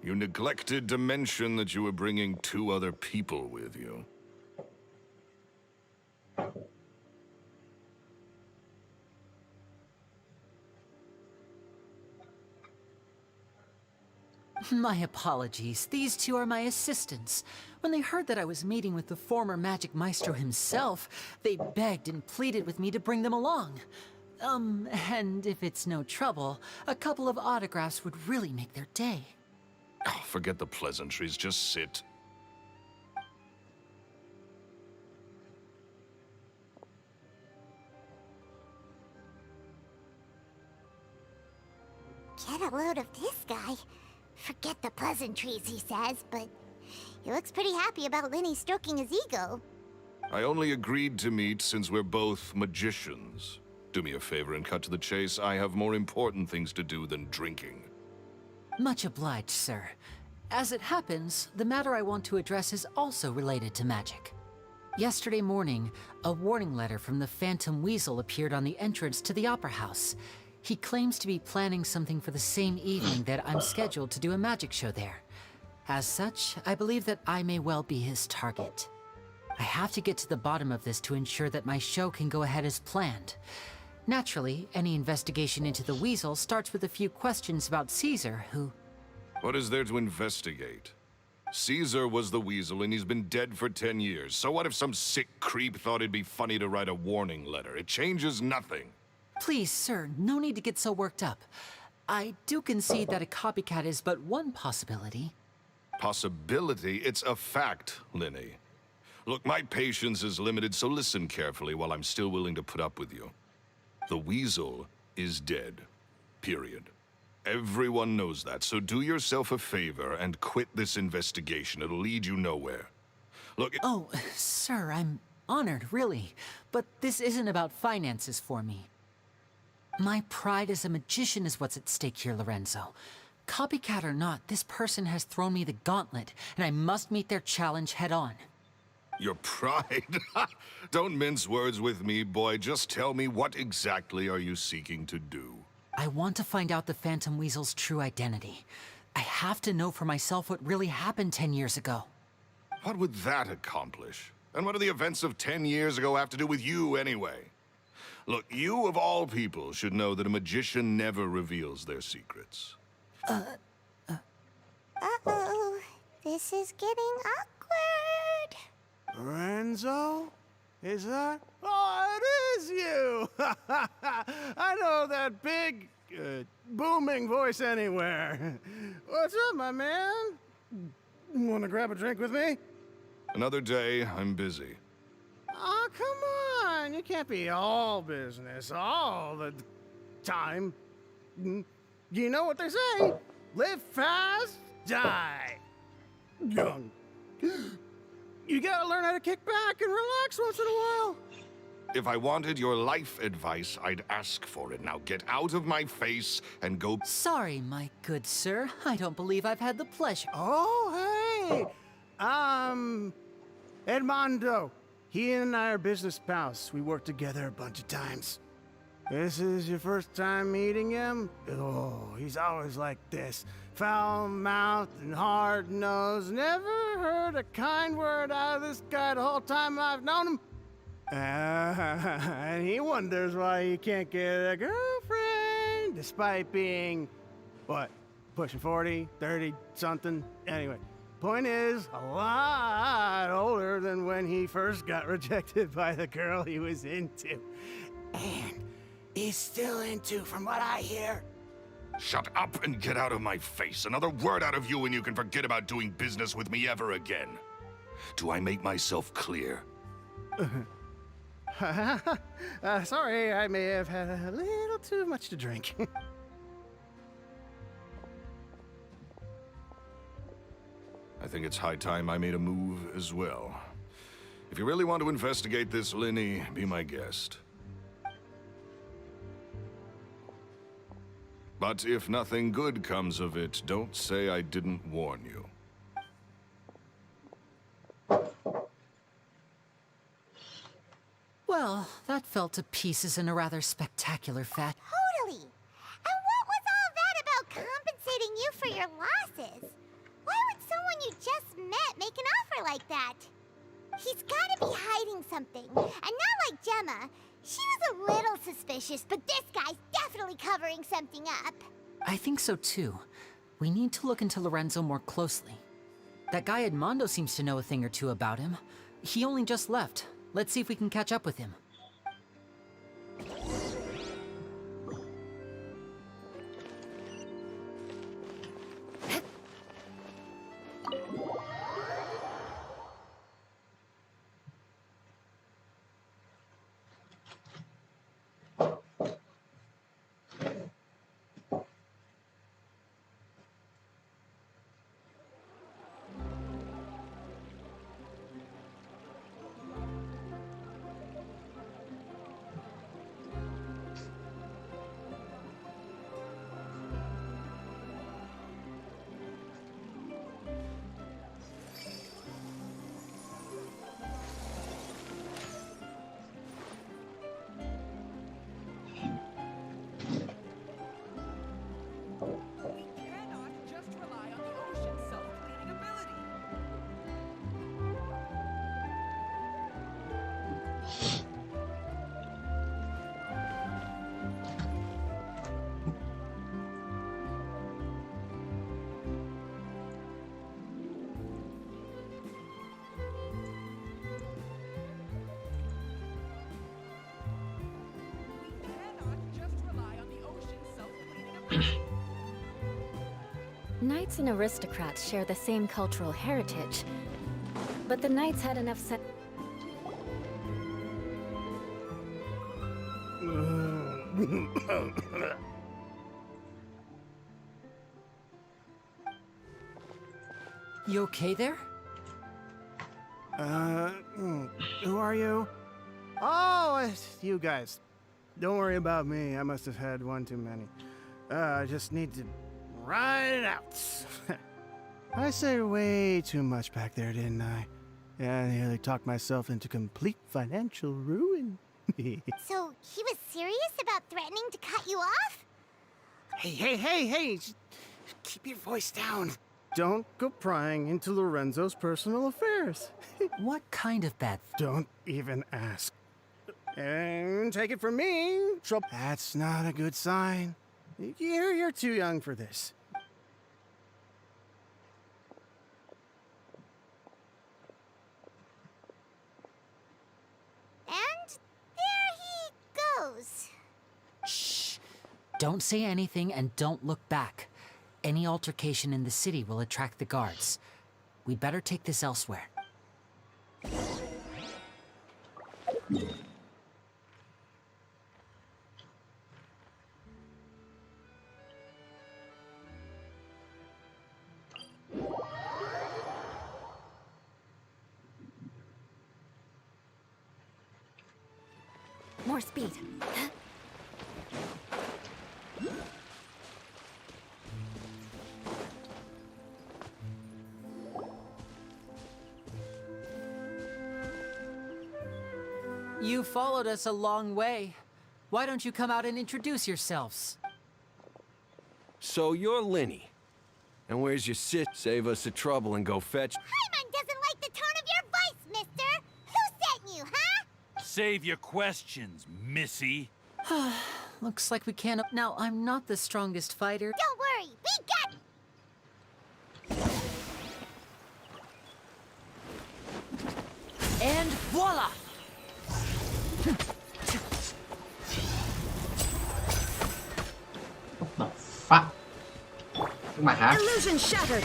You neglected to mention that you were bringing 2 other people with you. My apologies. These 2 are my assistants. When they heard that I was meeting with the former Magic Maestro himself, they begged and pleaded with me to bring them along. And if it's no trouble, a couple of autographs would really make their day. Oh, forget the pleasantries, just sit. Get a load of this guy. Forget the pleasantries, he says, but he looks pretty happy about Lenny stroking his ego. I only agreed to meet since we're both magicians. Do me a favor and cut to the chase. I have more important things to do than drinking. Much obliged, sir. As it happens, the matter I want to address is also related to magic. Yesterday morning, a warning letter from the Phantom Weasel appeared on the entrance to the Opera House. He claims to be planning something for the same evening that I'm scheduled to do a magic show there. As such, I believe that I may well be his target. I have to get to the bottom of this to ensure that my show can go ahead as planned. Naturally, any investigation into the Weasel starts with a few questions about Caesar, who... What is there to investigate? Caesar was the Weasel and he's been dead for 10 years. So what if some sick creep thought it'd be funny to write a warning letter? It changes nothing. Please, sir, no need to get so worked up. I do concede that a copycat is but one possibility. Possibility? It's a fact, Lenny. Look, my patience is limited, so listen carefully while I'm still willing to put up with you. The Weasel is dead. Period. Everyone knows that, so do yourself a favor and quit this investigation. It'll lead you nowhere. Look, Oh, sir, I'm honored, really. But this isn't about finances for me. My pride as a magician is what's at stake here, Lorenzo. Copycat or not, this person has thrown me the gauntlet, and I must meet their challenge head on. your pride? Don't mince words with me, boy. Just tell me, what exactly are you seeking to do? I want to find out the Phantom Weasel's true identity. I have to know for myself what really happened 10 years ago. What would that accomplish? And what do the events of 10 years ago have to do with you, anyway? Look, you of all people should know that a magician never reveals their secrets. Uh-oh. This is getting awkward. Lorenzo? Is that? Oh, it is you! I know that big, booming voice anywhere. What's up, my man? Want to grab a drink with me? Another day, I'm busy. Oh, come on. You can't be all business all the time. You know what they say? Live fast, die young. You gotta learn how to kick back and relax once in a while. If I wanted your life advice, I'd ask for it. Now get out of my face and go... Sorry, my good sir. I don't believe I've had the pleasure. Oh, hey! Edmondo. He and I are business pals. We worked together a bunch of times. This is your first time meeting him? Oh, he's always like this. Foul-mouthed and hard-nosed. Never heard a kind word out of this guy the whole time I've known him. And he wonders why he can't get a girlfriend, despite being, what, pushing 40, 30, something? Anyway, point is, a lot older than when he first got rejected by the girl he was into. And he's still into, from what I hear. Shut up and get out of my face. Another word out of you and you can forget about doing business with me ever again. Do I make myself clear? Sorry, I may have had a little too much to drink. I think it's high time I made a move as well. If you really want to investigate this, Lenny, be my guest. But if nothing good comes of it, don't say I didn't warn you. Well, that fell to pieces in a rather spectacular Totally. And what was all that about compensating you for your losses? like that? He's gotta be hiding something. And not like Gemma. She was a little suspicious, but this guy's definitely covering something up. I think so too. We need to look into Lorenzo more closely. That guy Edmondo seems to know a thing or two about him. He only just left. Let's see if we can catch up with him. Knights and aristocrats share the same cultural heritage, but the knights had enough sense. You okay there? Who are you? Oh, it's you guys. Don't worry about me. I must have had one too many. I just need to ride it out. I said way too much back there, didn't I? Yeah, I nearly talked myself into complete financial ruin. So, he was serious about threatening to cut you off? Hey, just keep your voice down. Don't go prying into Lorenzo's personal affairs. What kind of bad... Don't even ask. And take it from me, trouble. That's not a good sign. You're too young for this. And there he goes. Shh! Don't say anything and don't look back. Any altercation in the city will attract the guards. We better take this elsewhere. More speed. You followed us a long way. Why don't you come out and introduce yourselves? So you're Lenny. And where's your sit? Save us the trouble and go fetch. Paimon doesn't like the tone of your voice, mister! Who sent you, huh? Save your questions, missy. Looks like we can't... Now, I'm not the strongest fighter. Don't worry, we got... And voila! The fuck? My hat? Illusion shattered.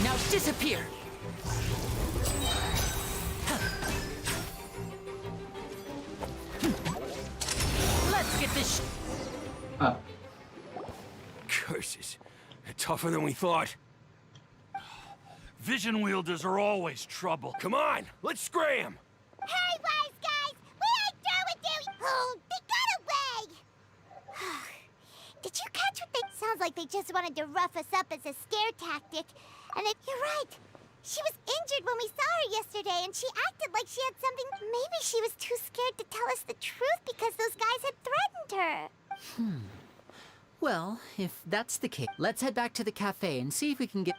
Now disappear! Let's get this Curses. They're tougher than we thought. Vision wielders are always trouble. Come on, let's scram! Hey, wise guys! We ain't through with you! Oh, they got away! Did you catch what they... Sounds like they just wanted to rough us up as a scare tactic. And you're right. She was injured when we saw her yesterday, and she acted like she had something... Maybe she was too scared to tell us the truth because those guys had threatened her. Well, if that's the case, let's head back to the cafe and see if we can get...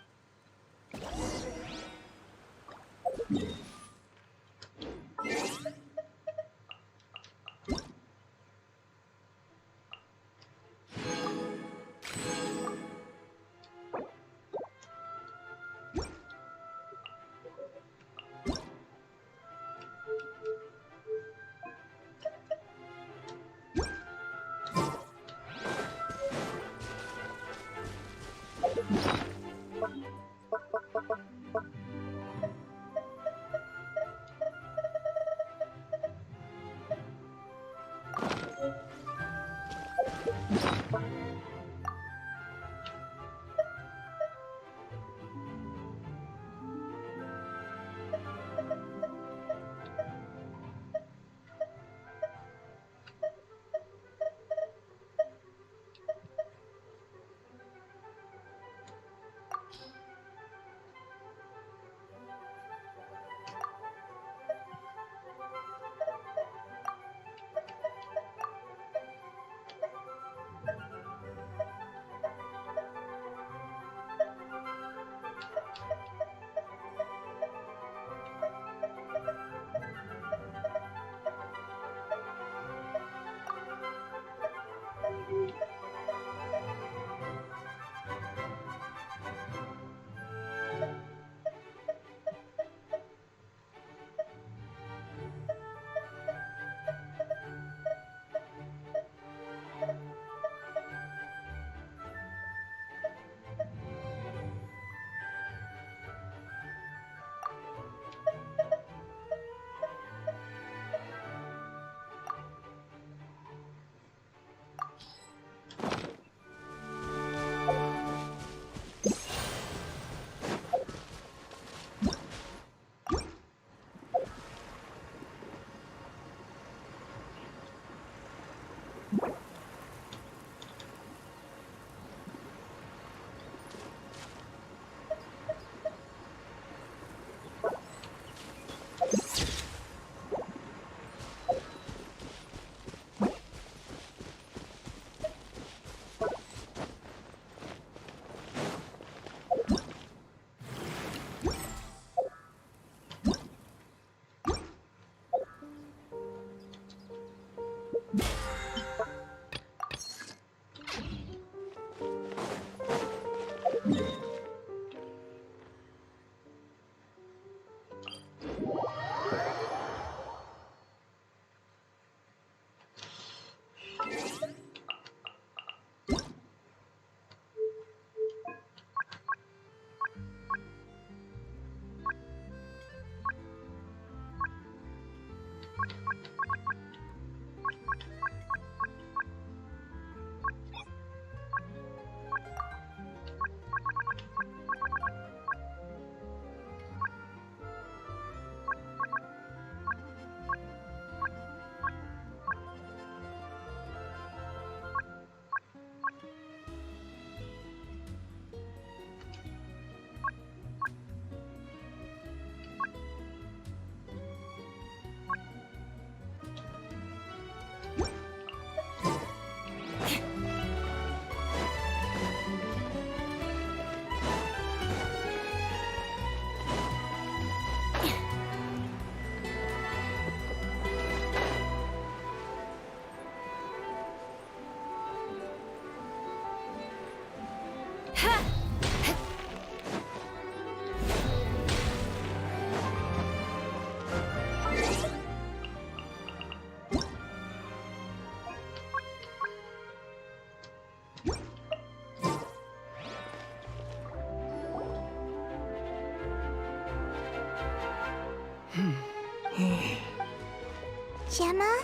Gemma?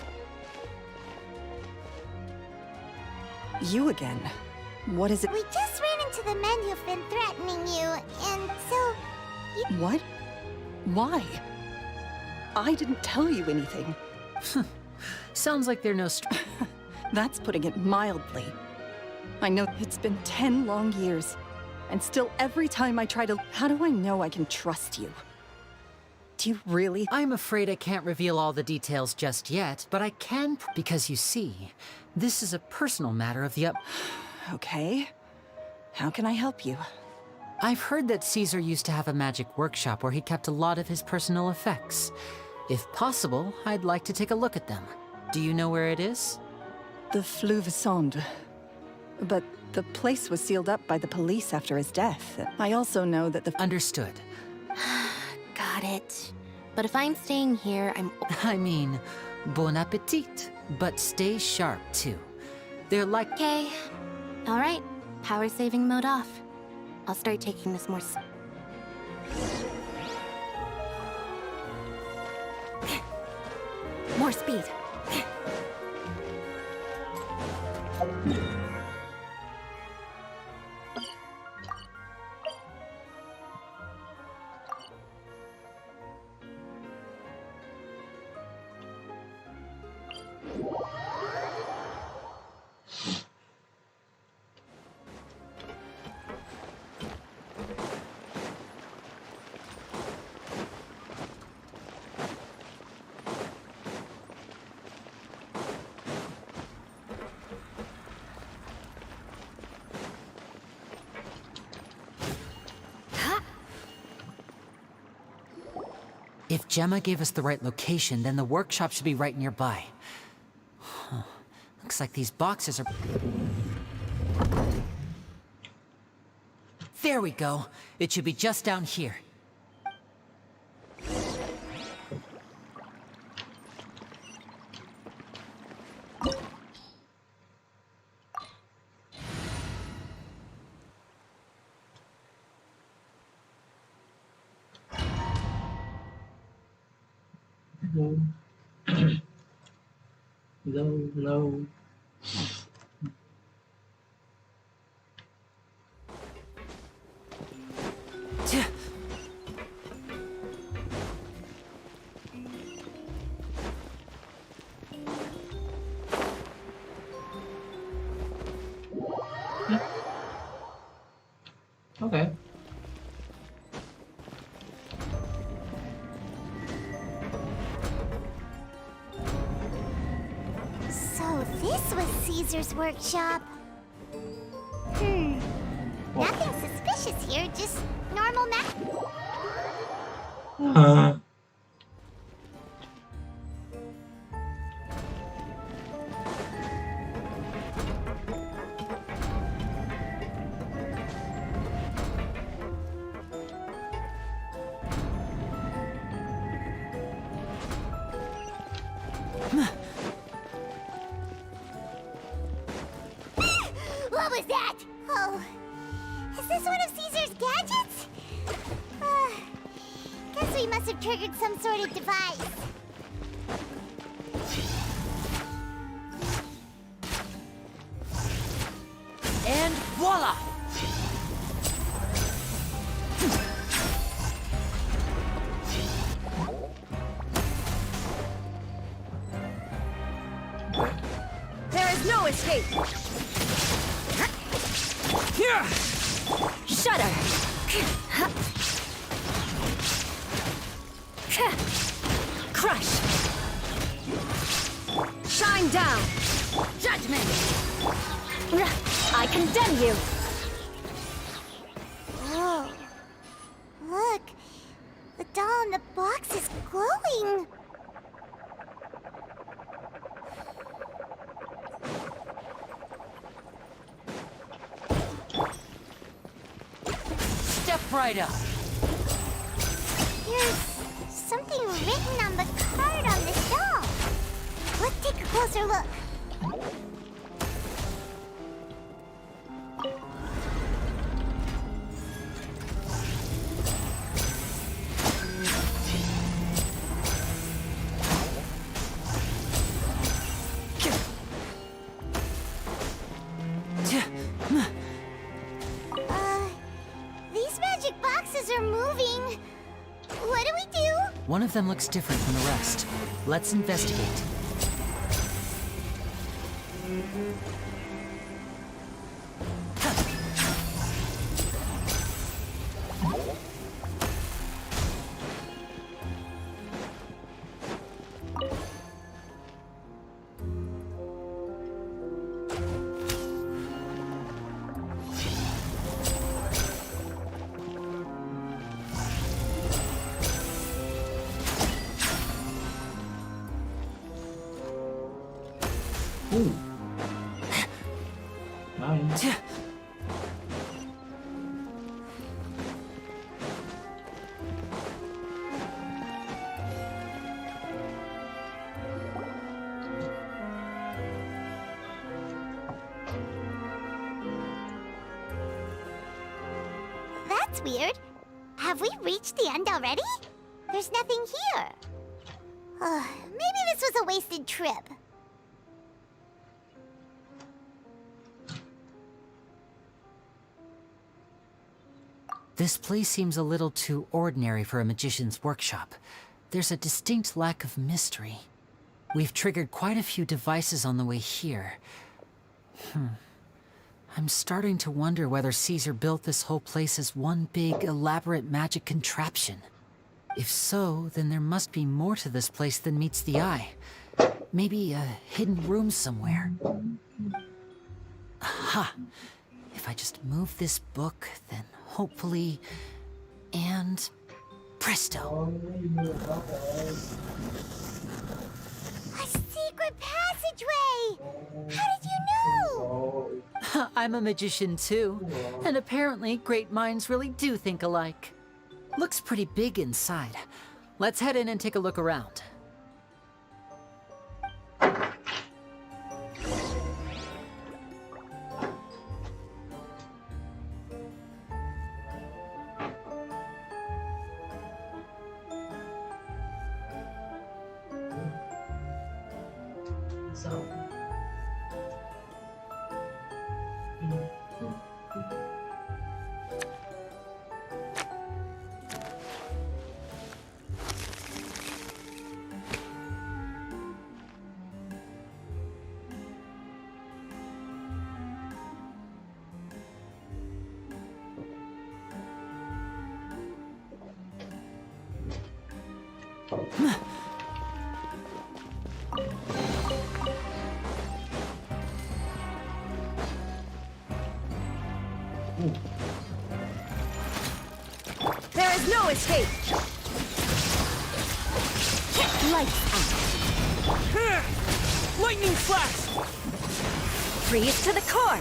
You again. What is it? We just ran into the men who've been threatening you, and so... What? Why? I didn't tell you anything. Sounds like they're no That's putting it mildly. I know it's been 10 long years, and still every time I try to... How do I know I can trust you? Do you really? I'm afraid I can't reveal all the details just yet, but I can because you see, this is a personal matter of the Okay. How can I help you? I've heard that Caesar used to have a magic workshop where he kept a lot of his personal effects. If possible, I'd like to take a look at them. Do you know where it is? The Fleuve Sonde. But the place was sealed up by the police after his death. I also know that the... Understood. Got it. But if I'm staying here, I mean, bon appetit, but stay sharp too. They're like... Okay. All right. Power saving mode off. I'll start taking this more... More speed. If Gemma gave us the right location, then the workshop should be right nearby. Huh. Looks like these boxes are... There we go. It should be just down here. No. Okay. So this was Caesar's workshop. Nothing suspicious here, just normal What was that? Oh, is this one of Caesar's gadgets? Guess we must have triggered some sort of device. And voila! There is no escape! Here! Shudder! Crush! Shine down! Judgment! I condemn you! Whoa. Look, the doll in the box is glowing. Step right up. There's something written on the card on this doll. Let's take a closer look. These magic boxes are moving. What do we do? One of them looks different from the rest. Let's investigate. That's weird. Have we reached the end already? There's nothing here. Maybe this was a wasted trip. This place seems a little too ordinary for a magician's workshop. There's a distinct lack of mystery. We've triggered quite a few devices on the way here. I'm starting to wonder whether Caesar built this whole place as one big, elaborate magic contraption. If so, then there must be more to this place than meets the eye. Maybe a hidden room somewhere. Aha! If I just move this book, then hopefully... and... presto! A secret passageway! How did you know? I'm a magician too, and apparently great minds really do think alike. Looks pretty big inside. Let's head in and take a look around. There is no escape! Lights out. Lightning flash! Freeze to the core!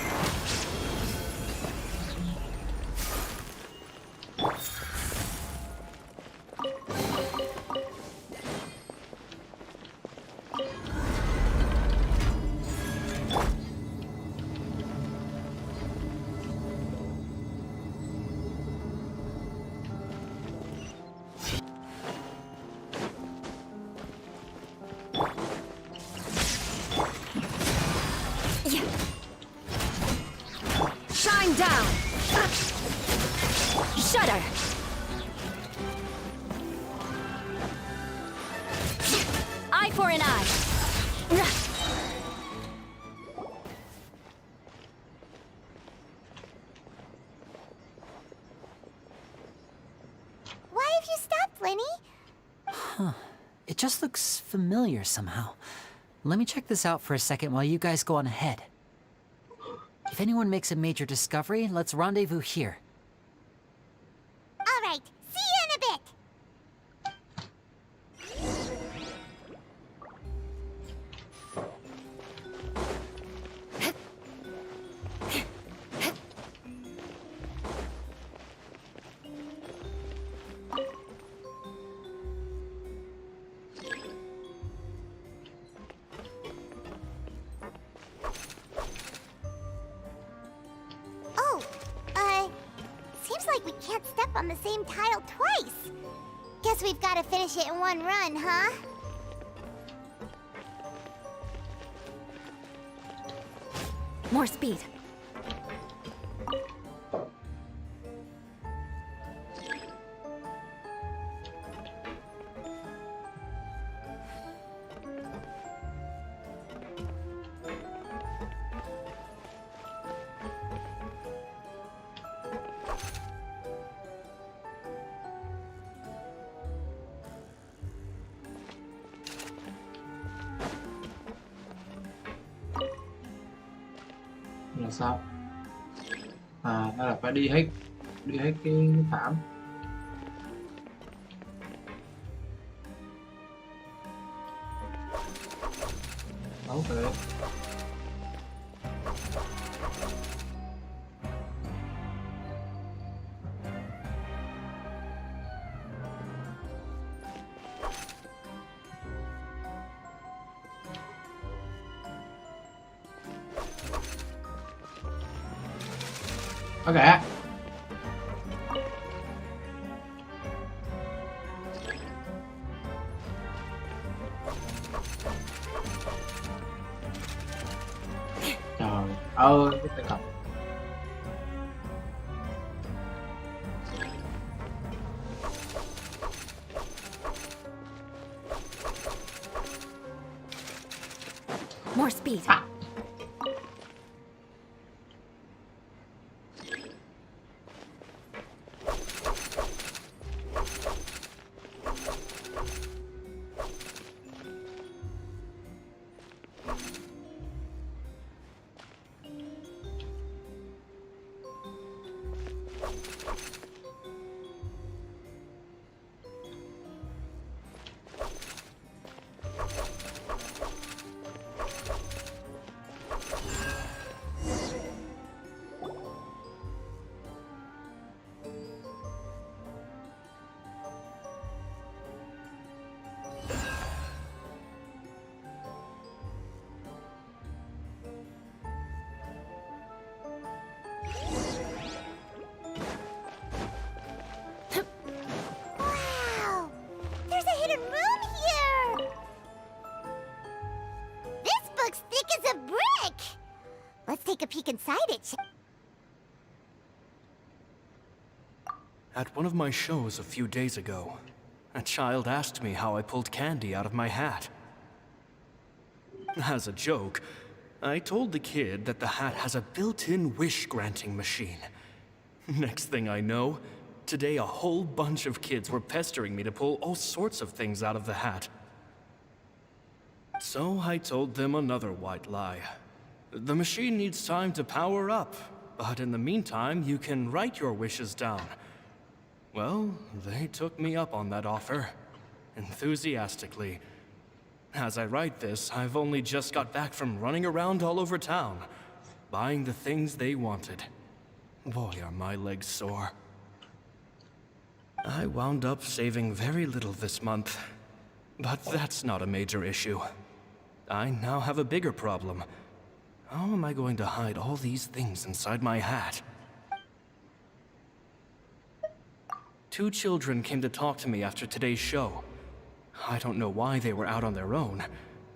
Shine down! Shudder! Eye for an eye! Why have you stopped, Lenny? It just looks familiar somehow. Let me check this out for a second while you guys go on ahead. If anyone makes a major discovery, let's rendezvous here. All right, see you in a bit. Seems like we can't step on the same tile twice. Guess we've got to finish it in one run, huh? More speed. Là sao? À, hay là phải đi hết cái thảm. Ok. Ok. More speed. Wow! There's a hidden room here! This book's thick as a brick! Let's take a peek inside it. At one of my shows a few days ago, a child asked me how I pulled candy out of my hat. As a joke, I told the kid that the hat has a built-in wish-granting machine. Next thing I know, today a whole bunch of kids were pestering me to pull all sorts of things out of the hat. So I told them another white lie. The machine needs time to power up, but in the meantime, you can write your wishes down. Well, they took me up on that offer, enthusiastically. As I write this, I've only just got back from running around all over town, buying the things they wanted. Boy, are my legs sore. I wound up saving very little this month, but that's not a major issue. I now have a bigger problem. How am I going to hide all these things inside my hat? 2 children came to talk to me after today's show. I don't know why they were out on their own.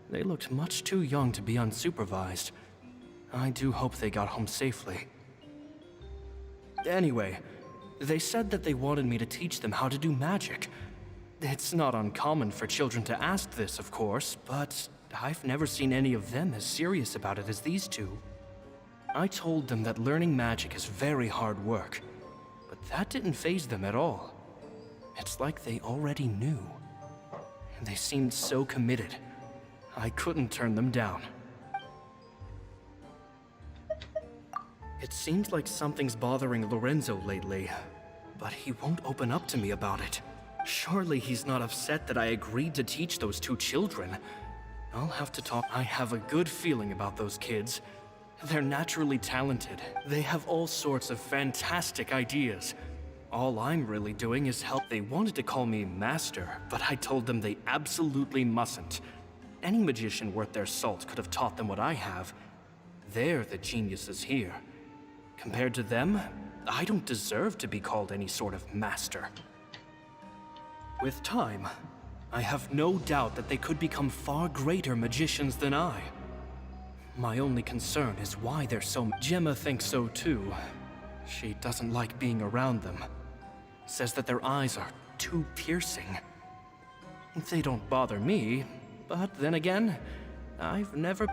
They looked much too young to be unsupervised. I do hope they got home safely. Anyway, they said that they wanted me to teach them how to do magic. It's not uncommon for children to ask this, of course, but I've never seen any of them as serious about it as these 2. I told them that learning magic is very hard work, but that didn't faze them at all. It's like they already knew. They seemed so committed. I couldn't turn them down. It seems like something's bothering Lorenzo lately, but he won't open up to me about it. Surely he's not upset that I agreed to teach those 2 children. I'll have to talk. I have a good feeling about those kids. They're naturally talented. They have all sorts of fantastic ideas. All I'm really doing is help. They wanted to call me Master, but I told them they absolutely mustn't. Any magician worth their salt could have taught them what I have. They're the geniuses here. Compared to them, I don't deserve to be called any sort of master. With time, I have no doubt that they could become far greater magicians than I. My only concern is why they're so... Gemma thinks so too. She doesn't like being around them. Says that their eyes are too piercing. They don't bother me, but then again, I've never...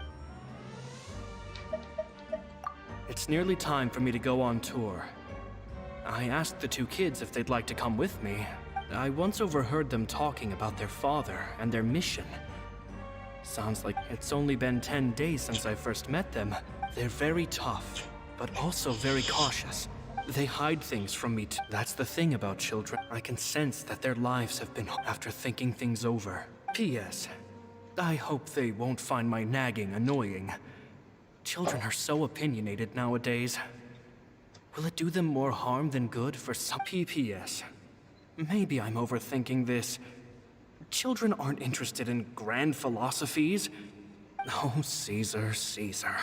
It's nearly time for me to go on tour. I asked the 2 kids if they'd like to come with me. I once overheard them talking about their father and their mission. Sounds like it's only been 10 days since I first met them. They're very tough, but also very cautious. They hide things from me. That's the thing about children. I can sense that their lives have been after thinking things over. P.S. I hope they won't find my nagging annoying. Children are so opinionated nowadays. Will it do them more harm than good for some? P.P.S. Maybe I'm overthinking this. Children aren't interested in grand philosophies. Oh, Caesar, Caesar.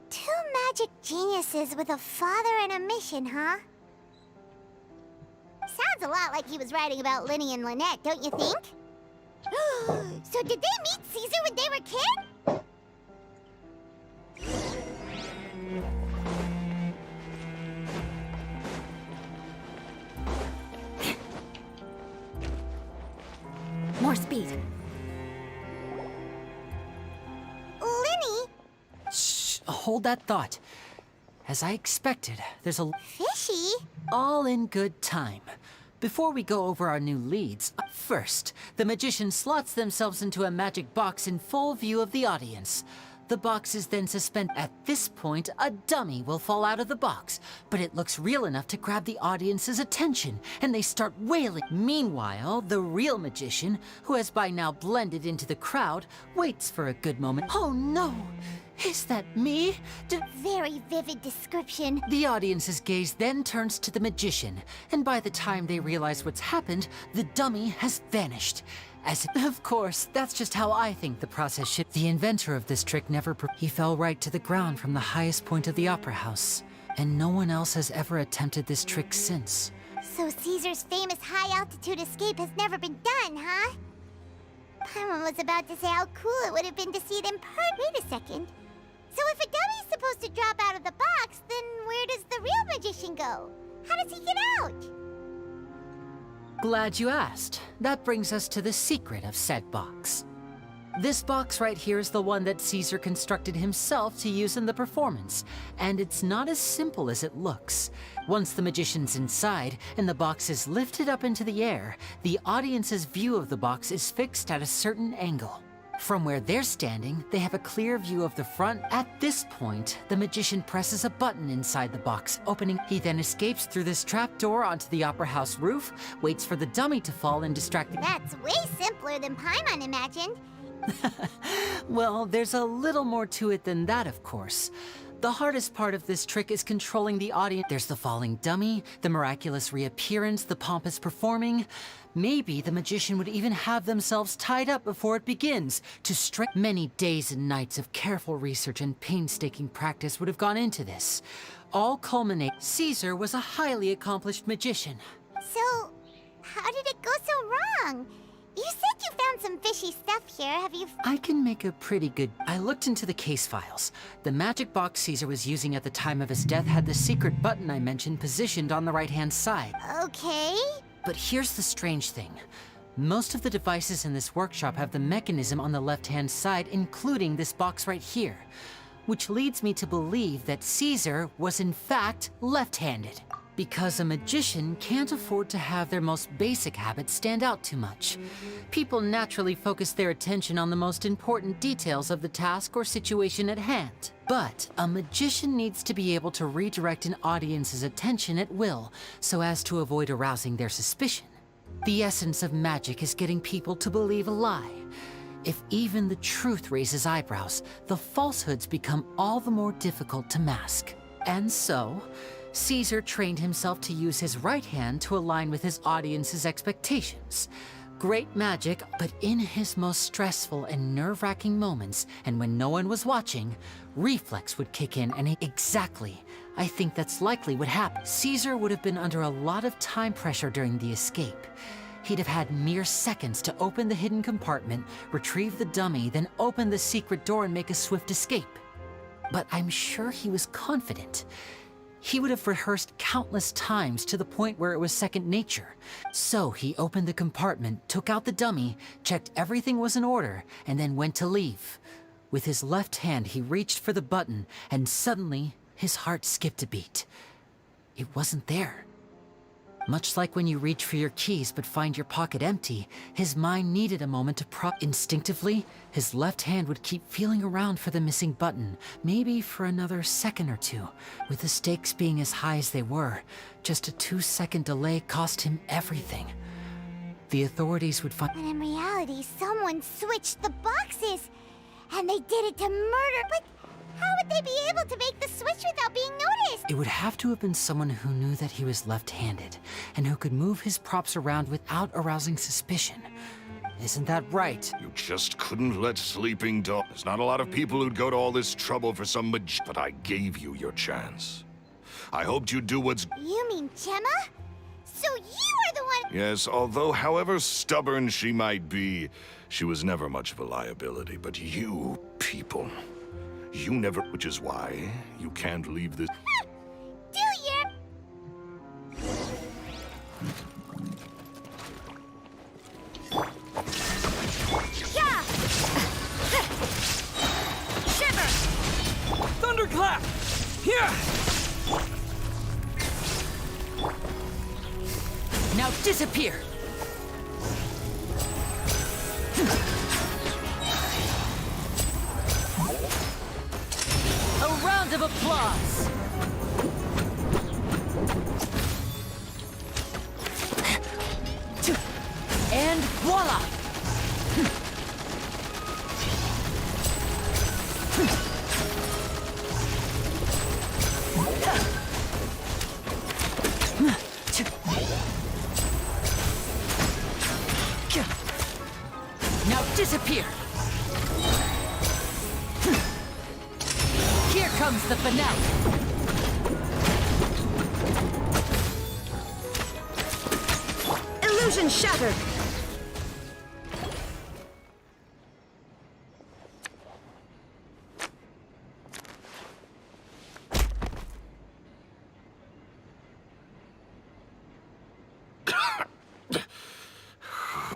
Two magic geniuses with a father and a mission, huh? Sounds a lot like he was writing about Linny and Lynette, don't you think? So did they meet Caesar when they were kids? hold that thought. As I expected, there's a... Fishy? All in good time. Before we go over our new leads, first, the magician slots themselves into a magic box in full view of the audience. The box is then suspended. At this point, a dummy will fall out of the box, but it looks real enough to grab the audience's attention, and they start wailing. Meanwhile, the real magician, who has by now blended into the crowd, waits for a good moment. Oh no! Is that me? Very vivid description. The audience's gaze then turns to the magician, and by the time they realize what's happened, the dummy has vanished. Of course, that's just how I think the process should. The inventor of this trick he fell right to the ground from the highest point of the opera house, and no one else has ever attempted this trick since. So Caesar's famous high-altitude escape has never been done, huh? Paimon was about to say how cool it would have been to see it in person. Wait a second. So if a dummy's supposed to drop out of the box, then where does the real magician go? How does he get out? Glad you asked. That brings us to the secret of said box. This box right here is the one that Caesar constructed himself to use in the performance, and it's not as simple as it looks. Once the magician's inside and the box is lifted up into the air, the audience's view of the box is fixed at a certain angle. From where they're standing, they have a clear view of the front. At this point, the magician presses a button inside the box, opening. He then escapes through this trapdoor onto the opera house roof, waits for the dummy to fall and distract the... That's way simpler than Paimon imagined. Well, there's a little more to it than that, of course. The hardest part of this trick is controlling the audience. There's the falling dummy, the miraculous reappearance, the pompous performing. Maybe the magician would even have themselves tied up before it begins to strike. Many days and nights of careful research and painstaking practice would have gone into this. All culminate. Caesar was a highly accomplished magician. So, how did it go so wrong? You said you found some fishy stuff here. Have you... I can make a pretty good... I looked into the case files. The magic box Caesar was using at the time of his death had the secret button I mentioned positioned on the right-hand side. Okay. But here's the strange thing. Most of the devices in this workshop have the mechanism on the left-hand side, including this box right here, which leads me to believe that Caesar was in fact left-handed. Because a magician can't afford to have their most basic habits stand out too much. People naturally focus their attention on the most important details of the task or situation at hand. But a magician needs to be able to redirect an audience's attention at will, so as to avoid arousing their suspicion. The essence of magic is getting people to believe a lie. If even the truth raises eyebrows, the falsehoods become all the more difficult to mask. And so, Caesar trained himself to use his right hand to align with his audience's expectations. Great magic, but in his most stressful and nerve-wracking moments, and when no one was watching, reflex would kick in and exactly. I think that's likely what happened. Caesar would have been under a lot of time pressure during the escape. He'd have had mere seconds to open the hidden compartment, retrieve the dummy, then open the secret door and make a swift escape. But I'm sure he was confident. He would have rehearsed countless times to the point where it was second nature. So he opened the compartment, took out the dummy, checked everything was in order, and then went to leave. With his left hand, he reached for the button, and suddenly, his heart skipped a beat. It wasn't there. Much like when you reach for your keys but find your pocket empty, his mind needed a moment to Instinctively, his left hand would keep feeling around for the missing button, maybe for another second or two. With the stakes being as high as they were, just a 2-second delay cost him everything. The authorities would find— When in reality, someone switched the boxes, and they did it to murder. But how would they be able to make the switch without being noticed? It would have to have been someone who knew that he was left-handed, and who could move his props around without arousing suspicion. Isn't that right? You just couldn't let sleeping dogs. There's not a lot of people who'd go to all this trouble for some but I gave you your chance. I hoped you'd do what's— You mean Gemma? So you are the one— Yes, although however stubborn she might be, she was never much of a liability. But you people, you never— Which is why you can't leave this— Do you? Yeah! Shiver! Thunderclap! Here! Now disappear! A round of applause! And voila! Now disappear! Here comes the finale! Illusion shattered!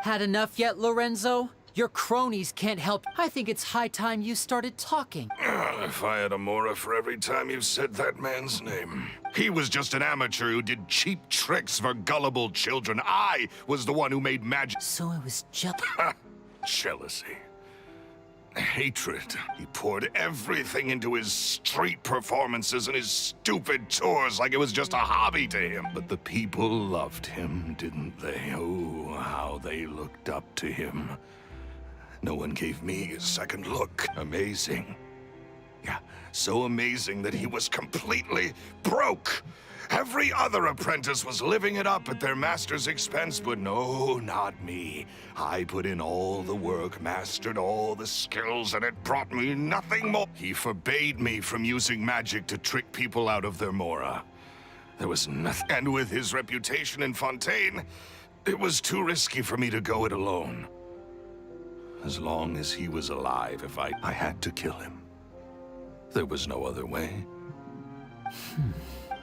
Had enough yet, Lorenzo? Your cronies can't help. I think it's high time you started talking. If I had a Mora for every time you said that man's name. He was just an amateur who did cheap tricks for gullible children. I was the one who made magic. So I was just... Jealousy. Hatred. He poured everything into his street performances and his stupid tours like it was just a hobby to him. But the people loved him, didn't they? Oh, how they looked up to him. No one gave me a second look. Amazing. Yeah, so amazing that he was completely broke. Every other apprentice was living it up at their master's expense, but no, not me. I put in all the work, mastered all the skills, and it brought me nothing more. He forbade me from using magic to trick people out of their Mora. There was nothing, and with his reputation in Fontaine, it was too risky for me to go it alone. As long as he was alive, if I had to kill him. There was no other way.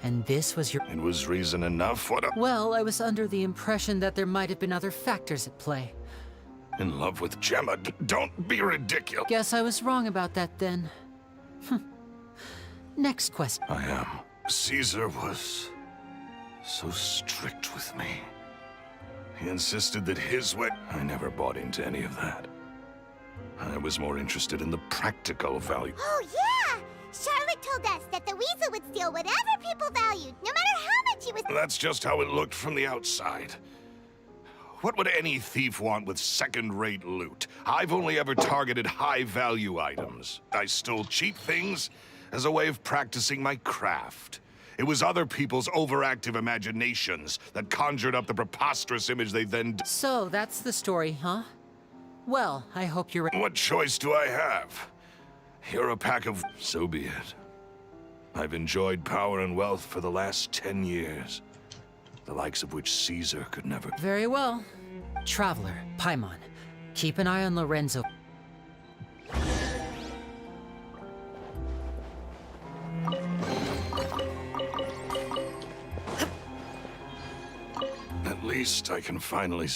And this was your... It was reason enough. What a... Well, I was under the impression that there might have been other factors at play. In love with Gemma. Don't be ridiculous. Guess I was wrong about that then. Next question. I am. Caesar was so strict with me. He insisted that his way... I never bought into any of that. I was more interested in the practical value. Oh, yeah! Charlotte told us that the weasel would steal whatever people valued, no matter how much he was... That's just how it looked from the outside. What would any thief want with second-rate loot? I've only ever targeted high-value items. I stole cheap things as a way of practicing my craft. It was other people's overactive imaginations that conjured up the preposterous image they then... So, that's the story, huh? Well, I hope you're... What choice do I have? You're a pack of... So be it. I've enjoyed power and wealth for the last 10 years. The likes of which Caesar could never... Very well. Traveler, Paimon, keep an eye on Lorenzo. At least I can finally...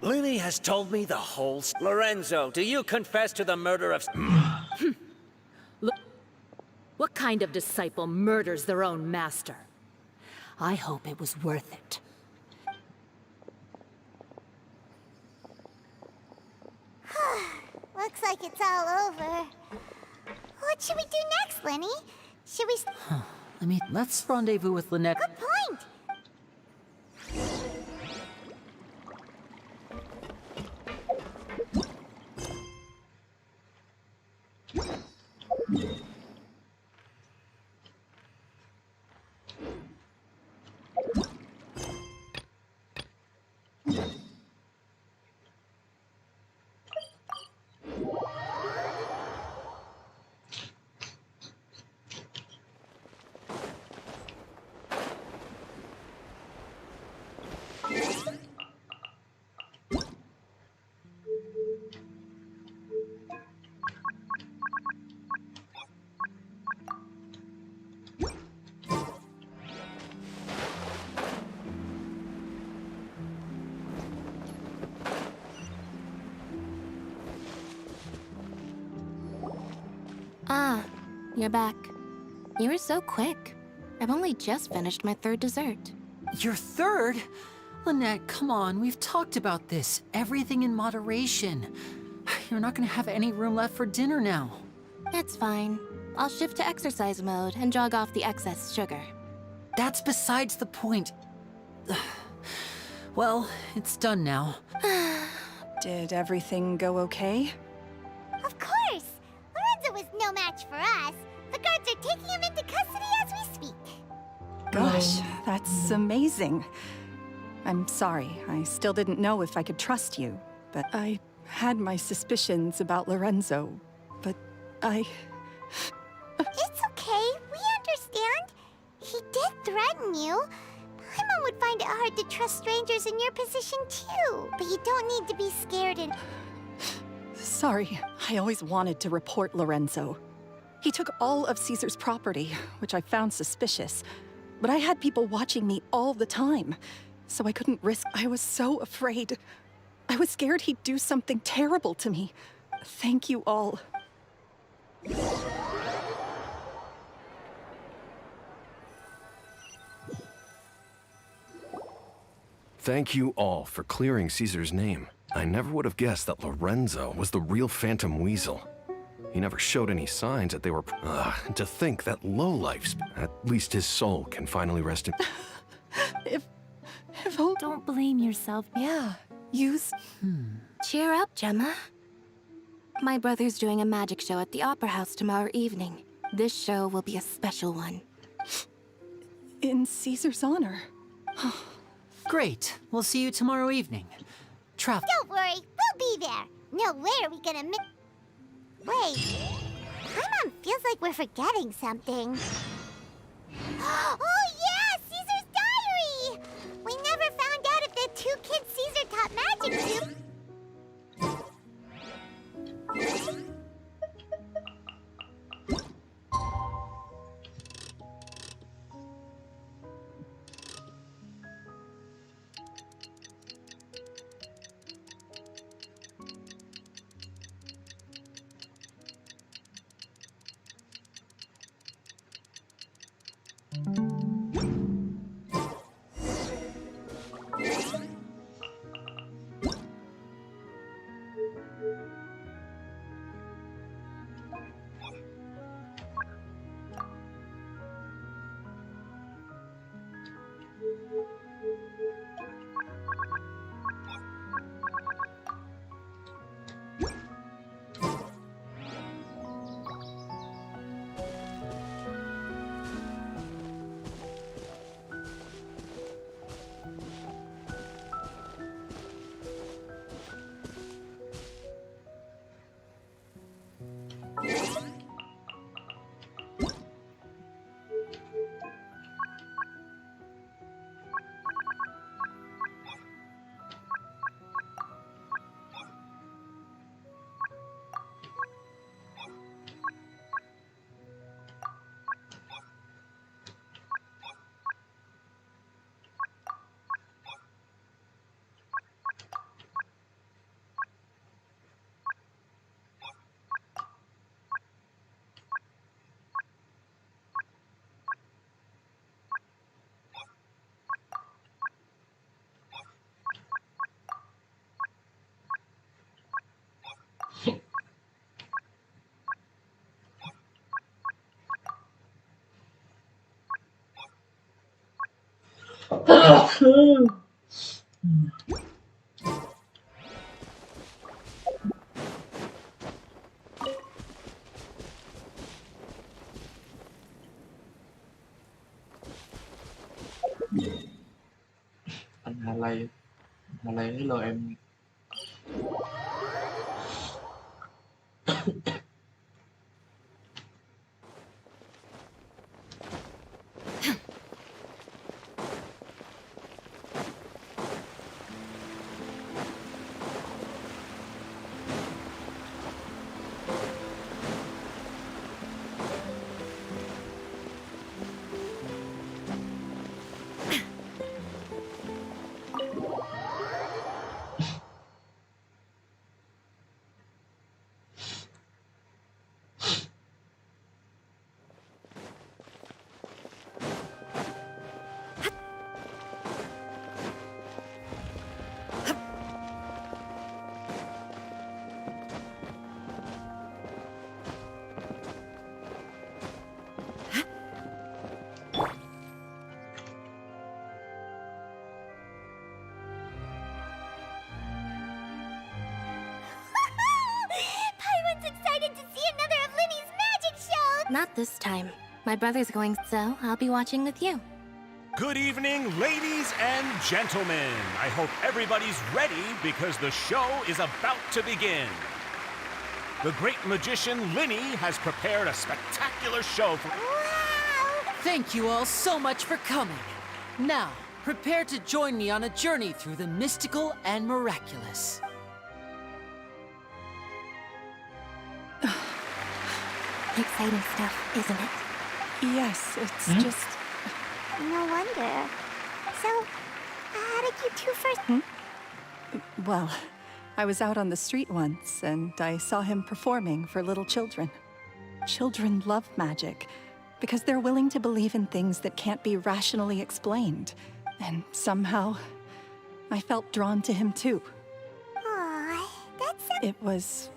Lily has told me the whole... Lorenzo, do you confess to the murder of... What kind of disciple murders their own master? I hope it was worth it. Looks like it's all over. What should we do next, Lenny? Should we... Let's rendezvous with Lynette. Good point! Ah, you're back. You were so quick. I've only just finished my third dessert. Your third? Lynette, come on, we've talked about this. Everything in moderation. You're not gonna have any room left for dinner now. It's fine. I'll shift to exercise mode and jog off the excess sugar. That's besides the point. Well, it's done now. Did everything go okay? Of course! Lorenzo was no match for us. The guards are taking him into custody as we speak. Gosh, that's amazing. I'm sorry, I still didn't know if I could trust you, but I had my suspicions about Lorenzo, but I... It's okay, we understand. He did threaten you. Paimon would find it hard to trust strangers in your position too. But you don't need to be scared and... Sorry, I always wanted to report Lorenzo. He took all of Caesar's property, which I found suspicious. But I had people watching me all the time, so I couldn't risk... I was so afraid. I was scared he'd do something terrible to me. Thank you all. Thank you all for clearing Caesar's name. I never would have guessed that Lorenzo was the real Phantom Weasel. He never showed any signs that they were... to think that lowlifes... At least his soul can finally rest in... If only... Don't blame yourself. Yeah, use... Cheer up, Gemma. My brother's doing a magic show at the Opera House tomorrow evening. This show will be a special one. In Caesar's honor. Great. We'll see you tomorrow evening. Travel. Don't worry, we'll be there. No way are we gonna miss... Wait. Paimon feels like we're forgetting something. Oh yeah, Caesar's diary! We never found out if the two kids Caesar taught magic to... Anh Hà Lây lấy lời em. Not this time. My brother's going, so I'll be watching with you. Good evening, ladies and gentlemen. I hope everybody's ready because the show is about to begin. The great magician Linny has prepared a spectacular show for... Wow! Thank you all so much for coming. Now, prepare to join me on a journey through the mystical and miraculous. Exciting stuff, isn't it? Yes, it's just... No wonder. So, how did you two first... Well, I was out on the street once, and I saw him performing for little children. Children love magic, because they're willing to believe in things that can't be rationally explained. And somehow, I felt drawn to him too. Aw, that's so... It was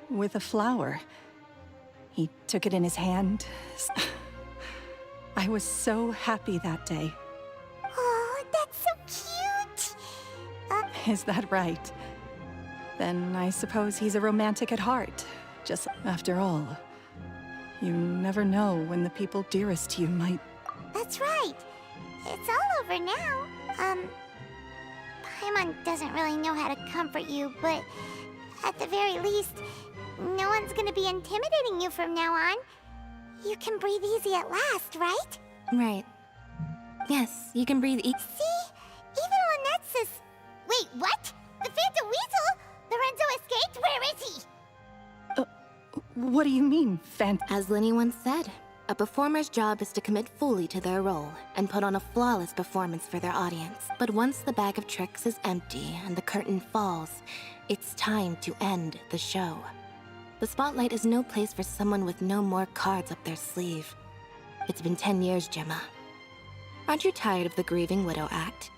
with a flower. He took it in his hand. I was so happy that day. Oh, that's so cute! Is that right? Then I suppose he's a romantic at heart. Just after all, you never know when the people dearest to you might... That's right. It's all over now. Paimon doesn't really know how to comfort you, but at the very least, no one's gonna be intimidating you from now on. You can breathe easy at last, right? Right. Yes, you can breathe easy. See? Even Lynette says... Wait, what? The Phantom Weasel? Lorenzo escaped? Where is he? What do you mean, As Linny once said, a performer's job is to commit fully to their role and put on a flawless performance for their audience. But once the bag of tricks is empty and the curtain falls, it's time to end the show. The spotlight is no place for someone with no more cards up their sleeve. It's been 10 years, Gemma. Aren't you tired of the grieving widow act?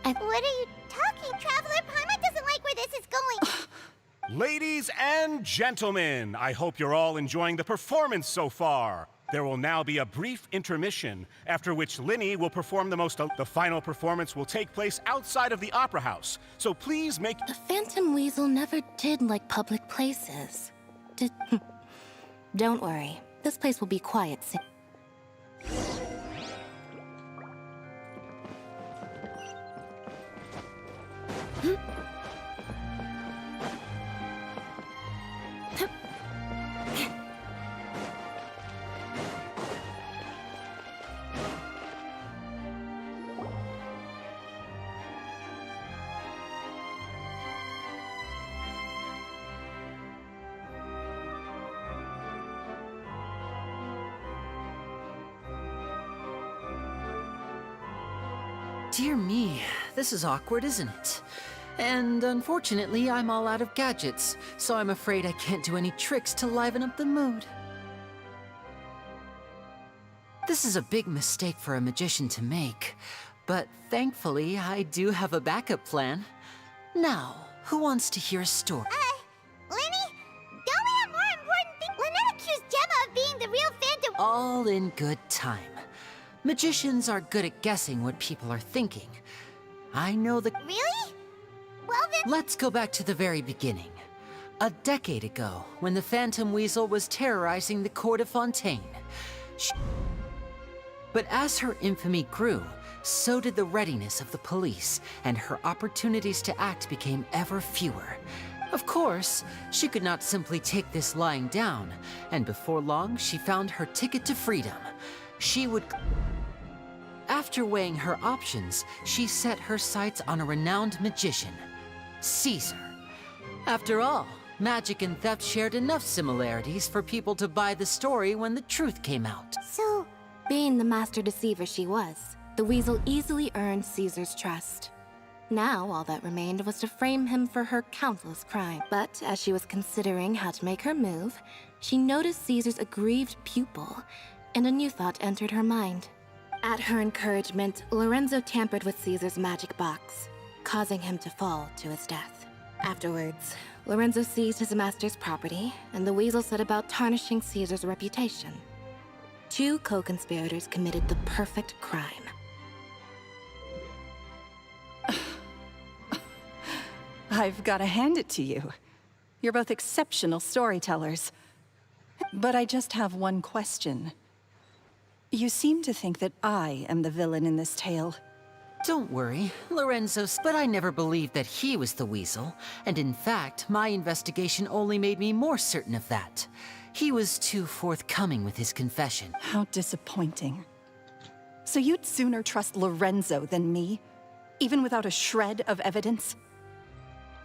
What are you talking, Traveler? Paimon doesn't like where this is going. Ladies and gentlemen, I hope you're all enjoying the performance so far. There will now be a brief intermission, after which Linny will perform the final performance will take place outside of the Opera House, so please make... The Phantom Weasel never did like public places. Don't worry, this place will be quiet soon. Dear me, this is awkward, isn't it? And unfortunately, I'm all out of gadgets, so I'm afraid I can't do any tricks to liven up the mood. This is a big mistake for a magician to make, but thankfully, I do have a backup plan. Now, who wants to hear a story? Linny? Don't we have more important things? Lynette accused Gemma of being the real Phantom... All in good time. Magicians are good at guessing what people are thinking. I know the... Really? Well then... Let's go back to the very beginning. A decade ago, when the Phantom Weasel was terrorizing the court of Fontaine. But as her infamy grew, so did the readiness of the police, and her opportunities to act became ever fewer. Of course, she could not simply take this lying down, and before long, she found her ticket to freedom. She would... After weighing her options, she set her sights on a renowned magician, Caesar. After all, magic and theft shared enough similarities for people to buy the story when the truth came out. So... Being the master deceiver she was, the Weasel easily earned Caesar's trust. Now, all that remained was to frame him for her countless crimes. But as she was considering how to make her move, she noticed Caesar's aggrieved pupil, and a new thought entered her mind. At her encouragement, Lorenzo tampered with Caesar's magic box, causing him to fall to his death. Afterwards, Lorenzo seized his master's property, and the Weasel set about tarnishing Caesar's reputation. Two co-conspirators committed the perfect crime. I've got to hand it to you. You're both exceptional storytellers. But I just have one question. You seem to think that I am the villain in this tale. Don't worry, Lorenzo's, but I never believed that he was the weasel. And in fact, my investigation only made me more certain of that. He was too forthcoming with his confession. How disappointing. So you'd sooner trust Lorenzo than me? Even without a shred of evidence?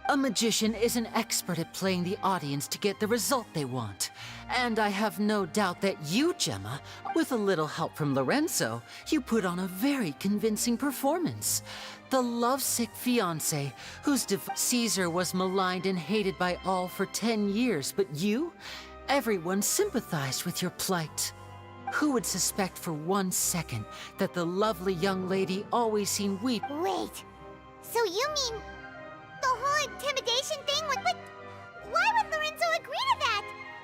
A magician is an expert at playing the audience to get the result they want. And I have no doubt that you, Gemma, with a little help from Lorenzo, you put on a very convincing performance. The lovesick fiancé, whose Caesar was maligned and hated by all for 10 years, but you? Everyone sympathized with your plight. Who would suspect for 1 second that the lovely young lady always seen weep? Wait, so you mean the whole intimidation thing would... But why would Lorenzo agree to that?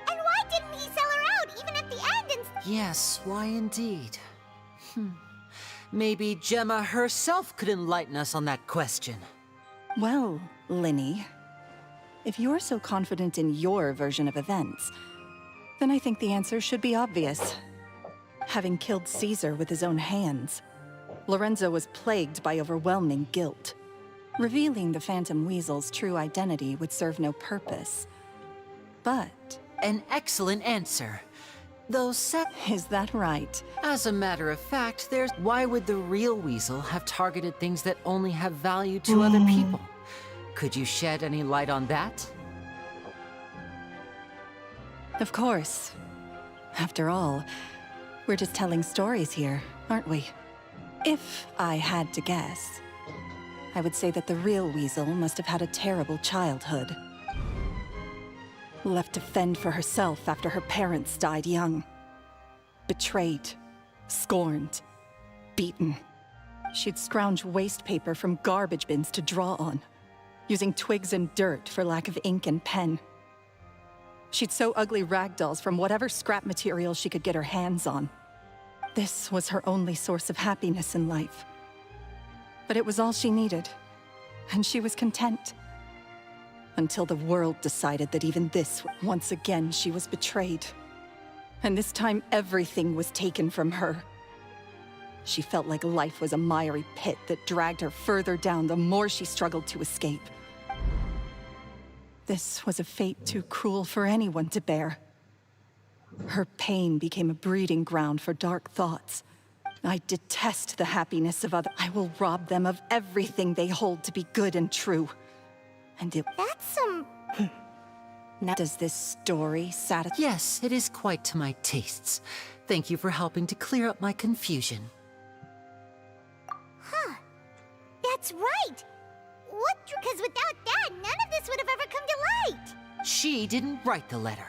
And why didn't he sell her out, even at the end and... Yes, why indeed? Maybe Gemma herself could enlighten us on that question. Well, Linny, if you're so confident in your version of events, then I think the answer should be obvious. Having killed Caesar with his own hands, Lorenzo was plagued by overwhelming guilt. Revealing the Phantom Weasel's true identity would serve no purpose. But... An excellent answer. Though Is that right? As a matter of fact, why would the real Weasel have targeted things that only have value to other people? Could you shed any light on that? Of course. After all, we're just telling stories here, aren't we? If I had to guess, I would say that the real Weasel must have had a terrible childhood. Left to fend for herself after her parents died young. Betrayed, scorned, beaten. She'd scrounge waste paper from garbage bins to draw on, using twigs and dirt for lack of ink and pen. She'd sew ugly rag dolls from whatever scrap material she could get her hands on. This was her only source of happiness in life. But it was all she needed, and she was content. Until the world decided that even this, once again, she was betrayed. And this time, everything was taken from her. She felt like life was a miry pit that dragged her further down the more she struggled to escape. This was a fate too cruel for anyone to bear. Her pain became a breeding ground for dark thoughts. I detest the happiness of others. I will rob them of everything they hold to be good and true. And That's some... Now, does this story satisfy? Yes, it is quite to my tastes. Thank you for helping to clear up my confusion. Huh. That's right. What? Because without that, none of this would have ever come to light. She didn't write the letter.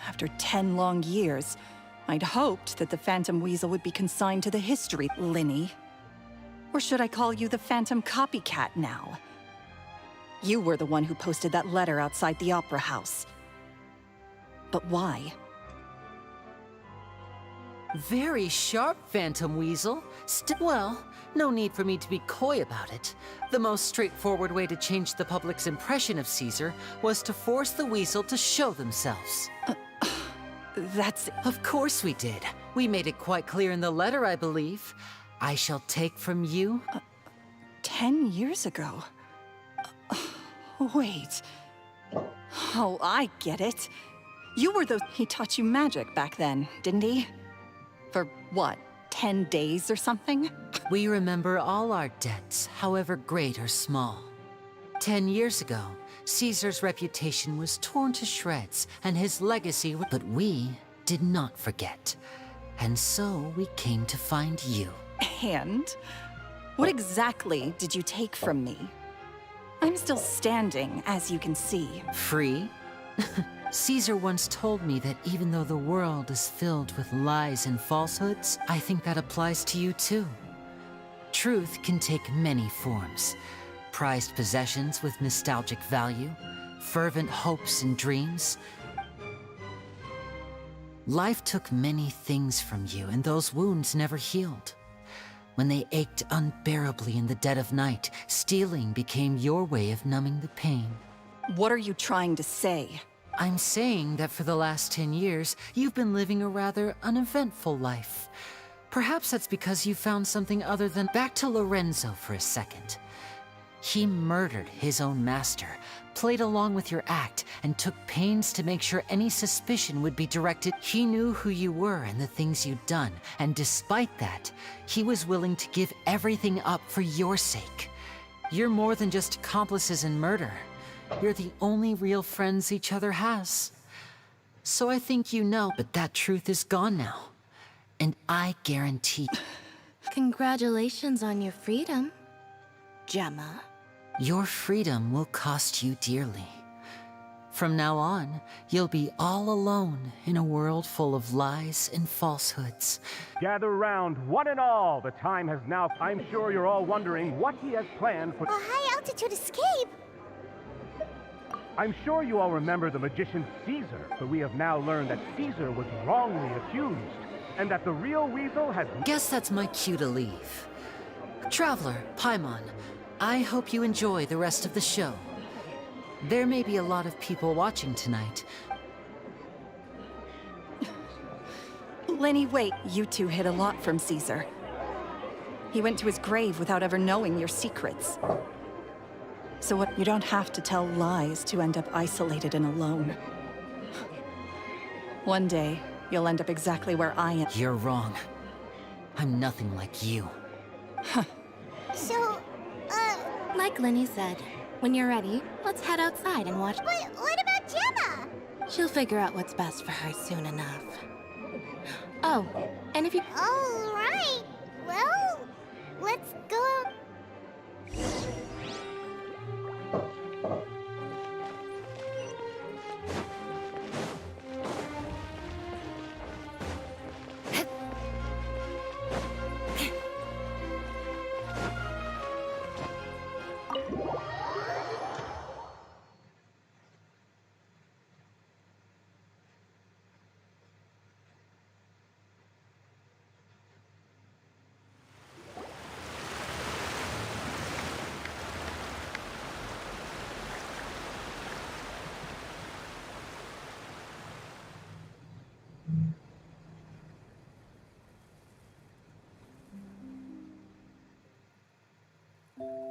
After 10 long years, I'd hoped that the Phantom Weasel would be consigned to the history, Linny. Or should I call you the Phantom Copycat now? You were the one who posted that letter outside the Opera House. But why? Very sharp, Phantom Weasel. Well, no need for me to be coy about it. The most straightforward way to change the public's impression of Caesar was to force the Weasel to show themselves. That's... Of course we did. We made it quite clear in the letter, I believe. I shall take from you... 10 years ago? Wait. Oh, I get it. You were the... He taught you magic back then, didn't he? For what, 10 days or something? We remember all our debts, however great or small. 10 years ago, Caesar's reputation was torn to shreds, and his legacy... But we did not forget. And so we came to find you. And? What exactly did you take from me? I'm still standing, as you can see. Free? Caesar once told me that even though the world is filled with lies and falsehoods, I think that applies to you too. Truth can take many forms. Prized possessions with nostalgic value, fervent hopes and dreams. Life took many things from you, and those wounds never healed. When they ached unbearably in the dead of night, stealing became your way of numbing the pain. What are you trying to say? I'm saying that for the last 10 years, you've been living a rather uneventful life. Perhaps that's because you found something other than... Back to Lorenzo for a second. He murdered his own master, played along with your act, and took pains to make sure any suspicion would be directed. He knew who you were and the things you'd done, and despite that, he was willing to give everything up for your sake. You're more than just accomplices in murder. You're the only real friends each other has. So I think you know, but that truth is gone now. And I guarantee... Congratulations on your freedom, Gemma. Your freedom will cost you dearly. From now on, you'll be all alone in a world full of lies and falsehoods. Gather round, one and all. The time has now... I'm sure you're all wondering what he has planned for... A high-altitude escape? I'm sure you all remember the magician Caesar, but we have now learned that Caesar was wrongly accused, and that the real Weasel has... Guess that's my cue to leave. Traveler, Paimon, I hope you enjoy the rest of the show. There may be a lot of people watching tonight. Lenny, wait. You two hid a lot from Caesar. He went to his grave without ever knowing your secrets. So what? You don't have to tell lies to end up isolated and alone. One day, you'll end up exactly where I am. You're wrong. I'm nothing like you. So, Like Lenny said, when you're ready, let's head outside and watch. but what about Gemma? She'll figure out what's best for her soon enough. Oh, and if you... All right. Well, let's go.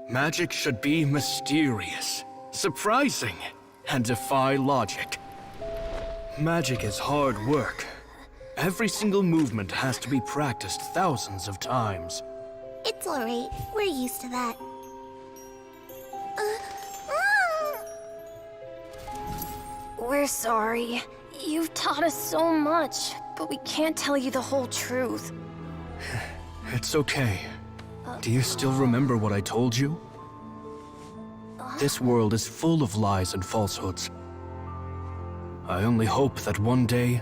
Magic should be mysterious, surprising, and defy logic. Magic is hard work. Every single movement has to be practiced thousands of times. It's all right. We're used to that. We're sorry. You've taught us so much, but we can't tell you the whole truth. It's okay. Do you still remember what I told you? This world is full of lies and falsehoods. I only hope that one day,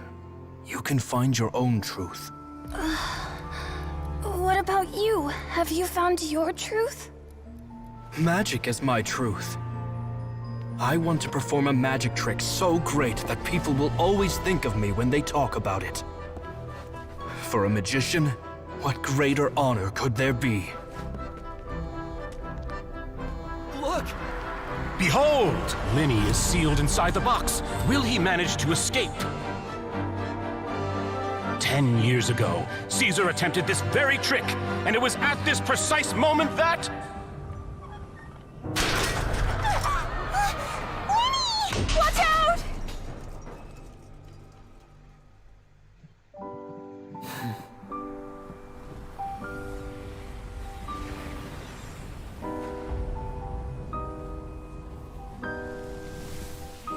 you can find your own truth. What about you? Have you found your truth? Magic is my truth. I want to perform a magic trick so great that people will always think of me when they talk about it. For a magician, what greater honor could there be? Look! Behold! Lenny is sealed inside the box. Will he manage to escape? 10 years ago, Caesar attempted this very trick, and it was at this precise moment that... Lenny! Watch out!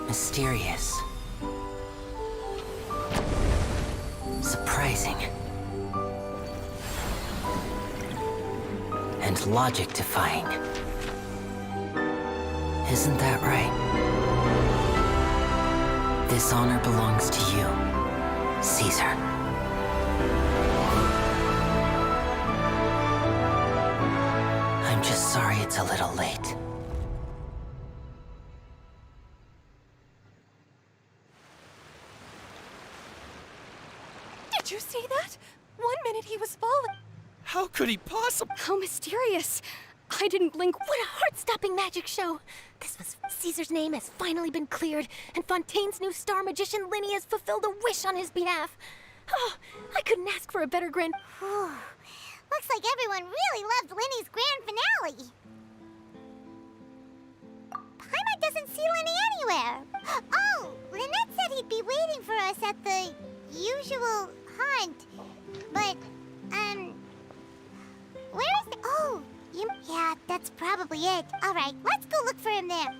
Mysterious. Surprising. And logic-defying. Isn't that right? This honor belongs to you, Caesar. I'm just sorry it's a little late. Did you see that? 1 minute he was falling. How could he possibly... How mysterious. I didn't blink. What a heart-stopping magic show! This was... Caesar's name has finally been cleared, and Fontaine's new star magician Linny has fulfilled a wish on his behalf. Oh, I couldn't ask for a better grand... Looks like everyone really loved Linny's grand finale. Paimon doesn't see Linny anywhere. Oh, Lynette said he'd be waiting for us at the usual haunt. But, where is the... Oh, yeah, that's probably it. All right, let's go look for him there.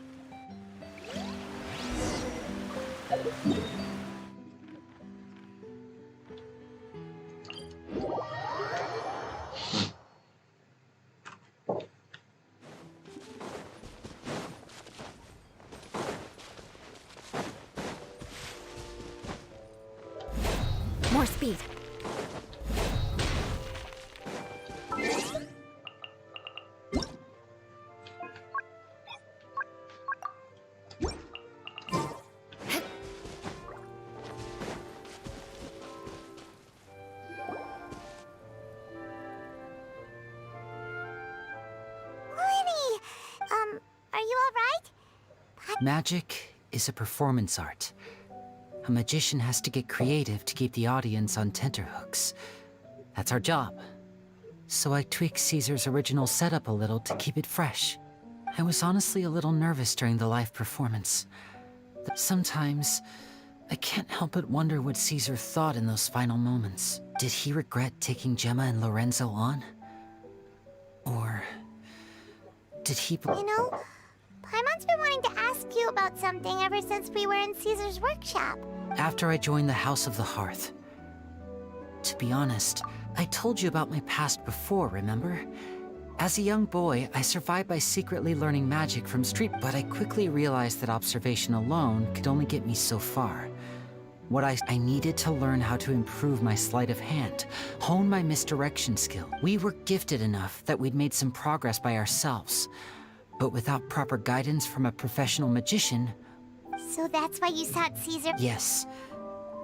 More speed. Are you all right? Magic is a performance art. A magician has to get creative to keep the audience on tenterhooks. That's our job. So I tweaked Caesar's original setup a little to keep it fresh. I was honestly a little nervous during the live performance. Sometimes, I can't help but wonder what Caesar thought in those final moments. Did he regret taking Gemma and Lorenzo on? Or... did he... You know, Paimon's been wanting to ask you about something ever since we were in Caesar's workshop. After I joined the House of the Hearth. To be honest, I told you about my past before, remember? As a young boy, I survived by secretly learning magic from street, but I quickly realized that observation alone could only get me so far. What I needed to learn how to improve my sleight of hand, hone my misdirection skill. We were gifted enough that we'd made some progress by ourselves, but without proper guidance from a professional magician... So that's why you sought Caesar? Yes.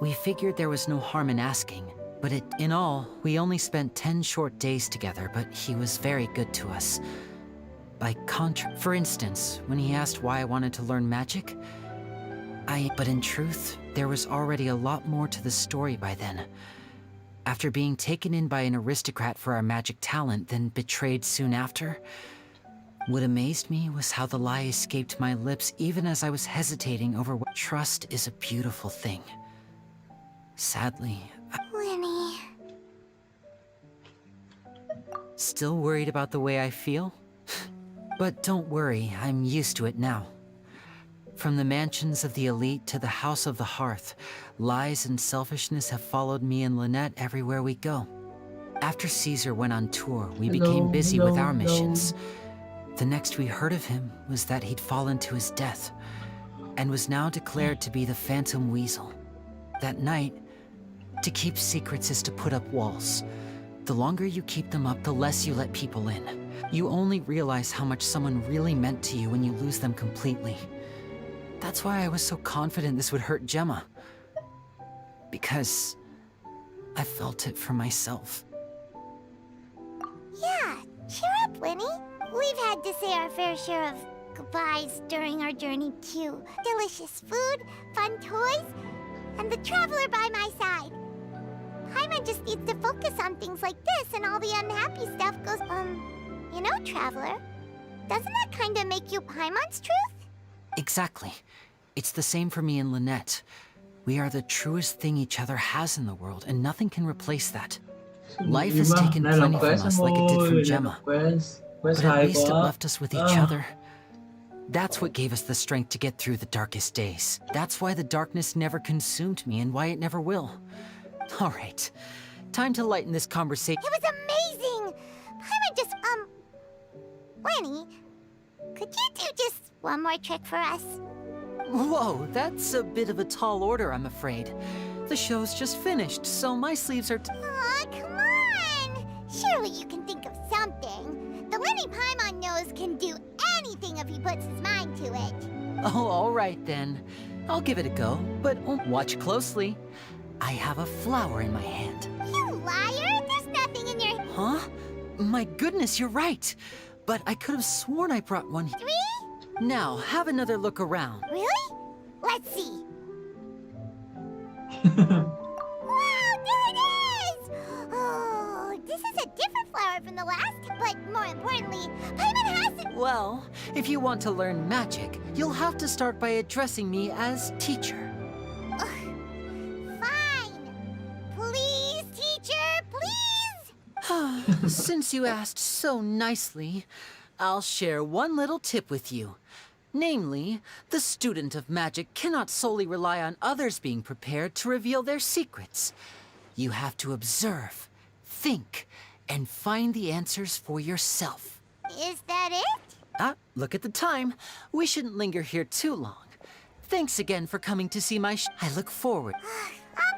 We figured there was no harm in asking, but in all, we only spent 10 short days together, but he was very good to us. For instance, when he asked why I wanted to learn magic, but in truth, there was already a lot more to the story by then. After being taken in by an aristocrat for our magic talent, then betrayed soon after, what amazed me was how the lie escaped my lips even as I was hesitating over what... Trust is a beautiful thing. Sadly, Linny... Still worried about the way I feel? But don't worry, I'm used to it now. From the mansions of the elite to the House of the Hearth, lies and selfishness have followed me and Lynette everywhere we go. After Caesar went on tour, we became busy with our missions. The next we heard of him was that he'd fallen to his death, and was now declared to be the Phantom Weasel. That night, to keep secrets is to put up walls. The longer you keep them up, the less you let people in. You only realize how much someone really meant to you when you lose them completely. That's why I was so confident this would hurt Gemma. Because I felt it for myself. Yeah, cheer up, Linny. We've had to say our fair share of goodbyes during our journey, too. Delicious food, fun toys, and the Traveler by my side. Paimon just needs to focus on things like this, and all the unhappy stuff goes, you know, Traveler, doesn't that kinda make you Paimon's truth? Exactly. It's the same for me and Lynette. We are the truest thing each other has in the world, and nothing can replace that. Life has taken plenty from us like it did from Gemma. But at least it left us with each other. That's what gave us the strength to get through the darkest days. That's why the darkness never consumed me and why it never will. All right, time to lighten this conversation. It was amazing! Paimon just, Lenny, could you do just one more trick for us? Whoa, that's a bit of a tall order, I'm afraid. The show's just finished, so my sleeves are... Aw, come on! Surely you can think of something. The Lenny Paimon knows can do anything if he puts his mind to it. Oh, all right then. I'll give it a go, but watch closely. I have a flower in my hand. You liar! There's nothing in your... Huh? My goodness, you're right. but I could have sworn I brought one. 3? Now, have another look around. Really? Let's see. Wow, there it is! Oh, this is a different flower from the last, but more importantly, Paimon has it. Well, if you want to learn magic, you'll have to start by addressing me as teacher. Fine. Please, teacher, please. Since you asked so nicely, I'll share one little tip with you. Namely, the student of magic cannot solely rely on others being prepared to reveal their secrets. You have to observe, think, and find the answers for yourself. Is that it? Look at the time. We shouldn't linger here too long. Thanks again for coming to see my I look forward.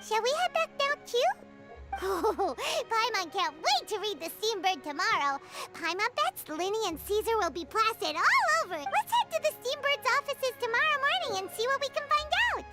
Shall we head back now too? Oh, Paimon can't wait to read the Steambird tomorrow. Paimon bets Linny and Caesar will be plastered all over it. Let's head to the Steambird's offices tomorrow morning and see what we can find out.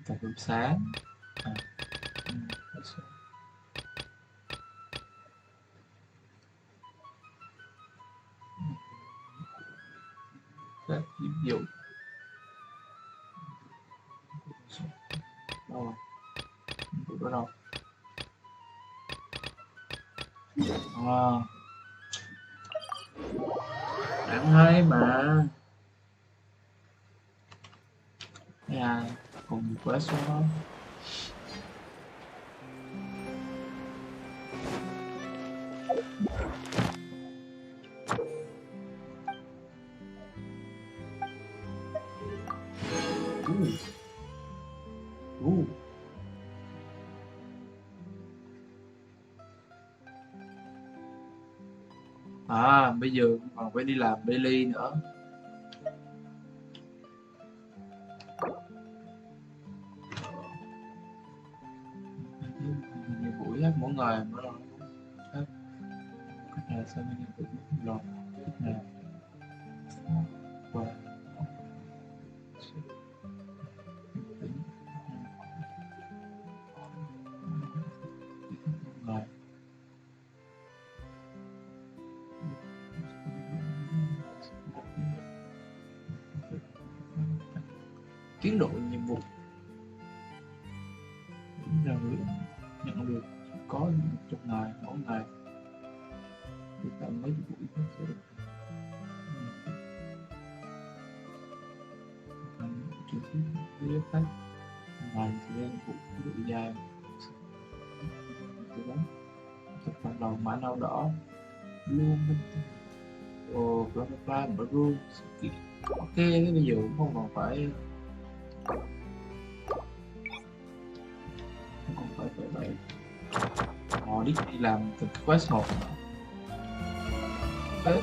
Tập buổi sáng. Các nhiệm vụ. Đâu rồi? Nhiệm vụ đó đâu? Đáng hay mà. Cùng quest đó. Bây giờ còn phải đi làm daily nữa. Nhiều buổi hết mỗi ngày mới rồi. Cách này sao nhiều buổi rồi. Cách này qua tiến độ nhiệm vụ ra nhận được có 100 ngày mỗi ngày được tận mấy buổi sẽ được trực tiếp với khách ngày sẽ ra vụ độ dài từ đó tập hoạt động mã nào đỏ luôn bla bla bla mở rule sự kiện. Ok, cái bây giờ cũng không còn phải vậy họ đi làm từng quest một nữa. Đấy,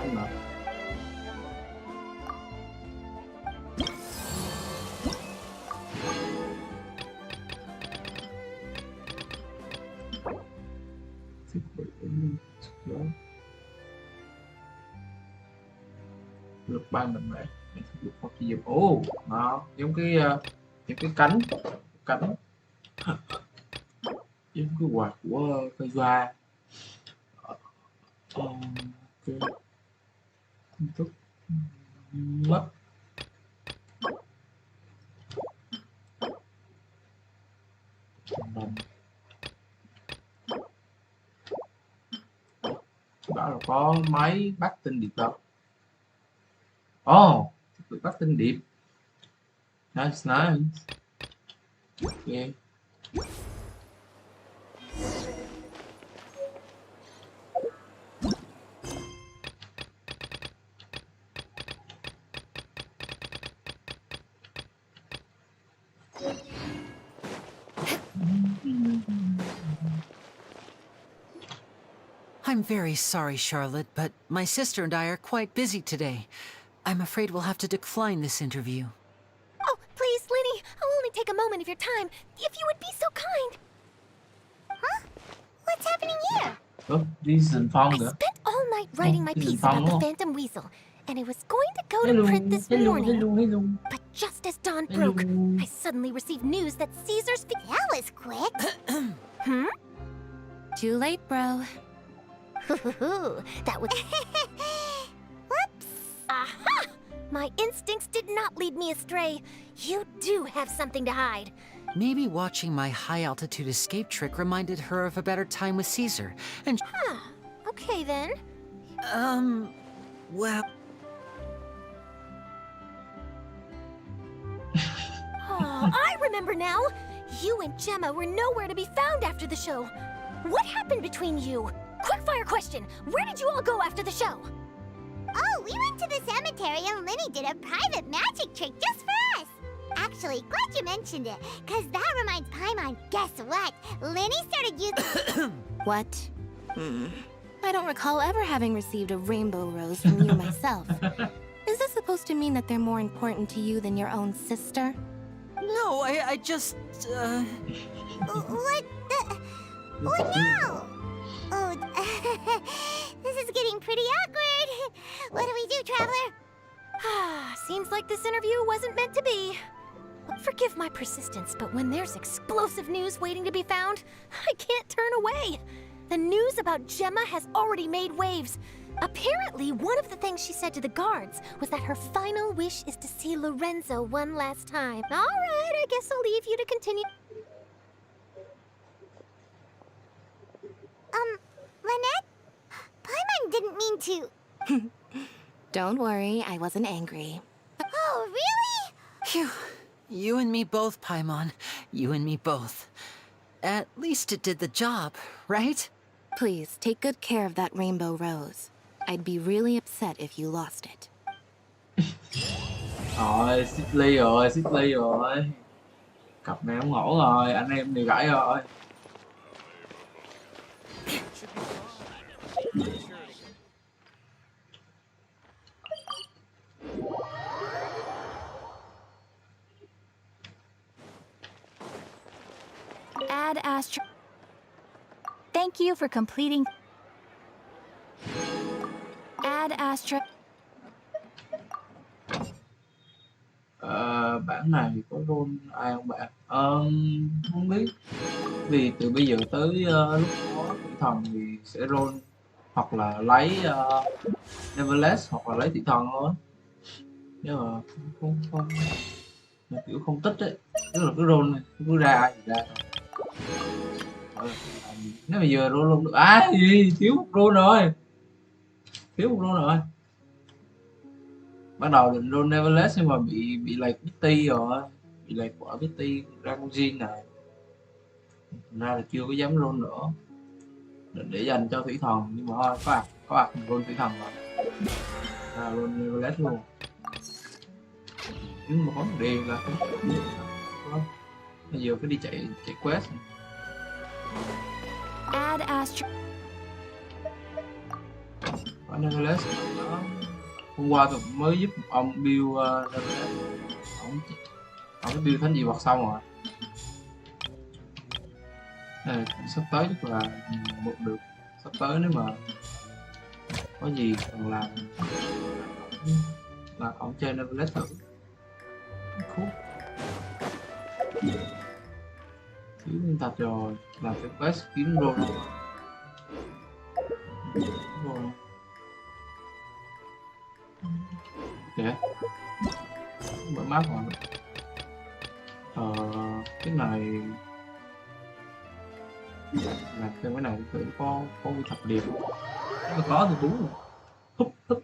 không nào. Được ban mạnh mẽ, được phát triển. Ồ, nó giống cái cánh giống cái quạt của cây doa. Cái thức mất Làm bảo là có máy bắt tinh điệp đâu. Oh, thiết bị bắt tinh điệp. Nice, nice. Yeah. I'm very sorry, Charlotte, but my sister and I are quite busy today. I'm afraid we'll have to decline this interview. Oh, please, Linny, I'll only take a moment of your time, if you would be so kind. Huh? What's happening here? Đi dần phong I nữa. spent all night writing my This is piece about the fun. Phantom Weasel, and it was going to go to print this morning. Hello. But just as dawn Hello. broke, I suddenly received news that Caesar's... That was quick. Hmm? Too late, bro. That was... Whoops. Aha! My instincts did not lead me astray. You do have something to hide. Maybe watching my high-altitude escape trick reminded her of a better time with Caesar, and... Huh. Okay, then. Well... Oh, I remember now. You and Gemma were nowhere to be found after the show. What happened between you? Quickfire question. Where did you all go after the show? Oh, we went to the cemetery and Linny did a private magic trick just for us. Actually, glad you mentioned it, because that reminds Paimon, guess what? Linny started using... What? I don't recall ever having received a rainbow rose from you myself. Is this supposed to mean that they're more important to you than your own sister? No, I just, What the... Oh, no! Oh, this is getting pretty awkward. What do we do, Traveler? Ah, seems like this interview wasn't meant to be. Forgive my persistence, but when there's explosive news waiting to be found, I can't turn away. The news about Gemma has already made waves. Apparently, one of the things she said to the guards was that her final wish is to see Lorenzo one last time. All right, I guess I'll leave you to continue. Lynette? Paimon didn't mean to... Don't worry, I wasn't angry. Oh, really? Phew. You and me both, Paimon. You and me both. At least it did the job, right? Please, take good care of that rainbow rose. I'd be really upset if you lost it. Rồi, Xích Ly rồi. Cặp này không ổn rồi, anh em đều gãy rồi. Add Astro. Thank you for completing. Add Astro. Bản này có role ai không bạn? Không biết. Vì từ bây giờ tới lúc có thủy thần thì sẽ role hoặc là lấy Neverless hoặc là lấy thủy thần thôi. Nhưng mà không mà kiểu không tích ấy, tức là cái role này cứ ra ai thì ra thôi. Nếu bây giờ role luôn được gì thiếu một role rồi, ban đầu định role Neverless nhưng mà bị lệch Bitty rồi, bị lệch quả Bitty ra con Jin này, thành ra là chưa có dám role nữa, định để dành cho thủy thần nhưng mà thôi có ạc role thủy thần rồi, role Neverless luôn. Nhưng mà có một điều là không, bây giờ phải đi chạy quest. Add Astro. Có Neverless đó. Hôm qua tôi mới giúp ông build Neverless, ông build thánh dị vật xong rồi. Sắp tới chắc là một được, sắp tới nếu mà có gì cần làm là ông chơi Neverless thử. Cool. Thiếu nguyên thạch rồi, làm cái quest kiếm rô rồi. Ok, mở map rồi. Cái này Làm thêm cái này thử có cái thập điệp. Nếu mà có thì đúng rồi. Húp húp.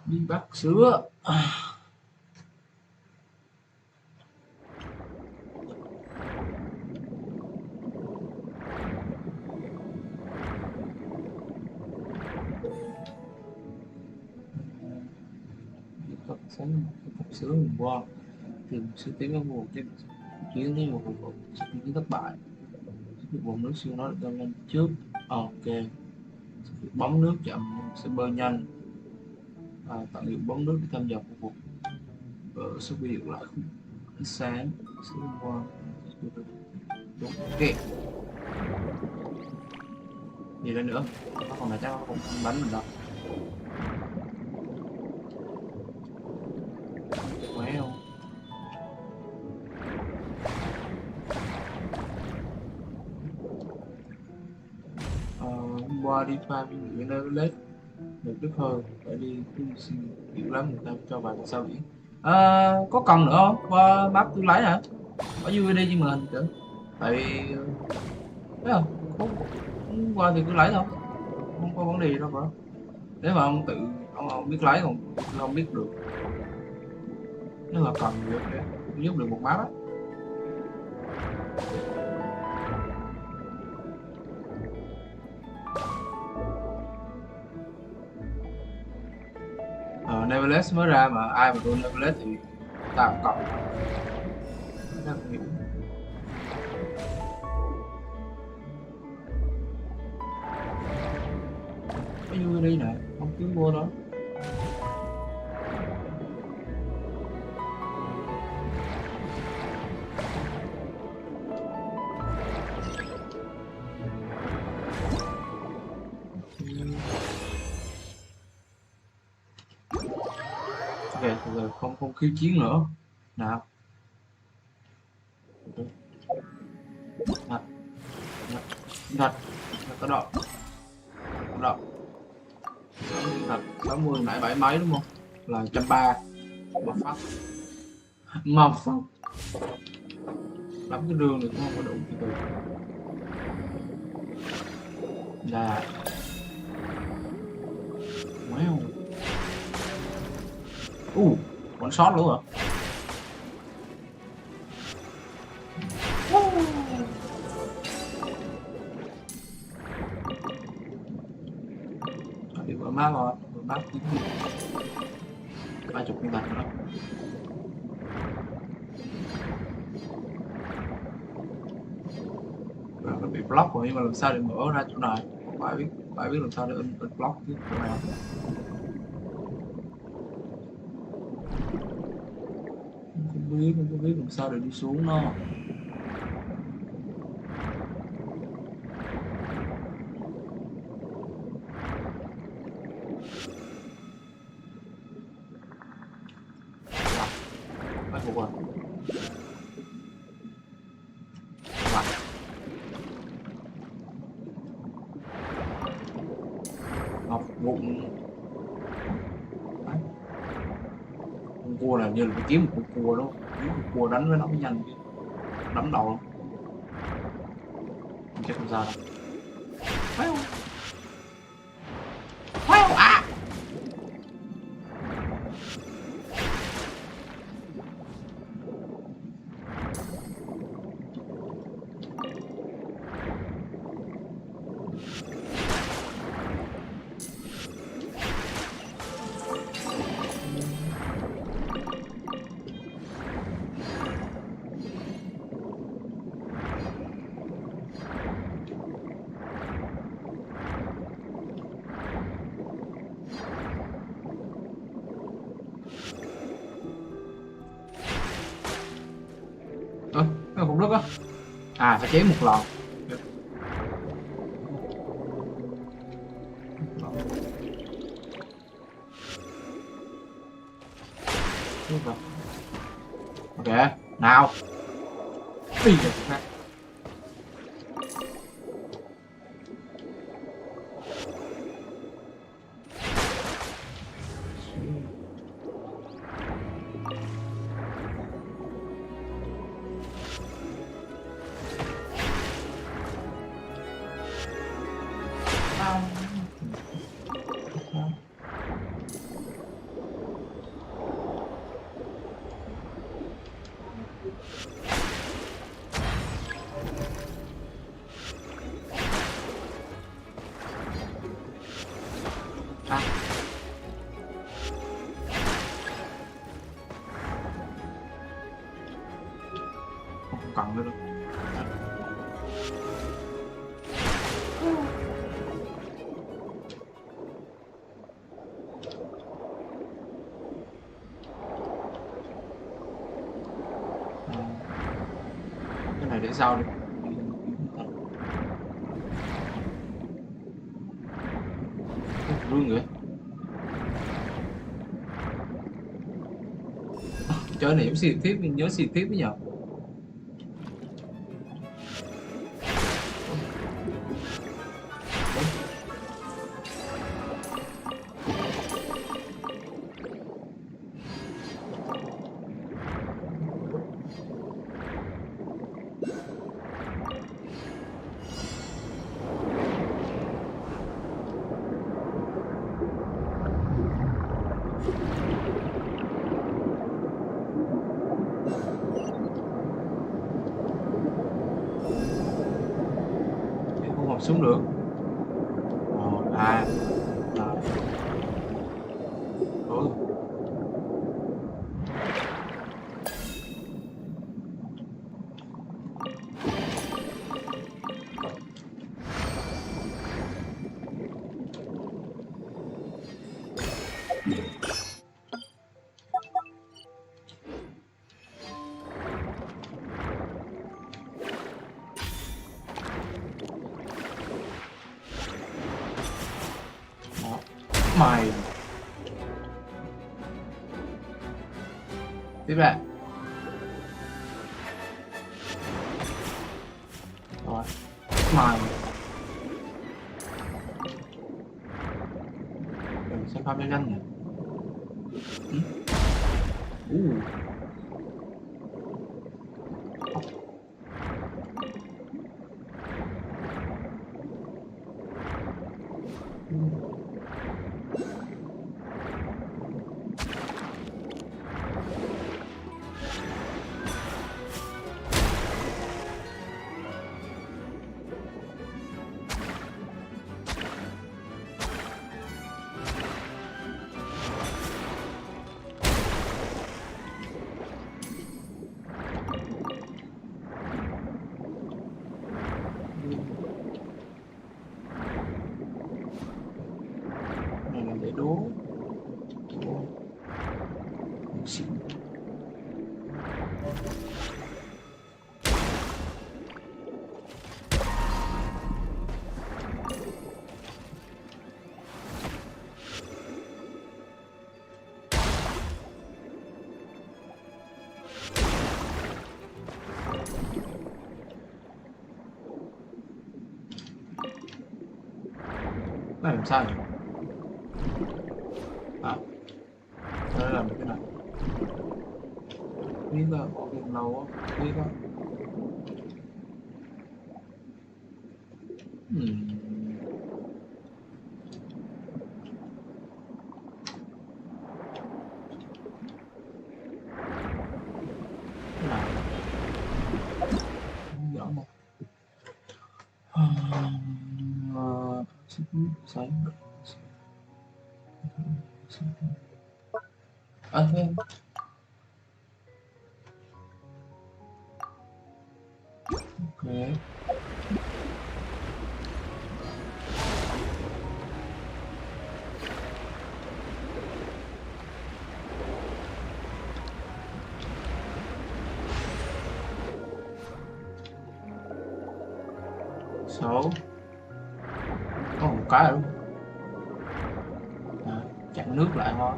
Đi bắt sữa. Cặp sáng cặp sữa hôm qua tìm sự tiến vào một chuyến đi một cuộc sự kiến thất bại. Sự bồn nước siêu nó được tăng lên trước. Ok. Sự bóng nước chậm sẽ bơi nhanh. Tận dụng bóng nước để tham gia cuộc số bị lại ánh sáng sẽ qua đúng ok. Gì đây nữa, nó còn là chắc nó cũng không bắn mình đâu. Wow. Hôm qua đi farm những nơi lết được đức hơn phải đi xin kiểu lắm người ta cho vài sao biển. Có cần nữa không? Qua bác tôi lấy hả? Có vui đi chứ mình chứ. Tại vì thấy không? Không qua thì cứ lấy thôi. Không có vấn đề gì đâu cả. Nếu mà ông tự ông biết lấy còn không biết được. Nếu mà cần được để giúp được một map á. Neverless mới ra mà ai mà tôi Neverless thì ta cũng cộng. Ta không hiểu. Có vui đi nè, không cứ mua đó. Ok, rồi không khiêu chiến nữa. Nào. Thật. Có độ. Có độ. Thật 60 nãy 7 mấy đúng không? Là 130. Mà phát. Mà phát. Lắm cái đường này cũng không có đủ từ từ. Là. Wow. One shot luôn hả? Đi vào map rồi, map 30 viên gạch nữa. Rồi nó bị block rồi nhưng mà làm sao để mở ra chỗ này? Phải biết làm sao để in block chứ chỗ này. Không biết làm sao để đi xuống nó. Bắt buộc rồi. Bụng. Đấy. Con cua này như là phải kiếm một con cua đó, kiếm con cua đánh với nó mới nhanh chứ, đánh đầu chắc không ra đâu. Wow. Wow. À. Cái cục đất á. À, phải cháy một lò. Ok, nào. Đi rồi ha. Không cần nữa đâu. Cái này để sau đi. Luôn rồi. Chơi này giống xịt tiếp, mình nhớ xịt tiếp với nhở. Xuống được. À. Ủa. Mày tiếp lại rồi mày mình sẽ farm nhanh nhanh nhỉ. Đố này làm sao nhỉ? biết á, bỏ game lâu á, biết á. Cái nào? Không rõ một. Sáng. Thế. Ok. 6. Có một cái rồi. Chặn nước lại thôi.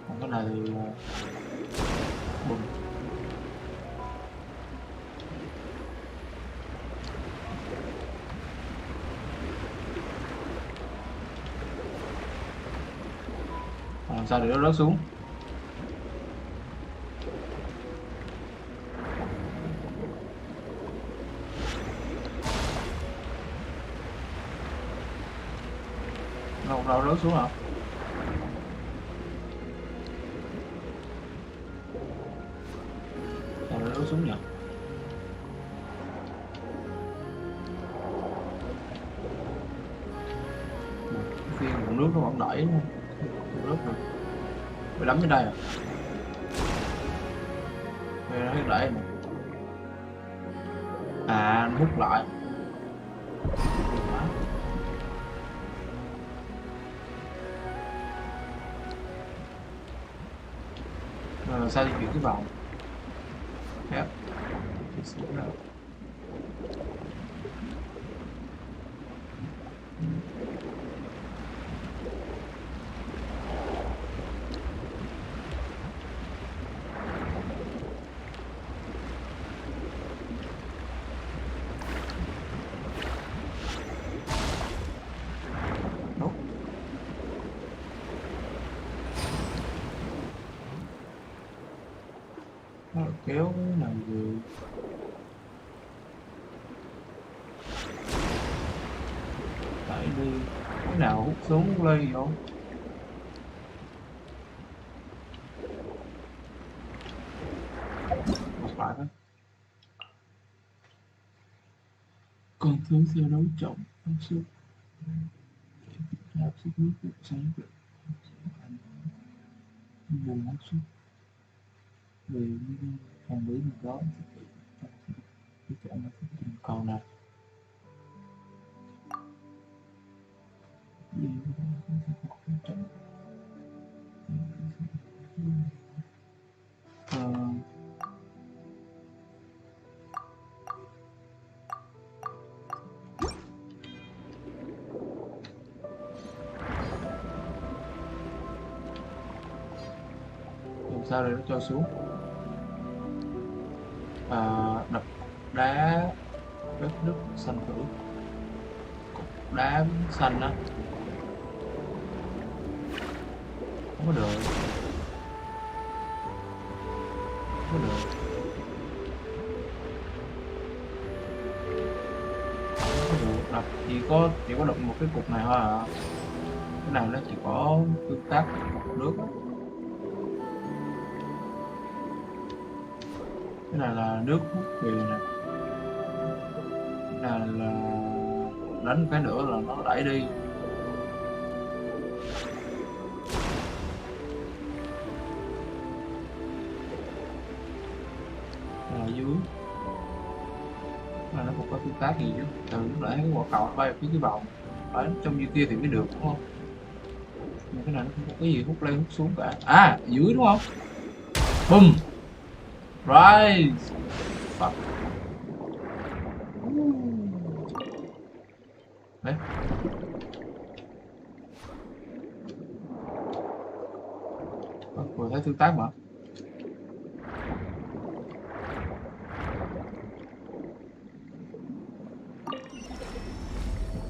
Còn cái này bùm. Làm sao để nó rớt xuống? Đâu rớt xuống hả? Sao nó rớt xuống nhỉ? Phiên nguồn nước nó vẫn đẩy luôn. Rớt rồi. Phải đắm trên đây à? Đây nó hết đẩy nè. À, nó hút lại. Sao di chuyển cái vòng? Yep. Kéo cái này gì? Đẩy đi. Cái nào hút xuống ly không? Một lại đó. Con thứ xe đấu trọng áp suất nước sáng được vùng áp suất vì phòng lý mình đó thì cái cầu này làm sao để nó cho xuống đập đá đất nước xanh thử cục đá xanh á không có được không có được không có được đập chỉ có đụng một cái cục này thôi à cái này nó chỉ có tương tác một nước cái này là nước hút về nè cái này là đánh cái nữa là nó đẩy đi cái này dưới cái này nó không có tương tác gì chứ từ lúc nãy cái quả cầu bay phía cái vòng phải trong dưới kia thì mới được đúng không nhưng cái này nó không có cái gì hút lên hút xuống cả à dưới đúng không bùm right fuck đấy vừa thấy tương tác mà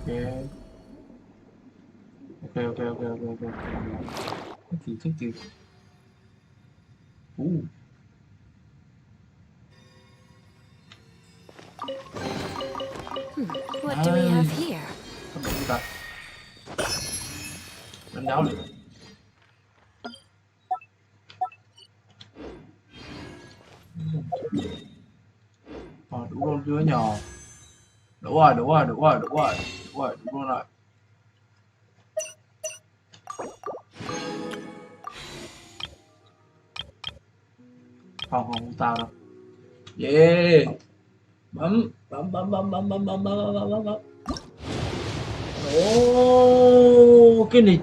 Ok. Thank you. What do we have here? Không biết ta. Đánh đáo được. Đủ luôn chưa nhỏ. Đủ rồi. Đủ luôn rồi. Không tao đâu. Yeah. Bấm. Ồ, cái này.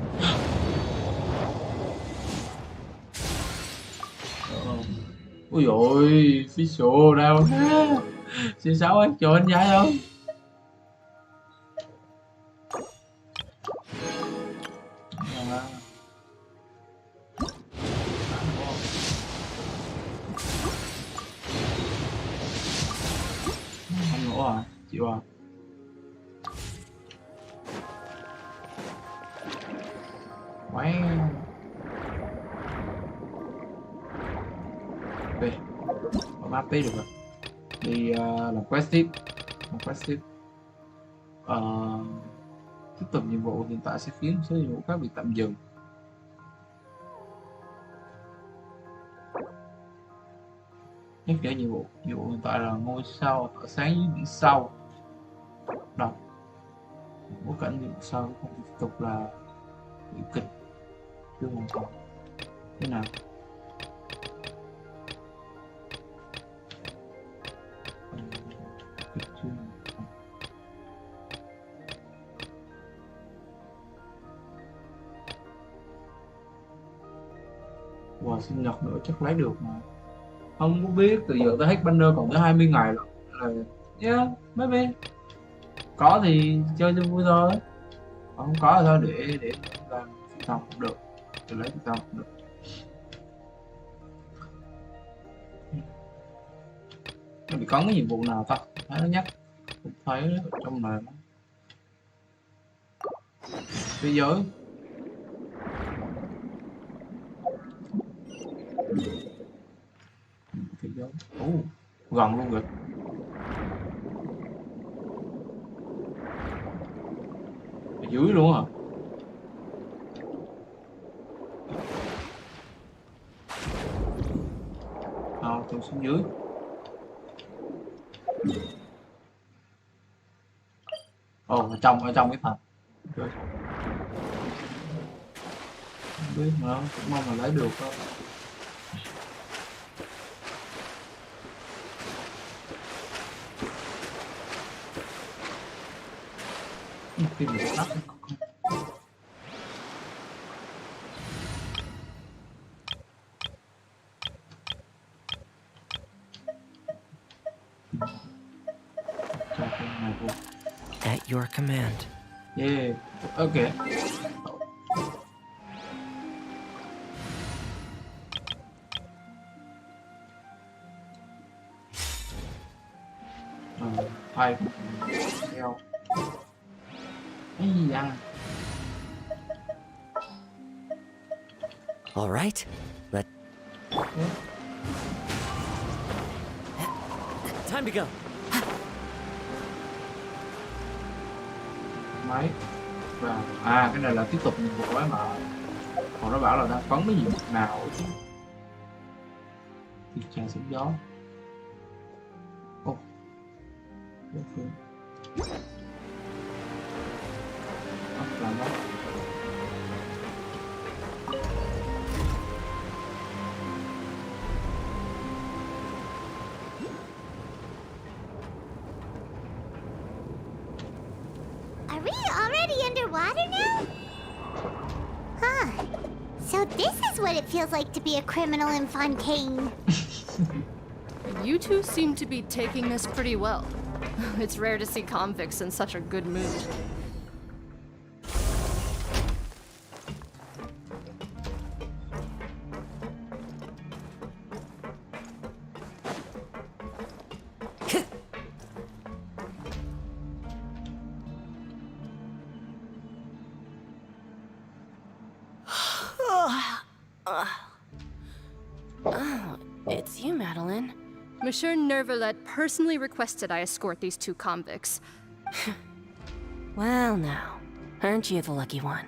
Ôi dồi, official đâu. Xin sáu ấy, cho anh trai không? Không nổ à, chịu à. Wow. Ok, có map được rồi. Đi làm quest tiếp. Tiếp tục nhiệm vụ hiện tại sẽ khiến số nhiệm vụ khác bị tạm dừng. Nhắc nhở nhiệm vụ hiện tại là ngôi sao tỏa sáng dưới biển sâu. Đọc bối cảnh nhiệm vụ sau không tiếp tục là bị kịch chưa hoàn toàn. Thế nào? Wow, sinh nhật nữa chắc lấy được mà. Không có biết, từ giờ tới hết banner còn tới 20 ngày rồi. Yeah, maybe. Có thì chơi cho vui thôi. Còn không có thì thôi để làm phi tòng cũng được. Để lấy phi tòng cũng được. Nó bị cấn cái nhiệm vụ nào ta? Thấy nó nhắc. Không thấy ở trong này. Thế giới. Thế giới. Gần luôn rồi. Ở dưới luôn hả? Tôi xuống dưới. Ở trong cái phần. Okay. Không biết mà cũng mong là lấy được thôi. Tìm được nắp. At your command. Yeah. Okay. Hai theo. Cái gì vậy? All right. Time to go. Máy và cái này là tiếp tục nhiệm vụ ấy mà. Còn nó bảo là đang phấn cái nhiệm vụ nào chứ. Thì trà sóng gió. Làm đó. Are we already underwater now? Huh. So this is what it feels like to be a criminal in Fontaine. You two seem to be taking this pretty well. It's rare to see convicts in such a good mood. Monsieur Nervalet personally requested I escort these 2 convicts. Well now, aren't you the lucky one?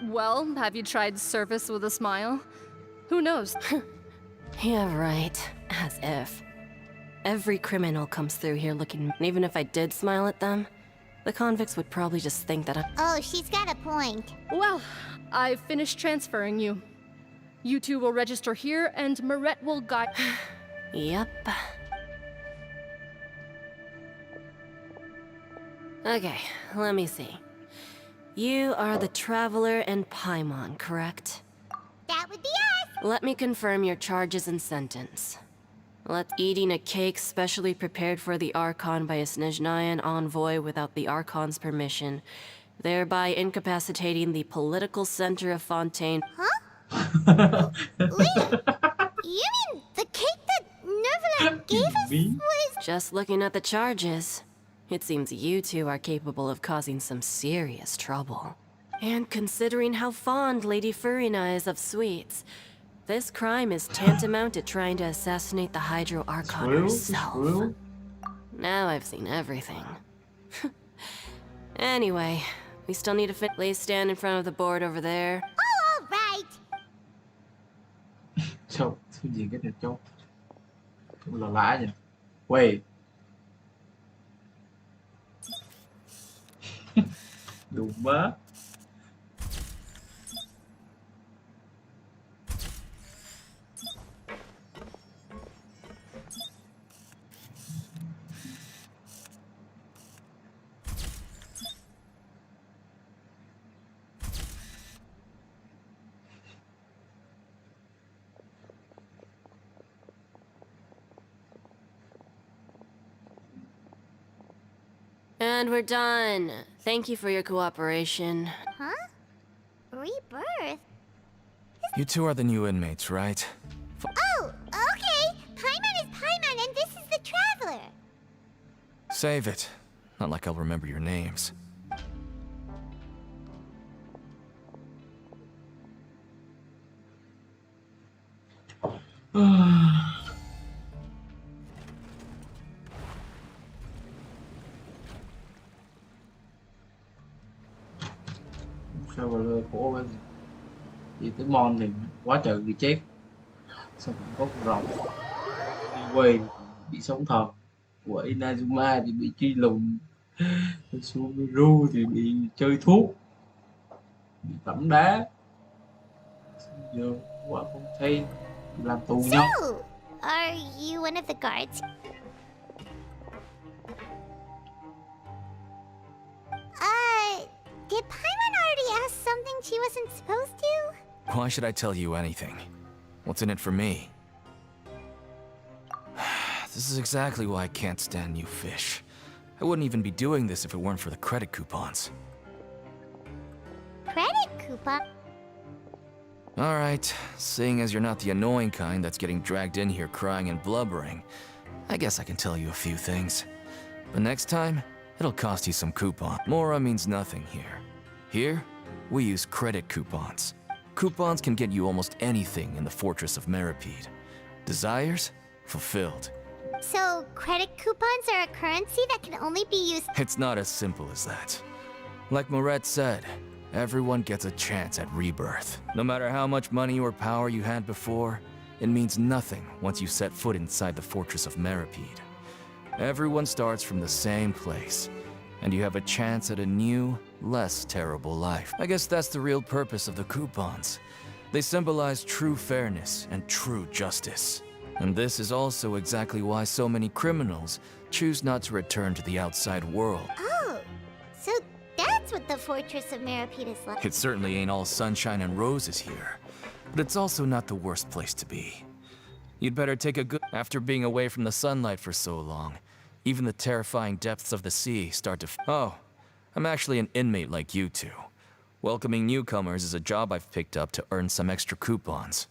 Well, have you tried service with a smile? Who knows? Yeah, right. As if. Every criminal comes through here looking... And even if I did smile at them, the convicts would probably just think that I'm... Oh, she's got a point. Well, I've finished transferring you. You 2 will register here, and Marette will guide... Yep. Okay, let me see. You are the Traveler and Paimon, correct? That would be us! Let me confirm your charges and sentence. Eating a cake specially prepared for the Archon by a Snezhnayan envoy without the Archon's permission, thereby incapacitating the political center of Fontaine. Huh? Wait, you mean the cake that Nervalet gave us was... Just looking at the charges, it seems you 2 are capable of causing some serious trouble. And considering how fond Lady Furina is of sweets, this crime is tantamount to trying to assassinate the Hydro Archon herself. Now I've seen everything. Anyway, we still need to please stand in front of the board over there. Oh, all right. Châu, cái gì cái này Châu? Châu là lạ nhỉ? Wait. Đúng quá. And we're done. Thank you for your cooperation. Huh? Rebirth? You 2 are the new inmates, right? Oh, okay. Paimon is Paimon, and this is the Traveler. Save it. Not like I'll remember your names. Sao mà lơ khổ quá gì? Vì tới Mon thì quá trời người chết. Sao cũng có con rồng. Đi quay bị sống thần. Của Inazuma thì bị truy lùng. Sumeru thì bị chơi thuốc. Bị tẩm đá. Giờ quả không thấy làm tù nhau. So, are you one of the guards? Did Paimon already ask something she wasn't supposed to? Why should I tell you anything? What's in it for me? This is exactly why I can't stand new fish. I wouldn't even be doing this if it weren't for the credit coupons. Credit coupon? Alright, seeing as you're not the annoying kind that's getting dragged in here crying and blubbering, I guess I can tell you a few things. But next time, it'll cost you some coupon. Mora means nothing here. Here, we use credit coupons. Coupons can get you almost anything in the Fortress of Meripede. Desires? Fulfilled. So, credit coupons are a currency that can only be used... It's not as simple as that. Like Moret said, everyone gets a chance at rebirth. No matter how much money or power you had before, it means nothing once you set foot inside the Fortress of Meripede. Everyone starts from the same place, and you have a chance at a new, less terrible life. I guess that's the real purpose of the coupons. They symbolize true fairness and true justice. And this is also exactly why so many criminals choose not to return to the outside world. Oh, so that's what the Fortress of Meripede is like. It certainly ain't all sunshine and roses here, but it's also not the worst place to be. You'd better take a good... After being away from the sunlight for so long, even the terrifying depths of the sea start to... Oh, I'm actually an inmate like you 2. Welcoming newcomers is a job I've picked up to earn some extra coupons.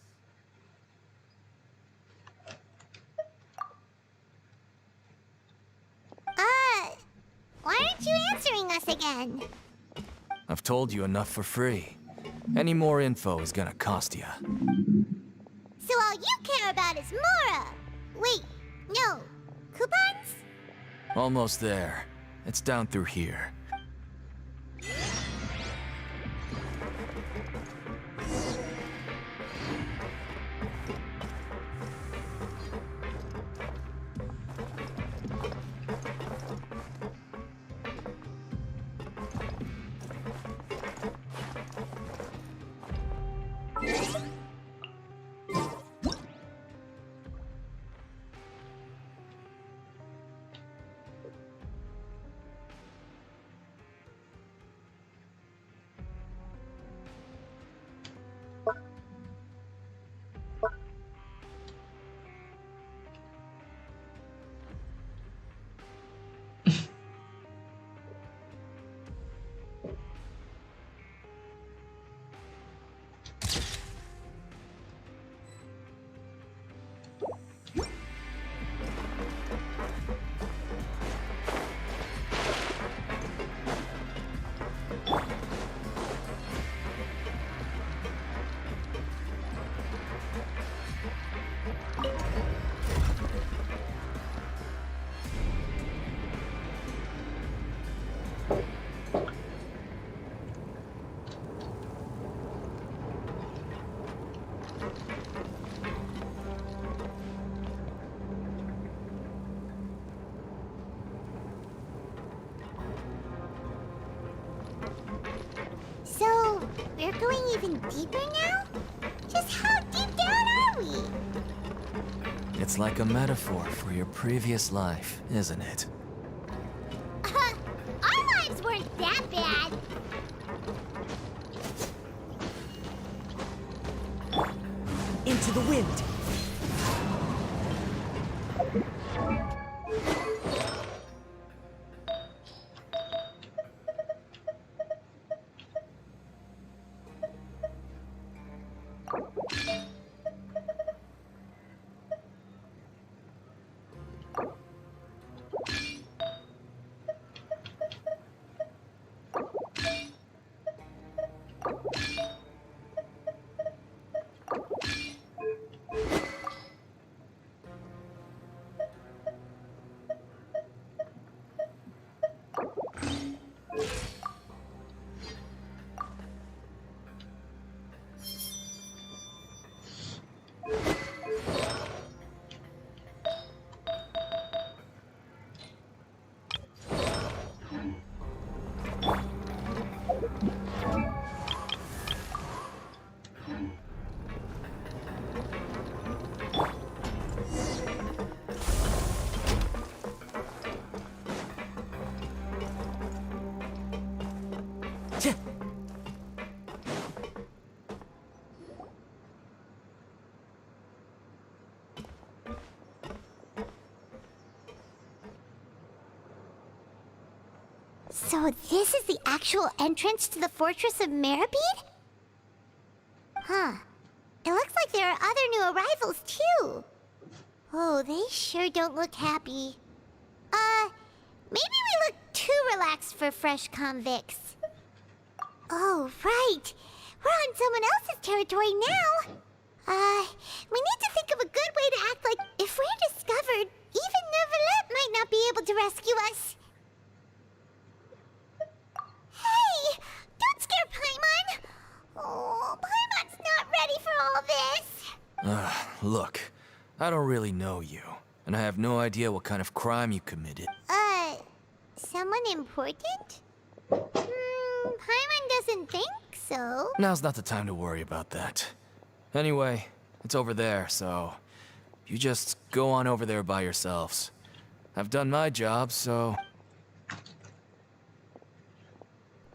Why aren't you answering us again? I've told you enough for free. Any more info is gonna cost you. So all you care about is Mora! Wait, No. Coupons? Almost there. It's down through here. So, we're going even deeper now? Just how deep down are we? It's like a metaphor for your previous life, isn't it? Our lives weren't that bad. Into the wind. So this is the actual entrance to the Fortress of Meribed? Huh. It looks like there are other new arrivals, too. Oh, they sure don't look happy. Maybe we look too relaxed for fresh convicts. Oh, right. We're on someone else's territory now. We need to think of a good way to act like if we're discovered, even Neuvillette might not be able to rescue us. Hey! Don't scare Paimon! Oh, Paimon's not ready for all this! Look, I don't really know you, and I have no idea what kind of crime you committed. Someone important? Paimon doesn't think so. Now's not the time to worry about that. Anyway, it's over there, so you just go on over there by yourselves. I've done my job, so...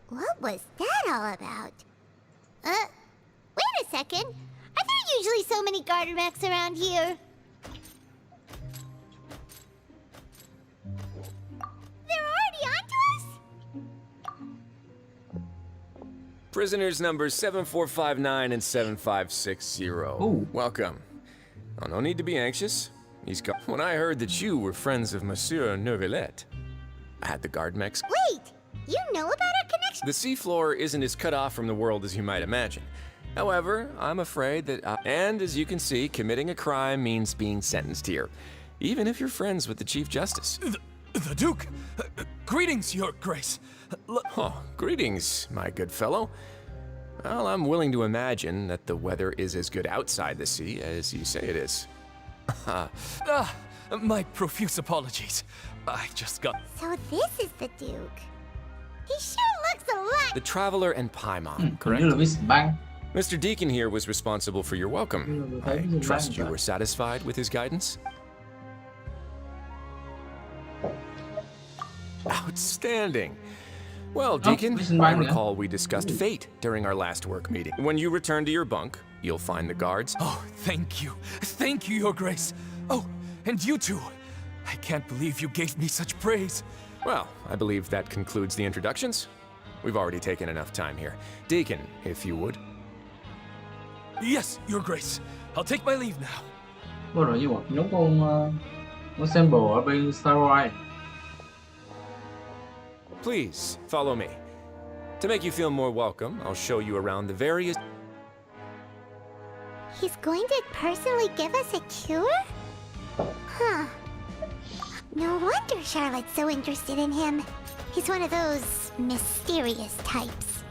What was that all about? Wait a second. Are there usually so many garter mechs around here? They're already onto us? Prisoners numbers 7459 and 7560. Welcome. Oh, no need to be anxious. When I heard that you were friends of Monsieur Neuvillette, I had the guard mechs. Wait! You know about our connection? The seafloor isn't as cut off from the world as you might imagine. However, I'm afraid that and as you can see, committing a crime means being sentenced here. even if you're friends with the Chief Justice. The Duke! Greetings, Your Grace. Oh, greetings, my good fellow. Well, I'm willing to imagine that the weather is as good outside the sea as you say it is. My profuse apologies. I just got... So this is the Duke. He sure looks a lot... The Traveler and Paimon, correct? Mr. Deacon here was responsible for your welcome. I trust you were satisfied with his guidance? Outstanding. Well, Deacon, I recall we discussed fate during our last work meeting. When you return to your bunk, you'll find the guards. Oh, thank you. Thank you, Your Grace. Oh, and you too. I can't believe you gave me such praise. Well, I believe that concludes the introductions. We've already taken enough time here. Deacon, if you would. Yes, Your Grace. I'll take my leave now. Vừa rồi như một nhóm con sample ở bên Starlight. Please, follow me. To make you feel more welcome, I'll show you around the various... He's going to personally give us a cure? Huh. No wonder Charlotte's so interested in him. He's one of those mysterious types.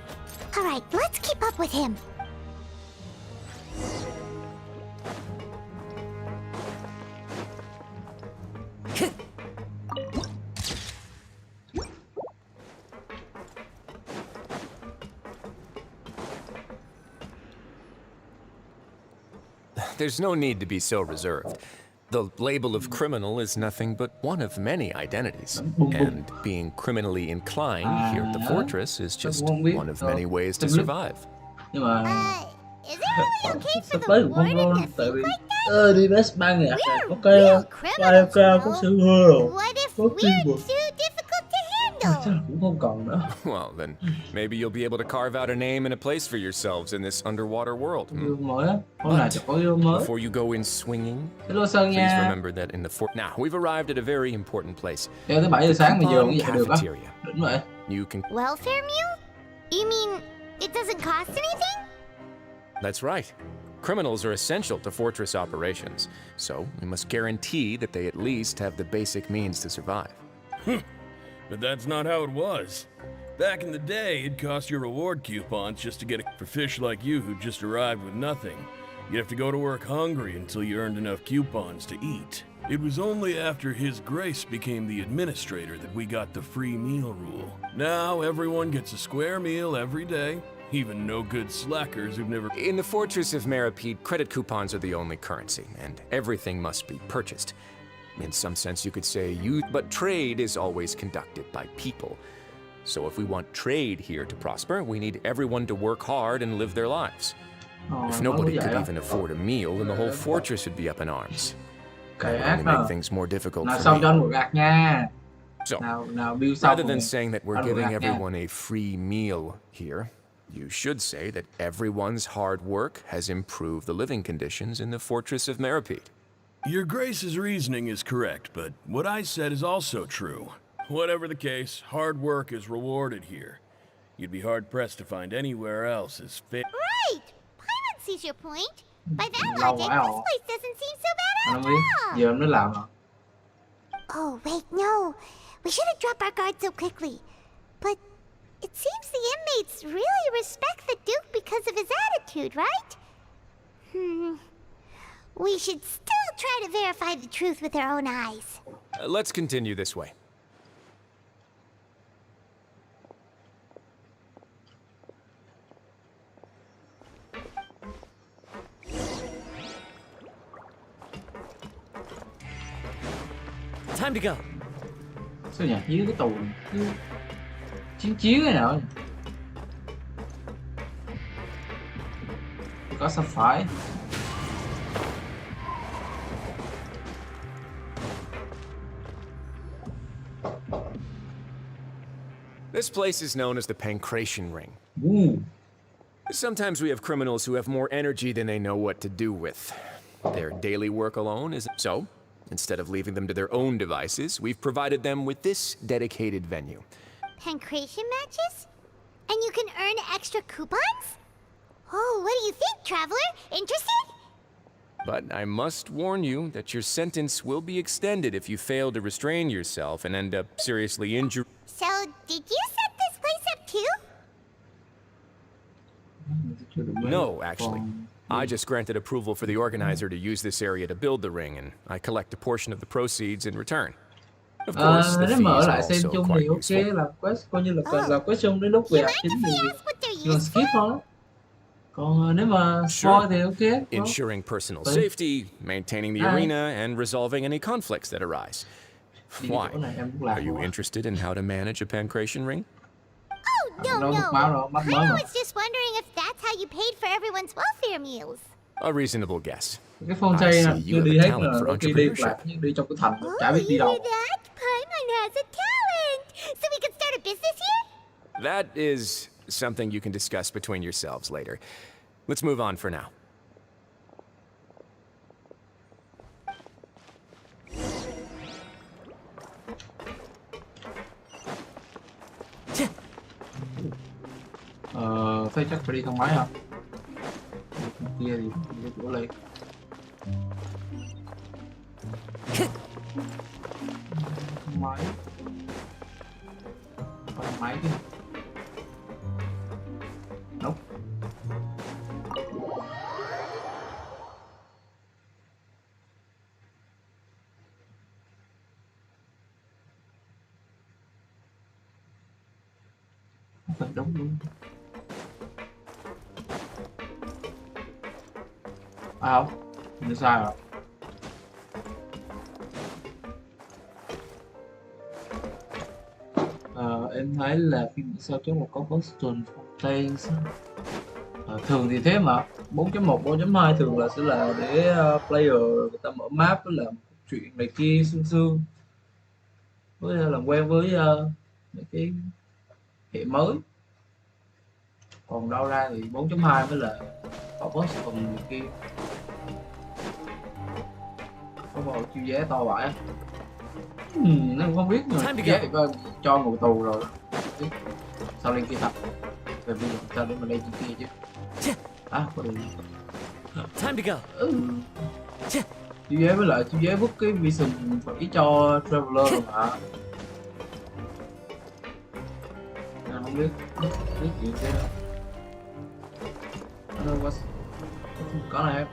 Alright, let's keep up with him. There's no need to be so reserved. The label of criminal is nothing but one of many identities. And being criminally inclined here at the fortress is just one of many ways to survive. Nhưng mà Is it really okay for sắp the tới cũng không warden luôn, to tại think vì like that? đi Best Bang này We're ok real ai criminals, có sự hero What if có we're teamwork too difficult to chắc handle? là cũng không còn nữa. Well, then, maybe you'll be able to carve out a name and a place for yourselves in this underwater world. Yêu mới á, hôm nào chắc có yêu mới. Before you go in swinging, Hello Sơn please nha. remember that in the fort. Now, we've arrived at a very important place. Theo tới 7 giờ sáng bây giờ cũng Coupon dậy được á. cafeteria. Đúng rồi. You can. Welfare meal? You mean it doesn't cost anything? That's right. Criminals are essential to fortress operations, so we must guarantee that they at least have the basic means to survive. But that's not how it was. Back in the day, it cost your reward coupons just to get for fish like you who just arrived with nothing. You'd have to go to work hungry until you earned enough coupons to eat. It was only after His Grace became the administrator that we got the free meal rule. Now everyone gets a square meal every day, even no good slackers who've never... In the Fortress of Meripede, credit coupons are the only currency, and everything must be purchased. In some sense, you could say but trade is always conducted by people. So if we want trade here to prosper, we need everyone to work hard and live their lives. If nobody could even afford a meal, then the whole fortress would be up in arms. That would only make things more difficult Nào for xong cho me. anh một gạt nha. So, Nào build xong rather rồi than saying that we're ăn một giving gạt nha. everyone a free meal here, you should say that everyone's hard work has improved the living conditions in the Fortress of Meripede. Your Grace's reasoning is correct, but what I said is also true. Whatever the case, hard work is rewarded here. You'd be hard-pressed to find anywhere else as fit. Right! Paimon sees your point. By that Lâu logic, quá this rồi. place doesn't seem so bad Anh after không biết, all. giờ em mới làm hả? Oh, wait, no. We shouldn't drop our guard so quickly. But it seems the inmates really respect the Duke because of his attitude, right? We should still try to verify the truth with our own eyes. Let's continue this way. Time to go. Sao nhạc dưới cái tù này? Chiến cái nào? Có sao phải? This place is known as the Pancration Ring. Ooh. Sometimes we have criminals who have more energy than they know what to do with. Their daily work alone is... So, instead of leaving them to their own devices, we've provided them with this dedicated venue. Pancration matches? And you can earn extra coupons? Oh, what do you think, Traveler? Interested? But I must warn you that your sentence will be extended if you fail to restrain yourself and end up seriously injured. So, did you set this place up too? No, actually. I just granted approval for the organizer to use this area to build the ring, and I collect a portion of the proceeds in return. Of course, the Nếu fees mà ở are lại xem also chung quite thì ok, useful. làm quest coi như là làm quest chung đến lúc về chính thì chỉ cần skip thôi. Còn nếu mà spoil thì ok. Ensuring personal But- safety, maintaining the Right. arena, and resolving any conflicts that arise. Why? Are you interested in how to manage a pancration ring? Oh, no, Đâu no. nước máu đâu, mắc mới I mà. was just wondering if that's how you paid for everyone's welfare meals. A reasonable guess. Cái phone I tay see nè, you chưa have đi a hết talent là for đôi khi đi entrepreneurship. lạc đi trong cái thành chả biết đi đâu. That Paimon has a talent. So we could start a business here? That is something you can discuss between yourselves later. Let's move on for now. Thế chắc phải đi thang máy hả? Bên kia thì đi chỗ lên. Thang máy. Thang máy chứ. Nope. Phải đúng luôn. À không, mình sai rồi. Em thấy là phim sao chốt là có Boston Fountains. Thường thì thế mà 4.1, 4.2 thường là sẽ là để player người ta mở map với làm chuyện này kia sương sương với làm quen với mấy cái hệ mới. Còn đâu ra thì 4.2 mới là có Boston này kia. Có bao chiêu vé to vậy? Nó không biết mà vé cho ngồi tù rồi. Sao lên kia tập? Về bây giờ sao để mà lên trên kia chứ? À, có đường. Time to go. Chiêu vé với lại chiêu vé book cái vision phải cho traveler rồi mà. Nên không biết chuyện thế đâu. Có này em.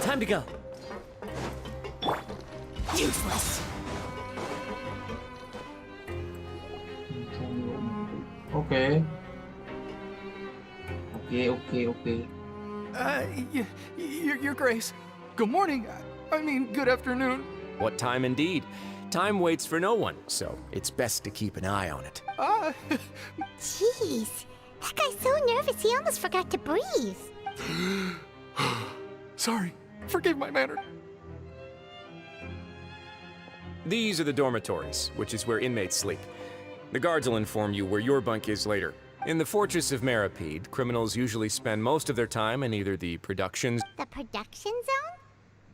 Time to go. Useless. Okay. Your Grace. Good morning. I mean, good afternoon. What time indeed? Time waits for no one, so it's best to keep an eye on it. Jeez. That guy's so nervous he almost forgot to breathe. Sorry. Forgive my manner. These are the dormitories, which is where inmates sleep. The guards will inform you where your bunk is later. In the Fortress of Maripede, criminals usually spend most of their time in either the production... The production zone?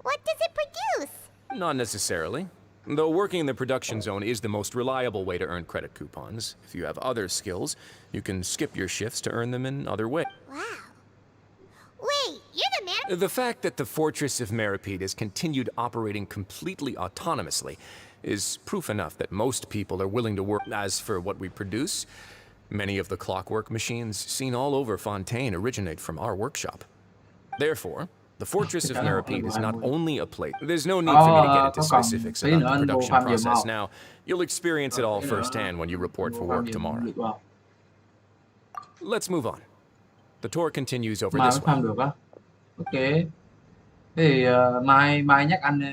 What does it produce? Not necessarily. Though working in the production zone is the most reliable way to earn credit coupons. If you have other skills, you can skip your shifts to earn them in other ways. Wow. Wait, you're the man? The fact that the Fortress of Maripede has continued operating completely autonomously is proof enough that most people are willing to work. As for what we produce, many of the clockwork machines seen all over Fontaine originate from our workshop. Therefore, the Fortress of Maripede is not only a place. There's no need for me to get into specifics about the production process now. You'll experience it all firsthand when you report for work tomorrow. Let's move on. The tour continues over this way. Được á. Ok. Thế thì mai nhắc anh đi,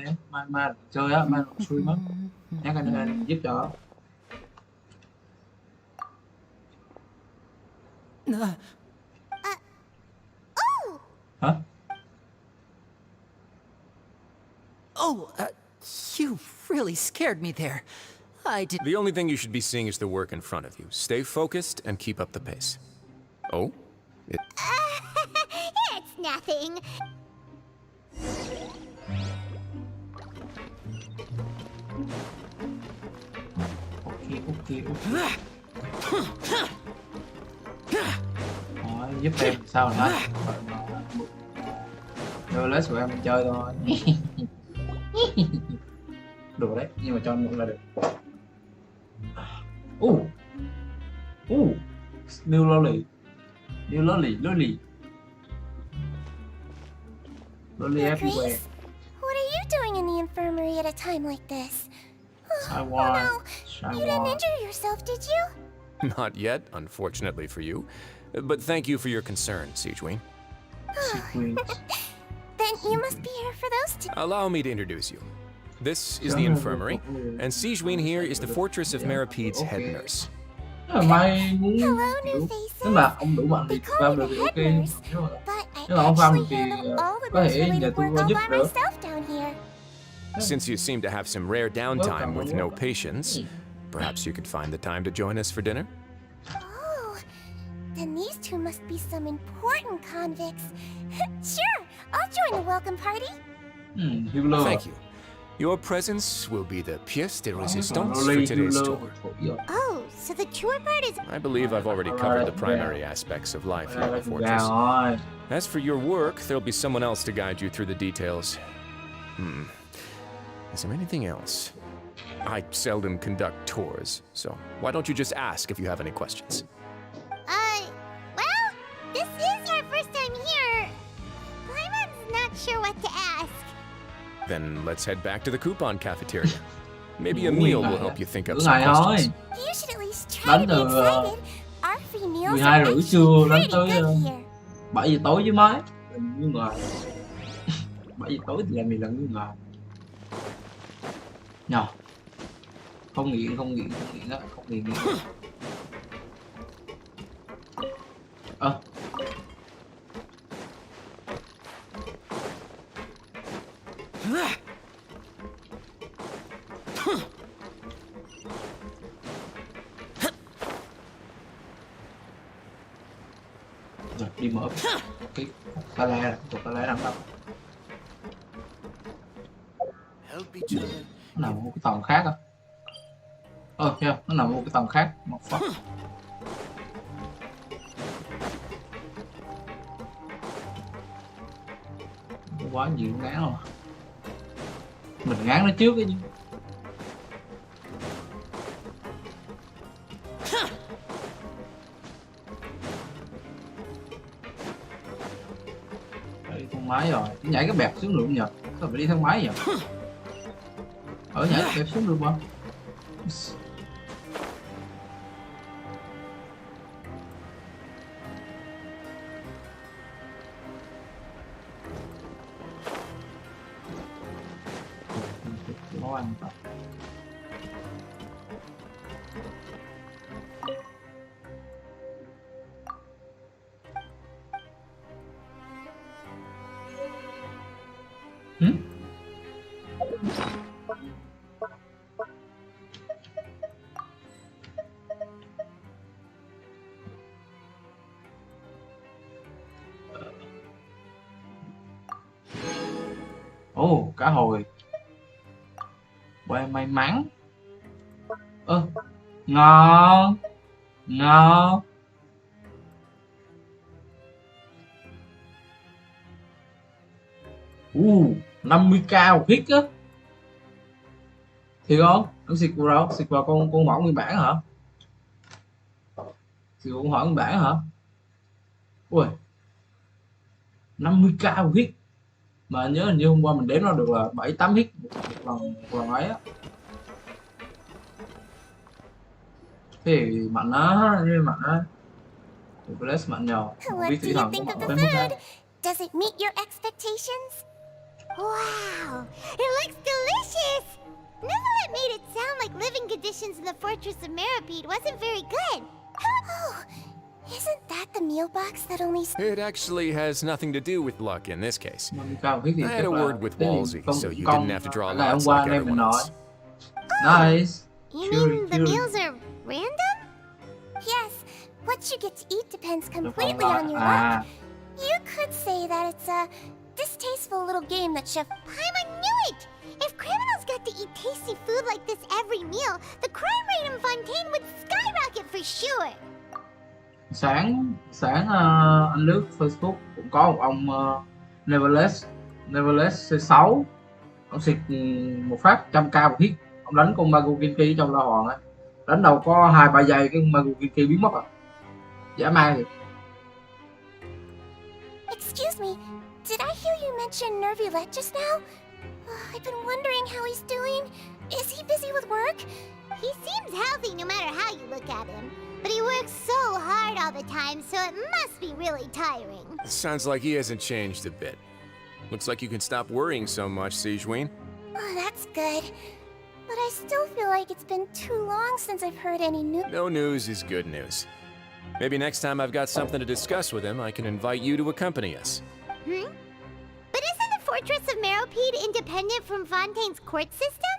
mai chơi á, mai stream á. Nhắc anh giúp cho. Hả? Oh, you really scared me there. I did. The only thing you should be seeing is the work in front of you. Stay focused and keep up the pace. Oh? It's nothing. Ok. Đó, giúp em sao rồi hả? Đưa lấy của em chơi thôi. Được đấy, nhưng mà cho anh mượn là được. New Lolly everywhere. What are you doing in the infirmary at a time like this? I Oh want. no, you didn't injure yourself, did you? Not yet, unfortunately for you. But thank you for your concern, Sigewin. Then you must be here for those two. Allow me to introduce you. This is the infirmary, and Sigewin here is the Fortress of Meripede's head nurse. Mai muốn kiểu, nếu mà ông đủ mạnh thì farm được thì ok. Nếu mà ông farm được thì có thể nhờ tôi giúp đỡ. Since you seem to have some rare downtime with no patients, perhaps you could find the time to join us for dinner? Oh, then these two must be some important convicts. Sure, I'll join the welcome party. Thank you. Your presence will be the pièce de résistance for today's tour. Oh, so the tour part is... I believe I've already covered the primary aspects of life here in the fortress. As for your work, there'll be someone else to guide you through the details. Is there anything else? I seldom conduct tours, so why don't you just ask if you have any questions? Well, this is our first time here. Paimon's not sure what to ask. Then let's head back to the coupon cafeteria. Maybe a meal will help you think up some questions. You should at least try to be excited. Our free meals are 12 rưỡi trưa actually đến pretty tới good here. 7 giờ tối với mấy. Người ngoài. 7 giờ tối thì làm gì là người ngoài. Nhờ. Không nghiện á, không nghiện. Rồi đi mở cái tele nằm đâu? Nó nằm một cái tầng khác á. Kìa, nó nằm một cái tầng khác. Một phát. Quá nhiều ngán rồi. Mình ngán nó trước cái chứ. Đi thang máy rồi. Nhảy cái bẹp xuống được nhờ. Sao phải đi thang máy vậy? Nhảy cái bẹp xuống được mà. Nấu ăn tập. Cá hồi. Que may mắn. Ngon. 50k một hit á. Thiệt không? Nó xịt vào đâu? Xịt vào con mẫu nguyên bản hả? Xịt vào con mẫu nguyên bản hả? Ui, 50k một hit. Mà nhớ hình như hôm qua mình đếm nó được là 7-8 hit một lần ấy á. Thì mạnh á, Bless mạnh nhờ. What do you think of the food? Does it meet your expectations? Wow, it looks delicious! Neverlet made it sound like living conditions in the Fortress of Meripede wasn't very good. Oh, isn't that the meal box that only... It actually has nothing to do with luck in this case. I had a word with Walsey, so you didn't have to draw lots like everyone else. Nice. You mean the meals are random? Yes, what you get to eat depends completely on your luck. You could say that it's a distasteful little game that Chef Paimon knew it! If criminals got to eat tasty food like this every meal, the crime rate in Fontaine would skyrocket for sure. Sáng anh lướt Facebook cũng có một ông Neverless C6. Ông xịt một phát 100k một hit. Ông đánh con Magu Kinki trong La Hoàng á. Đánh đầu có 2-3 giây cái Magu Kinki biến mất rồi. Dã man thiệt. Excuse me, did I hear you mention Nervulette just now? I've been wondering how he's doing. Is he busy with work? He seems healthy no matter how you look at him. But he works so hard all the time, so it must be really tiring. Sounds like he hasn't changed a bit. Looks like you can stop worrying so much, Sijuin. Oh, that's good. But I still feel like it's been too long since I've heard any news. No news is good news. Maybe next time I've got something to discuss with him, I can invite you to accompany us. But isn't the Fortress of Meropide independent from Fontaine's court system?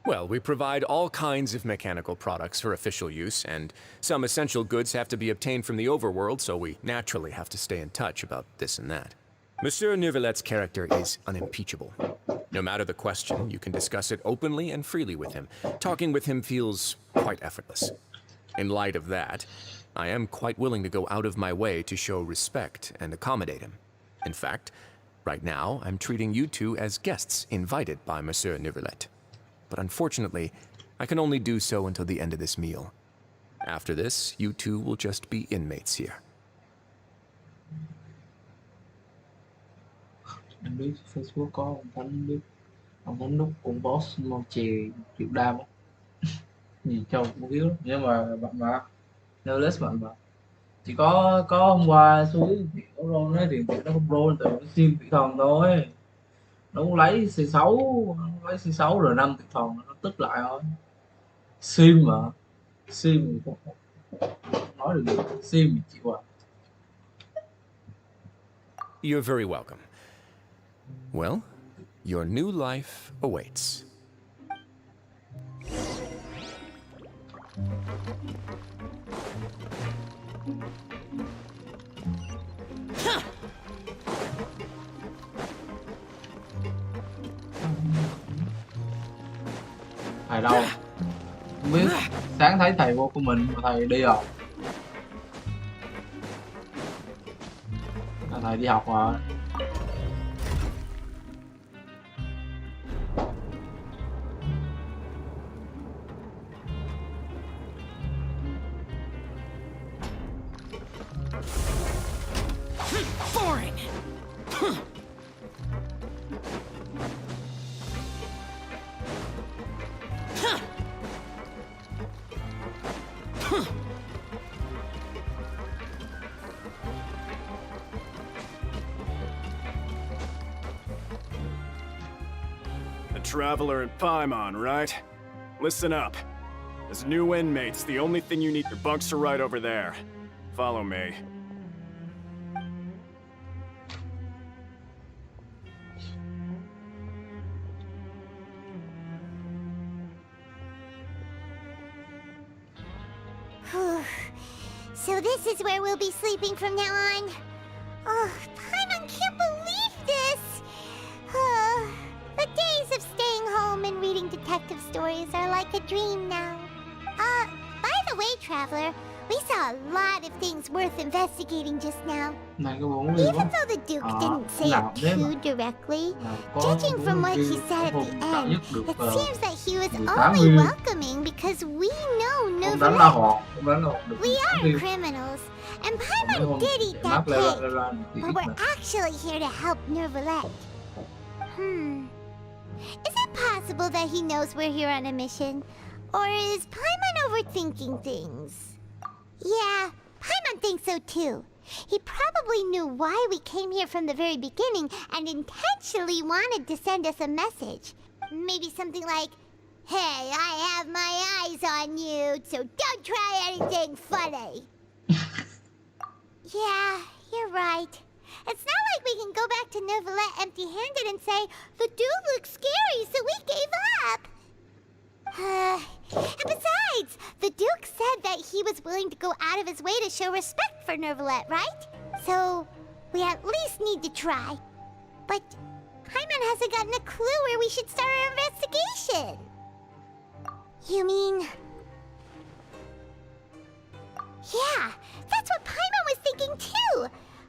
Well, we provide all kinds of mechanical products for official use, and some essential goods have to be obtained from the overworld, so we naturally have to stay in touch about this and that. Monsieur Neuvillett's character is unimpeachable. No matter the question, you can discuss it openly and freely with him. Talking with him feels quite effortless. In light of that, I am quite willing to go out of my way to show respect and accommodate him. In fact, right now, I'm treating you two as guests invited by Monsieur Neuvillette. But unfortunately, I can only do so until the end of this meal. After this, you two will just be inmates here. Anh biết Facebook có ông Thánh Đúc con boss mon chè triệu đam á. Nhìn trông cũng yếu lắm. Nhưng mà bạn mà Nervous bạn mà chỉ có hôm qua suối nó roll ấy thì nó không roll từ nó sim tử thần thôi. Nó cũng lấy C6 rồi 5 tử thần nó tức lại thôi. Sim mà sim thì nói được sim thì chịu à. You're very welcome. Well, your new life awaits. Thầy đâu? Không biết. Sáng thấy thầy vô của mình mà thầy đi rồi. Thầy đi học rồi. Boring. A traveler in Paimon, right? Listen up. As new inmates, the only thing you need, your bunks are right over there. Follow me. So this is where we'll be sleeping from now on. Oh, Paimon can't believe this! The days of staying home and reading detective stories are like a dream now. By the way, Traveler, we saw a lot of things worth investigating just now. Even though the Duke didn't say it too directly, judging from what he said at the end, it seems that he was only welcoming because we know Nervulette. We are criminals, and Paimon did eat that pig, but we're actually here to help Nervulette. Is it possible that he knows we're here on a mission? Or is Paimon overthinking things? Yeah, Paimon thinks so too. He probably knew why we came here from the very beginning and intentionally wanted to send us a message. Maybe something like, "Hey, I have my eyes on you, so don't try anything funny." Yeah, you're right. It's not like we can go back to Nervulette empty-handed and say, "The dude looks scary, so we gave up." And besides, the Duke said that he was willing to go out of his way to show respect for Nervulette, right? So, we at least need to try. But Paimon hasn't gotten a clue where we should start our investigation. You mean... Yeah, that's what Paimon was thinking too.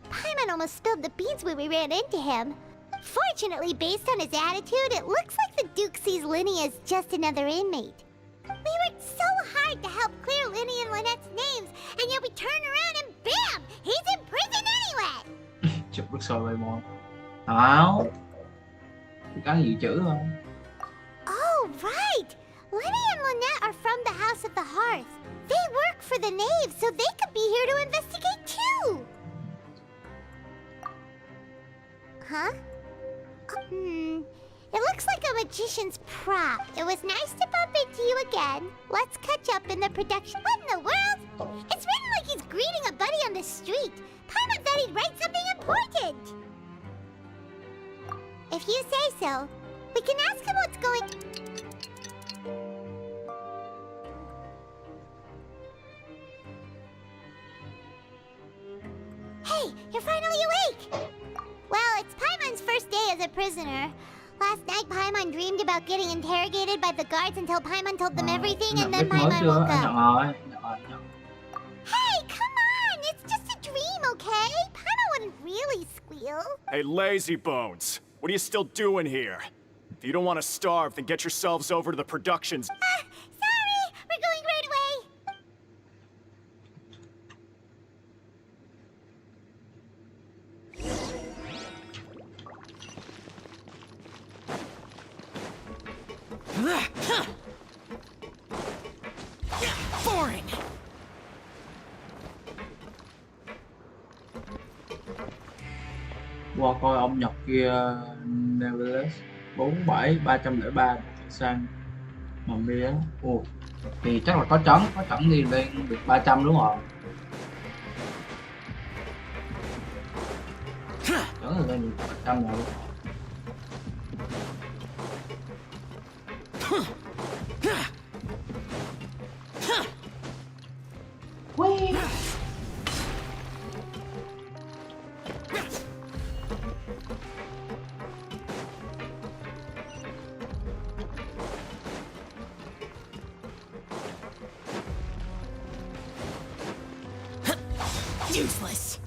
Paimon almost spilled the beans when we ran into him. Fortunately, based on his attitude, it looks like the Duke sees Linny as just another inmate. We worked so hard to help clear Linny and Lynette's names, and yet we turn around and bam! He's in prison anyway! Chụp được soi vậy mòn. Không. Chỉ có nhiều chữ thôi. Oh, right! Linny and Lynette are from the House of the Hearth. They work for the Knave, so they could be here to investigate too! Huh? It looks like a magician's prop. It was nice to bump into you again. Let's catch up in the production. What in the world? It's written like he's greeting a buddy on the street. Paimon thought he'd write something important. If you say so, we can ask him what's going... Hey, you're finally awake! Well, it's Paimon's first day as a prisoner. Last night, Paimon dreamed about getting interrogated by the guards until Paimon told them everything, and then Paimon woke up. Hey, come on! It's just a dream, okay? Paimon wouldn't really squeal. Hey, lazy bones. What are you still doing here? If you don't want to starve, then get yourselves over to the productions. Sorry! We're going right away! Boring! Qua coi ông Nhật kia Nevertheless 47 sang mầm mía. Ồ, thì chắc là có trấn thì lên được 300 đúng không? Trấn thì lên được 300 rồi. Useless.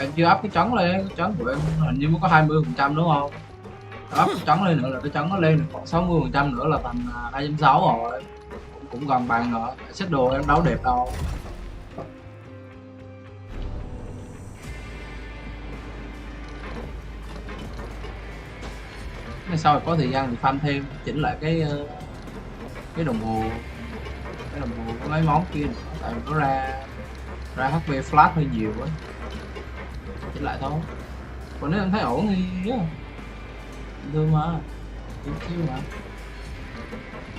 Em chưa up cái trấn lên, cái trấn của em hình như mới có 20% đúng không? Up cái trấn lên nữa là cái trấn nó lên được còn 60% nữa là thành 2.6 rồi. Cũng gần bằng nữa. Xếp đồ em đấu đẹp đâu. Cái sau có thời gian thì farm thêm, chỉnh lại cái đồng hồ, có mấy món kia nữa, tại nó ra HP flash hơi nhiều quá, chỉnh lại thôi. Còn nếu em thấy ổn thì thương mà, chút xíu mà.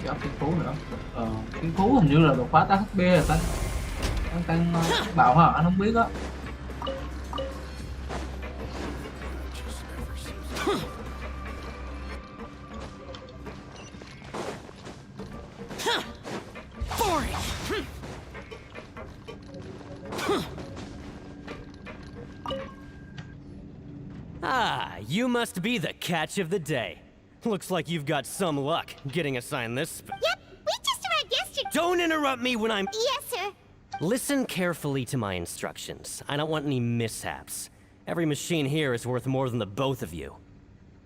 Chỉ up thiên phú nữa. Thiên phú hình như là đột phá 8 HP là tăng bạo hả, anh không biết á. Ah, you must be the catch of the day. Looks like you've got some luck getting assigned this. Yep, we just arrived yesterday. Don't interrupt me when I'm... Yes, sir. Listen carefully to my instructions. I don't want any mishaps. Every machine here is worth more than the both of you.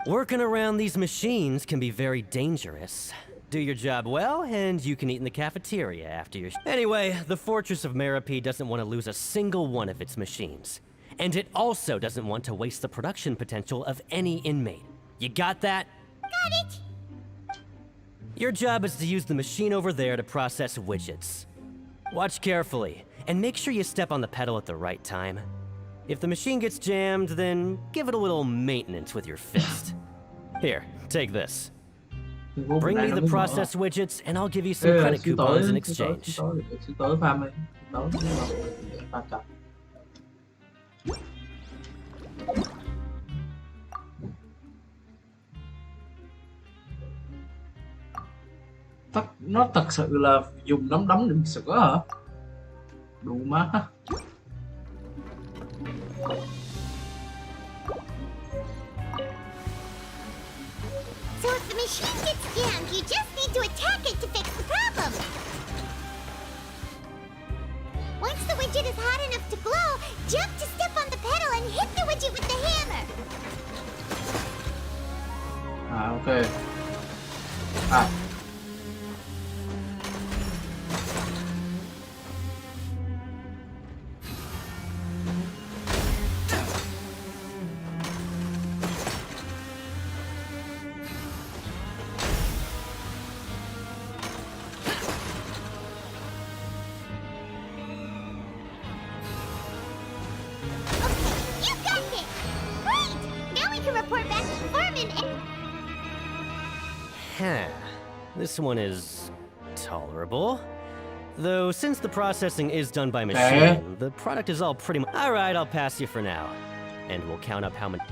Working around these machines can be very dangerous. Do your job well, and you can eat in the cafeteria after your... Anyway, the Fortress of Merope doesn't want to lose a single one of its machines. And it also doesn't want to waste the production potential of any inmate. You got that? Got it! Your job is to use the machine over there to process widgets. Watch carefully, and make sure you step on the pedal at the right time. If the machine gets jammed, then give it a little maintenance with your fist. Here, take this. Bring me the process widgets, and I'll give you some credit coupons in exchange. Nó thật sự là dùng nắm đấm đựng sữa hả? Đủ má. So if the machine gets jammed, you just need to attack it to fix the problem. Once the widget is hot enough to glow, jump to step on the pedal and hit the widget with the hammer. Ok. À. You got it! Great! Now we can report back to Foreman and... Huh. This one is tolerable. Though, since the processing is done by machine, the product is all pretty much... Alright, I'll pass you for now. And we'll count up how many...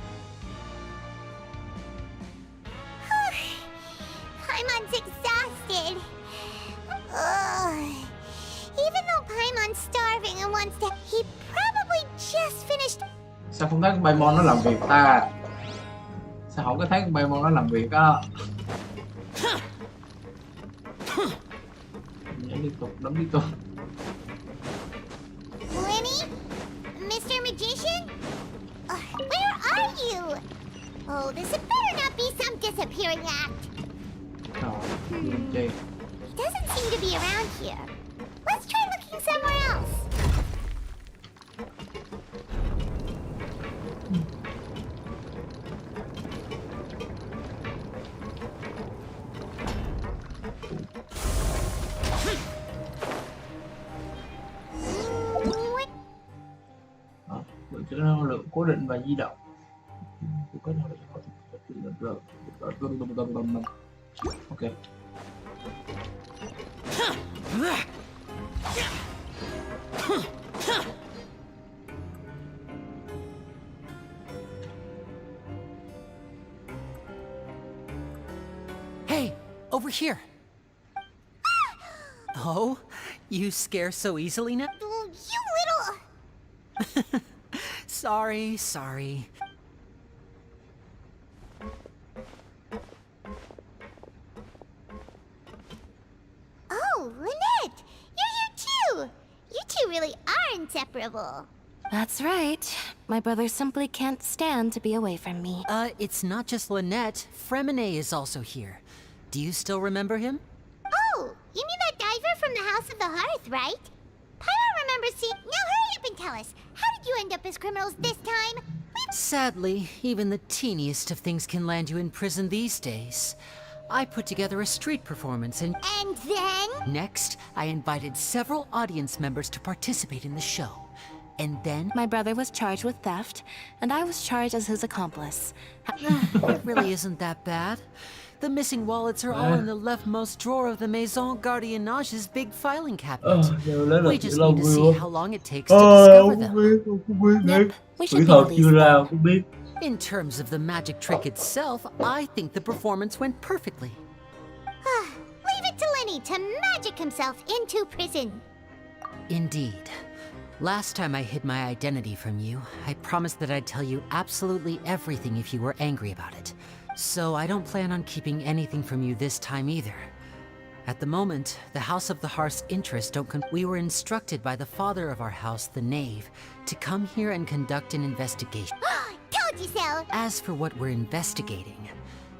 Paimon's exhausted. Ugh. Even though Paimon's starving and wants to... He probably just finished... Sao không thấy con Paimon nó làm việc ta? Sao không có thấy con Paimon nó làm việc á? Nhảy liên tục, đấm liên tục. Lenny? Mr. Magician? Where are you? Oh, this had better not be some disappearing act. He doesn't seem to be around here. Let's try looking somewhere else. Chữ năng lượng cố định và di động. Ok. Hey, over here. Oh, you scare so easily now? You little... Sorry. Oh, Lynette! You're here too! You two really are inseparable. That's right. My brother simply can't stand to be away from me. It's not just Lynette. Fremine is also here. Do you still remember him? Oh, you mean that diver from the House of the Hearth, right? Pyro remembers seeing... Now hurry up and tell us. How did you end up as criminals this time? Sadly, even the teeniest of things can land you in prison these days. I put together a street performance and... And then? Next, I invited several audience members to participate in the show. And then... My brother was charged with theft, and I was charged as his accomplice. It really isn't that bad. The missing wallets are all in the leftmost drawer of the Maison Gardiennage's big filing cabinet. We just need to see how long it takes to discover them. Yep, we should be In terms of the magic trick itself, I think the performance went perfectly. Leave it to Lenny to magic himself into prison. Indeed. Last time I hid my identity from you, I promised that I'd tell you absolutely everything if you were angry about it. So I don't plan on keeping anything from you this time either. At the moment, the House of the Hearth's interests don't We were instructed by the father of our house, the Knave, to come here and conduct an investigation. Told you so! As for what we're investigating,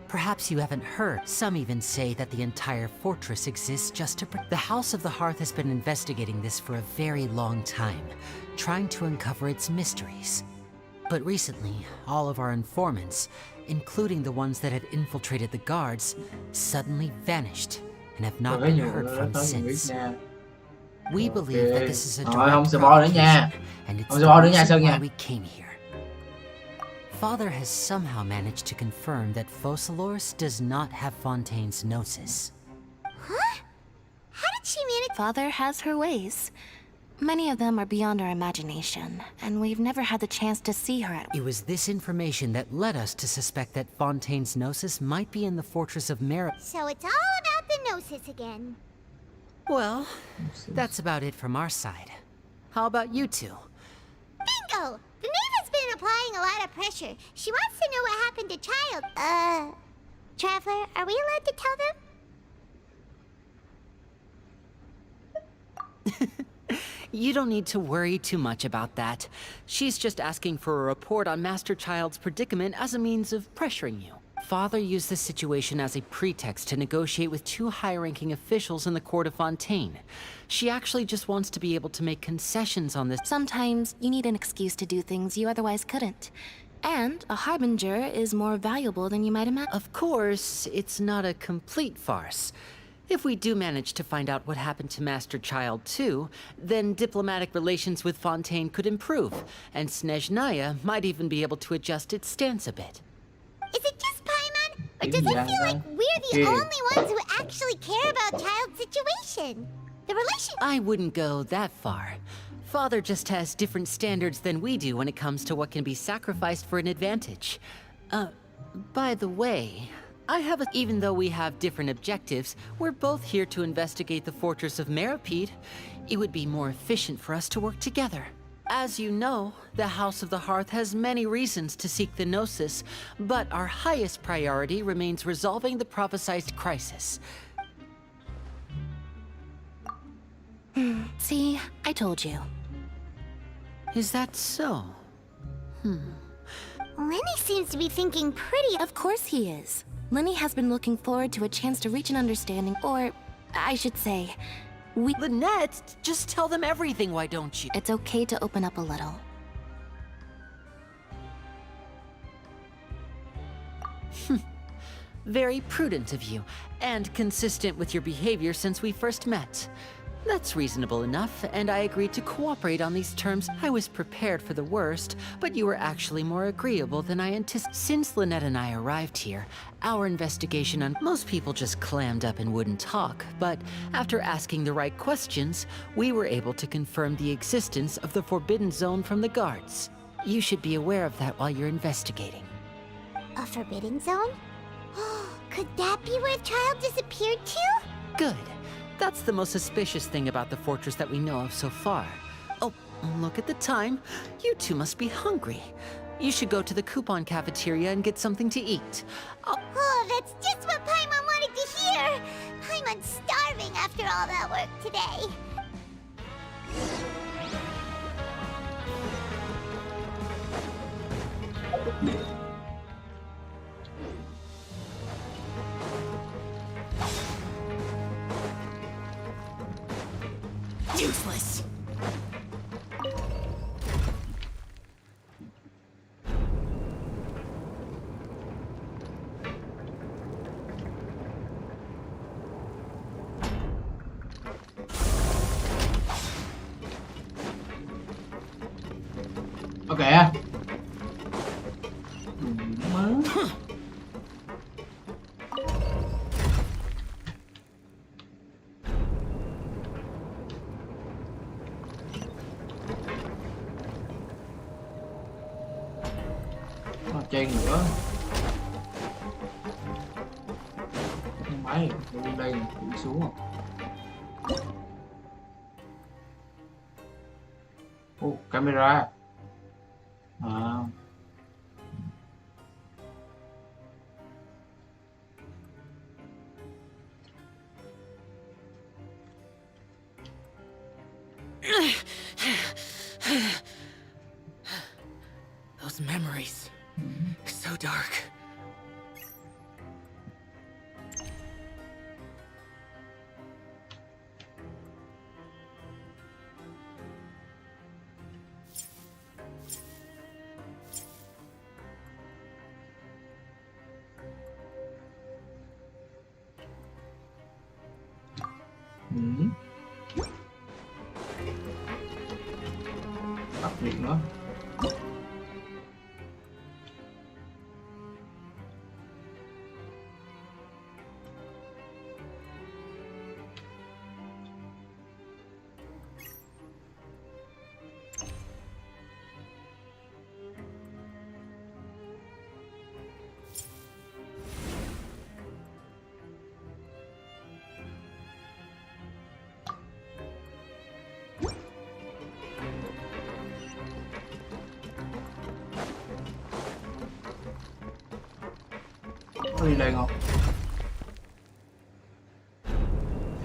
perhaps you haven't heard. Some even say that the entire fortress exists just to... The House of the Hearth has been investigating this for a very long time, trying to uncover its mysteries. But recently, all of our informants, including the ones that had infiltrated the guards, suddenly vanished and have not been heard from since. We believe that this is a direct provocation, and it's the reason why we came here. Father has somehow managed to confirm that Focalors does not have Fontaine's Gnosis. Huh? How did she manage? Father has her ways. Many of them are beyond our imagination, and we've never had the chance to see her at... It was this information that led us to suspect that Fontaine's Gnosis might be in the Fortress of Mera. So it's all about the Gnosis again. Well, that's about it from our side. How about you two? Bingo! The Knave lot of pressure. She wants to know what happened to Child. Traveler, are we allowed to tell them? You don't need to worry too much about that. She's just asking for a report on Master Child's predicament as a means of pressuring you. Father used the situation as a pretext to negotiate with two high-ranking officials in the court of Fontaine. She actually just wants to be able to make concessions on this. Sometimes you need an excuse to do things you otherwise couldn't. And a harbinger is more valuable than you might imagine. Of course, it's not a complete farce. If we do manage to find out what happened to Master Child too, then diplomatic relations with Fontaine could improve, and Snezhnaya might even be able to adjust its stance a bit. Is it just Paimon? Or does it feel like we're the only ones who actually care about Child's situation? The relation— I wouldn't go that far. Father just has different standards than we do when it comes to what can be sacrificed for an advantage. By the way, even though we have different objectives, we're both here to investigate the fortress of Meripede. It would be more efficient for us to work together. As you know, the House of the Hearth has many reasons to seek the Gnosis, but our highest priority remains resolving the prophesized crisis. See, I told you. Is that so? Lenny seems to be thinking pretty— Of course he is. Lenny has been looking forward to a chance to reach an understanding, or I should say, Lynette, just tell them everything, why don't you? It's okay to open up a little. Very prudent of you, and consistent with your behavior since we first met. That's reasonable enough, and I agreed to cooperate on these terms. I was prepared for the worst, but you were actually more agreeable than I anticipated. Since Lynette and I arrived here, our investigation on— most people just clammed up and wouldn't talk, but after asking the right questions, we were able to confirm the existence of the Forbidden Zone from the guards. You should be aware of that while you're investigating. A Forbidden Zone? Could that be where Child disappeared to? Good. That's the most suspicious thing about the fortress that we know of so far. Oh, look at the time. You two must be hungry. You should go to the coupon cafeteria and get something to eat. Oh, that's just what Paimon wanted to hear! Paimon's starving after all that work today. Useless! Ok. Trên nữa. Không máy, đi đây đi xuống à. Camera. À. Those memories. So dark. Đặc biệt nữa. có đi lên không?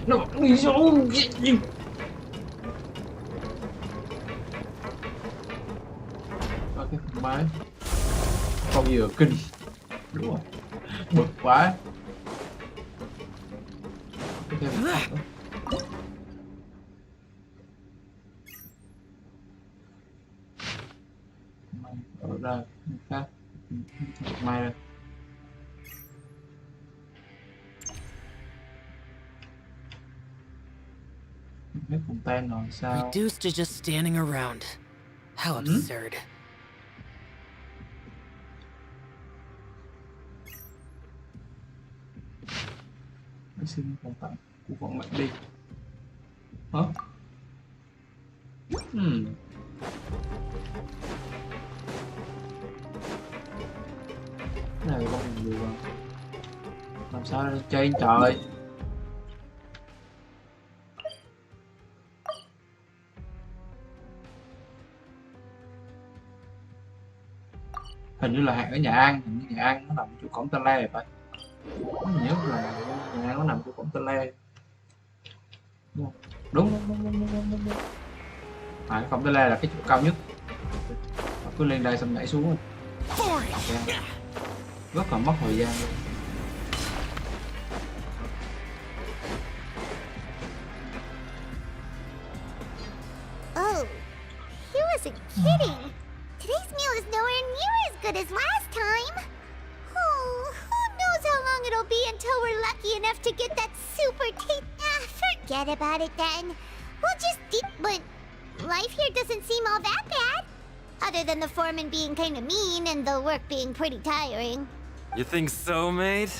Nó đi xuống gì? Có cái con máy con vừa kinh. Đúng rồi, bực quá. Cái thêm một con nữa. Ở đây khác mai đây. Mấy cùng tay rồi sao? Reduced to just standing around. How absurd. Mới xin còn tặng của bọn mẹ đi. Hả? Cái này con mình được rồi. Làm sao để chơi trời? Hình như là hẹn ở nhà ăn, hình như nhà ăn nó nằm chỗ cổng Tà Le phải. Mình nhớ là nhà ăn nó nằm chỗ cổng Tà Le. Đúng. À, cổng Tà Le là cái chỗ cao nhất. Cứ lên đây xong nhảy xuống. Rất là mất thời gian luôn. Oh, he wasn't kidding. Today's meal is nowhere near as good as last time. Oh, who knows how long it'll be until we're lucky enough to get that super taste. Forget about it then. We'll just eat, but life here doesn't seem all that bad. Other than the foreman being kind of mean and the work being pretty tiring. You think so, mate?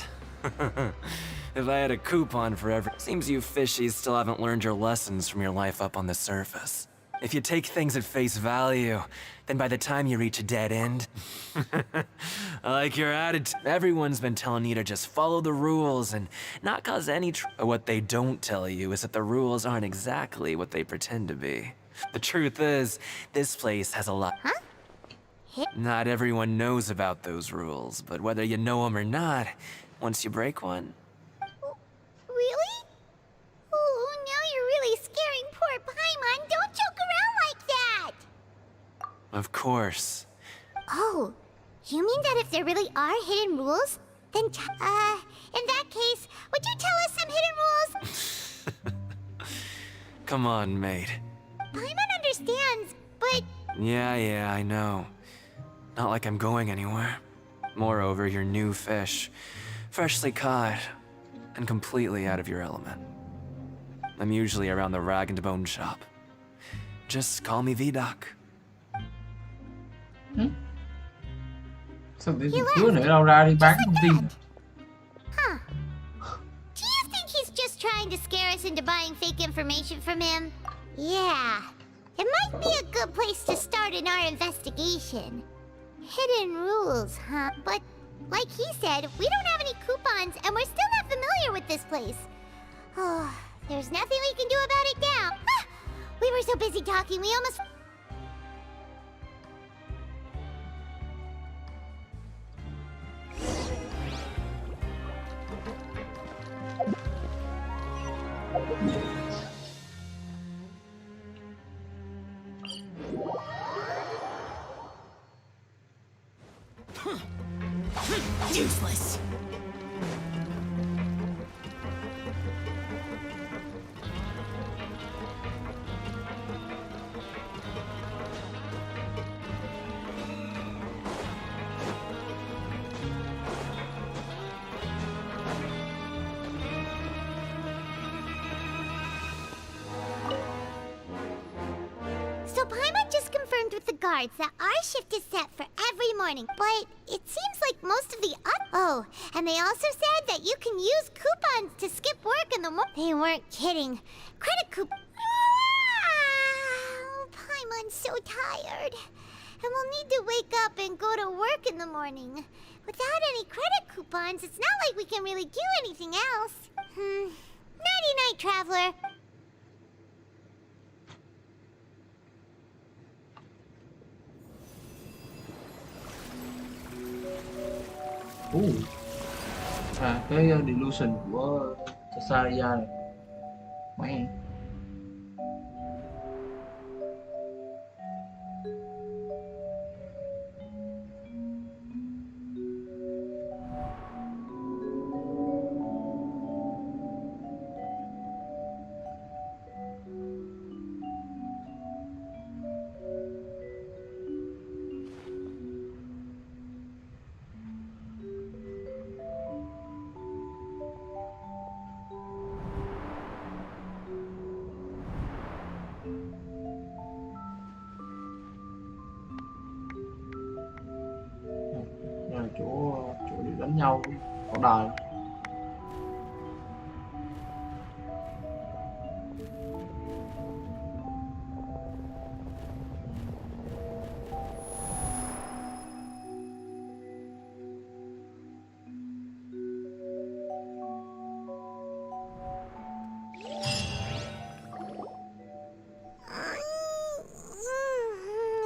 If I had a coupon for every... Seems you fishies still haven't learned your lessons from your life up on the surface. If you take things at face value, then by the time you reach a dead end... I like your attitude. Everyone's been telling you to just follow the rules and not cause any What they don't tell you is that the rules aren't exactly what they pretend to be. The truth is, this place has a lot... Huh? Not everyone knows about those rules, but whether you know them or not, once you break one... Really? Oh, now you're really scaring poor Paimon. Don't joke around like that! Of course. Oh, you mean that if there really are hidden rules, then in that case, would you tell us some hidden rules? Come on, mate. Paimon understands, but... Yeah, I know. Not like I'm going anywhere. Moreover, you're new fish. Freshly caught. And completely out of your element. I'm usually around the rag and bone shop. Just call me V-Doc. Sao đến cứ nữa đâu ra đi bán thông tin? Huh. Do you think he's just trying to scare us into buying fake information from him? Yeah. It might be a good place to start in our investigation. Hidden rules, huh? But, like he said, we don't have any coupons and we're still not familiar with this place. Oh, there's nothing we can do about it now. Ah, we were so busy talking, we almost... Useless. So Paimon just confirmed with the guards that our shift is set for every morning, but it seems like most of the Oh, and they also said that you can use coupons to skip work in the morning. They weren't kidding. Credit coupon. Paimon's so tired. And we'll need to wake up and go to work in the morning. Without any credit coupons, it's not like we can really do anything else. Nighty-night, traveler. À, cái delusion của Caesarea này. Mấy là chỗ đi đánh nhau có đài.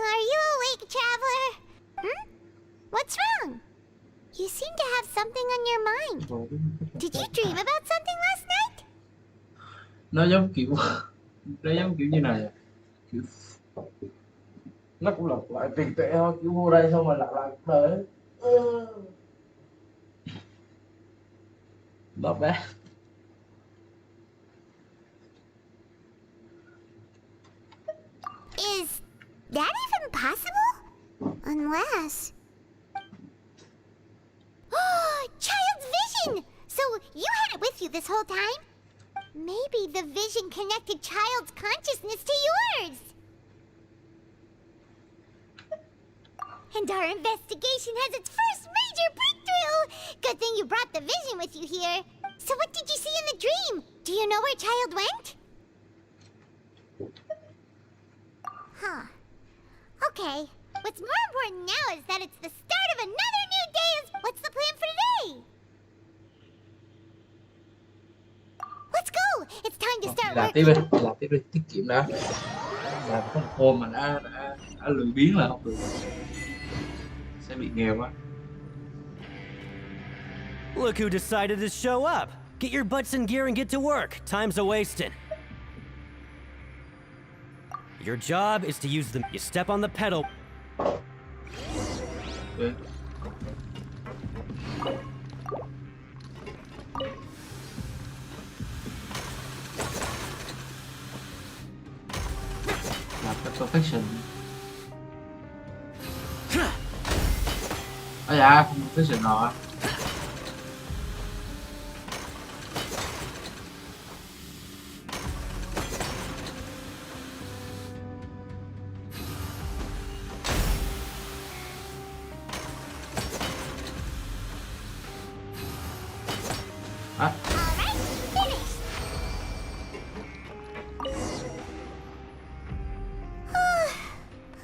Are you awake, traveler? Hmm? What's wrong? You seem to have something on your mind. Did you dream about something last night? Nó giống kiểu nó giống kiểu như này à. Kiểu nó cũng lặp lại tiền tệ thôi, kiểu vô đây xong rồi lặp lại cuộc đời ấy. Not bad. Is that even possible? Unless... Child's vision! So you had it with you this whole time? Maybe the vision connected Child's consciousness to yours. And our investigation has its first major breakthrough! Good thing you brought the vision with you here. So what did you see in the dream? Do you know where Child went? Huh. Okay. What's more important now is that it's the start of another new day. What's the plan for today? Let's go! It's time to start Làm tiếp working. đi, làm tiếp đi, tiết kiệm đã. Làm có một hôm mà đã lười biếng là không được. Sẽ bị nghèo quá. Look who decided to show up. Get your butts in gear and get to work. Time's a-wasting. Your job is to use the... You step on the pedal. Okay. Làm cái perfection. Dạ, không perfection rồi.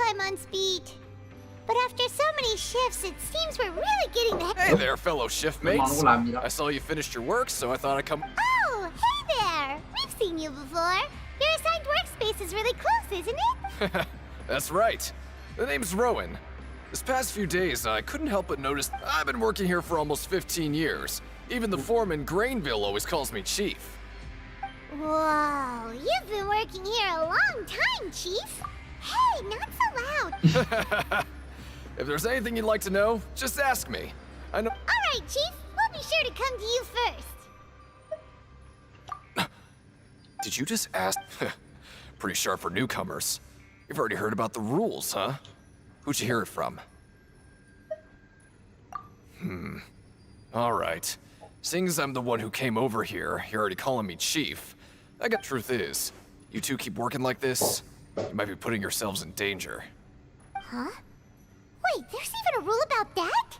I'm on speed. But after so many shifts, it seems we're really getting the... Hey there, fellow shiftmates. I saw you finished your work, so I thought I'd come... Oh, hey there! We've seen you before. Your assigned workspace is really close, isn't it? That's right. The name's Rowan. This past few days, I couldn't help but notice I've been working here for almost 15 years. Even the foreman, Grainville, always calls me Chief. Whoa, you've been working here a long time, Chief. Hey, not so loud. If there's anything you'd like to know, just ask me. I know... All right, Chief. We'll be sure to come to you first. Did you just ask? Pretty sharp for newcomers. You've already heard about the rules, huh? Who'd you hear it from? All right. Seeing as I'm the one who came over here, you're already calling me Chief. I guess the truth is, you two keep working like this, you might be putting yourselves in danger. Huh? Wait, there's even a rule about that?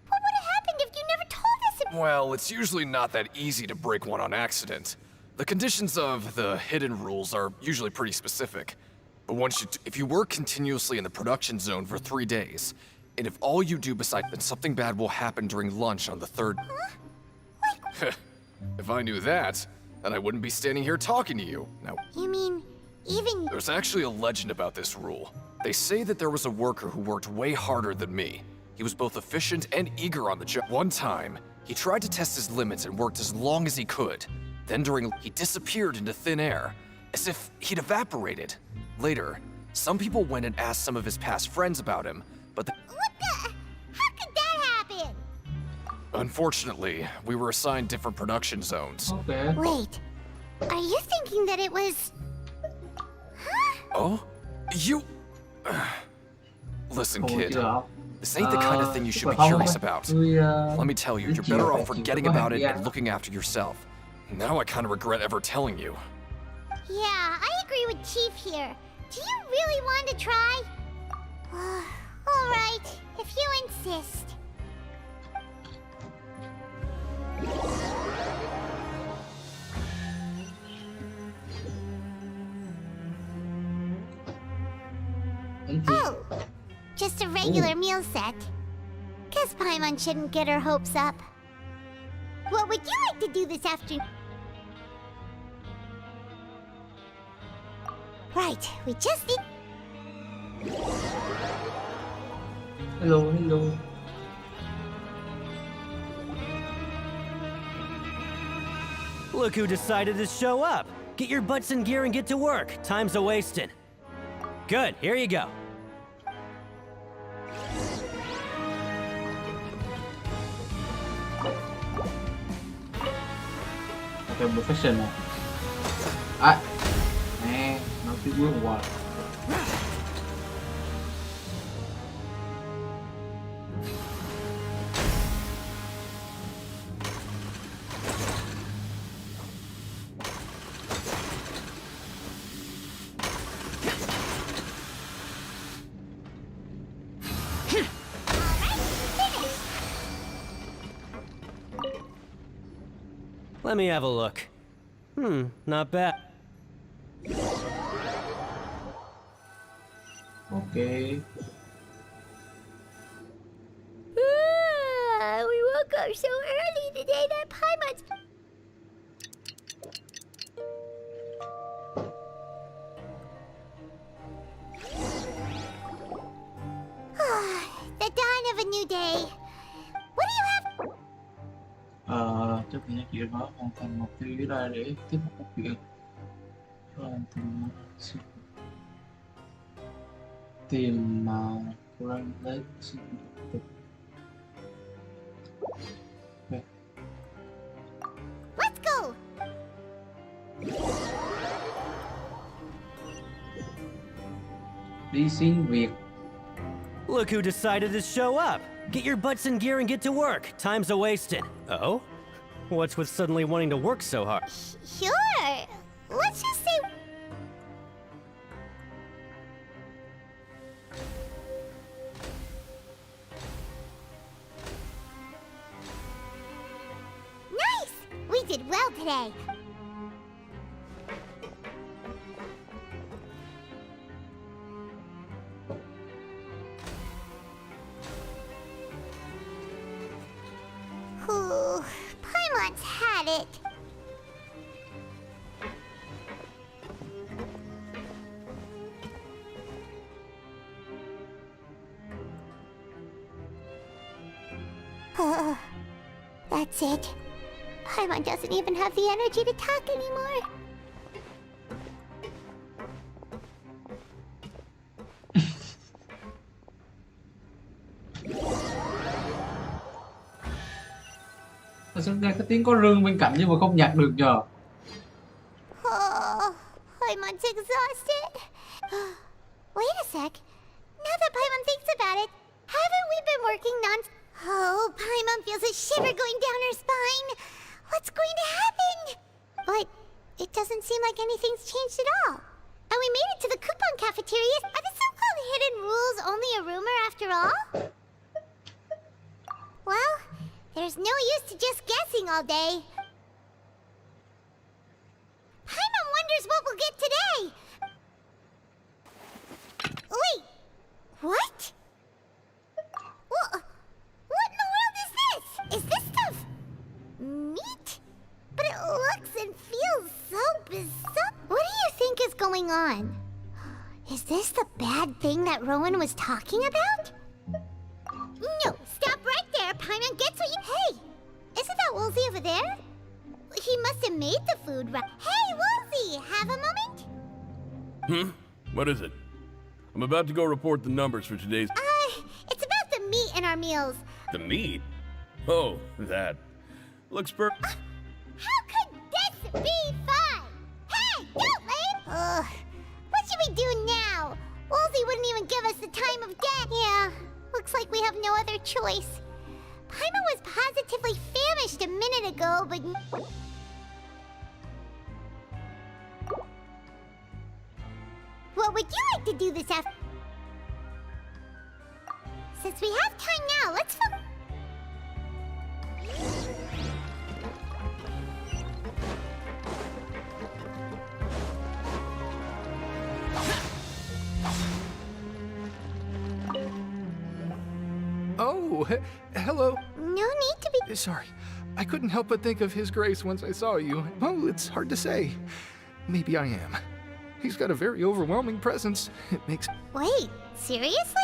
What would have happened if you never told us? Well, it's usually not that easy to break one on accident. The conditions of the hidden rules are usually pretty specific. But if you work continuously in the production zone for 3 days, and if all you do besides then something bad will happen during lunch on the third... Huh? If I knew that, then I wouldn't be standing here talking to you. Now, You mean, even... there's actually a legend about this rule. They say that there was a worker who worked way harder than me. He was both efficient and eager on the job. One time, He tried to test his limits and worked as long as he could. Then he disappeared into thin air, as if he'd evaporated. Later, some people went and asked some of his past friends about him, but What the? How could that happen? unfortunately, we were assigned different production zones. Okay. Wait, are you thinking that it was... Oh? You... Listen, kid. This ain't the kind of thing you should be curious about. Let me tell you, you're better off forgetting about it and looking after yourself. Now I kind of regret ever telling you. Yeah, I agree with Chief here. Do you really want to try? All right, if you insist. Oh, just a regular meal set. Guess Paimon shouldn't get her hopes up. What would you like to do this afternoon? Right, we just need... Hello, hello. Look who decided to show up. Get your butts in gear and get to work. Time's a-wasting. Good, here you go. Okay, professional. À, nè, nó cứ bước hoài. Let me have a look. Not bad. Okay. We woke up so early today that Paimon's... The dawn of a new day. What do you have? Chấp nhận chịu nó hoàn thành một tiêu dưới đây để tiếp tục công việc. Hoàn thành tìm màu Grand Lake. Let's go. Đi xin việc. Look who decided to show up. Get your butts in gear and get to work. Time's a-wasting. Oh? What's with suddenly wanting to work so hard? Sure. Let's just say... Nice! We did well today. Ooh, Paimon's had it. That's it. Paimon doesn't even have the energy to talk anymore. Sao nghe cái tiếng có rương bên cạnh nhưng mà không nhặt được nhờ? Paimon's exhausted. Wait a sec. Now that Paimon thinks about it, haven't we been working Oh, Paimon feels a shiver going down her spine. What's going to happen? But it doesn't seem like anything's changed at all. And we made it to the coupon cafeteria. Are the so-called hidden rules only a rumor after all? Well, there's no use to just guessing all day. Paimon wonders what we'll get today. Wait, what? What in the world is this? Is this stuff meat? But it looks and feels so bizarre. What do you think is going on? Is this the bad thing that Rowan was talking about? No, stop right there. Paimon gets what you... Hey, Isn't that Woolsey over there? He must have made the food right. Hey, Woolsey! Have a moment? What is it? I'm about to go report the numbers for today's... It's about the meat in our meals. The meat? Oh, that. Looks How could this be fun? Hey, don't leave! What should we do now? Woolsey wouldn't even give us the time of day. Yeah, looks like we have no other choice. Paimon was positively famished a minute ago, but... What would you like to do this afternoon? Since we have time now, let's... Oh, hello. No need to be... Sorry. I couldn't help but think of His Grace once I saw you. Oh, it's hard to say. Maybe I am. He's got a very overwhelming presence. It makes... Wait, seriously?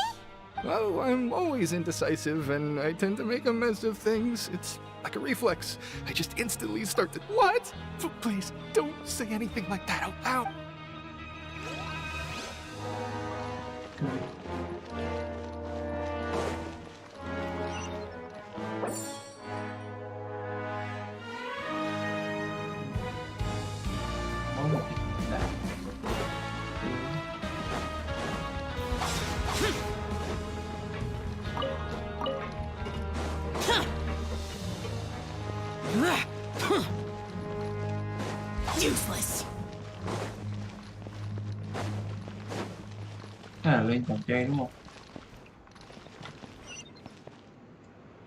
Oh, I'm always indecisive, and I tend to make a mess of things. It's like a reflex. I just instantly start to... What? Please, don't say anything like that out loud. Useless. Cái này lên trò chơi đúng không?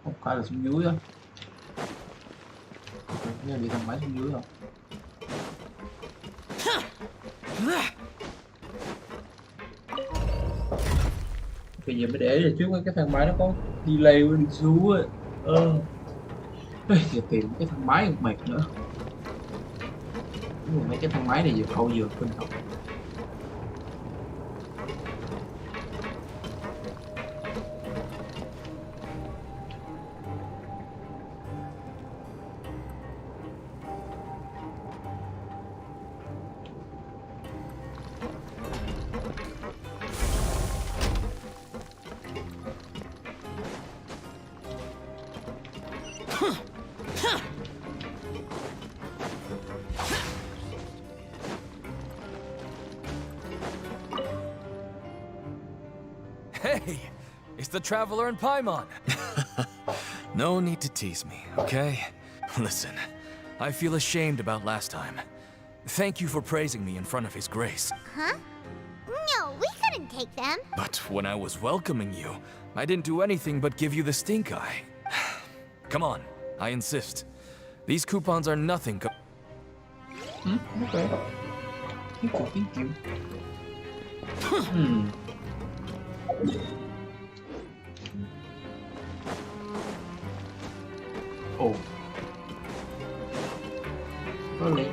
Không phải là xuống dưới á. Cái này bị thằng máy xuống dưới không? Bây giờ mới để là trước cái thang máy nó có delay với đi xuống á. Giờ tìm cái thang máy còn mệt nữa. Đúng rồi, mấy cái thang máy này vừa câu vừa kinh khủng. Hey, it's the Traveler and Paimon. No need to tease me, okay? Listen, I feel ashamed about last time. Thank you for praising me in front of His Grace. Huh? No, we couldn't take them. But when I was welcoming you, I didn't do anything but give you the stink eye. Come on, I insist. These coupons are nothing Okay. Thank you. Oh. Really?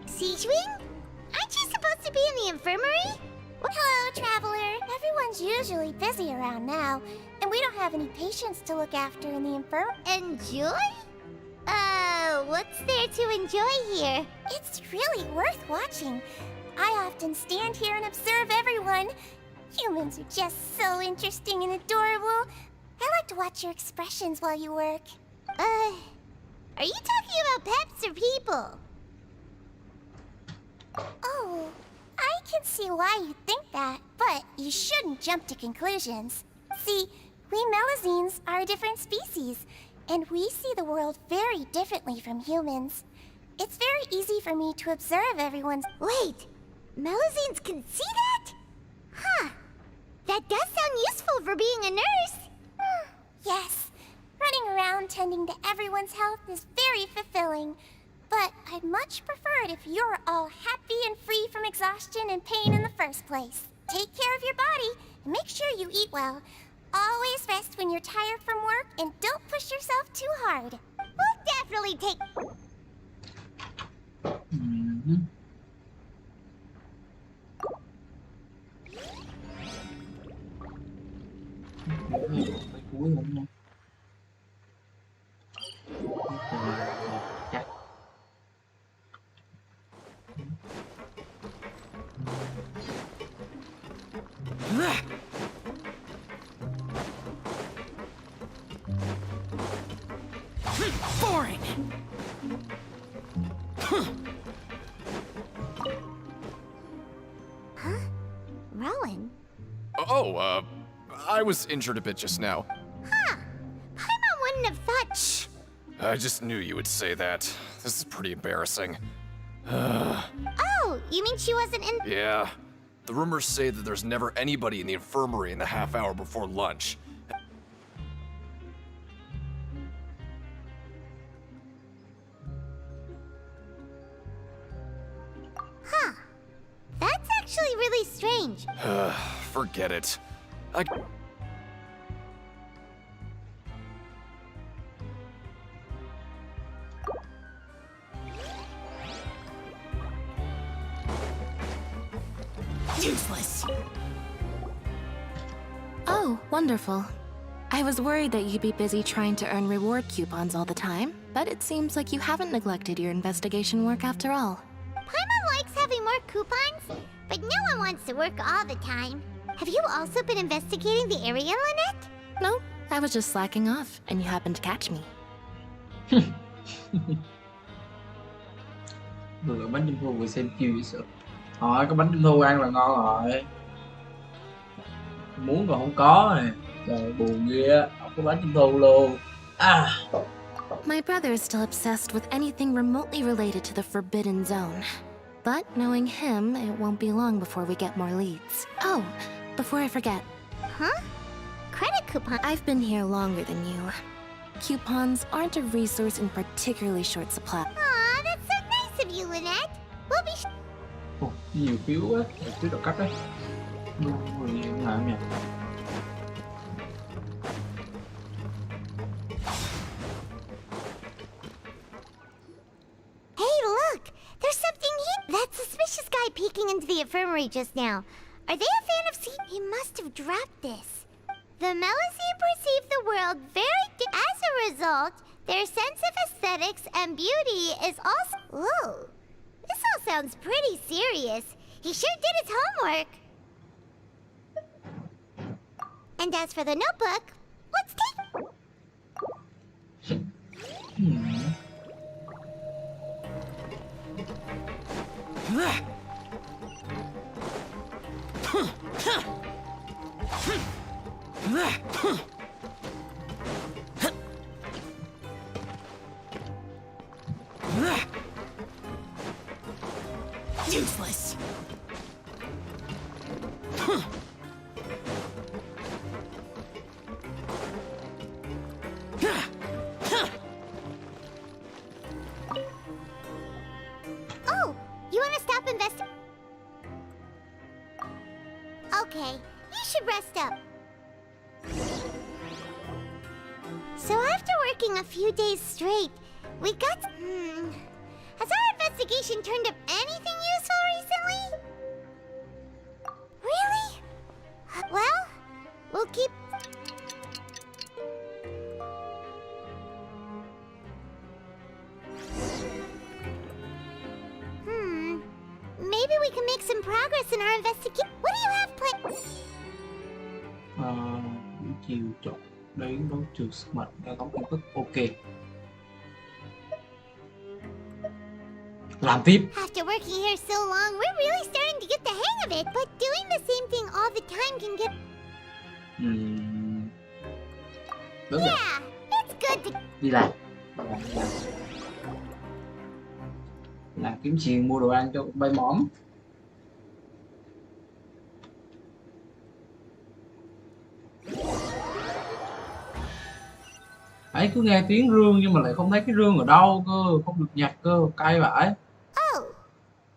Siege Wing? Aren't you supposed to be in the infirmary? Hello, Traveler. Everyone's usually busy around now, and we don't have any patients to look after in the infirmary. Enjoy? What's there to enjoy here? It's really worth watching. I often stand here and observe everyone. Humans are just so interesting and adorable. I like to watch your expressions while you work. Are you talking about pets or people? Oh, I can see why you think that, but you shouldn't jump to conclusions. See, we Melazines are a different species, and we see the world very differently from humans. It's very easy for me to observe everyone's... Wait, Melazines can see that? Huh. That does sound useful for being a nurse. Yes, running around tending to everyone's health is very fulfilling. But I'd much prefer it if you're all happy and free from exhaustion and pain in the first place. Take care of your body and make sure you eat well. Always rest when you're tired from work and don't push yourself too hard. We'll definitely take... Rowan? Oh, I was injured a bit just now. Huh. Paimon wouldn't have thought. Shh. I just knew you would say that. This is pretty embarrassing. Oh, you mean she wasn't in? Yeah. The rumors say that there's never anybody in the infirmary in the half hour before lunch. Huh. That's actually really strange. Forget it. Useless. Oh, wonderful. I was worried that you'd be busy trying to earn reward coupons all the time, but it seems like you haven't neglected your investigation work after all. Paimon likes having more coupons, but no one wants to work all the time. Have you also been investigating the area, Lynette? No, I was just slacking off, and you happened to catch me. Vừa gọi bánh trung thu vừa xem chiêu vậy sợ. Hỏi có bánh trung thu ăn là ngon rồi. Muốn còn không có nè. Trời buồn ghê, không có bánh trung thu luôn. À. My brother is still obsessed with anything remotely related to the Forbidden Zone. But knowing him, it won't be long before we get more leads. Oh, before I forget. Huh? Credit coupon? I've been here longer than you. Coupons aren't a resource in particularly short supply. Aw, that's so nice of you, Lynette. We'll be... Ồ, nhiều phiếu quá, nhiều phiếu độc cấp đấy. Rồi làm nhỉ? Hey, look! There's something here! That suspicious guy peeking into the infirmary just now. Are they a fan of He must have dropped this. The Melusine perceive the world as a result, their sense of aesthetics and beauty is also... Whoa! This all sounds pretty serious. He sure did his homework. And as for the notebook, let's take... Useless. Oh, you want to stop investing? Okay, you should rest up. So after working a few days straight, we got... Has our investigation turned up anything useful recently? Really? Well, we'll keep... Maybe we can make some progress in our investigation. What do you have planned? Buổi chiều chọn đấy đấu trường sức mạnh nghe ngóng tin tức. Ok. Làm tiếp. After working here so long, we're really starting to get the hang of it. But doing the same thing all the time can get... Đúng rồi. Yeah, it's good to... Đi làm. Làm kiếm tiền mua đồ ăn cho bay mỏm. Ấy cứ nghe tiếng rương nhưng mà lại không thấy cái rương ở đâu cơ, không được nhặt cơ, cay vãi. Oh,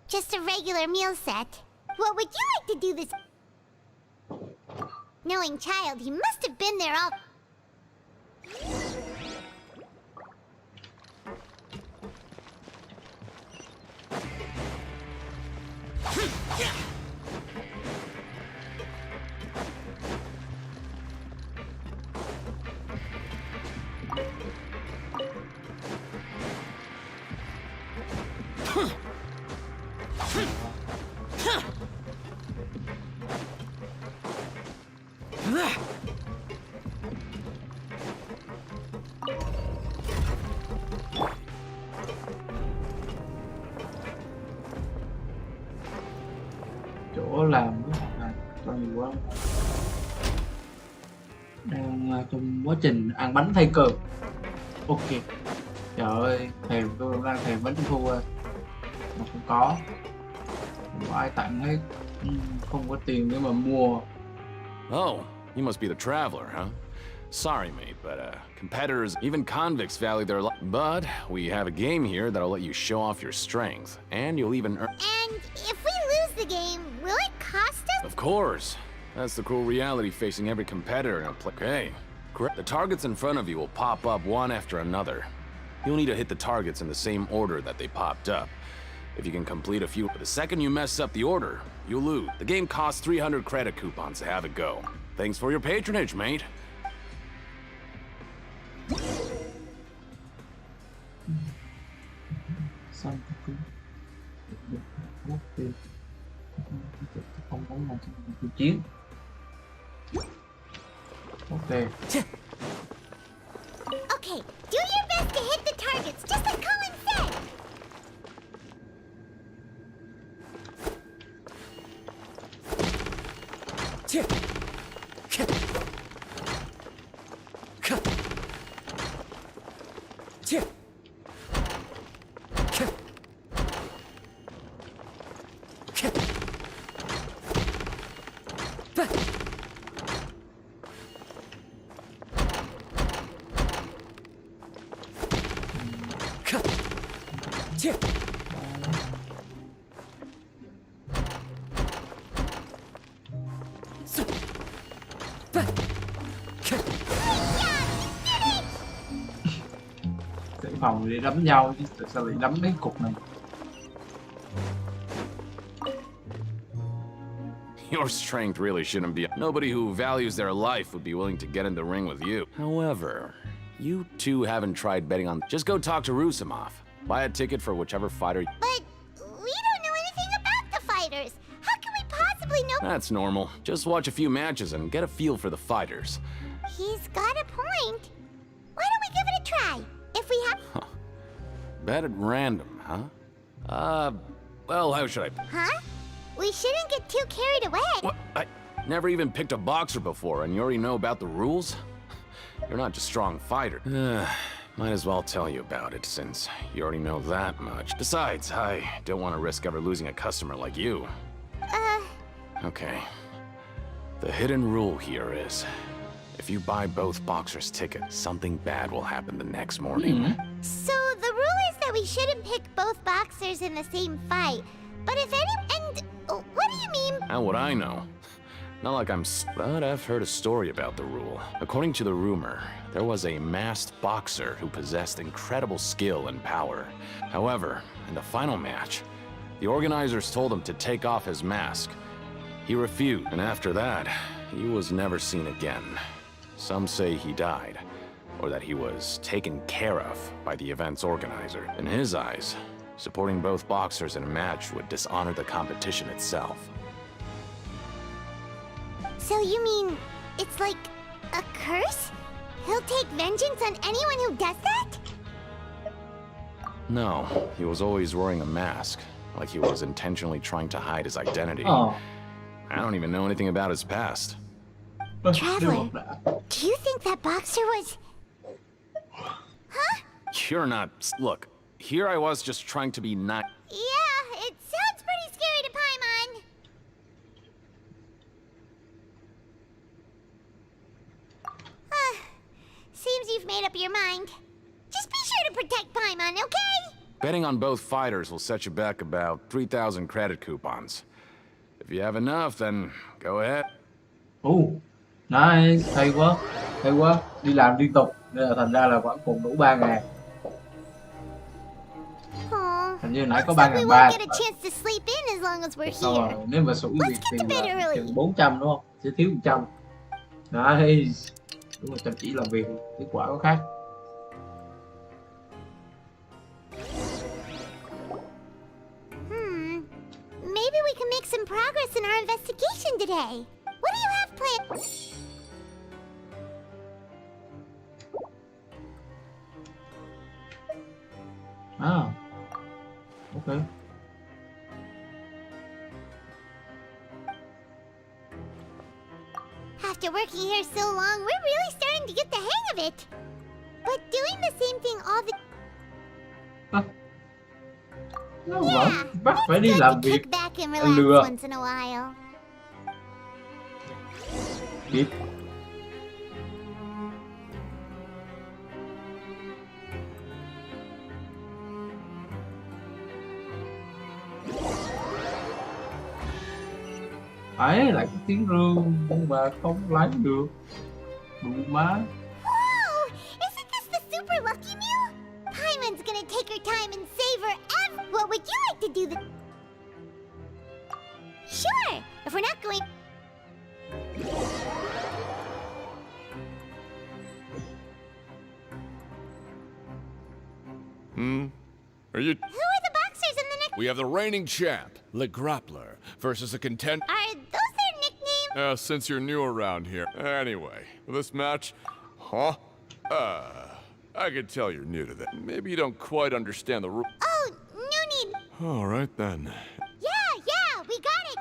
just a regular meal set. What would you like to do this? Knowing Child, he must have been there all... Chỗ làm nó là Cho nhiều quá. Đang trong quá trình ăn bánh thay cơm. Ok. Trời ơi, thèm, tôi đang thèm bánh trung thu mà không có. Không có ai tặng hết. Không có tiền để mà mua. Oh, you must be the traveler, huh? Sorry, mate, but competitors, even convicts value their life. But we have a game here that'll let you show off your strength, and you'll even earn. And if we lose the game, will it cost us? Of course. That's the cruel reality facing every competitor in a play. Okay. Correct. The targets in front of you will pop up one after another. You'll need to hit the targets in the same order that they popped up. If you can complete a few, but the second you mess up the order, you'll lose. The game costs 300 credit coupons to have it go. Thanks for your patronage, mate. Xong không có một cuộc chiến. Ok. Okay, do your best to hit the targets, just like Colin said. Để phòng để đấm nhau chứ tại sao lại đấm mấy cục này. Your strength really shouldn't be. Nobody who values their life would be willing to get in the ring with you. However, you two haven't tried betting on. Just go talk to Rusimov. Buy a ticket for whichever fighter. But we don't know anything about the fighters. How can we possibly know? That's normal. Just watch a few matches and get a feel for the fighters. He's got a point. Why don't we give it a try? If we have... Bet at random, huh? Well, how should I... Huh? We shouldn't get too carried away. What? I never even picked a boxer before, and you already know about the rules? You're not just a strong fighter. Might as well tell you about it, since you already know that much. Besides, I don't want to risk ever losing a customer like you. Okay. The hidden rule here is, if you buy both boxers' tickets, something bad will happen the next morning. So the rule is that we shouldn't pick both boxers in the same fight. But if any... And what do you mean? How would I know? Not like but I've heard a story about the rule. According to the rumor, there was a masked boxer who possessed incredible skill and power. However, in the final match, the organizers told him to take off his mask. He refused, and after that, he was never seen again. Some say he died, or that he was taken care of by the event's organizer. In his eyes, supporting both boxers in a match would dishonor the competition itself. So you mean it's like a curse? He'll take vengeance on anyone who does that? No, he was always wearing a mask, like he was intentionally trying to hide his identity. Oh. I don't even know anything about his past. Traveler, do you think that boxer was... Huh? You're not... Look, here I was just trying to be not... Yeah, it sounds pretty scary to Paimon. Seems you've made up your mind. Just be sure to protect Paimon, okay? Betting on both fighters will set you back about 3,000 credit coupons. If you have enough, then go ahead. Nice, hay quá, hay quá. Đi làm liên tục, nên là thành ra là vẫn còn đủ 3.000. Hình như nãy có 3.300. Xong rồi, nếu mà sủi việc thì là chừng 400 đúng không? Sẽ thiếu 100. Nice. Đúng rồi, chăm chỉ làm việc, kết quả có khác. Maybe we can make some progress in our investigation today. What do you have planned? Ok. after working here so long, we're really starting to get the hang of it. But doing the same thing all the... Nó vẫn Yeah, bắt it's phải đi good làm to việc kick back and relax lừa. once in a while. Biết. Ấy lại cái tiếng rương nhưng mà không lấy được. Đủ má. Whoa! Isn't this the super lucky meal? Paimon's gonna take her time and savor What would you like to do Sure! If we're not going... Are you... Who are the boxers in the next... We have the reigning champ, Le Grappler, versus a contender... Are those their nicknames? Since you're new around here. Anyway, for this match... Huh? I could tell you're new to that. Maybe you don't quite understand the rule. Oh, no need. All right, then. Yeah, we got it.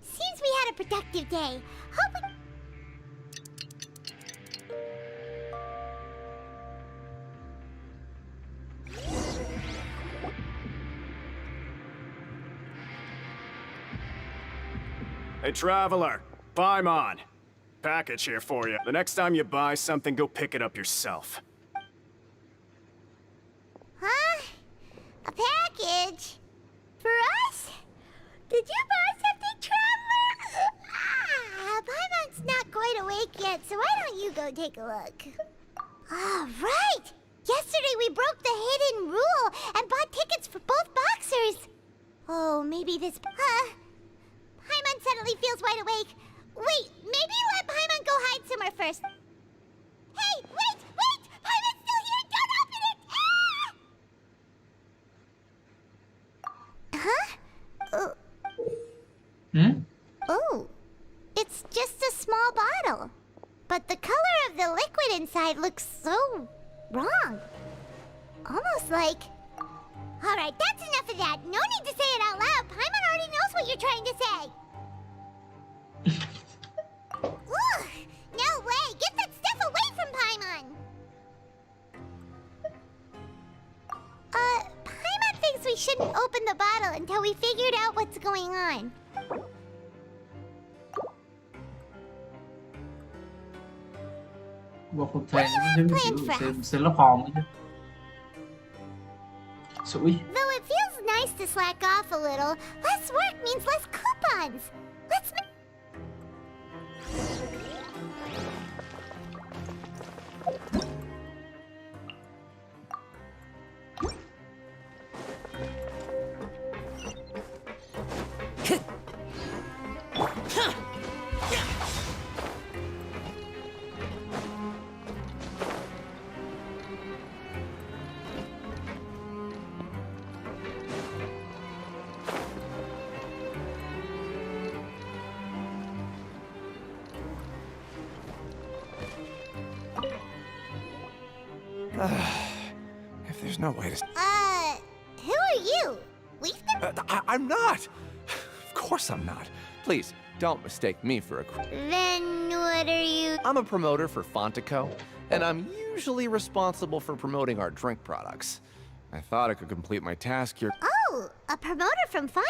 Seems we had a productive day. Hope we... Hey, Traveler. Paimon. Package here for you. The next time you buy something, go pick it up yourself. Huh? A package? For us? Did you buy something, Traveler? Paimon's not quite awake yet, so why don't you go take a look? Right! Yesterday we broke the hidden rule and bought tickets for both boxers. Oh, maybe this... Paimon suddenly feels wide awake. Wait, maybe let Paimon go hide somewhere first. Hey, wait! Paimon's still here! Don't open it! Huh? Oh, it's just a small bottle. But the color of the liquid inside looks so wrong. Almost like... Alright, that's enough of that. No need to say it out loud. Paimon already knows what you're trying to say. Ugh, no way! Get that stuff away from Paimon! Paimon thinks we shouldn't open the bottle until we figured out what's going on. Một phần thèm sẽ lóc hòn chứ. Sweet. Though it feels nice to slack off a little, less work means less coupons. Let's make... If there's no way to... who are you? We've been... I'm not! Of course I'm not. Please, don't mistake me for a... Then what are you... I'm a promoter for Fontico, and I'm usually responsible for promoting our drink products. I thought I could complete my task here. Oh, a promoter from Fun?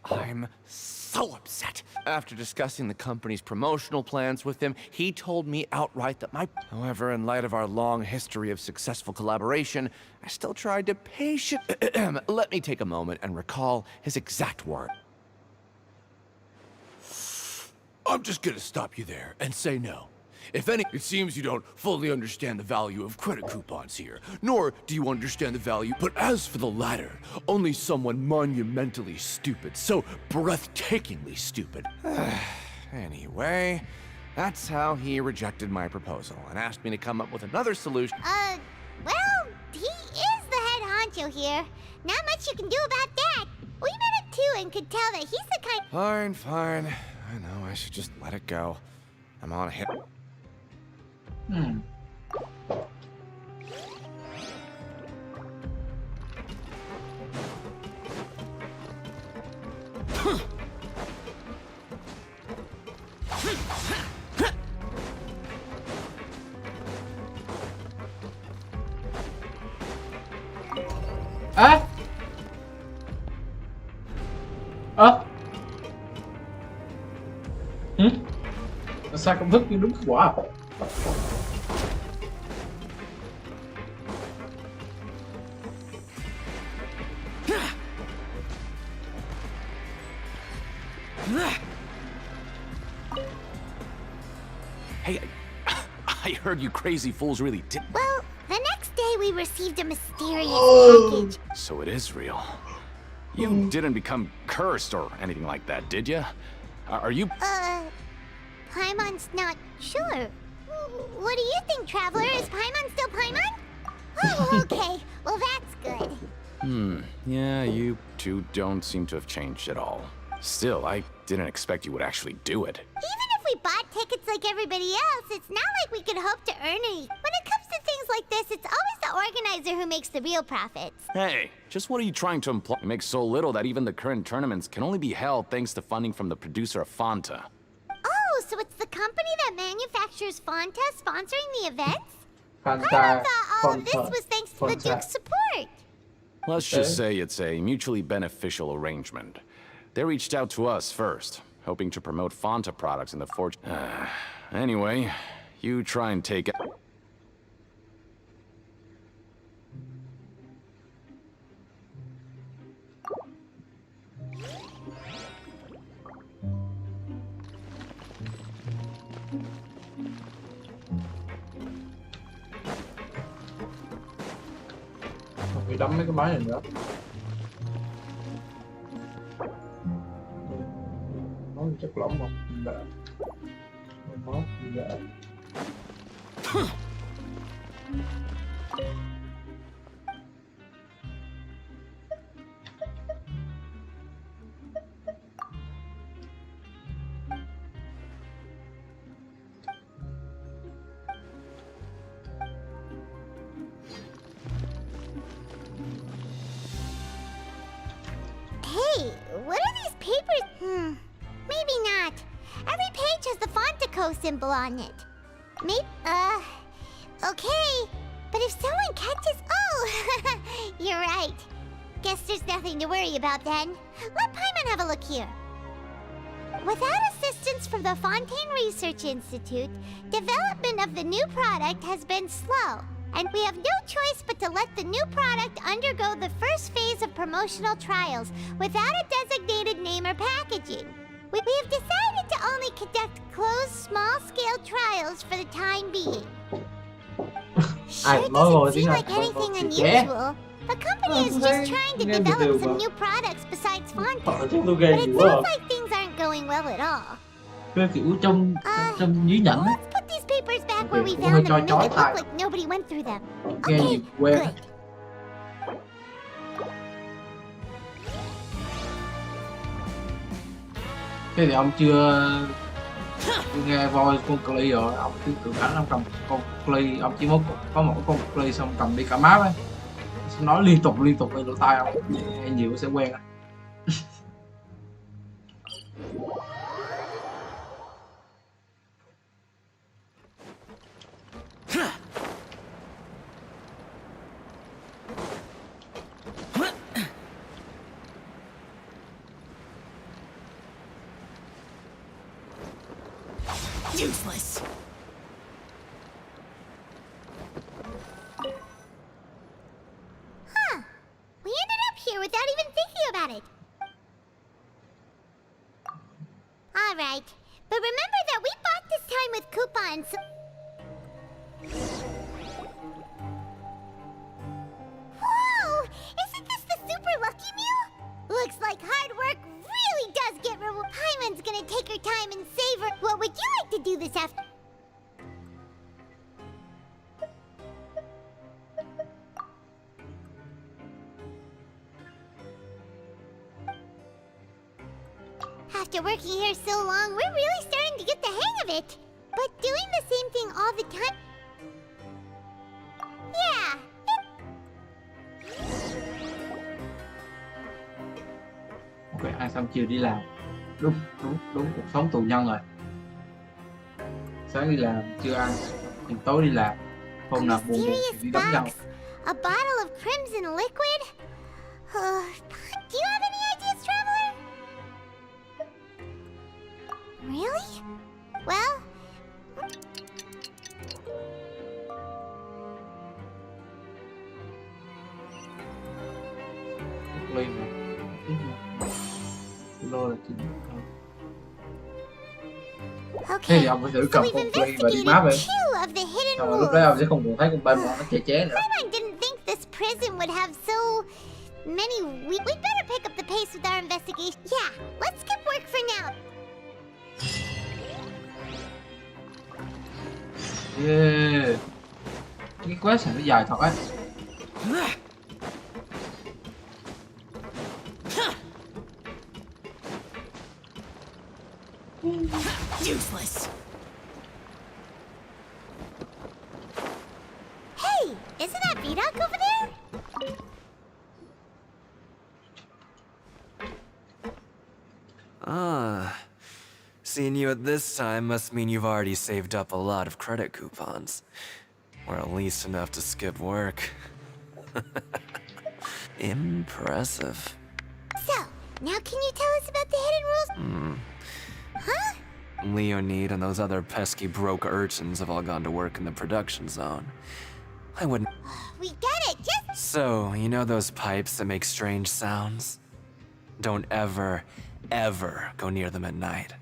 I'm so upset. After discussing the company's promotional plans with him, he told me outright that my... However, in light of our long history of successful collaboration, I still tried to Let me take a moment and recall his exact word. I'm just gonna stop you there and say no. If any, it seems you don't fully understand the value of credit coupons here, nor do you understand the value. But as for the latter, only someone monumentally stupid, so breathtakingly stupid. Anyway, that's how he rejected my proposal and asked me to come up with another solution. Well, he is the head honcho here. Not much you can do about that. We met him too and could tell that he's the kind... Fine. I know, I should just let it go. I'm on a hit. Á. Ơ. Sai công thức nhưng đúng kết quả. Hey, I heard you crazy fools really did. Well, the next day we received a mysterious package. So it is real. You didn't become cursed or anything like that, did you? Are you? Paimon's not sure. What do you think, Traveler? Is Paimon still Paimon? Oh, okay. Well, that's good. Yeah, you two don't seem to have changed at all. Still, I didn't expect you would actually do it. Even if we bought tickets like everybody else, it's not like we could hope to earn any. When it comes to things like this, it's always the organizer who makes the real profits. Hey, just what are you trying to imply? You make so little that even the current tournaments can only be held thanks to funding from the producer of Fanta. Oh, so it's the company that manufactures Fanta sponsoring the events? Fanta. I thought all of this was thanks to the Duke's support. Let's just say it's a mutually beneficial arrangement. They reached out to us first, hoping to promote Fanta products in the fortune. Anyway, you try and take it. Bị đấm mấy cái máy này nữa. Nó chất lỏng không? Dạ. Nó dạ. Hey, what are these papers? Maybe not. Every page has the Fontico symbol on it. Maybe, okay. But if someone catches... Oh, you're right. Guess there's nothing to worry about then. Let Paimon have a look here. Without assistance from the Fontaine Research Institute, development of the new product has been slow. And we have no choice but to let the new product undergo the first phase of promotional trials without a designated name or packaging. We have decided to only conduct closed, small-scale trials for the time being. Sure doesn't seem like anything unusual. The company is just trying to develop some new products besides Fanta. But it seems like things aren't going well at all. Cái kiểu trong dưới nhẫn á. Let's put these papers back where we found them and make it look like nobody went through them. Okay, good. Thế thì ông chưa nghe voi con Clay rồi, ông cứ tưởng đánh ông cầm con Clay, ông chỉ có một con Clay xong cầm đi cả map ấy. Nói liên tục lên lỗ tai ông, nghe nhiều sẽ quen á. Useless. Huh. We ended up here without even thinking about it. Alright, but remember that we bought this time with coupons. Whoa! Isn't this the super lucky meal? Looks like hard work really does get rewarded. Paimon's gonna take her time and savor. What would you like to do this after? After working here so long, we're really starting to get the hang of it. But doing the same thing all the time... Yeah. Ok, ăn xong chiều đi làm. Đúng cuộc sống tù nhân rồi. Sáng đi làm, trưa ăn, tối đi làm. Hôm nào buồn thì đi đánh nhau. A bottle of crimson liquid? Do you have any ideas, Traveler? Really? Well... Lên rồi. Lô là chính. Thế thì ông phải thử cầm con play và đi map đi. Rồi lúc đó ông sẽ không còn thấy con Paimon nó chè chế nữa. Paimon didn't think this prison would have so many we'd better pick up the pace with our investigation. Yeah, let's skip work for now. Yeah. Cái quest này nó dài thật á. Useless. Hey, isn't that Vidoc over there? Ah. Seeing you at this time must mean you've already saved up a lot of credit coupons. Or at least enough to skip work. Impressive. So, now can you tell us about the hidden rules? Huh? Leonid and those other pesky broke urchins have all gone to work in the production zone. I wouldn't... We get it, just... So, you know those pipes that make strange sounds? Don't ever, ever go near them at night.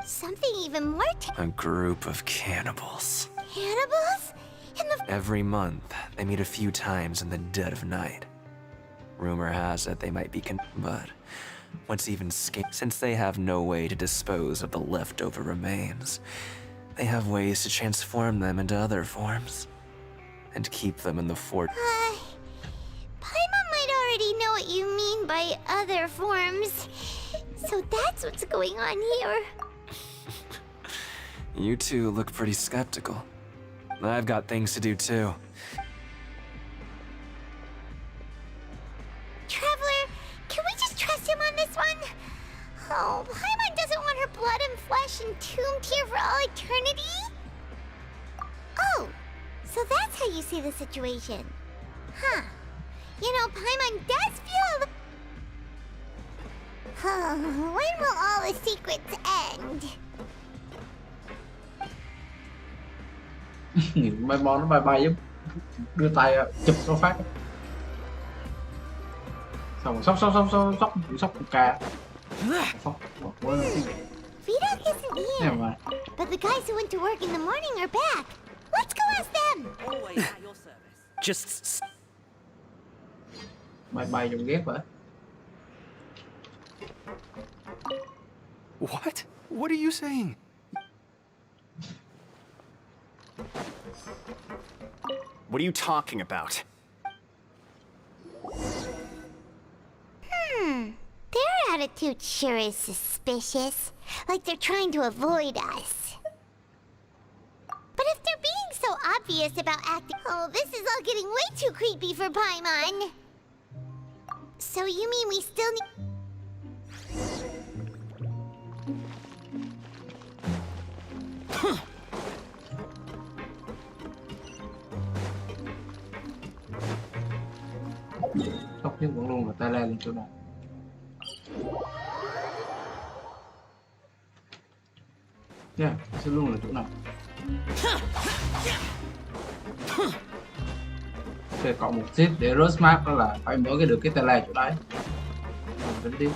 Something even more A group of cannibals. Cannibals? In the... Every month, they meet a few times in the dead of night. Rumor has it they might be but what's even since they have no way to dispose of the leftover remains, they have ways to transform them into other forms and keep them in the fort. Paimon might already know what you mean by other forms. So that's what's going on here. You two look pretty skeptical. I've got things to do too. Traveler, can we just trust him on this one? Oh, Paimon doesn't want her blood and flesh entombed here for all eternity? Oh, so that's how you see the situation. Huh. You know, Paimon does feel... when will all the secrets end? Nhìn Paimon nó bay bay giống đưa tay chụp nó phát. Xong rồi sóc một ca. Vidoc isn't here. Never mind. But the guys who went to work in the morning are back. Let's go ask them. Always at your service. Just... Bay trong ghép hả? What? What are you saying? What are you talking about? Their attitude sure is suspicious. Like they're trying to avoid us. But if they're being so obvious about acting... Oh, this is all getting way too creepy for Paimon. So you mean we still need... Tóc nhất vẫn luôn là tay le lên chỗ này. Yeah, sẽ luôn là chỗ này. Sẽ còn một tip để rớt map đó là phải mở được cái tay le chỗ đấy. Rồi tính tiếp.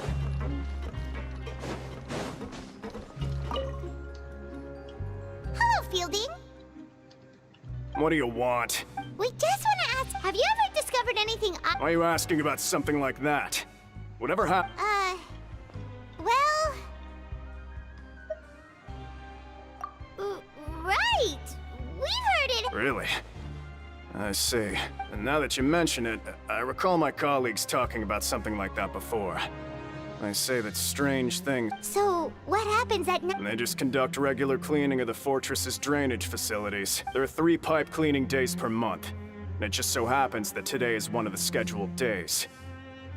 Hello, Fielding. What do you want? We just want to ask, have you ever discovered anything... Why are you asking about something like that? Whatever happened? Well... Right! We've heard it! Really? I see. And now that you mention it, I recall my colleagues talking about something like that before. They say that strange things... So, what happens at night? They just conduct regular cleaning of the fortress's drainage facilities. There are 3 pipe cleaning days per month. And it just so happens that today is one of the scheduled days.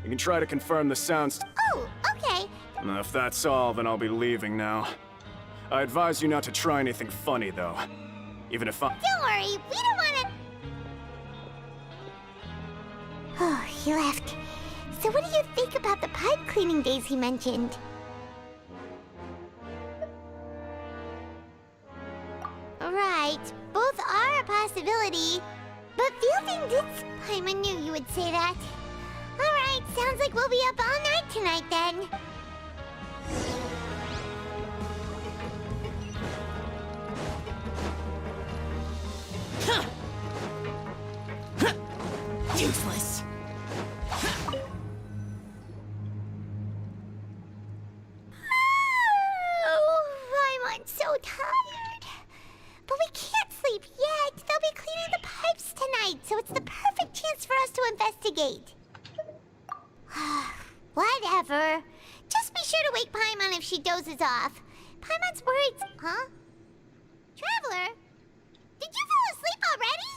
You can try to confirm the sounds... Oh, okay. If that's all, then I'll be leaving now. I advise you not to try anything funny, though. Even if I... Don't worry, we don't want to... Oh, he left. So what do you think about the pipe cleaning days he mentioned? Right, both are a possibility. But Fielding did... Paimon knew you would say that. Alright, sounds like we'll be up all night tonight then. Useless. Oh, I'm so tired. But we can't sleep yet. They'll be cleaning the pipes tonight, so it's the perfect chance for us to investigate. Whatever. Just be sure to wake Paimon if she dozes off. Paimon's worried. Huh? Traveler? Did you fall asleep already?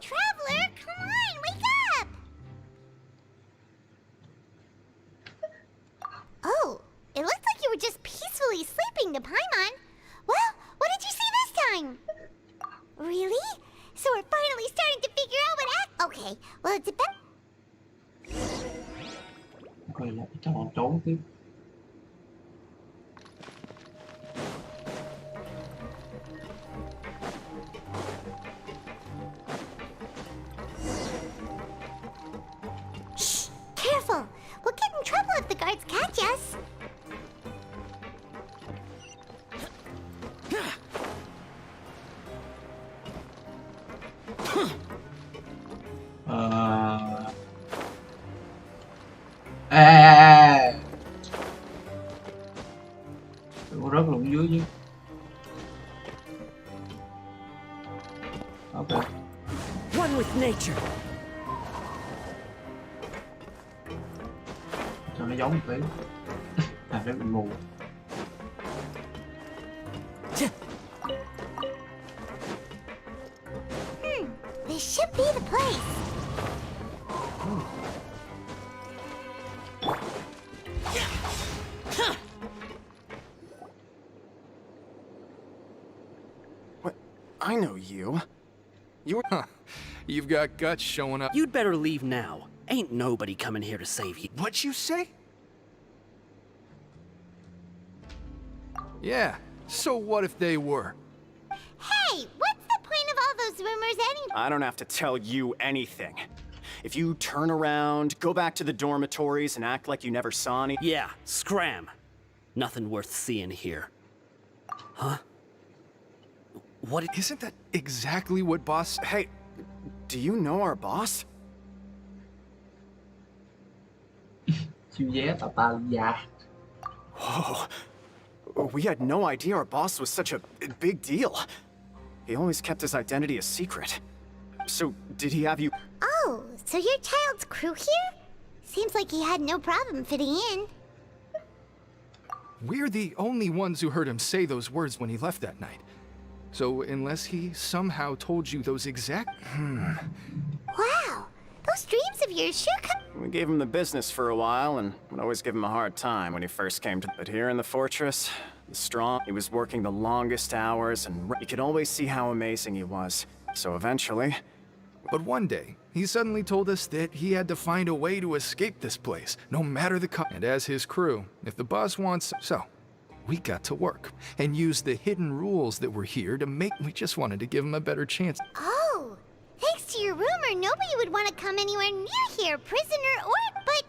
Traveler, come on, wake up! Oh, it looked like you were just peacefully sleeping to Paimon. Well, what did you see this time? Really? So we're finally starting to figure out what Okay, well it's about... Quay lại cho bọn trốn tiếp. Shh! Careful! We'll get in trouble if the guards catch us. Đừng có rớt lụng dưới chứ. Ok. One with nature. Cho nó giống một tí. À, nó bị mù. This should be the place. What? I know you. You were... Huh. You've got guts showing up. You'd better leave now. Ain't nobody coming here to save you. What'd you say? Yeah, so what if they were? Hey, what's the point of all those rumors anyway? I don't have to tell you anything. If you turn around, go back to the dormitories and act like you never saw any... Yeah, scram. Nothing worth seeing here. Huh? What? Isn't that exactly what boss... Hey, do you know our boss? Chiêu vé Tatalia. Whoa. We had no idea our boss was such a big deal. He always kept his identity a secret. So, did he have you... Oh, so your child's crew here? Seems like he had no problem fitting in. We're the only ones who heard him say those words when he left that night. So, unless he somehow told you those exact... Wow, those dreams of yours sure come... We gave him the business for a while and would always give him a hard time when he first came to... But here in the fortress, the strong... He was working the longest hours and you could always see how amazing he was. So eventually... But one day, he suddenly told us that he had to find a way to escape this place, no matter the cost. And as his crew, if the boss wants... So, we got to work and used the hidden rules that were here to make. We just wanted to give him a better chance. Oh, thanks to your rumor, nobody would want to come anywhere near here, prisoner or... But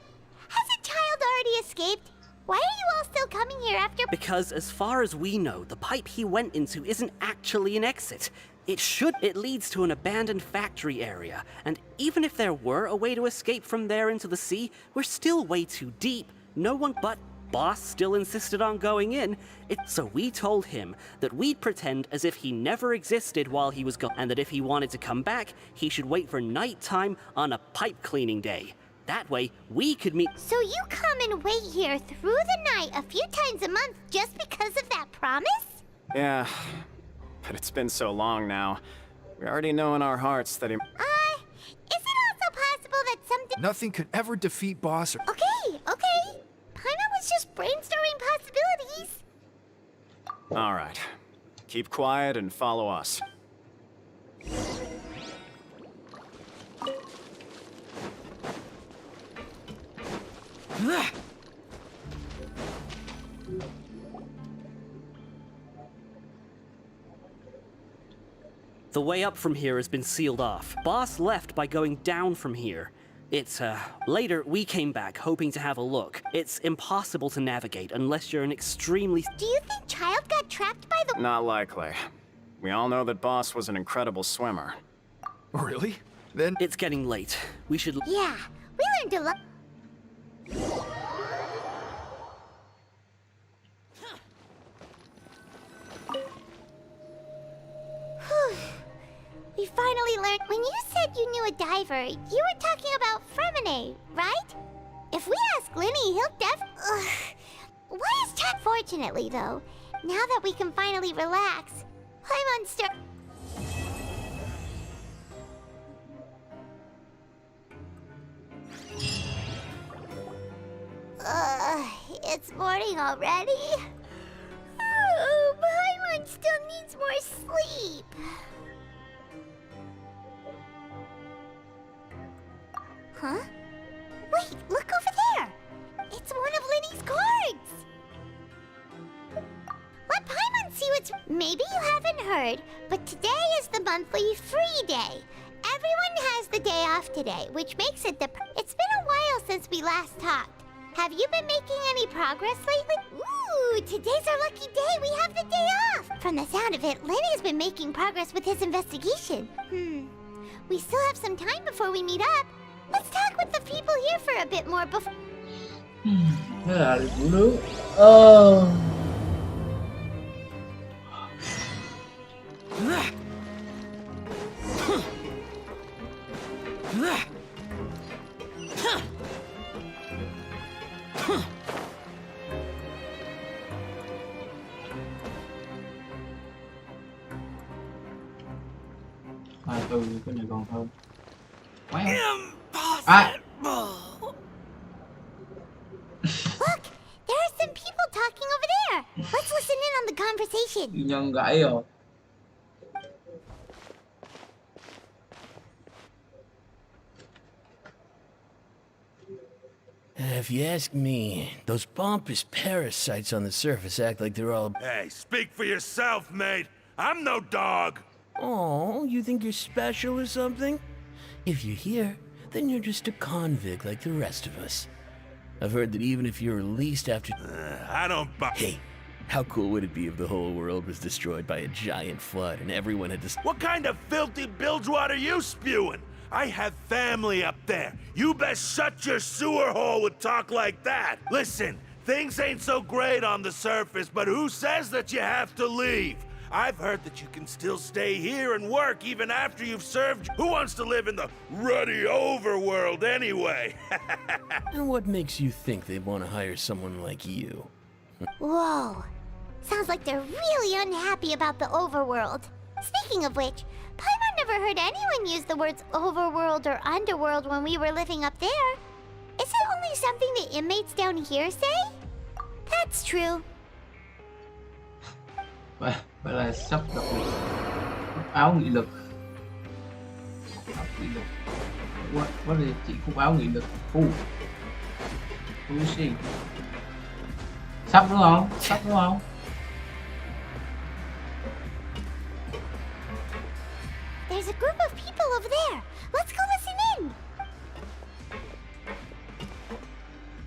has a child already escaped? Why are you all still coming here after... Because as far as we know, the pipe he went into isn't actually an exit. It leads to an abandoned factory area, and even if there were a way to escape from there into the sea, we're still way too deep. No one but Boss still insisted on going in. So we told him that we'd pretend as if he never existed while he was gone, and that if he wanted to come back, he should wait for nighttime on a pipe cleaning day. That way, we could meet... So you come and wait here through the night a few times a month just because of that promise? Yeah, but it's been so long now. We already know in our hearts that he... Is it also possible that something... Nothing could ever defeat Boss or... Okay. Paimon was just brainstorming possibilities. All right. Keep quiet and follow us. The way up from here has been sealed off. Boss left by going down from here. Later, we came back, hoping to have a look. It's impossible to navigate unless you're an extremely... Do you think Child got trapped by the... Not likely. We all know that Boss was an incredible swimmer. Really? Then... It's getting late. We should... Yeah, we learned to love... We finally learned. When you said you knew a diver, you were talking about Fremine, right? If we ask Linny, he'll Why is Chad? Fortunately, though, now that we can finally relax, Paimon it's morning already? Oh, Paimon still needs more sleep. Huh? Wait, look over there! It's one of Linny's cards! Let Paimon see what's... Maybe you haven't heard, but today is the monthly free day. Everyone has the day off today, which makes it the... It's been a while since we last talked. Have you been making any progress lately? Ooh, today's our lucky day. We have the day off. From the sound of it, Linny's been making progress with his investigation. We still have some time before we meet up. Let's talk with the people here for a bit more before... Thế là phụ nữ. Cái này còn hơn. Look, there are some people talking over there. Let's listen in on the conversation. Nhân gãy rồi. If you ask me, those pompous parasites on the surface act like they're all... Hey, speak for yourself, mate. I'm no dog. Oh, you think you're special or something? If you're here, then you're just a convict like the rest of us. I've heard that even if you're released after... I don't buy... Hey, how cool would it be if the whole world was destroyed by a giant flood and everyone had to... What kind of filthy bilgewater are you spewing? I have family up there. You best shut your sewer hole with talk like that. Listen, things ain't so great on the surface, but who says that you have to leave? I've heard that you can still stay here and work even after you've served. Who wants to live in the ruddy overworld anyway? And what makes you think they want to hire someone like you? Whoa. Sounds like they're really unhappy about the overworld. Speaking of which, Paimon never heard anyone use the words overworld or underworld when we were living up there. Is it only something the inmates down here say? That's true. Vậy là sắp gặp được áo nghị lực. What is chị cúc áo nghị lực? Lucy. Sắp đúng không? Sắp đúng không? There's a group of people over there. Let's go listen in.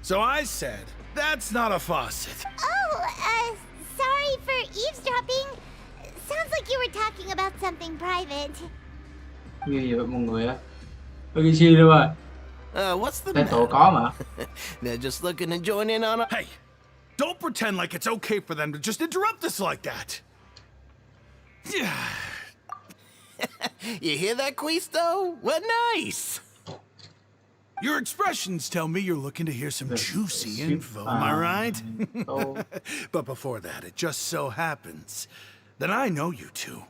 So I said, that's not a faucet. Oh, sorry for eavesdropping. Sounds like you were talking about something private. Như vậy mọi người á. Rikishi đâu rồi? What's the Cái matter? tổ có mà. They're just looking to join in on a... Hey, don't pretend like it's okay for them to just interrupt us like that. You hear that, Quisto? What nice! Your expressions tell me you're looking to hear some juicy info, am I right? But before that, it just so happens that I know you two.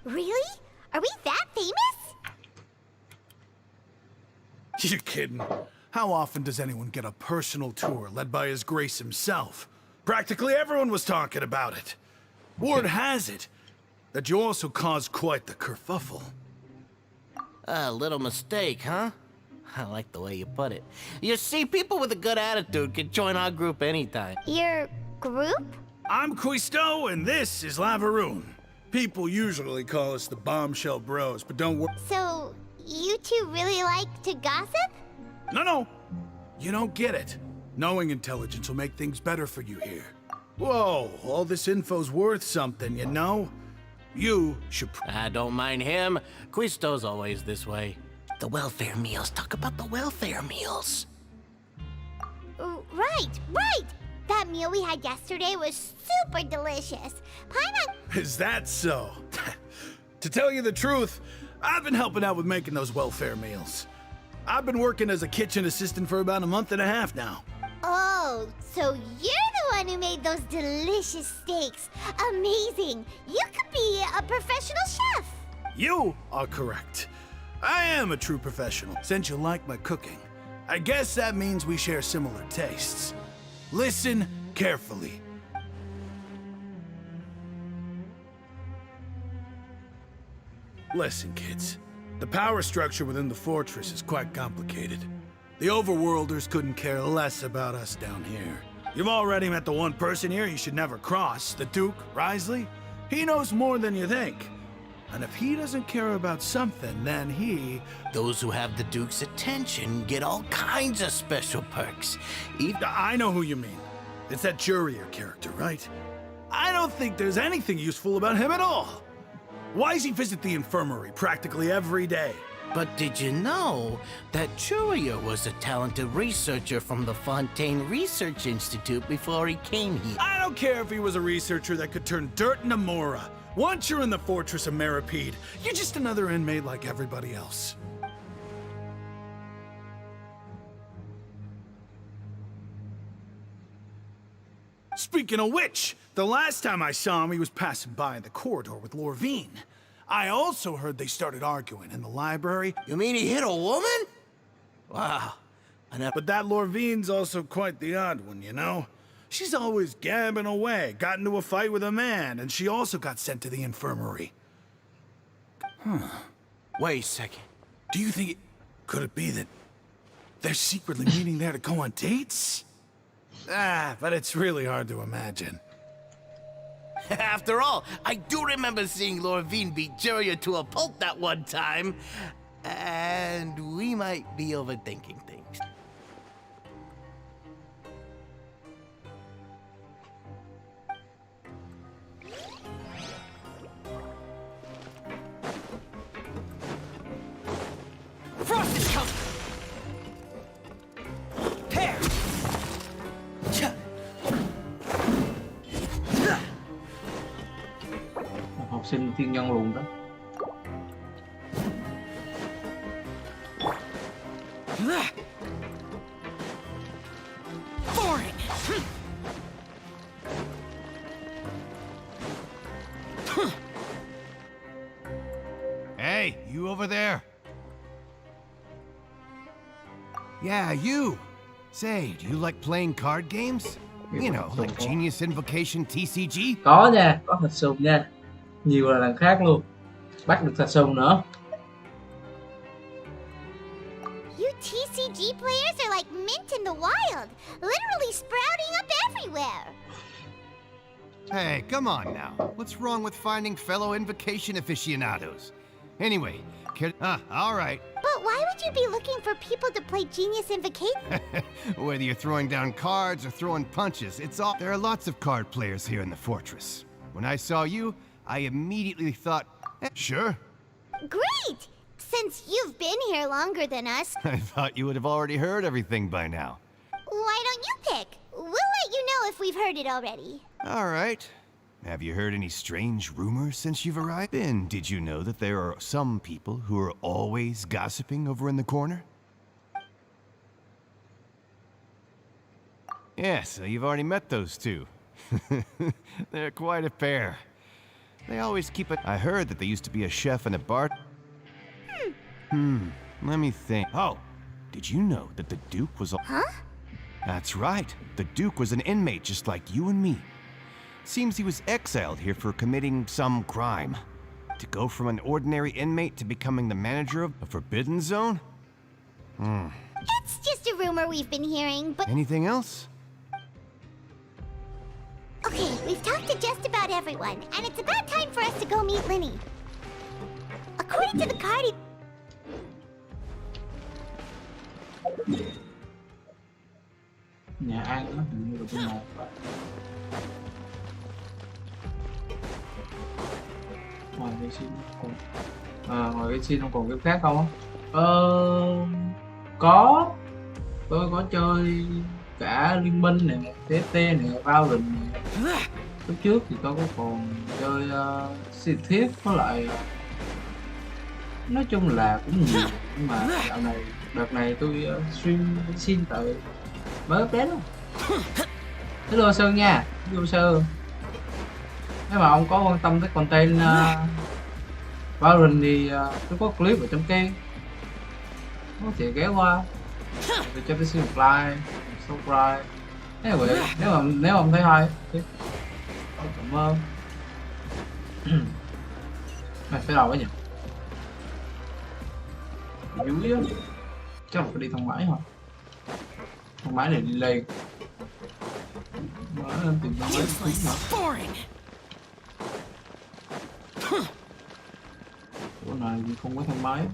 Really? Are we that famous? You're kidding. How often does anyone get a personal tour led by His Grace himself? Practically everyone was talking about it. Word has it that you also caused quite the kerfuffle. A little mistake, huh? I like the way you put it. You see, people with a good attitude can join our group anytime. Your group? I'm Quisto, and this is Lavaroon. People usually call us the Bombshell Bros, but don't worry. So, you two really like to gossip? No. You don't get it. Knowing intelligence will make things better for you here. Whoa, all this info's worth something, you know? You should... I don't mind him. Quisto's always this way. The welfare meals. Talk about the welfare meals. Right! That meal we had yesterday was super delicious. Is that so? To tell you the truth, I've been helping out with making those welfare meals. I've been working as a kitchen assistant for about a month and a half now. Oh, so you're the one who made those delicious steaks. Amazing! You could be a professional chef. You are correct. I am a true professional. Since you like my cooking, I guess that means we share similar tastes. Listen carefully. Listen, kids. The power structure within the fortress is quite complicated. The overworlders couldn't care less about us down here. You've already met the one person here you should never cross, the Duke, Risley. He knows more than you think. And if he doesn't care about something, then he... Those who have the Duke's attention get all kinds of special perks. I know who you mean. It's that Jurier character, right? I don't think there's anything useful about him at all. Why does he visit the infirmary practically every day? But did you know that Jurier was a talented researcher from the Fontaine Research Institute before he came here? I don't care if he was a researcher that could turn dirt into Mora. Once you're in the fortress of Meripede, you're just another inmate like everybody else. Speaking of which, the last time I saw him, he was passing by in the corridor with Lorvine. I also heard they started arguing in the library. You mean he hit a woman? Wow. But that Lorvine's also quite the odd one, you know? She's always gabbing away, got into a fight with a man, and she also got sent to the infirmary. Wait a second. Do you think could it be that they're secretly meeting there to go on dates? But it's really hard to imagine. After all, I do remember seeing Lorvine beat Jurier to a pulp that one time. And we might be overthinking things. Frost is coming! Here! Học sinh thiên nhân luôn đó. Boring! Hey, you over there? Yeah, you. Say, do you like playing card games? You know, like Genius Invocation TCG? Có nha, có thật sùng nha. Nhiều là lần khác luôn. Bắt được thật sùng nữa. You TCG players are like mint in the wild, literally sprouting up everywhere. Hey, come on now. What's wrong with finding fellow invocation aficionados? Anyway, all right. But why would you be looking for people to play Genius Invocation? Whether you're throwing down cards or throwing punches, it's all... There are lots of card players here in the fortress. When I saw you, I immediately thought, sure. Great! Since you've been here longer than us, I thought you would have already heard everything by now. why don't you pick? We'll let you know if we've heard it already. All right. Have you heard any strange rumors since you've arrived? Then, did you know that there are some people who are always gossiping over in the corner? Yeah, so you've already met those two. They're quite a pair. They always keep it. I heard that they used to be a chef and a bar. Let me think. Oh, did you know that the Duke was a... Huh? That's right. The Duke was an inmate just like you and me. Seems he was exiled here for committing some crime. To go from an ordinary inmate to becoming the manager of a forbidden zone? It's just a rumor we've been hearing, but... Anything else? Okay, we've talked to just about everyone, and it's about time for us to go meet Linny. According to the card, Nhà ăn á, hình như là bên này. Ngoài cái xin còn ngoài cái xin không còn cái khác không á? Có. Tôi có chơi cả Liên Minh nè, TT nè, Valorant nè. Lúc trước thì tôi có còn chơi Sea Thief với lại nói chung là cũng nhiều, nhưng mà đợt này tôi stream xin tại mới update luôn. Hello Sơn nha, hello Sơn. Nếu mà ông có quan tâm tới content Valorant thì tôi có clip ở trong kênh, có thể ghé qua để cho tôi xin một like, subscribe. Nếu mà ông thấy hay thì cảm ơn. Mày phải đầu quá nhỉ? Dưới á, chắc là phải đi thang máy hả? Thang máy này đi lên. Mở lên tìm thang máy chỗ này thì không có thang máy.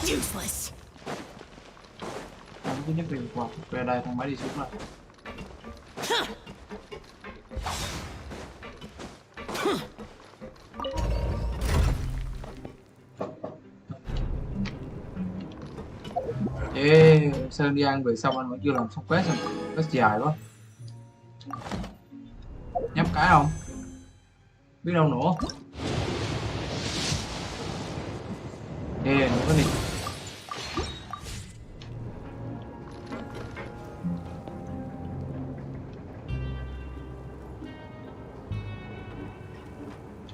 useless. Cứ nhắc về quạt về đây thang máy đi xuống lại. Ê, Sơn đi ăn về xong anh vẫn chưa làm xong quest rồi. Quest dài quá. Nhấp cái không? Biết đâu nữa. Ê, nữa cái này.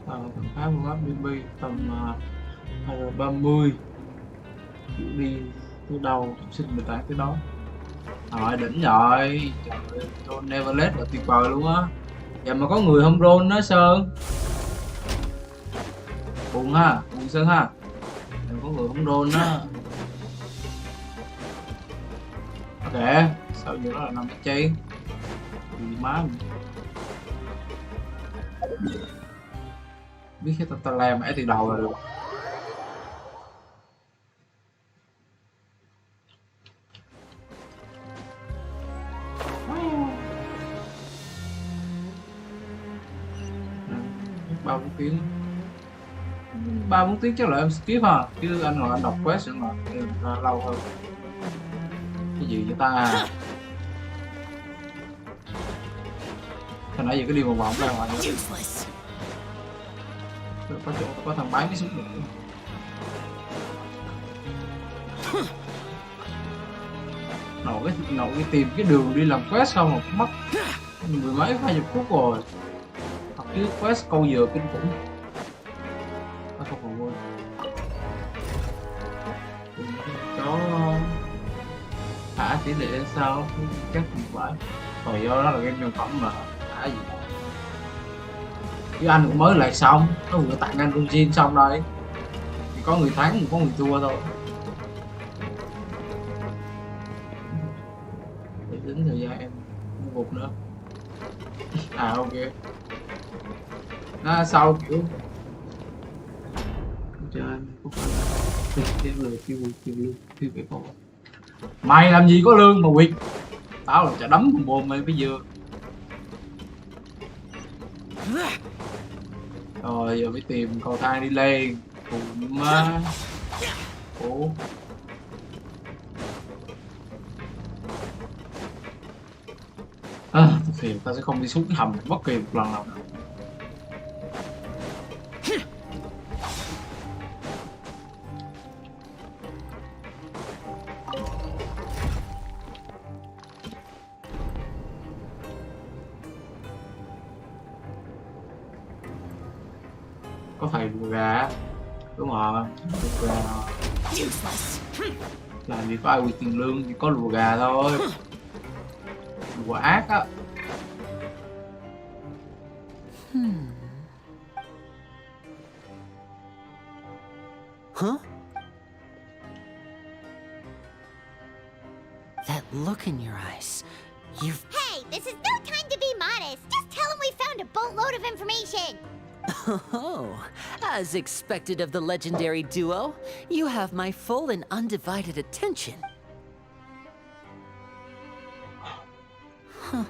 Tầm khá một áp BB tầm 30 đi tới đâu xin 18 tới đó. Rồi đỉnh rồi. Trời ơi, roll Neverlet là tuyệt vời luôn á. Giờ mà có người không roll đó Sơn. Buồn ha, buồn Sơn ha. Giờ có người không roll đó. Ok, sao giờ đó là 5 chi. Gì má mình. Biết cái ta làm mãi từ đầu là được. Bao bốn tiếng 3-4 tiếng chắc là em skip ha, chứ anh ngồi anh đọc quest nữa mà lâu hơn. Cái gì vậy ta? Hồi nãy giờ cái điều mà vọng ra ngoài nữa. Có chỗ có thằng bán cái xuống được. Nổ cái tìm cái đường đi làm quest xong rồi mất mười mấy 20 phút rồi. Hoặc chứ quest câu dừa kinh khủng. Không còn quên. Có thả tỷ lệ lên sao chắc không phải. Rồi do đó là game nhân phẩm mà thả gì. Chứ anh cũng mới lại xong, nó vừa tặng anh Genshin xong đây. Thì có người thắng, có người thua thôi. Để tính thời gian em không gục nữa. À ok. Nó sau kiểu trên có phải là cái lời kêu lương kêu cái con. Mày làm gì có lương mà quyệt. Tao là chả đấm con bồn mày bây giờ. Rồi giờ phải tìm cầu thang đi lên. Cùng má. Ủa. Thì ta sẽ không đi xuống cái hầm bất kỳ một lần nào. Có thầy lùa gà. Đúng rồi, lùa gà. Làm gì có ai quy tiền lương, chỉ có lùa gà thôi. Lùa ác á. Huh? That look in your eyes. You've... Hey, this is no time to be modest. Just tell him we found a boatload of information. Oh, as expected of the legendary duo, you have my full and undivided attention. Huh.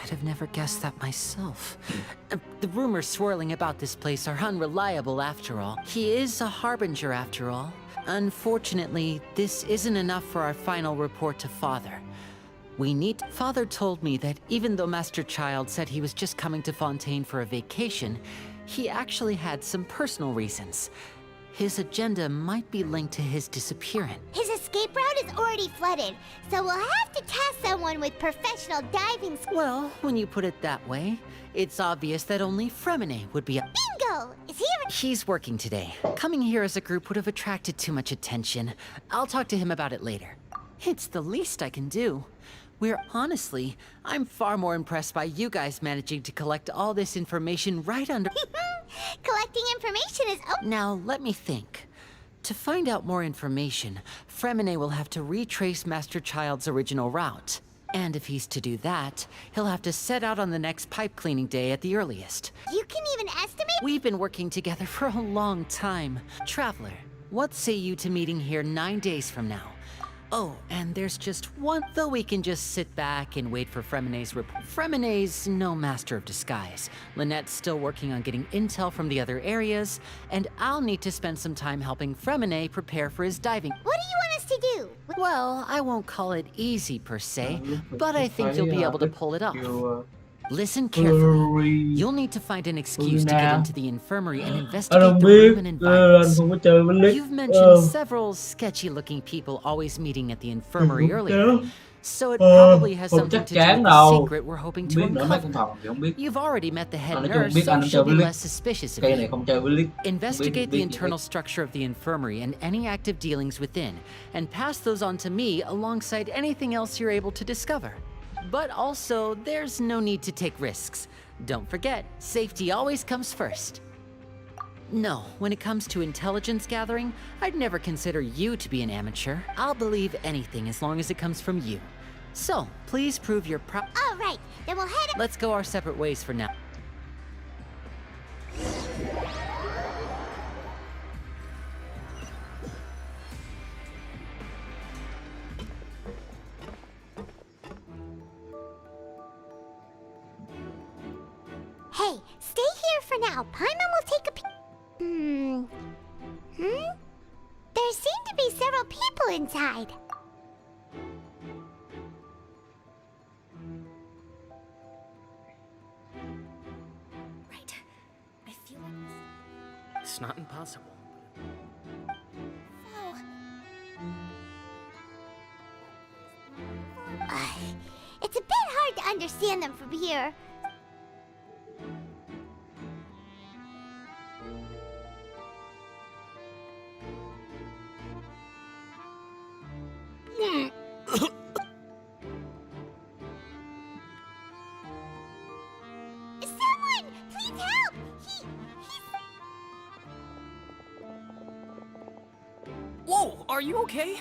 I'd have never guessed that myself. The rumors swirling about this place are unreliable after all. He is a harbinger after all. Unfortunately, this isn't enough for our final report to Father. We need... Father told me that even though Master Child said he was just coming to Fontaine for a vacation, he actually had some personal reasons. His agenda might be linked to his disappearance. His escape route is already flooded, so we'll have to task someone with professional diving skills. Well, when you put it that way, it's obvious that only Fremine would be a... Bingo! Is he ever... He's working today. Coming here as a group would have attracted too much attention. I'll talk to him about it later. It's the least I can do. Honestly, I'm far more impressed by you guys managing to collect all this information right under... Collecting information is... Now, let me think. To find out more information, Fremine will have to retrace Master Child's original route. And if he's to do that, he'll have to set out on the next pipe cleaning day at the earliest. You can even estimate... We've been working together for a long time. Traveler, what say you to meeting here 9 days from now? Oh, and there's just one, though we can just sit back and wait for Fremine's report. Fremine's no master of disguise. Lynette's still working on getting intel from the other areas, and I'll need to spend some time helping Fremine prepare for his diving. What do you want us to do? Well, I won't call it easy per se, but I think you'll be able to pull it off. Listen carefully. You'll need to find an excuse to get into the infirmary and investigate the room and environments. You've mentioned several sketchy-looking people always meeting at the infirmary earlier, so it probably has something to do with the secret we're hoping to uncover. You've already met the head nurse, so she'll be less suspicious of you. Investigate the internal structure of the infirmary and any active dealings within, and pass those on to me alongside anything else you're able to discover. But also, there's no need to take risks. Don't forget, safety always comes first. No, when it comes to intelligence gathering, I'd never consider you to be an amateur. I'll believe anything as long as it comes from you. So, please prove your All right, then we'll head... Let's go our separate ways for now. Hey, stay here for now. Paimon will take a peek. There seem to be several people inside. Right. I feel like it's not impossible. It's a bit hard to understand them from here. Someone, please help! Are you okay?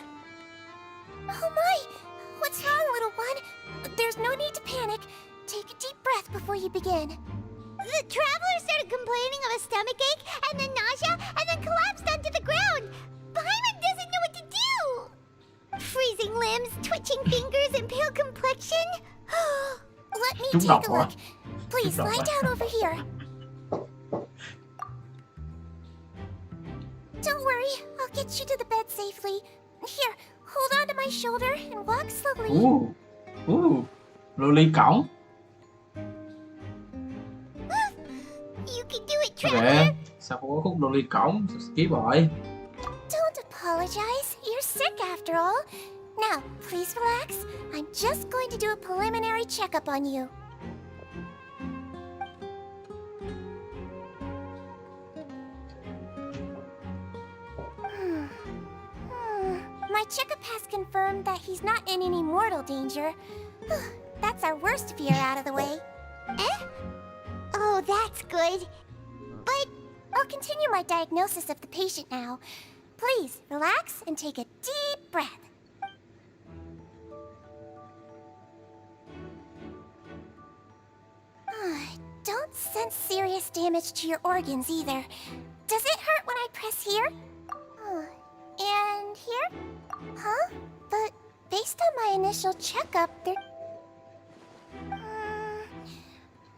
Oh my! What's wrong, little one? There's no need to panic. Take a deep breath before you begin. The traveler started complaining of a stomachache, and then nausea, and then collapsed onto the ground. Paimon doesn't know what to do. Freezing limbs, twitching fingers, and pale complexion. Let me take a look. Please lie down over here. Don't worry, I'll get you to the bed safely. Here, hold on to my shoulder and walk slowly. Loli cõng. You can do it, Kìa, traveler. sao không có khúc loli cõng? Sao skip rồi? Don't apologize. You're sick after all. Now, please relax. I'm just going to do a preliminary checkup on you. My checkup has confirmed that he's not in any mortal danger. That's our worst fear out of the way. Eh? Oh, that's good. But I'll continue my diagnosis of the patient now. Please, relax and take a deep breath. Don't sense serious damage to your organs either. Does it hurt when I press here? And here? Huh? But based on my initial checkup, there...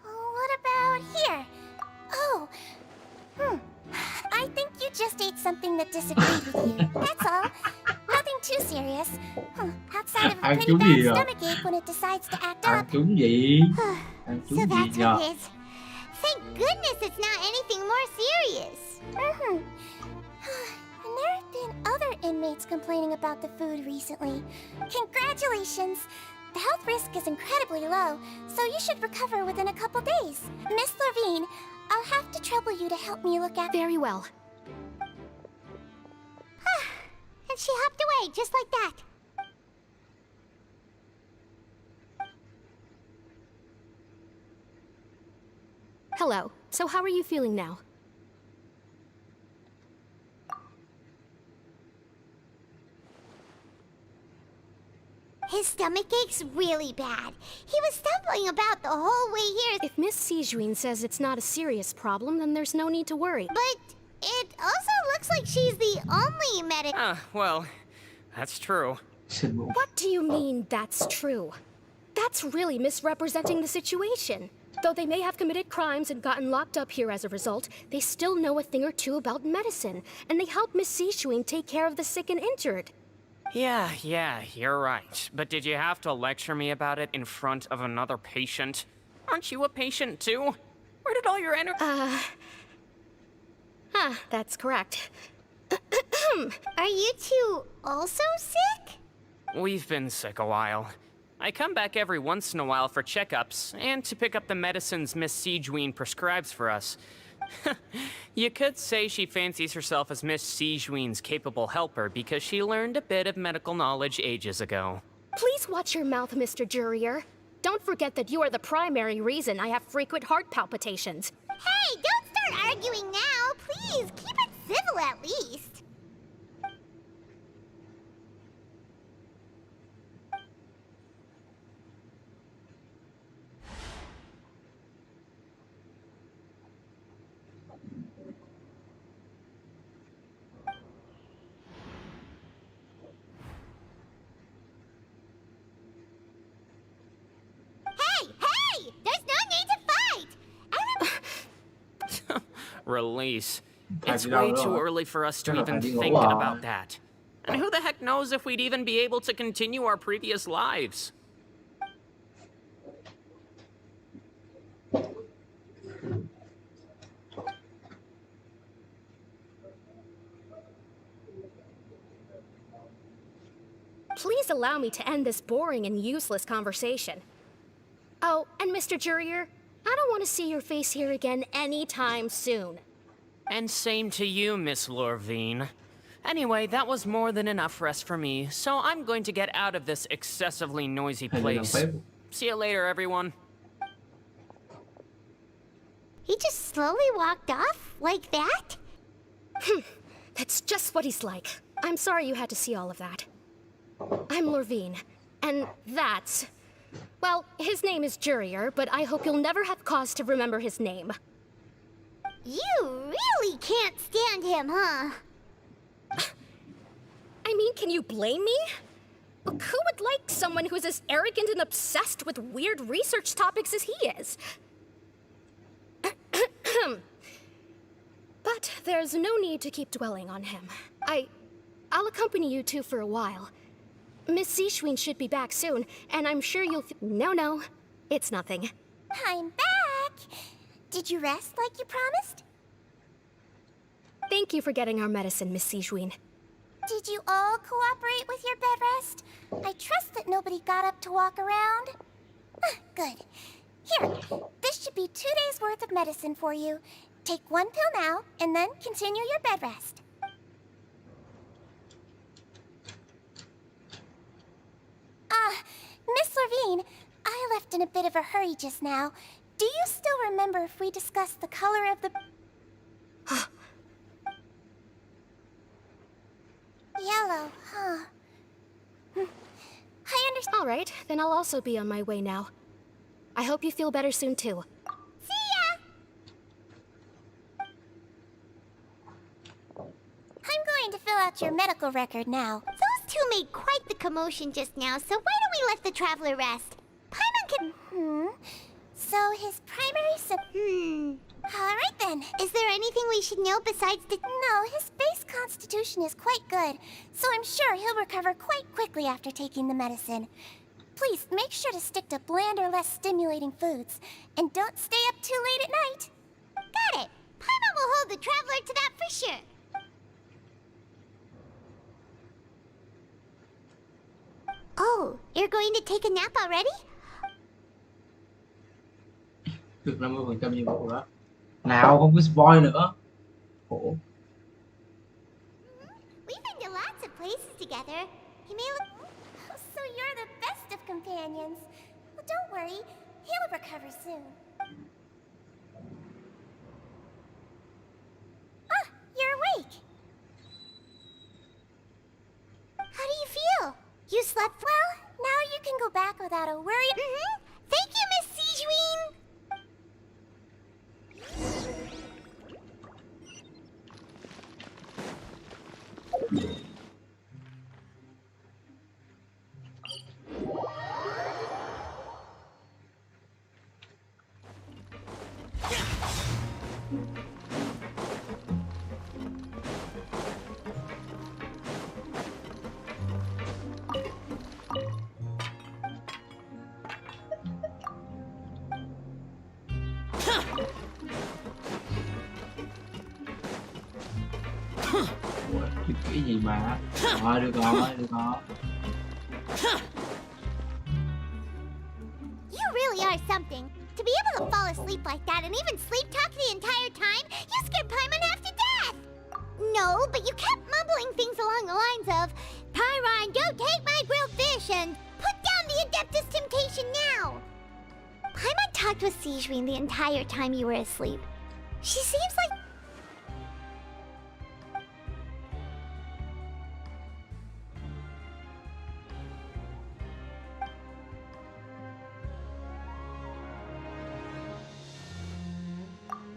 what about here? Oh, I think you just ate something that disagreed with you. That's all. Nothing too serious. Outside of a pretty bad stomachache when it decides to act up. Trúng gì? Ăn So trúng gì that's nhờ? what it is. Thank goodness it's not anything more serious. And there have been other inmates complaining about the food recently. Congratulations! The health risk is incredibly low, so you should recover within a couple days. Miss Levine, I'll have to trouble you to help me look at... Very well. And she hopped away, just like that. Hello. So how are you feeling now? His stomach ache's really bad. He was stumbling about the whole way here. If Miss Sijuin says it's not a serious problem, then there's no need to worry. But it also looks like she's the only medic... Well, that's true. What do you mean, that's true? That's really misrepresenting the situation. Though they may have committed crimes and gotten locked up here as a result, they still know a thing or two about medicine, and they help Miss Sijuin take care of the sick and injured. Yeah, you're right. But did you have to lecture me about it in front of another patient? Aren't you a patient too? Where did all your energy... That's correct. Are you two also sick? We've been sick a while. I come back every once in a while for checkups, and to pick up the medicines Miss Sijuin prescribes for us. You could say she fancies herself as Miss Sijuin's capable helper because she learned a bit of medical knowledge ages ago. Please watch your mouth, Mr. Jurier. Don't forget that you are the primary reason I have frequent heart palpitations. Hey, don't start arguing now. Please, keep it civil at least. Hey! There's no need to fight! Release. It's way too early for us to even think about that. And who the heck knows if we'd even be able to continue our previous lives? Please allow me to end this boring and useless conversation. Oh, and Mr. Jurier, I don't want to see your face here again anytime soon. And same to you, Miss Lorvine. Anyway, that was more than enough rest for me, so I'm going to get out of this excessively noisy place. See you later, everyone. He just slowly walked off like that? That's just what he's like. I'm sorry you had to see all of that. I'm Lorvine, and that's... Well, his name is Jurier, but I hope you'll never have cause to remember his name. You really can't stand him, huh? I mean, can you blame me? Who would like someone who's as arrogant and obsessed with weird research topics as he is? But there's no need to keep dwelling on him. I'll accompany you two for a while. Miss Seishween should be back soon, and I'm sure you'll No, it's nothing. I'm back! Did you rest like you promised? Thank you for getting our medicine, Miss Seishween. Did you all cooperate with your bed rest? I trust that nobody got up to walk around. Good. Here, this should be 2 days' worth of medicine for you. Take 1 pill now, and then continue your bed rest. Miss Lorvine, I left in a bit of a hurry just now. Do you still remember if we discussed the color of the... Yellow, huh? I understand. All right, then I'll also be on my way now. I hope you feel better soon, too. See ya! I'm going to fill out your medical record now. Those two made quite the commotion just now, so why don't we let the traveler rest? Paimon can... So his primary Alright then. Is there anything we should know besides the... No, his base constitution is quite good, so I'm sure he'll recover quite quickly after taking the medicine. Please, make sure to stick to bland or less stimulating foods, and don't stay up too late at night. Got it. Paimon will hold the traveler to that for sure. Oh, you're going to take a nap already? Được 50% nhiệm vụ đó. Nào, không có spoil nữa. Khổ. We've been to lots of places together. He may look... So you're the best of companions. Well, don't worry. He'll recover soon. Ah, you're awake. How do you feel? You slept well? Now you can go back without a worry. Thank you, Miss Seijween. Cái gì mà được rồi. You really are something. To be able to fall asleep like that and even sleep talk the entire time, you scared Paimon half to death! No, but you kept mumbling things along the lines of, Pyron, don't take my grilled fish, and put down the Adeptus Temptation now! Paimon talked with Seijween the entire time you were asleep. She seems like...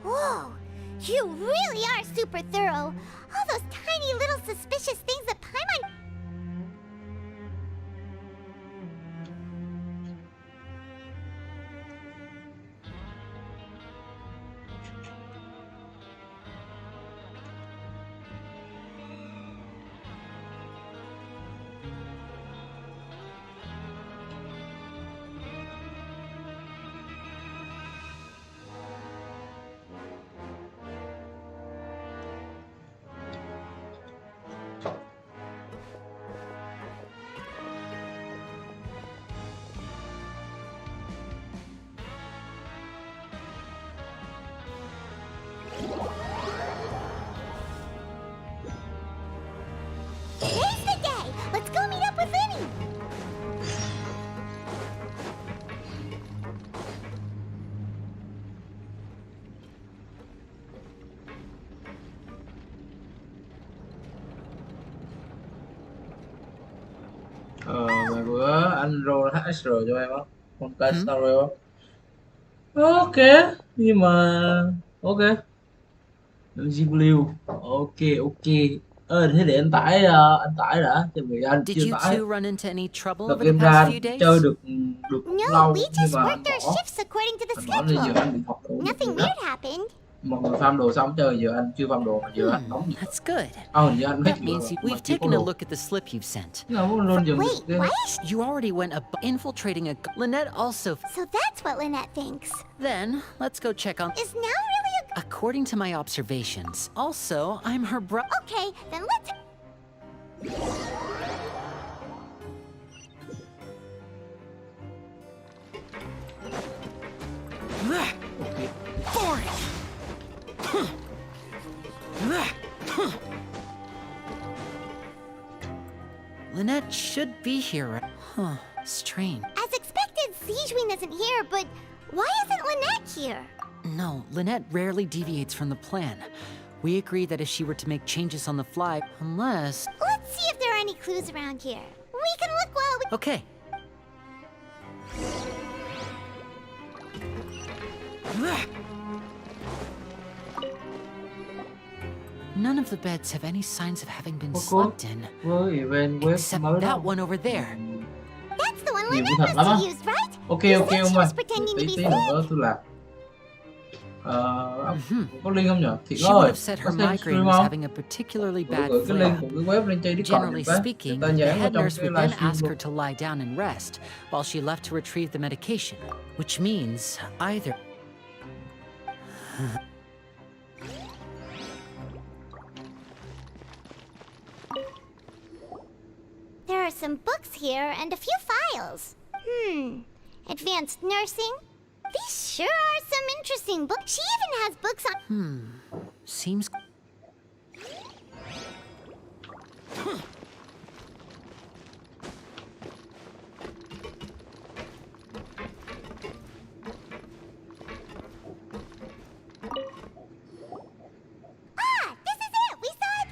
Whoa! You really are super thorough! All those tiny little suspicious things that Paimon... anh roll HR cho em á, con cái story á. Ok, nhưng mà ok. GW. Ok, ok. Thế để anh tải đã, tại vì anh Did chưa you tải. two run into any trouble Đợt over the em ra past anh few days? chơi được cũng No, lâu, we nhưng just mà worked anh our bỏ. shifts according to the Anh bỏ nên giờ schedule. anh bị học đủ Nothing việc đó. weird happened. Mọi người farm đồ xong chơi, giờ anh chưa farm đồ mà giờ anh đóng gì. That's good. Hình như anh hết That chưa means rồi, mà we've chưa có taken a đồ. look at the slip you've sent. Nào muốn luôn dùm Wait, được. what? You already went infiltrating a... Lynette also... So that's what Lynette thinks. Then, let's go check on... Is now really a... According to my observations, also, I'm her bro... Okay, then let's... Lynette should be here. Huh, strange. As expected, Sijwin isn't here, but why isn't Lynette here? No, Lynette rarely deviates from the plan. We agreed that if she were to make changes on the fly, unless... Let's see if there are any clues around here. We can look while we... Okay. None of the beds have any signs of having been slept in. Except that one over there. That's the one Nhiều Lynette thật must lắm á. have used, right? Ok, You ok said ông she ơi. was pretending to Tí be tí sick. nữa tôi làm. Có link không nhỉ? Thiện She would ơi, have said có her xem migraine stream was không? having a particularly bad Gửi cái link flare. của cái web lên trên Discord Generally giùm cái. speaking, Người ta the dán vào head trong nurse cái would then livestream ask luôn. her to lie down and rest while she left to retrieve the medication, which means either... There are some books here and a few files. Advanced nursing. These sure are some interesting books. She even has books on... Seems... Ah, this is it! We saw it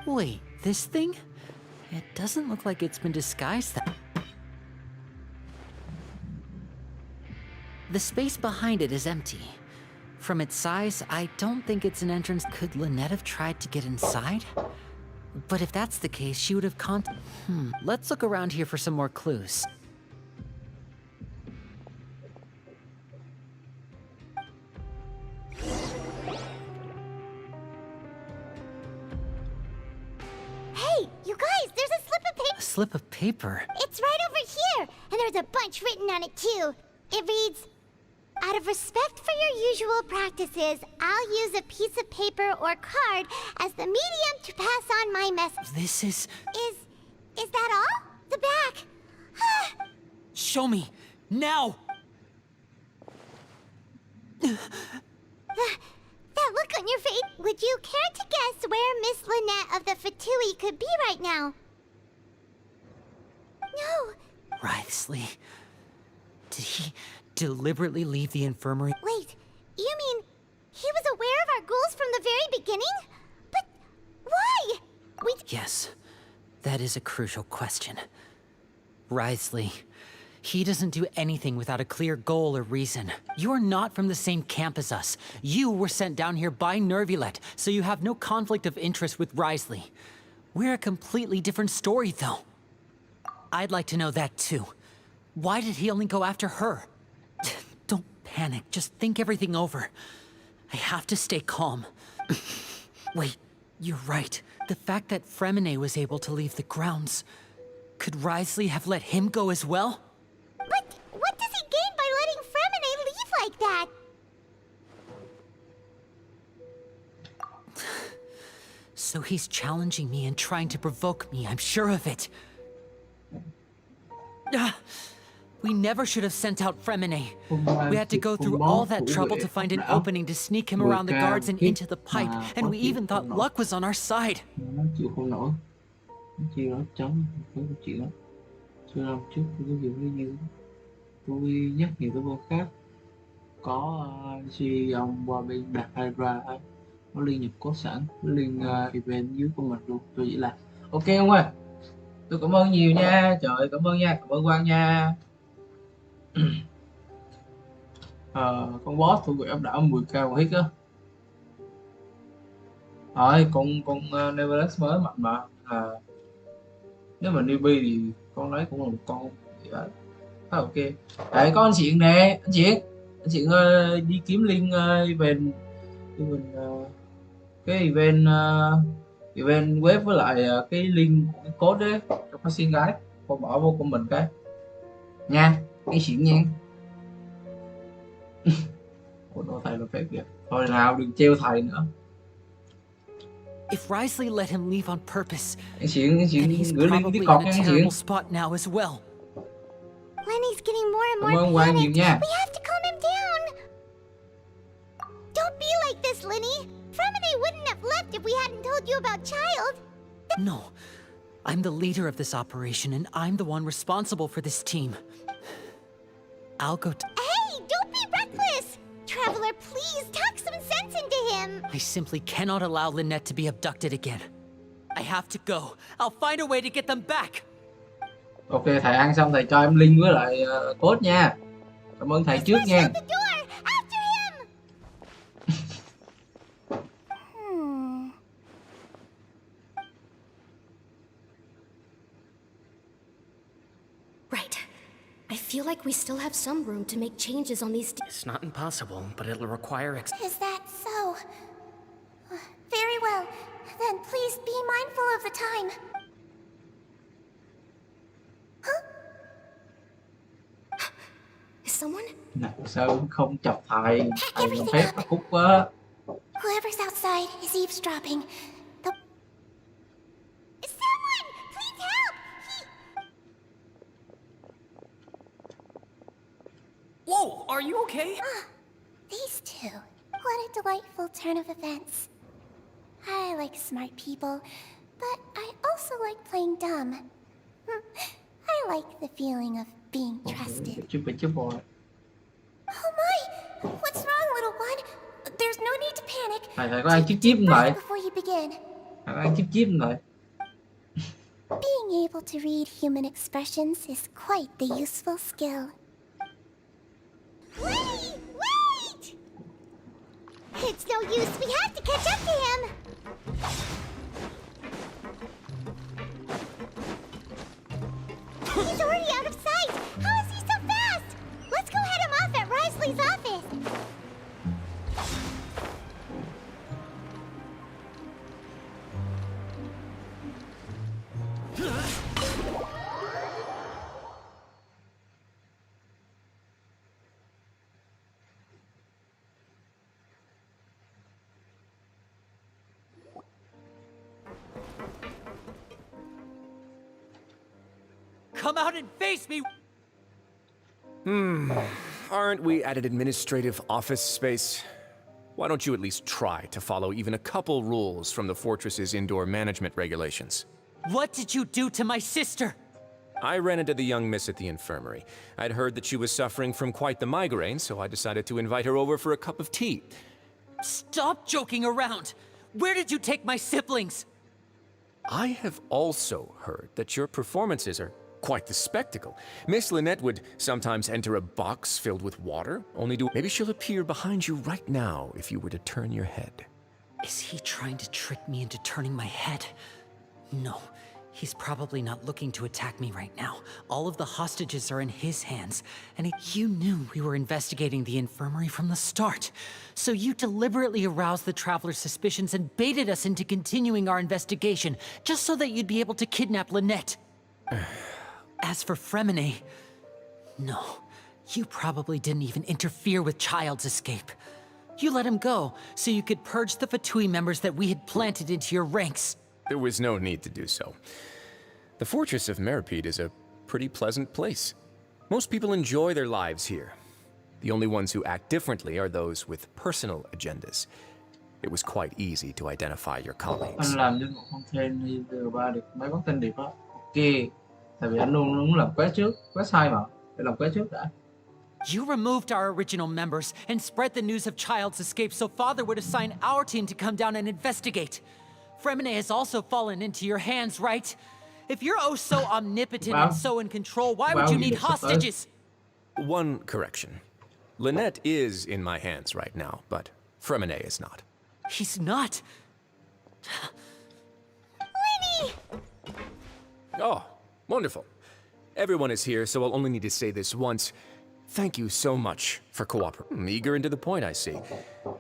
before! Wait, this thing? It doesn't look like it's been disguised that... The space behind it is empty. From its size, I don't think it's an entrance. Could Lynette have tried to get inside? But if that's the case, she would have let's look around here for some more clues. Hey, you guys, there's a slip of paper. A slip of paper? It's right over here, and there's a bunch written on it too. It reads, out of respect for your usual practices, I'll use a piece of paper or card as the medium to pass on my message. This is... Is that all? The back. Show me! Now! That look on your face. Would you care to guess where Miss Lynette of the Fatui could be right now? No. Wriothesley. Did he deliberately leave the infirmary? Wait, you mean he was aware of our goals from the very beginning? But why? Yes, that is a crucial question. Wriothesley, he doesn't do anything without a clear goal or reason. You're not from the same camp as us. You were sent down here by Nervulet, so you have no conflict of interest with Wriothesley. We're a completely different story, though. I'd like to know that, too. Why did he only go after her? Don't panic, just think everything over. I have to stay calm. Wait, you're right. The fact that Fremine was able to leave the grounds... Could Wriothesley have let him go as well? But what does he gain by letting Fremine leave like that? So he's challenging me and trying to provoke me, I'm sure of it. We never should have sent out Fremine. We had to go through all that trouble to find an opening to sneak him around the guards and into the pipe, and we even thought luck was on our side. Nó chịu không nổi. Nó chịu nó chống với cái chuyện đó. Chưa làm trước tôi dùng cái gì. Tôi nhắc nhiều cái bộ khác. Có suy ông qua bên đặt Hydra. Có liên nhập có sẵn. Liên event dưới của mình luôn. Tôi chỉ là ok không ơi. Tôi cảm ơn nhiều nha, trời cảm ơn nha, cảm ơn Quang nha. Con boss thủ quỷ áp đảo 10k một hit á. Rồi con Neverless mới mạnh mà, nếu mà newbie thì con đấy cũng là một con gì đó. Ok. Đấy có anh Chuyện nè, anh Chuyện đi kiếm link event cái event web với lại cái link của cái code đấy trong phát xin gái, con bỏ vô comment cái nha, cái Chuyện nha. Ủa đồ thầy là phép kìa, thôi nào đừng treo thầy nữa. If Risley let him leave on purpose, Anh Chuyện then he's gửi link probably Discord in a nha anh terrible Chuyện. spot now as well. Lenny's getting more and Cảm more ơn Quang nhiều panicked. nha. We have to calm him down. Don't be like this, Lenny. Fremine wouldn't have left if we hadn't told you about Child. No, I'm the leader of this operation, and I'm the one responsible for this team. I'll go. Hey, don't be reckless. Traveler, please talk some sense into him. I simply cannot allow Lynette to be abducted again. I have to go. I'll find a way to get them back. Ok, thầy ăn xong thầy cho em link với lại code nha. Cảm ơn thầy trước nha. Right. I feel like we still have some room to make changes on these. It's not impossible, but it'll require Is that so? Very well. Then please be mindful of the time. Is someone? Nè, sao không chọc thầy? Thầy làm phép là khúc quá. Whoever's outside is eavesdropping. Someone! Please help! Whoa, are you okay? These two. What a delightful turn of events. I like smart people, but I also like playing dumb. I like the feeling of being trusted. Oh my! What's wrong, little one? There's no need to panic. Thầy có ăn chip lại. Before you begin. Thầy có ăn chip lại. Being able to read human expressions is quite the useful skill. Wait! It's no use. We have to catch up to him. He's already out of sight. How is he so fast? Let's go head him off at Risley's office. Come out and face me! Aren't we at an administrative office space? Why don't you at least try to follow even a couple rules from the fortress's indoor management regulations? What did you do to my sister? I ran into the young miss at the infirmary. I'd heard that she was suffering from quite the migraine, so I decided to invite her over for a cup of tea. Stop joking around! Where did you take my siblings? I have also heard that your performances are quite the spectacle. Miss Lynette would sometimes enter a box filled with water, only to... Maybe she'll appear behind you right now if you were to turn your head. Is he trying to trick me into turning my head? No, he's probably not looking to attack me right now. All of the hostages are in his hands, and you knew we were investigating the infirmary from the start. So you deliberately aroused the Traveler's suspicions and baited us into continuing our investigation, just so that you'd be able to kidnap Lynette. As for Fremine, no, you probably didn't even interfere with Child's escape. You let him go, so you could purge the Fatui members that we had planted into your ranks. There was no need to do so. The fortress of Meripede is a pretty pleasant place. Most people enjoy their lives here. The only ones who act differently are those with personal agendas. It was quite easy to identify your colleagues. Anh làm như một con thêm đi từ ba được mấy con tên điệp á. Ok. Tại vì anh luôn làm quét trước, quét sai mà. Để làm quét trước đã. You removed our original members and spread the news of Child's escape so Father would assign our team to come down and investigate. Fremine has also fallen into your hands, right? If you're oh so omnipotent and so in control, why would you need hostages? One correction. Lynette is in my hands right now, but Fremine is not. He's not. Lenny! Oh, wonderful. Everyone is here, so I'll only need to say this once. Thank you so much for cooperating. Eager and to the point, I see.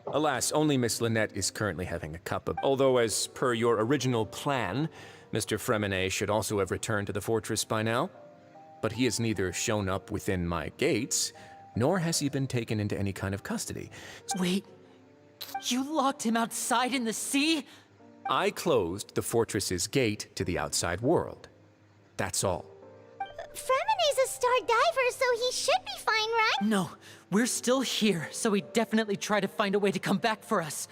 Alas, only Miss Lynette is currently having a cup of... Although, as per your original plan, Mr. Fremine should also have returned to the fortress by now. But he has neither shown up within my gates, nor has he been taken into any kind of custody. Wait, you locked him outside in the sea? I closed the fortress's gate to the outside world. That's all. Fremine's a star diver, so he should be fine, right? No, we're still here, so he'd definitely try to find a way to come back for us.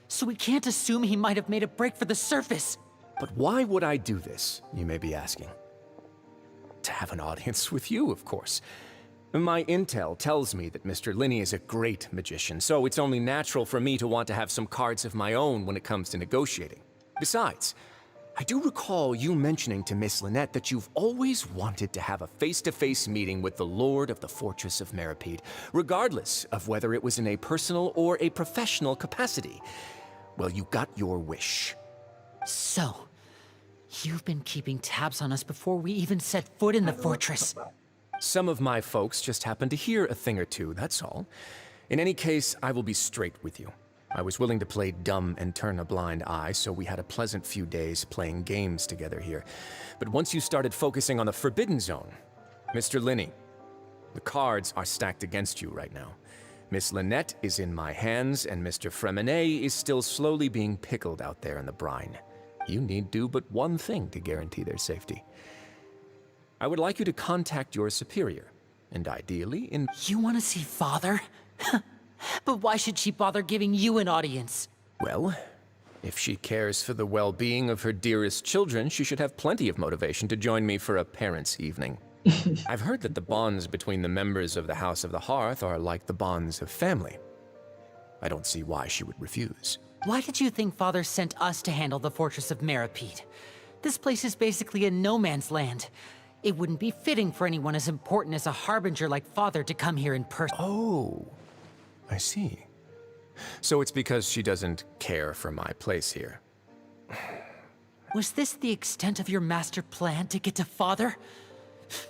So we can't assume he might have made a break for the surface. But why would I do this, you may be asking? To have an audience with you, of course. My intel tells me that Mr. Linney is a great magician, so it's only natural for me to want to have some cards of my own when it comes to negotiating. Besides, I do recall you mentioning to Miss Lynette that you've always wanted to have a face-to-face meeting with the Lord of the Fortress of Meripede, regardless of whether it was in a personal or a professional capacity. Well, you got your wish. So, you've been keeping tabs on us before we even set foot in the fortress. Some of my folks just happened to hear a thing or two, that's all. In any case, I will be straight with you. I was willing to play dumb and turn a blind eye, so we had a pleasant few days playing games together here. But once you started focusing on the Forbidden Zone, Mr. Linney, the cards are stacked against you right now. Miss Lynette is in my hands, and Mr. Fremine is still slowly being pickled out there in the brine. You need do but one thing to guarantee their safety. I would like you to contact your superior, and ideally in... You want to see Father? But why should she bother giving you an audience? Well, if she cares for the well-being of her dearest children, she should have plenty of motivation to join me for a parents' evening. I've heard that the bonds between the members of the House of the Hearth are like the bonds of family. I don't see why she would refuse. Why did you think Father sent us to handle the Fortress of Meripede? This place is basically a no-man's land. It wouldn't be fitting for anyone as important as a harbinger like Father to come here in person. Oh, I see. So it's because she doesn't care for my place here. Was this the extent of your master plan to get to Father?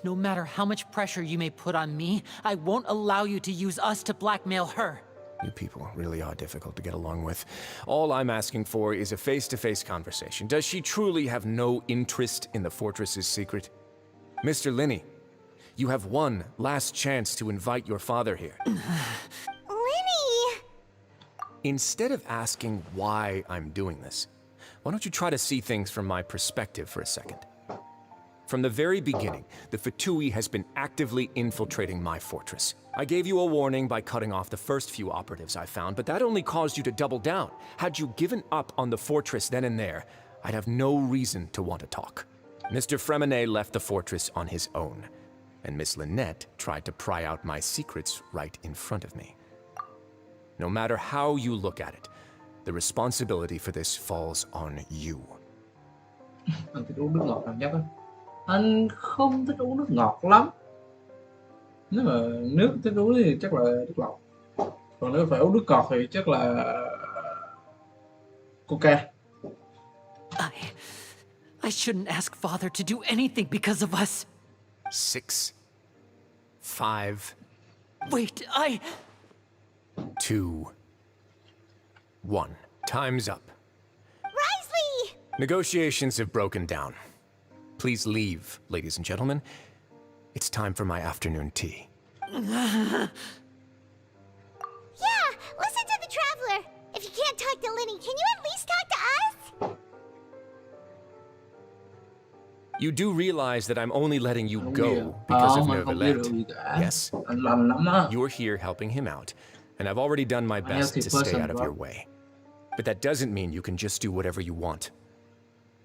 No matter how much pressure you may put on me, I won't allow you to use us to blackmail her. You people really are difficult to get along with. All I'm asking for is a face-to-face conversation. Does she truly have no interest in the fortress's secret? Mr. Linney, you have one last chance to invite your father here. Lenny! Instead of asking why I'm doing this, why don't you try to see things from my perspective for a second? From the very beginning, the Fatui has been actively infiltrating my fortress. I gave you a warning by cutting off the first few operatives I found, but that only caused you to double down. Had you given up on the fortress then and there, I'd have no reason to want to talk. Mr. Fremine left the fortress on his own, and Miss Lynette tried to pry out my secrets right in front of me. No matter how you look at it, the responsibility for this falls on you. Anh thích uống nước ngọt nào nhất á. Anh không thích uống nước ngọt lắm. Nếu mà nước thích uống thì chắc là nước lọc. Còn nếu phải uống nước ngọt thì chắc là Coca. I shouldn't ask Father to do anything because of us. 6, 5... Wait, 2, 1. Time's up. Risley! Negotiations have broken down. Please leave, ladies and gentlemen. It's time for my afternoon tea. Yeah, listen to the Traveler. If you can't talk to Lenny, can you at least talk to us? You do realize that I'm only letting you go because of Neuvillette. Yes. You're here helping him out, and I've already done my best to stay out of your way. But that doesn't mean you can just do whatever you want.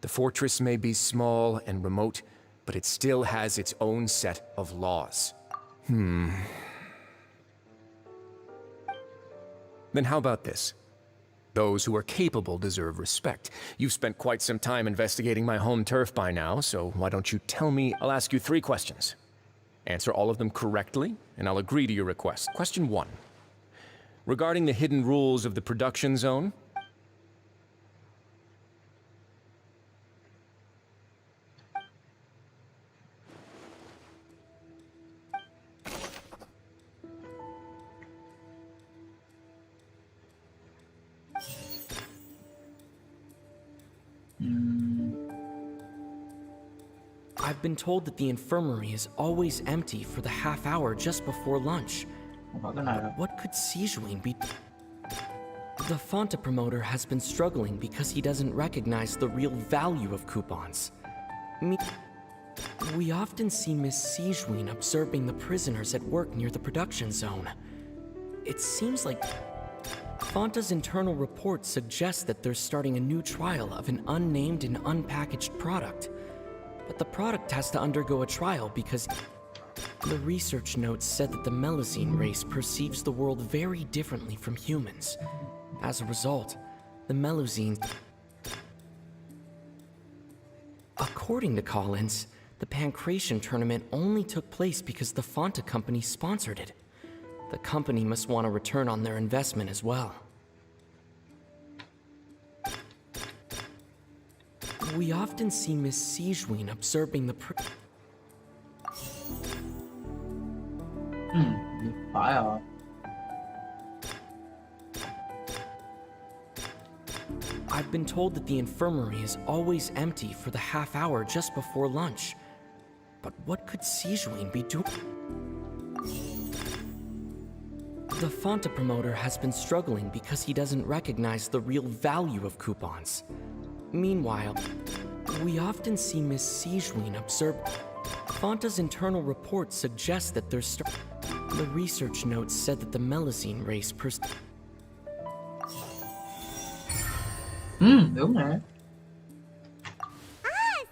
The fortress may be small and remote, but it still has its own set of laws. Then how about this? Those who are capable deserve respect. You've spent quite some time investigating my home turf by now, so why don't you tell me? I'll ask you 3 questions. Answer all of them correctly, and I'll agree to your request. Question 1. Regarding the hidden rules of the production zone, I've been told that the infirmary is always empty for the half hour just before lunch. But what could Sijuin be? The Fonta promoter has been struggling because he doesn't recognize the real value of coupons. We often see Miss Sijuin observing the prisoners at work near the production zone. It seems like Fonta's internal reports suggest that they're starting a new trial of an unnamed and unpackaged product. But the product has to undergo a trial because the research notes said that the Melusine race perceives the world very differently from humans. As a result, the Melusine... According to Collins, the Pancration tournament only took place because the Fonta company sponsored it. The company must want a return on their investment as well. We often see Miss Sijuin observing the phải rồi. I've been told that the infirmary is always empty for the half hour just before lunch. But what could Sijuin be doing? The Fonta promoter has been struggling because he doesn't recognize the real value of coupons. Meanwhile, we often see Miss Sijuin observe... Fonta's internal reports suggest that there's... The research notes said that the Melusine race Đúng nè.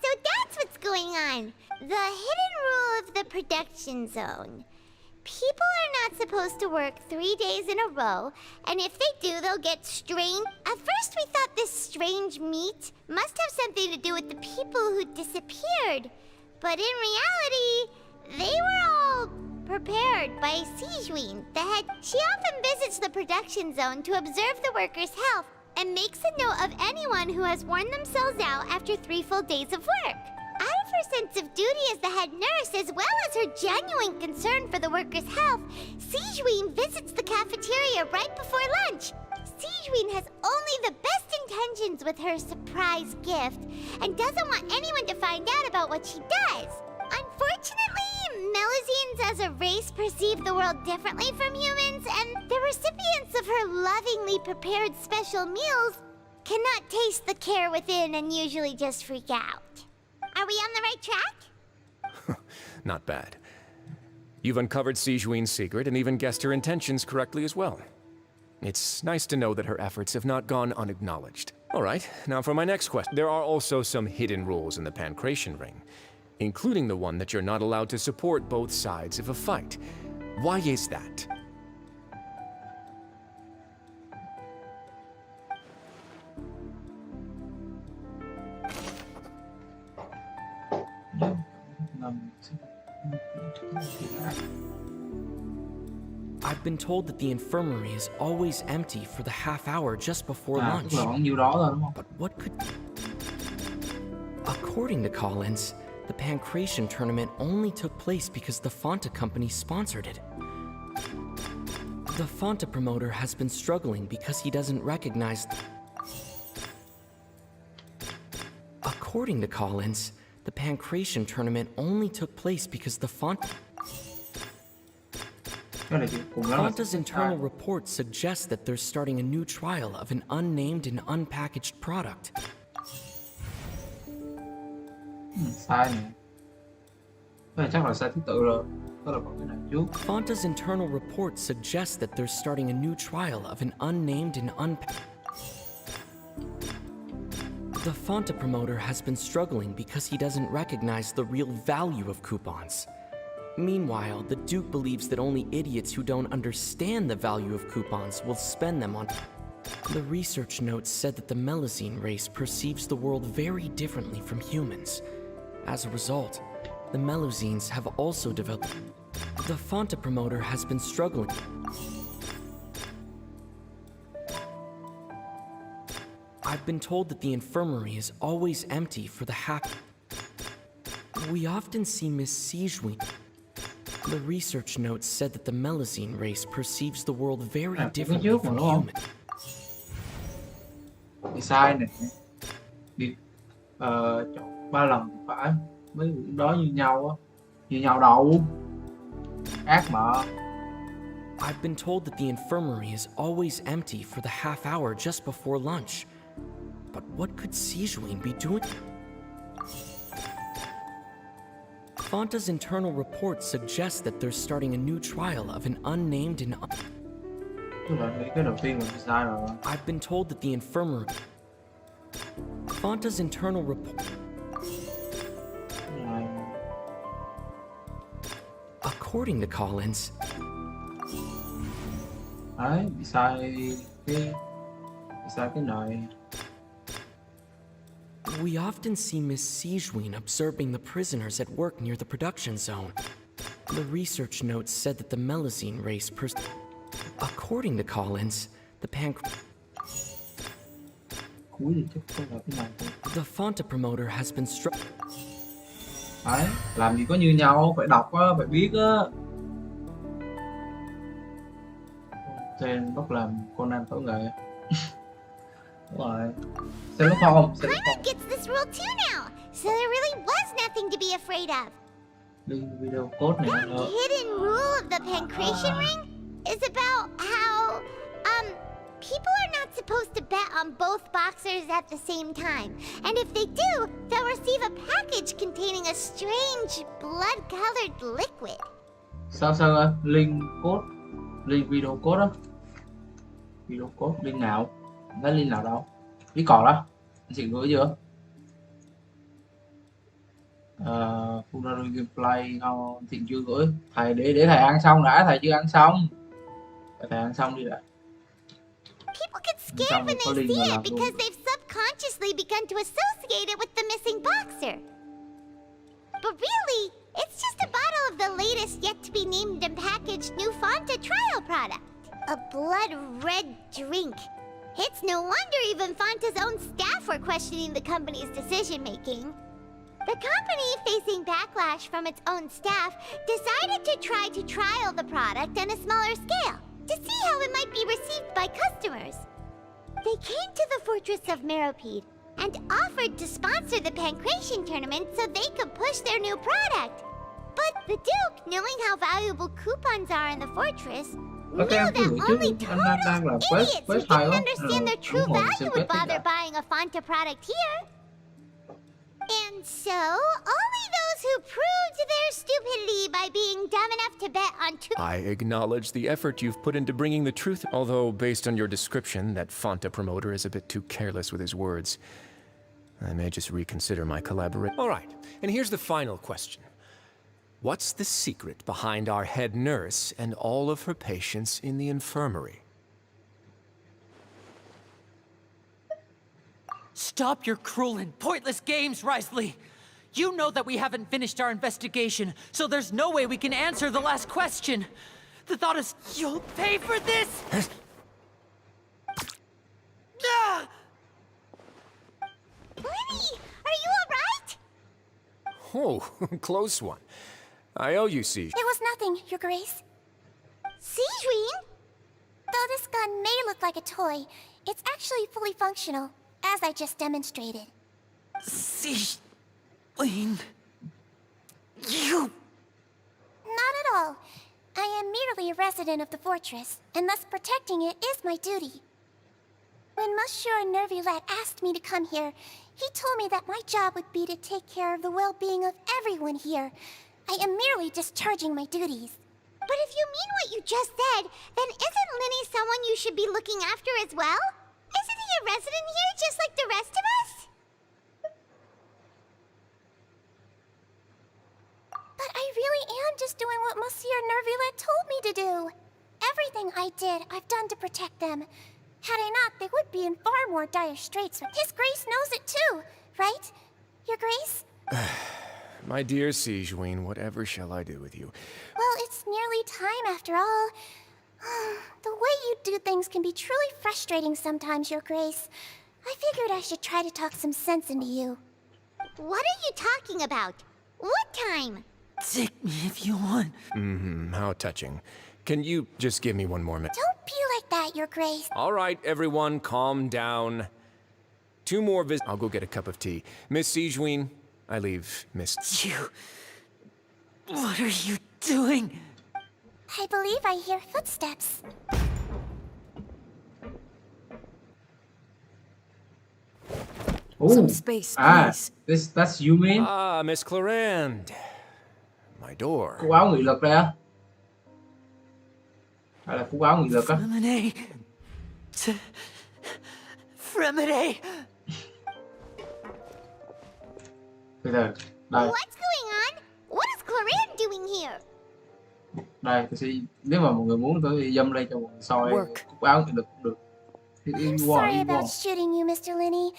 So that's what's going on. The hidden rule of the production zone. People are not supposed to work 3 days in a row, and if they do, they'll get strange. At first, we thought this strange meat must have something to do with the people who disappeared. But in reality, they were all prepared by Sijuin, the head. She often visits the production zone to observe the workers' health and makes a note of anyone who has worn themselves out after 3 full days of work. Out of her sense of duty as the head nurse, as well as her genuine concern for the workers' health, Sijuin visits the cafeteria right before lunch. Sijuin has only the best intentions with her surprise gift and doesn't want anyone to find out about what she does. Unfortunately, Melusines as a race perceive the world differently from humans, and the recipients of her lovingly prepared special meals cannot taste the care within and usually just freak out. Are we on the right track? not bad. You've uncovered Sijuin's secret and even guessed her intentions correctly as well. It's nice to know that her efforts have not gone unacknowledged. All right, now for my next question. There are also some hidden rules in the Pancration Ring, including the one that you're not allowed to support both sides of a fight. Why is that? I've been told that the infirmary is always empty for the half hour just before lunch. But what could... According to Collins, the Pancration tournament only took place because the Fonta company sponsored it. The Fonta promoter has been struggling because he doesn't recognize... According to Collins, the Pancration tournament only took place because the Fonta... Fonta's internal reports suggest that they're starting a new trial of an unnamed and unpackaged product. Sai nè. Cái này chắc là sai thứ tự rồi. Tức là còn cái này trước. Fonta's internal reports suggest that they're starting a new trial of an unnamed and The Fonta promoter has been struggling because he doesn't recognize the real value of coupons. Meanwhile, the Duke believes that only idiots who don't understand the value of coupons will spend them on... The research notes said that the Melazine race perceives the world very differently from humans. As a result, the Melazines have also developed. The Fonta promoter has been struggling. I've been told that the infirmary is always empty for the We often see Miss Sigewin. The research notes said that the Melazine race perceives the world very differently from human. Đi sai này. Đi chọn 3 lần phải. Mấy đó như nhau á. Như nhau đâu. Ác mà. I've been told that the infirmary is always empty for the half hour just before lunch. But what could Sigewin be doing? Fonta's internal report suggests that they're starting a new trial of an unnamed and cái đầu tiên là sai rồi. I've been told that the infirmary. Fonta's internal report. According to Collins. Đấy, bị sai cái này. We often see Miss Sigewin observing the prisoners at work near the production zone. The research notes said that the Melazine race According to Collins, the The Fonta promoter has been Đấy, làm gì có như nhau, phải đọc á, phải biết á. Tên bắt làm Conan tấu nghệ. Đúng rồi. Climate gets this rule too now, so there really was nothing to be afraid of. Video code này That hidden rule of the pancreation ring is about how, people are not supposed to bet on both boxers at the same time. And if they do, they'll receive a package containing a strange blood-colored liquid. Sao rồi? Link code, link video code đó. Video code, link nào? Thấy link nào đâu? Discord đó. Anh chị gửi chưa? Full gameplay không? Chị chưa gửi. Thầy để thầy ăn xong đã, thầy chưa ăn xong. Thầy ăn xong đi đã. People get scared when they see it because they've subconsciously begun to associate it with the missing boxer. But really, it's just a bottle of the latest yet-to-be-named and packaged new Fonta trial product. A blood-red drink. It's no wonder even Fonta's own staff were questioning the company's decision-making. The company, facing backlash from its own staff, decided to try to trial the product on a smaller scale, to see how it might be received by customers. They came to the fortress of Meropide and offered to sponsor the Pancration tournament so they could push their new product. But the Duke, knowing how valuable coupons are in the fortress, knew that only total idiots who didn't understand their true value would bother buying a Fonta product here. And so, only those who proved their stupidity by being dumb enough to bet on two... I acknowledge the effort you've put into bringing the truth, although based on your description, that Fonta promoter is a bit too careless with his words. I may just reconsider my collaboration. All right, and here's the final question. What's the secret behind our head nurse and all of her patients in the infirmary? Stop your cruel and pointless games, Risley! You know that we haven't finished our investigation, so there's no way we can answer the last question. The thought is, you'll pay for this! Lenny, are you alright? Oh, close one. I owe you, Siege. It was nothing, Your Grace. Sigewin? Though this gun may look like a toy, it's actually fully functional, as I just demonstrated. Sigewin... You... Not at all. I am merely a resident of the fortress, and thus protecting it is my duty. When Monsieur Nervilette asked me to come here, he told me that my job would be to take care of the well-being of everyone here. I am merely discharging my duties. But if you mean what you just said, then isn't Linny someone you should be looking after as well? Isn't he a resident here just like the rest of us? But I really am just doing what Monsieur Nervilette told me to do. Everything I did, I've done to protect them. Had I not, they would be in far more dire straits. His Grace knows it too, right? Your Grace? My dear Sigewinne, whatever shall I do with you? Well, it's nearly time after all. The way you do things can be truly frustrating sometimes, Your Grace. I figured I should try to talk some sense into you. What are you talking about? What time? Take me if you want. How touching. Can you just give me one more minute? Don't be like that, Your Grace. All right, everyone, calm down. 2 more I'll go get a cup of tea. Miss Sigewinne, I leave Miss... You... What are you doing? I believe I hear footsteps. Some space, please. That's you mean? Ah, Miss Clorinde. My door. Cúc áo nghị lực đây á? Hay là cúc áo nghị lực á? Fremine! Từ từ, đây, What's going on? What is Clorinde doing here? đây, tôi sẽ... Nếu mà mọi người muốn tôi thì dâm lên cho mọi người soi cúc áo nghị lực cũng được. I'm sorry about shooting you, Mr. Linney.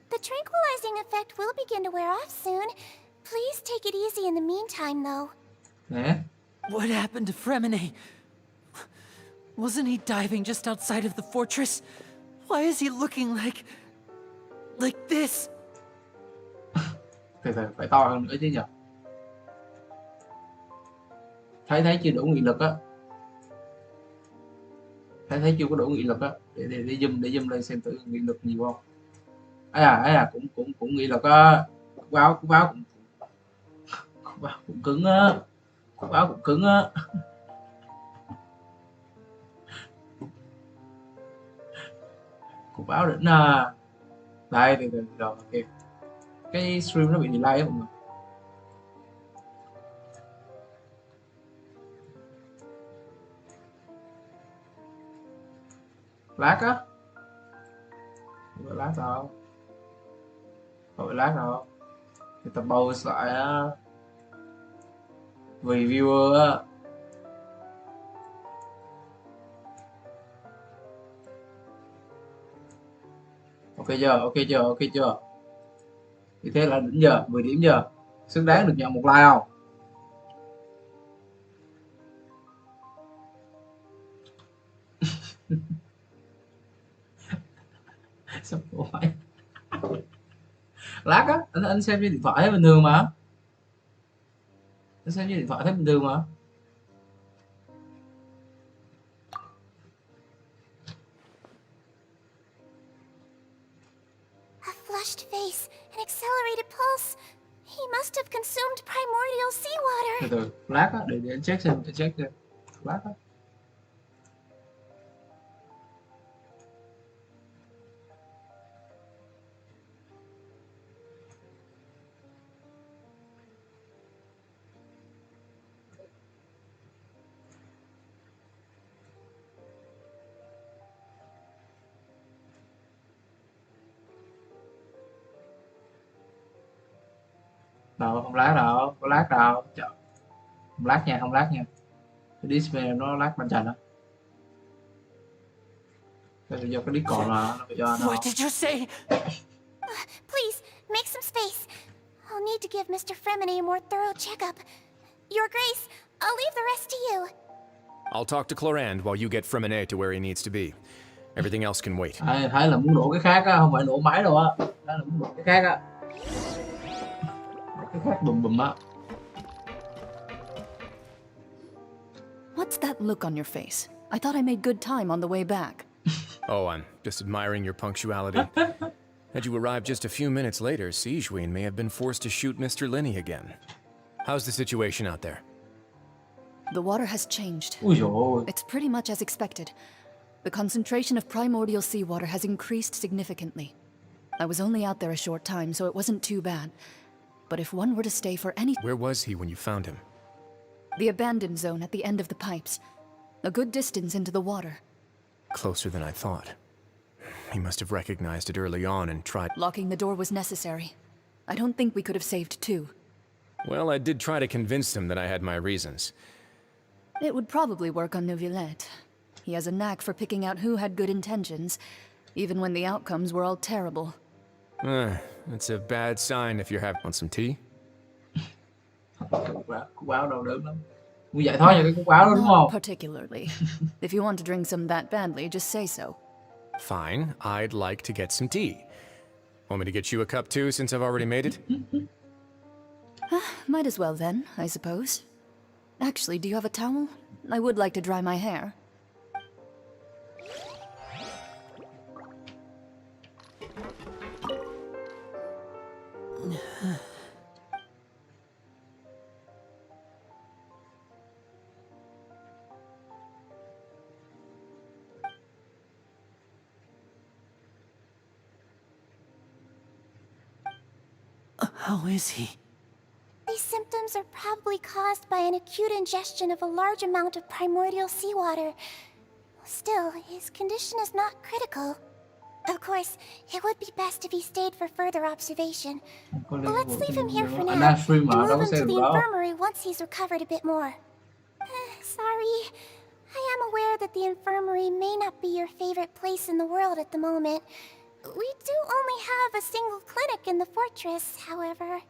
The tranquilizing effect will begin to wear off soon. Please take it easy in the meantime, though. Nè. What happened to Fremine? Wasn't he diving just outside of the fortress? Why is he looking like this? Từ từ, phải to hơn nữa chứ nhỉ? Thấy chưa đủ nghị lực á. Thấy chưa có đủ nghị lực á. Để zoom lên xem thử nghị lực nhiều không. Cũng nghị lực á. Cúc áo cũng cứng á. Cúc áo cũng cứng á. Cúc áo đỉnh à. Đây, từ rồi, ok. Cái stream nó bị delay á mọi người. Lát á. Không phải lát đâu. Không phải lát đâu. Người ta pause lại á. Vì viewer á. Ok chưa? Như thế là đỉnh giờ, 10 điểm giờ. Xứng đáng được nhận một like không? Sắp hỏi. Lát á, anh xem trên điện thoại thấy bình thường mà. Anh xem trên điện thoại thấy bình thường mà. A flushed face, an accelerated pulse. He must have consumed primordial seawater. Từ, lát á, để anh check xem, lát á. Đâu, không lát đâu, có lát đâu. Trời. Không lát nha. Cái display nó lát ban chành á. Đây là do cái Discord mà nó bị do nó. What did you say? Please, make some space. I'll need to give Mr. Fremine a more thorough checkup. Your Grace, I'll leave the rest to you. I'll talk to Clorinde while you get Fremine to where he needs to be. Everything else can wait. Thấy là muốn nổ cái khác á, không phải nổ máy đâu á. Thấy là muốn nổ cái khác á. Cái khác bùm á. What's that look on your face? I thought I made good time on the way back. Oh, I'm just admiring your punctuality. Had you arrived just a few minutes later, Sigewinne may have been forced to shoot Mr. Linney again. How's the situation out there? The water has changed. Ui dồi ôi. It's pretty much as expected. The concentration of primordial seawater has increased significantly. I was only out there a short time, so it wasn't too bad. But if one were to stay for any... Where was he when you found him? The abandoned zone at the end of the pipes. A good distance into the water. Closer than I thought. He must have recognized it early on and tried... Locking the door was necessary. I don't think we could have saved two. Well, I did try to convince him that I had my reasons. It would probably work on Neuvillette. He has a knack for picking out who had good intentions, even when the outcomes were all terrible. That's a bad sign if you're having... Want some tea? Cúc áo đâu được lắm. Muốn giải thoát cho cái cúc áo đó đúng Not không? particularly. If you want to drink some that badly, just say so. Fine, I'd like to get some tea. Want me to get you a cup too, since I've already made it? Might as well then, I suppose. Actually, do you have a towel? I would like to dry my hair. How is he? These symptoms are probably caused by an acute ingestion of a large amount of primordial seawater. Still, his condition is not critical. Of course, it would be best if he stayed for further observation. Let's leave him here for now and move him to the infirmary once he's recovered a bit more. Sorry. I am aware that the infirmary may not be your favorite place in the world at the moment. We do only have a single clinic in the fortress, however.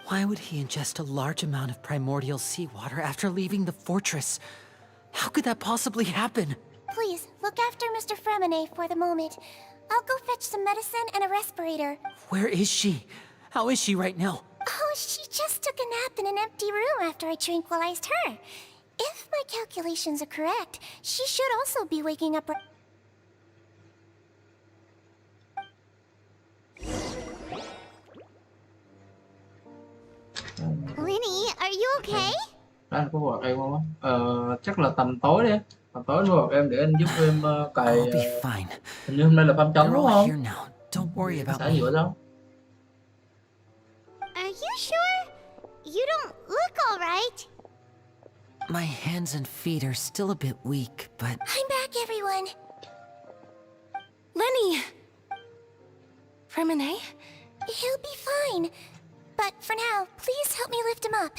Why would he ingest a large amount of primordial seawater after leaving the fortress? How could that possibly happen? Please, look after Mr. Fremine for the moment. I'll go fetch some medicine and a respirator. Where is she? How is she right now? Oh, she just took a nap in an empty room after I tranquilized her. If my calculations are correct, she should also be waking up. Linny, are you okay? Anh có gọi em không á? Chắc là tầm tối đi. Tầm tối anh gọi em để anh giúp em cài. Hình như hôm nay là phăm trống đúng không? Don't worry about me. Rửa đâu? Are you sure? You don't look alright. My hands and feet are still a bit weak, but... I'm back, everyone. Lenny! Fremine? He'll be fine. But for now, please help me lift him up.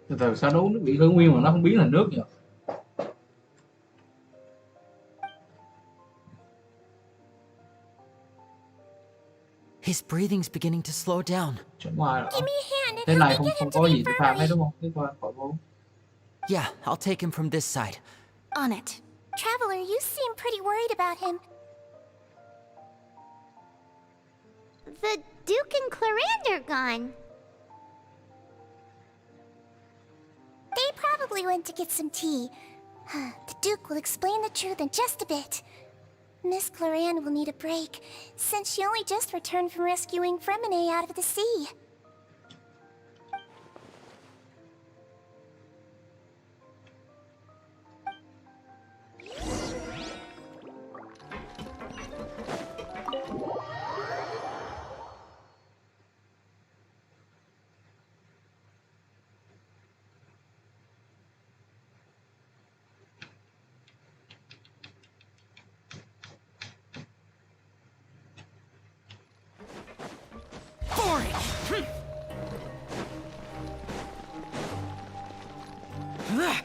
Từ từ sao nó bị khởi nguyên mà nó không biến thành nước nhỉ? His breathing's beginning to slow down. Give me a hand. Thế này không có gì để phạt hết đúng không? Thế thôi, khỏi vô. Yeah, I'll take him from this side. On it. Traveler, you seem pretty worried about him. The Duke and Clarande are gone. They probably went to get some tea. The Duke will explain the truth in just a bit. Miss Clarande will need a break, since she only just returned from rescuing Fremine out of the sea.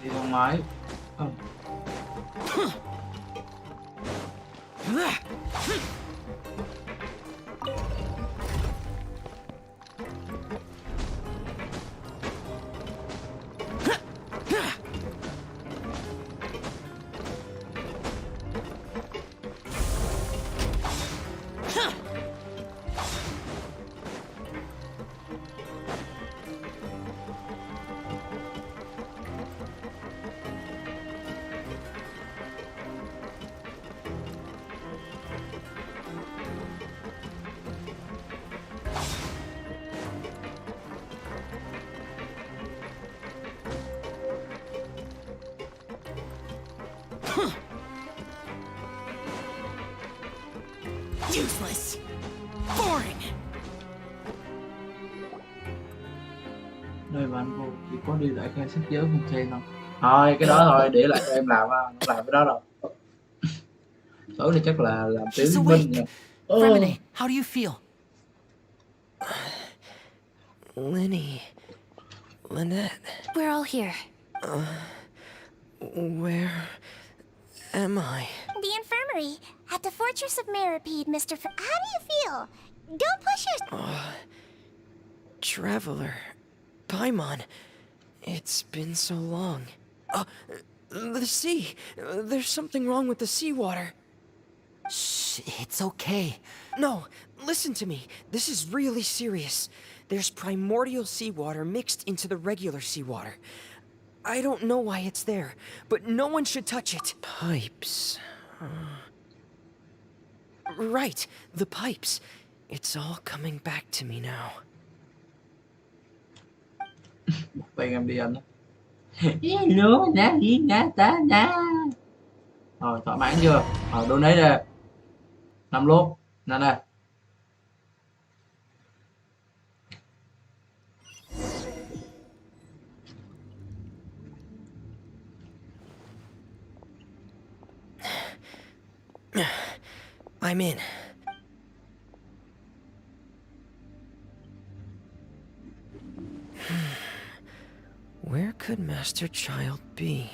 Đi thang máy. Useless. Boring. Nơi mà anh vô chỉ có đi lại khai sách giới không trên không? Thôi cái đó thôi để lại cho em làm, không làm cái đó đâu. Tối nay chắc là làm tiếng Minh nha. Fremine, how do you feel? Lynette. We're all here. Where am I? The infirmary at the Fortress of Meripede, Mr. How do you feel? Don't push yourself. Traveler. Paimon. It's been so long. The sea. There's something wrong with the seawater. Shh, it's okay. No, listen to me. This is really serious. There's primordial seawater mixed into the regular seawater. I don't know why it's there, but no one should touch it. Pipes. Right, the pipes. It's all coming back to me now. Tiền em đi anh. Hello, rồi thỏa mãn chưa? Rồi donate đây. 5 lốt. Nè nè. I'm in. Where could Master Child be?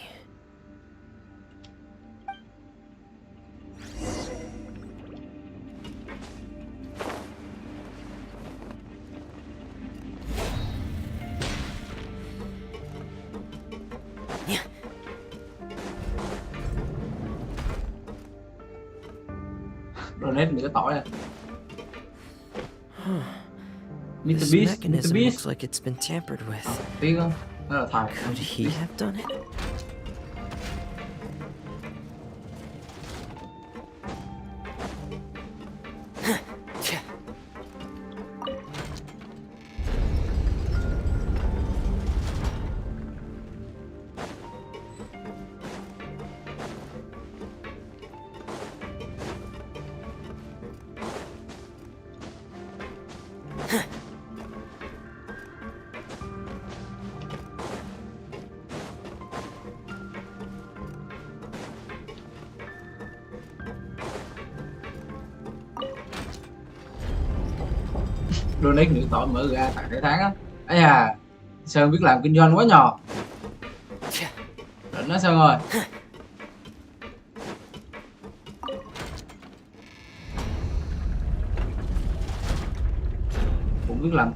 Donate mình cái tỏi này. This mechanism looks like it's been tampered with. Tiếc không? Đó là thằng. Could he have done it? Donate nữ tỏi mở ra tại cái tháng á. Ấy à, Sơn biết làm kinh doanh quá nhỏ. Đỉnh nó Sơn ơi. Cũng biết làm,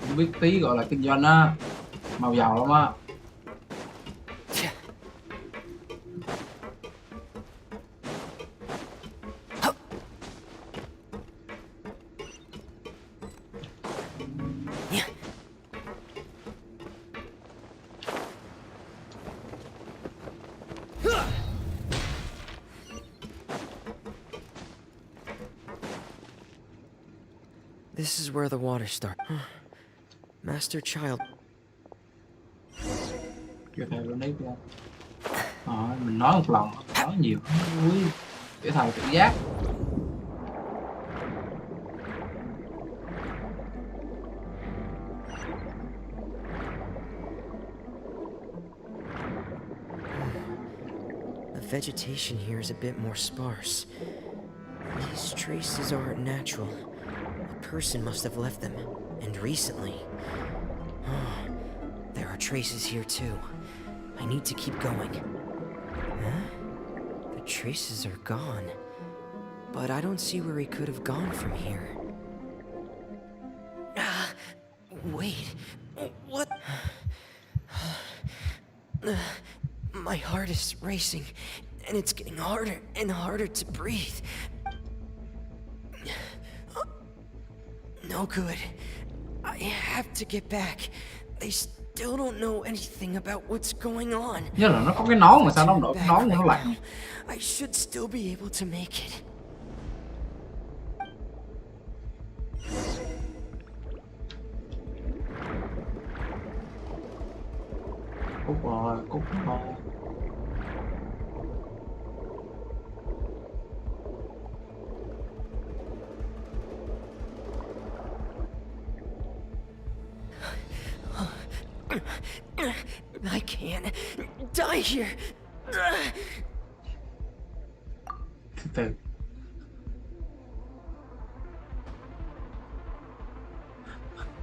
cũng biết tí gọi là kinh doanh á, màu giàu lắm á. This is where the water starts. Master Child. Cho thầy donate ra. Mình nói một lần, nói nhiều, vui. Để thầy tự giác. The vegetation here is a bit more sparse. These traces aren't natural. A person must have left them, and recently. There are traces here too. I need to keep going. The traces are gone, but I don't see where he could have gone from here. Wait, what? My heart is racing, and it's getting harder and harder to breathe. No good. I have to get back. They still don't know anything about what's going on. Nhớ là nó có cái nón mà sao nó không đổi cái nón nó lạnh. I should still be able to make it. Cút rồi, cút rồi. I can't die here. Từ từ.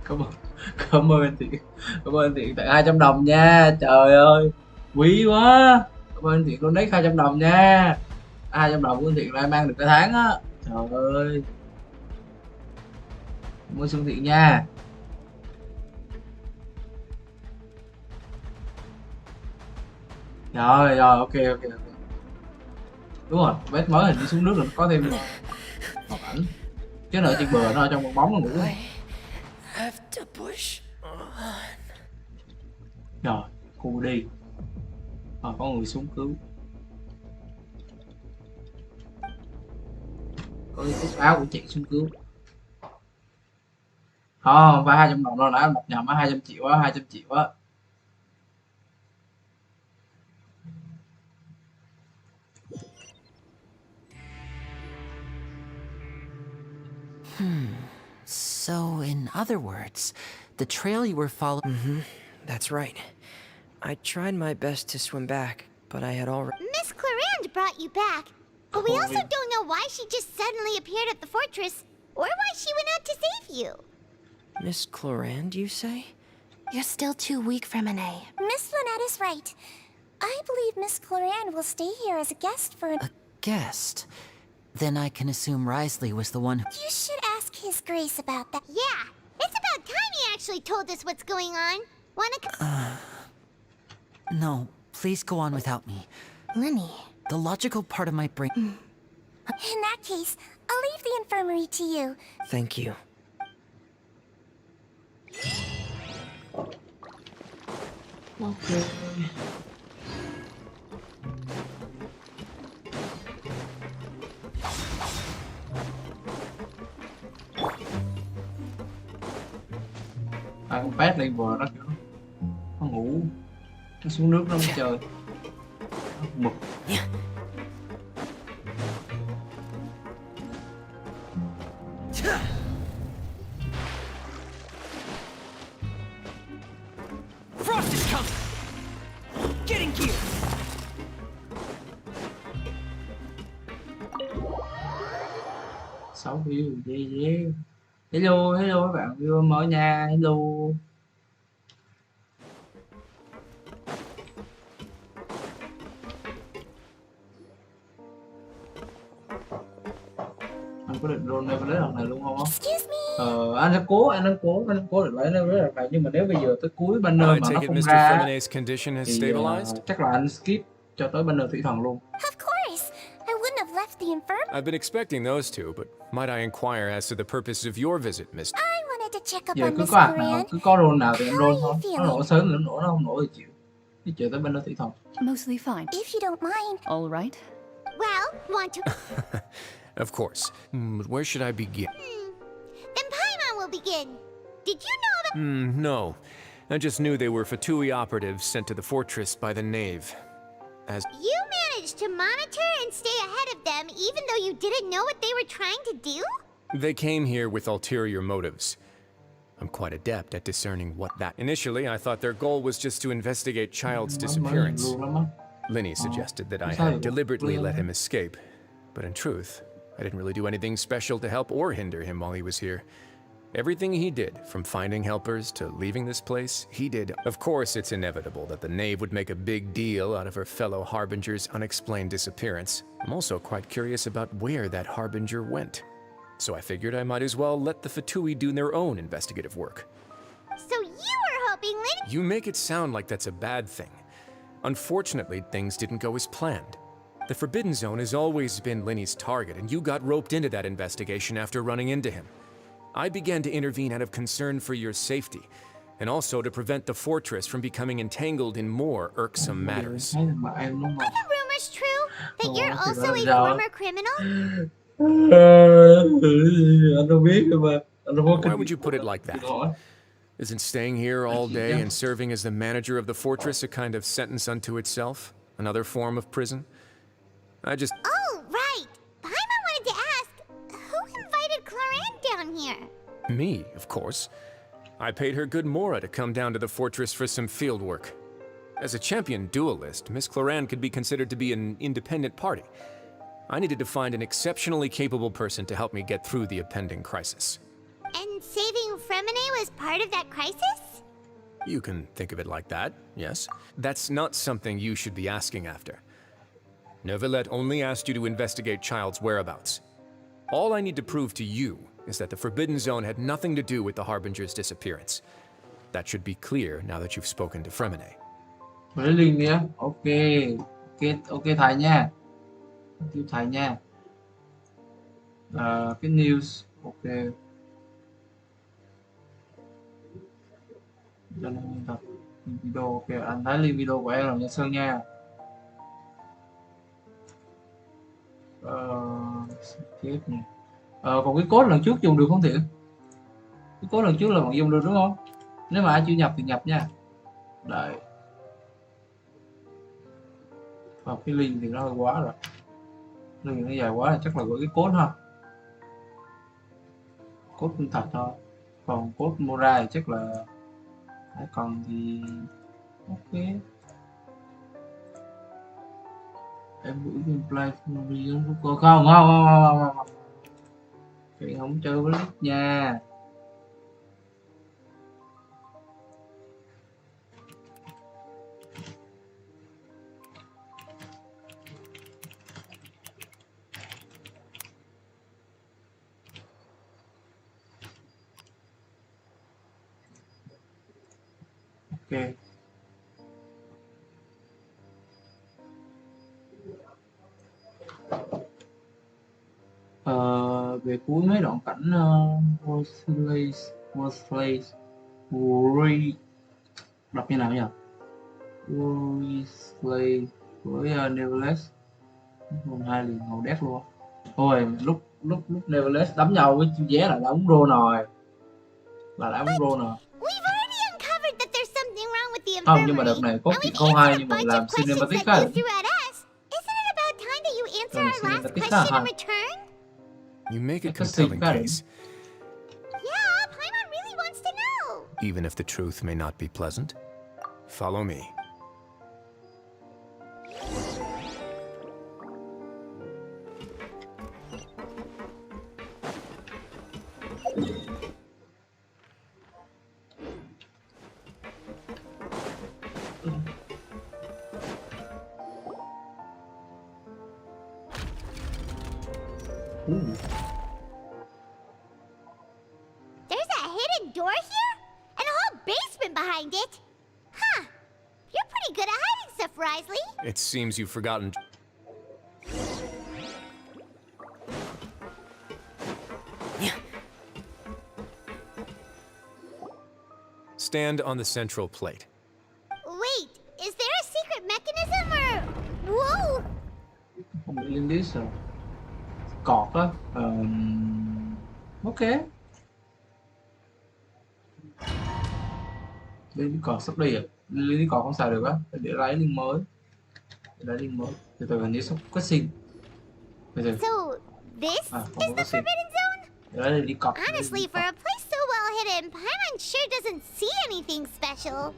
Come on. Cảm ơn Thiện tặng 200 đồng nha. Trời ơi, quý quá. Cảm ơn Thiện donate 200 đồng nha. 200 đồng của Thiện lại mang được cả tháng á. Trời ơi. Cảm ơn Xuân Thiện nha. Rồi rồi, ok ok ok. Đúng rồi, vết mới hình đi xuống nước rồi có thêm học ảnh. Chứ nữa trên bờ nó ở trong bong bóng nó ngủ. Rồi, cô đi. Có người xuống cứu. Có cái cúc áo của chị xuống cứu. Không phải 200 đồng đâu, nãy đọc nhầm á, 200 triệu á, 200 triệu á. So, in other words, the trail you were following... That's right. I tried my best to swim back, but I had already... Miss Clarande brought you back, but we also don't know why she just suddenly appeared at the fortress, or why she went out to save you. Miss Clarande, you say? You're still too weak for Monet. Miss Lynette is right. I believe Miss Clarande will stay here as a guest for A guest? Then I can assume Risley was the one who... You should ask His Grace about that. Yeah, it's about time he actually told us what's going on. Wanna... No, please go on without me. Lenny. The logical part of my brain... In that case, I'll leave the infirmary to you. Thank you. Ok. Con pet lên bờ nó kiểu nó ngủ, nó xuống nước nó không chơi, nó mực. Frost is coming! Getting gear! Sáu view, yeah. Hello, hello các bạn viewer mới nha, hello. Anh có định roll Everest lần này luôn không? Excuse me. Anh sẽ cố, anh cố định lấy Everest lần này, nhưng mà nếu bây giờ tới cuối banner mà nó không ra thì chắc là anh skip cho tới banner thủy thần luôn. Of course. I wouldn't have left the infirmary. I've been expecting those two, but might I inquire as to the purpose of your visit, Miss? I wanted to check up Giờ on cứ Miss có ạc nào, Clarande. cứ có roll nào thì anh roll thôi. feeling? Nó nổ sớm thì nó nổ, nó không nổ thì chịu. Đi chờ tới banner thủy thần. Mostly fine. If you don't mind. All right. Well, want to... Of course. But where should I begin? Then Paimon will begin. Did you know about... No. I just knew they were Fatui operatives sent to the fortress by the Knave. As You managed to monitor and stay ahead of them even though you didn't know what they were trying to do? they came here with ulterior motives. I'm quite adept at discerning what that... Initially, I thought their goal was just to investigate Child's disappearance. Linny suggested that I had deliberately let him escape, but in truth, I didn't really do anything special to help or hinder him while he was here. Everything he did, from finding helpers to leaving this place, he did. Of course, it's inevitable that the Knave would make a big deal out of her fellow Harbinger's unexplained disappearance. I'm also quite curious about where that Harbinger went. So I figured I might as well let the Fatui do their own investigative work. So you were hoping Linny... You make it sound like that's a bad thing. Unfortunately, things didn't go as planned. The Forbidden Zone has always been Linny's target, and you got roped into that investigation after running into him. I began to intervene out of concern for your safety, and also to prevent the fortress from becoming entangled in more irksome matters. Are the rumors true? That you're also a former criminal? Why would you put it like that? Isn't staying here all day and serving as the manager of the fortress a kind of sentence unto itself? Another form of prison? I just... Oh, right! Paimon wanted to ask, who invited Clarande down here? Me, of course. I paid her good mora to come down to the fortress for some field work. As a champion duelist, Miss Clarande could be considered to be an independent party. I needed to find an exceptionally capable person to help me get through the impending crisis. And saving Fremine was part of that crisis? You can think of it like that, yes. That's not something you should be asking after. Neuvillette only asked you to investigate Child's whereabouts. All I need to prove to you is that the Forbidden Zone had nothing to do with the Harbinger's disappearance. That should be clear now that you've spoken to Fremine. Lấy link đi á. Ok. Ok thầy nha. Tiêu thầy nha. Cái news. Ok. Video. Ok, anh thấy link video của em rồi nha Sơn nha. Tiếp nè. Còn cái code lần trước dùng được không Thiện? Cái code lần trước là vẫn dùng được đúng không? Nếu mà ai chưa nhập thì nhập nha. Đợi. Cái link thì nó hơi quá rồi. Link nó dài quá là chắc là gửi cái code ha. Code chân thật thôi. Còn code mua ra thì chắc là còn thì ok. Em gửi gameplay không. Chị không chơi với list nha. Ok. Về cuối mấy đoạn cảnh Worthless đọc như nào nhỉ? Worthless với Neverless còn hai liền màu đét luôn. Ôi lúc Neverless đấm nhau với chú vé là đã uống rô rồi. Không, nhưng mà đợt này có chuyện không hay nhưng mà làm cinematic á. Cinematic á hả? You make a compelling case. Yeah, Paimon really wants to know. Even if the truth may not be pleasant. Follow me. There's a hidden door here? And a whole basement behind it? Huh. You're pretty good at hiding stuff, Wriothesley. It seems you've forgotten. Stand on the central plate. Wait, is there a secret mechanism or... Whoa! Không bị liên list rồi. Cọt á. Ok. Liên cọt sắp đi à? Liên cọt không xài được á. Để lấy link mới. Từ từ hình như sắp có xin. So, this is the Forbidden Zone? Honestly, for a place so well hidden, Paimon sure doesn't see anything special.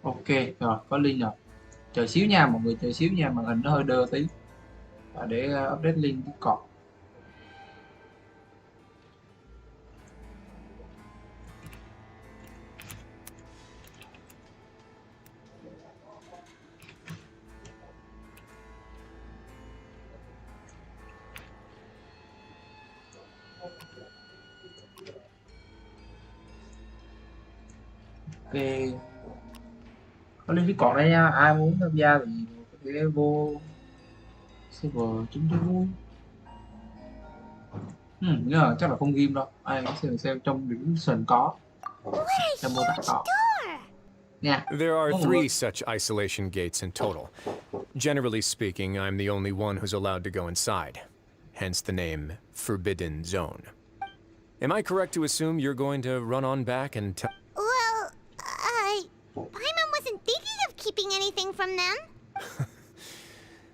Ok, rồi, có link rồi. Chờ xíu nha, mọi người chờ xíu nha, màn hình nó hơi đơ tí. Để update link Discord. Ok. Có link Discord đây nha, ai muốn tham gia thì có thể vô server chúng cho vui. Nhưng mà chắc là không game đâu, ai cũng xem trong description có, trong mô tả có. nha. There are 3 such isolation gates in total. Generally speaking, I'm the only one who's allowed to go inside. Hence the name Forbidden Zone. Am I correct to assume you're going to run on back and tell... Well, Paimon wasn't thinking of keeping anything from them.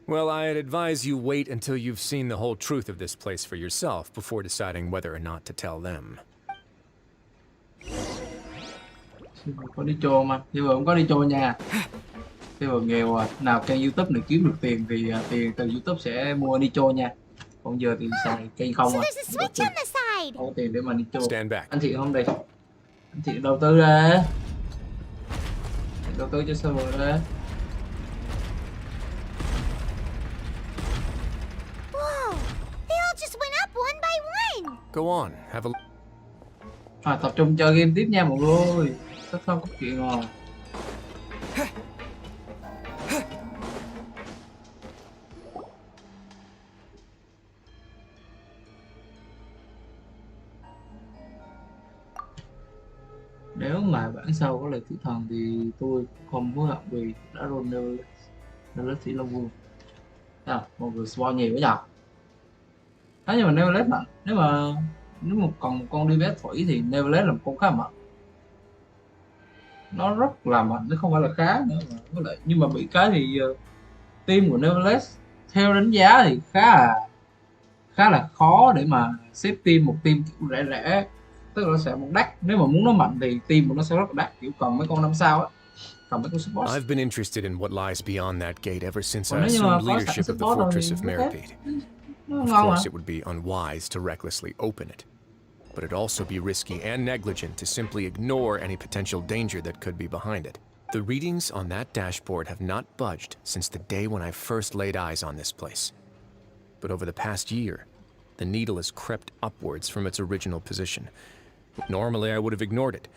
Well, I'd advise you wait until you've seen the whole truth of this place for yourself before deciding whether or not to tell them. Có đi chô mà, nhưng mà không có đi chô nha. Cái vừa nghèo à, nào kênh YouTube này kiếm được tiền thì tiền từ YouTube sẽ mua đi chô nha. Còn giờ thì xài cây không à. Không có tiền để mà đi chô. Anh chị không đi. Anh chị đầu tư ra. Đầu tư cho server ra. Whoa, they all just went up one by one. Go on, have a... Tập trung chơi game tiếp nha mọi người. Sắp xong có chuyện rồi. Nếu mà bản sau có lời tử thần thì tôi không hối hận vì đã roll Neverless chỉ Long Vương. Mọi người spoil nhiều quá nhờ. Thế nhưng mà Neverless mà nếu mà còn một con đi bé thủy thì Neverless là một con khá mạnh. Nó rất là mạnh, nó không phải là khá nữa mà với lại nhưng mà bị cái thì team của Neverless theo đánh giá thì khá là khó để mà xếp team một team kiểu rẻ, tức là nó sẽ một đắt. Nếu mà muốn nó mạnh thì team của nó sẽ rất là đắt, kiểu cần mấy con 5 sao á, cần mấy con support. I've been interested in what lies beyond that gate ever since I assumed leadership of the Fortress of Meripede. Of course, it would be unwise to recklessly open it, but it'd also be risky and negligent to simply ignore any potential danger that could be behind it. The readings on that dashboard have not budged since the day when I first laid eyes on this place. But over the past year, the needle has crept upwards from its original position. Normally, I would have ignored it,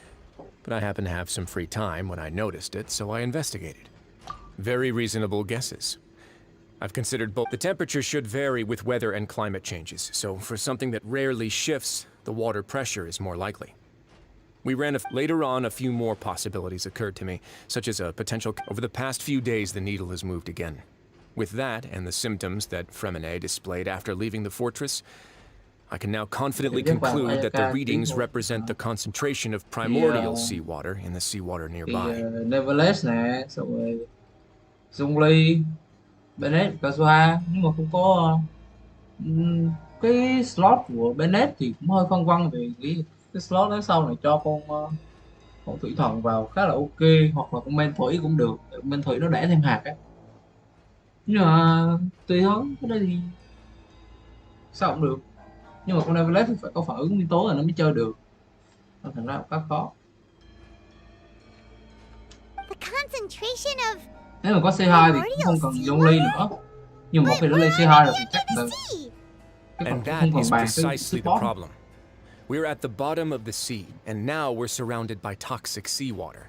but I happened to have some free time when I noticed it, so I investigated. Very reasonable guesses. I've considered both. The temperature should vary with weather and climate changes, so for something that rarely shifts, the water pressure is more likely. We ran later on, a few more possibilities occurred to me, such as a potential... Over the past few days, the needle has moved again. With that, and the symptoms that Fremine displayed after leaving the fortress, I can now confidently conclude that the readings represent the concentration of primordial seawater in the seawater nearby. Neverless nè, xong rồi Zhongli, Bennett, Kazuha, nhưng mà không có cái slot của Bennett thì cũng hơi phân vân vì cái slot đó sau này cho con thủy thần vào khá là ok, hoặc là con men thủy cũng được, men thủy nó đẻ thêm hạt á. Nhưng mà tùy thôi, cái đây thì sao cũng được. Nhưng mà con Neverless thì phải có phản ứng nguyên tố là nó mới chơi được. Thành ra khá khó. Nếu mà có C2 thì cũng không cần Zhongli nữa. Nhưng mà một khi nó lên C2 rồi thì chắc là And that is precisely the problem. We're at the bottom of the sea, and now we're surrounded by toxic seawater.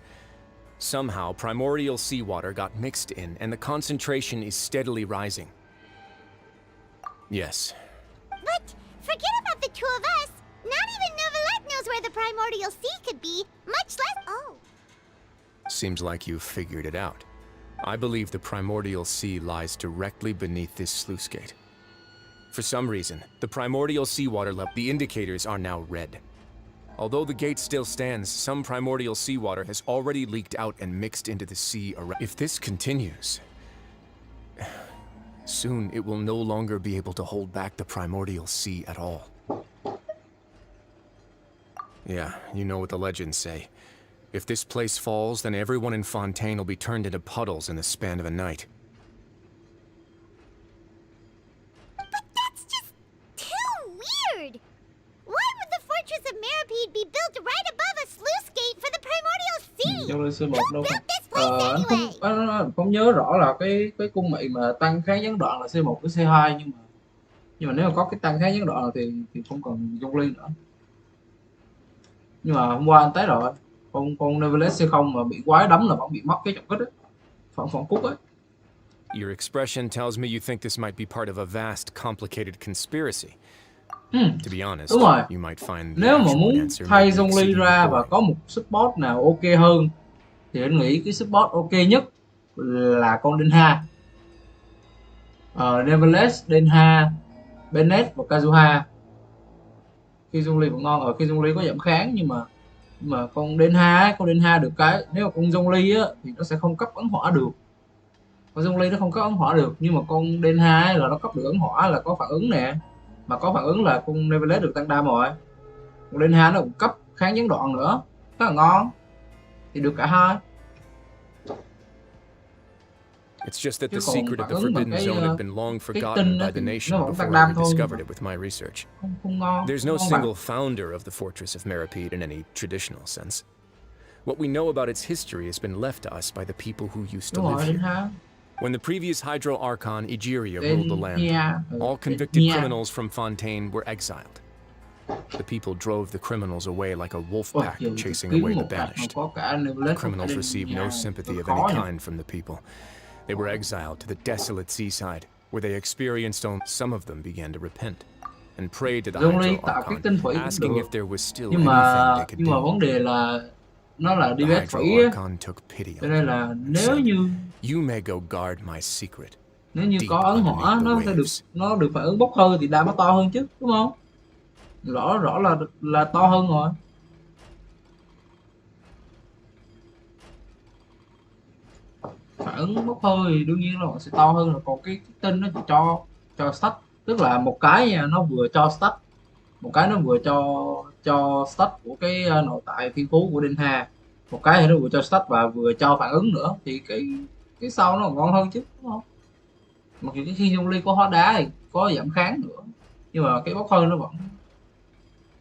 Somehow, primordial seawater got mixed in, and the concentration is steadily rising. Yes. But forget about the two of us. Not even Neuvillette knows where the primordial sea could be, much less... Oh. Seems like you've figured it out. I believe the primordial sea lies directly beneath this sluice gate. For some reason, the primordial seawater level, the indicators are now red. Although the gate still stands, some primordial seawater has already leaked out and mixed into the sea around. If this continues, soon it will no longer be able to hold back the primordial sea at all. Yeah, you know what the legends say. If this place falls, then everyone in Fontaine will be turned into puddles in the span of a night. Why would the Fortress of Meripede be built right above a sluice gate for the primordial sea? Who built this place anyway? Anh không nhớ rõ là cái cung mị mà tăng kháng gián đoạn là C1 với C2, nhưng mà nếu mà có cái tăng kháng gián đoạn thì không cần Zhongli nữa. Nhưng mà hôm qua anh thấy rồi, con Neverless C0 mà bị quái đấm là vẫn bị mất cái trọng kích á, phỏng cút á. Your expression tells me you think this might be part of a vast, complicated conspiracy. To be honest, đúng rồi. You might find Nếu mà muốn thay Zhongli ra và có một support nào ok hơn thì anh nghĩ cái support ok nhất là con Denha, Neverless, Denha, Bennett và Kazuha. Khi Zhongli vẫn ngon, ở khi Zhongli có giảm kháng, nhưng mà con Denha ấy, con Denha được cái nếu mà con Zhongli á thì nó sẽ không cấp ấn hỏa được. Con Zhongli nó không cấp ấn hỏa được, nhưng mà con Denha ấy là nó cấp được ấn hỏa, là có phản ứng nè, mà có phản ứng là con Neverless được tăng đam rồi. Con Denha nó cũng cấp kháng gián đoạn nữa, rất là ngon, thì được cả hai. It's just that Chứ the còn secret of phản the ứng bằng Forbidden cái Zone had been long cái forgotten tinh by á the thì nó nation vẫn tăng before đam I thôi, rediscovered it with my research. không ngon. There's no Không ngon single bằng. founder of the Fortress of Meripede in any traditional sense. What we know about its history has been left to us by the people who used to Đúng live rồi, here. Denha. When the previous Hydro Archon Egeria ruled the land, Denha. all convicted Denha. criminals from Fontaine were exiled. The people drove the criminals away like a wolf pack Giờ chasing kiếm away một the cặp mà banished. có cả The Neverless, có cả criminals received no Denha sympathy of khó any nhỉ? kind from the people. They were exiled to the desolate seaside, where they experienced some of them began to repent and prayed to the Zhongli Hydro tạo cái Archon, tinh thủy cũng asking được, if there was still nhưng anything they could mà do. vấn đề là nó là đi The bét Hydro thủy á, Archon took pity cho on nên them là and nếu said, như "You may go guard my secret nếu như deep có ấn hỏa underneath the nó sẽ được waves." phản ứng bốc hơi thì đam nó to hơn chứ, đúng không? Rõ rõ là to hơn rồi. Phản ứng bốc hơi thì đương nhiên là nó sẽ to hơn, rồi còn cái tinh nó chỉ cho stat, tức là một cái nha, nó vừa cho stat, một cái nó vừa cho stat của cái nội tại thiên phú của Denha, một cái thì nó vừa cho stat và vừa cho phản ứng nữa, thì cái sau nó còn ngon hơn chứ, đúng không? Mặc dù cái khi Zhongli có hóa đá thì có giảm kháng nữa, nhưng mà cái bốc hơi nó vẫn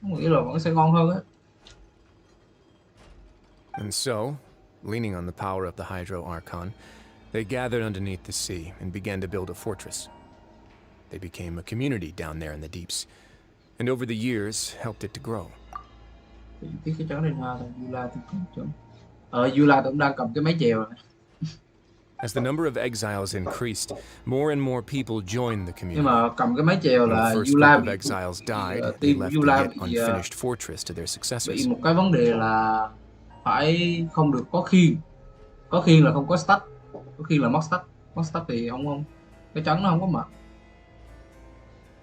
nghĩ là vẫn sẽ ngon hơn á. And so, leaning on the power of the Hydro Archon, they gathered underneath the sea and began to build a fortress. They became a community down there in the deeps, and over the years helped it to grow. Tiếc cái chó Denha là Yula thì cũng chó. Yula cũng đang cầm cái máy chèo này. As the number of exiles increased, more and more people joined the Nhưng community. mà cầm cái máy chèo When là the first Yula group bị of exiles died, they team left Yula the yet bị unfinished fortress to their bị successors. một cái vấn đề là phải không được có khiên là không có stat, có khiên là mất stat thì không cái trắng nó không có mặt,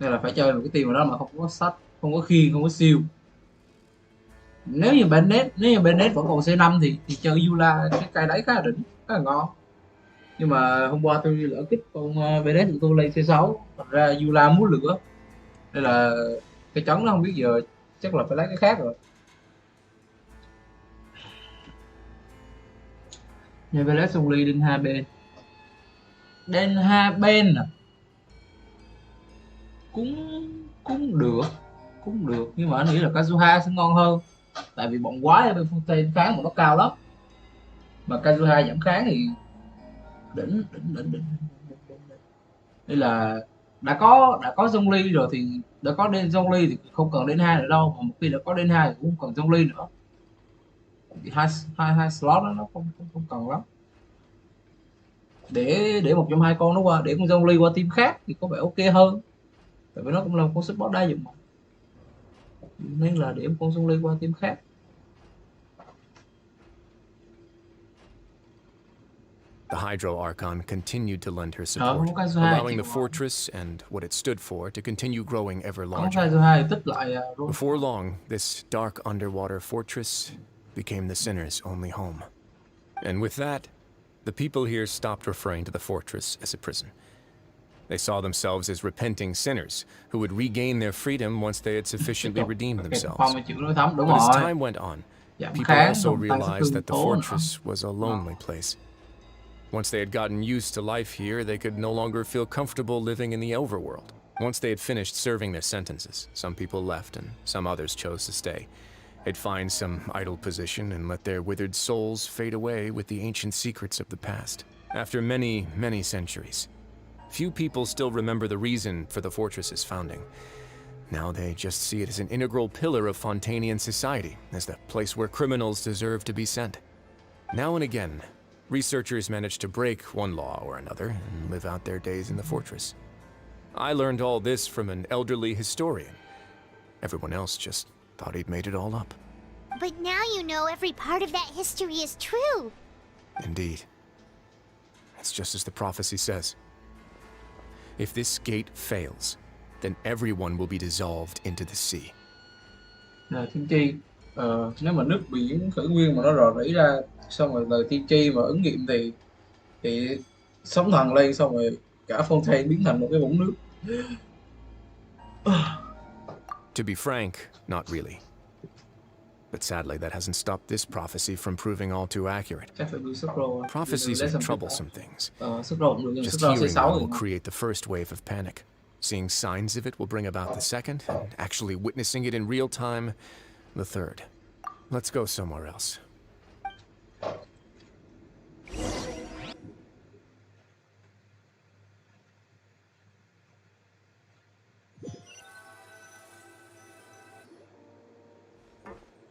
nên là phải chơi một cái team đó mà không có stat, không có khiên, không có siêu. Nếu như Bennett vẫn còn C5 thì chơi Yula, cái cây đấy khá là đỉnh, khá là ngon. Nhưng mà hôm qua tôi lỡ kích con Bennett của tôi lên C6, thành ra Yula muốn lửa, nên là cái trắng nó không biết giờ, chắc là phải lấy cái khác rồi. Neverless Zhongli Denha Ben à, cũng được, nhưng mà anh nghĩ là Kazuha sẽ ngon hơn, tại vì bọn quái ở bên Fontaine kháng của nó cao lắm, mà Kazuha giảm kháng thì đỉnh. Đây là đã có Zhongli rồi thì đã có Zhongli thì không cần Denha nữa đâu, mà một khi đã có Denha thì cũng không cần Zhongli nữa, thì hai slot đó nó không cần lắm. Để một trong hai con nó qua, để con Zhongli qua team khác thì có vẻ ok hơn, tại vì nó cũng là một con support đa dụng mà, nên là để một con Zhongli qua team khác. The Hydro Archon continued to lend her support, allowing the fortress and what it stood for to continue growing ever larger. Before long, this dark underwater fortress became the sinner's only home. And with that, the people here stopped referring to the fortress as a prison. They saw themselves as repenting sinners who would regain their freedom once they had sufficiently redeemed themselves. But as time went on, people also realized that the fortress was a lonely place. Once they had gotten used to life here, they could no longer feel comfortable living in the overworld. Once they had finished serving their sentences, some people left and some others chose to stay. They'd find some idle position and let their withered souls fade away with the ancient secrets of the past. After many, many centuries, few people still remember the reason for the fortress's founding. Now they just see it as an integral pillar of Fontainian society, as the place where criminals deserve to be sent. Now and again, researchers manage to break one law or another and live out their days in the fortress. I learned all this from an elderly historian. Everyone else just thought he'd made it all up. But now you know every part of that history is true. Indeed. It's just as the prophecy says. If this gate fails, then everyone will be dissolved into the sea. Lời tiên tri, nếu mà nước biển khởi nguyên mà nó rò rỉ ra, xong rồi lời tiên tri mà ứng nghiệm thì sóng thần lên, xong rồi cả Fontaine biến thành một cái vũng nước. To be frank, not really. But sadly, that hasn't stopped this prophecy from proving all too accurate. Prophecies are troublesome things. Just hearing them will create the first wave of panic. Seeing signs of it will bring about the second, and actually witnessing it in real time, the third. Let's go somewhere else.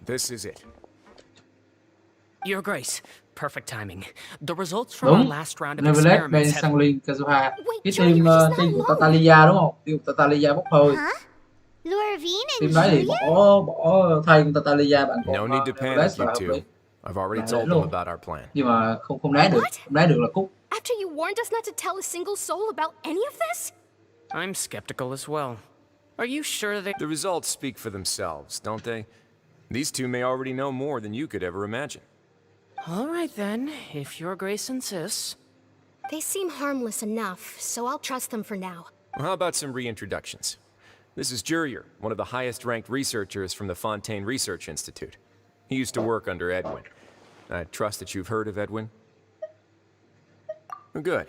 This is it. Your Grace, perfect timing. The results from our Đúng, last round of Neverlet Ben experiments have... Sanglin Kazuha. Cái team của Tatalia đúng không? Team của Tatalia bốc hơi. Team đấy thì bỏ thay con Tatalia bạn còn No need to panic, you two. I've already told them about our plan. Nhưng mà không né được, không né được là cút. After you warned us not to tell a single soul about any of this? I'm skeptical as well. Are you sure they... The results speak for themselves, don't they? These two may already know more than you could ever imagine. All right then, if Your Grace insists. They seem harmless enough, so I'll trust them for now. Well, how about some reintroductions? This is Jurier, one of the highest-ranked researchers from the Fontaine Research Institute. He used to work under Edwin. I trust that you've heard of Edwin? Good.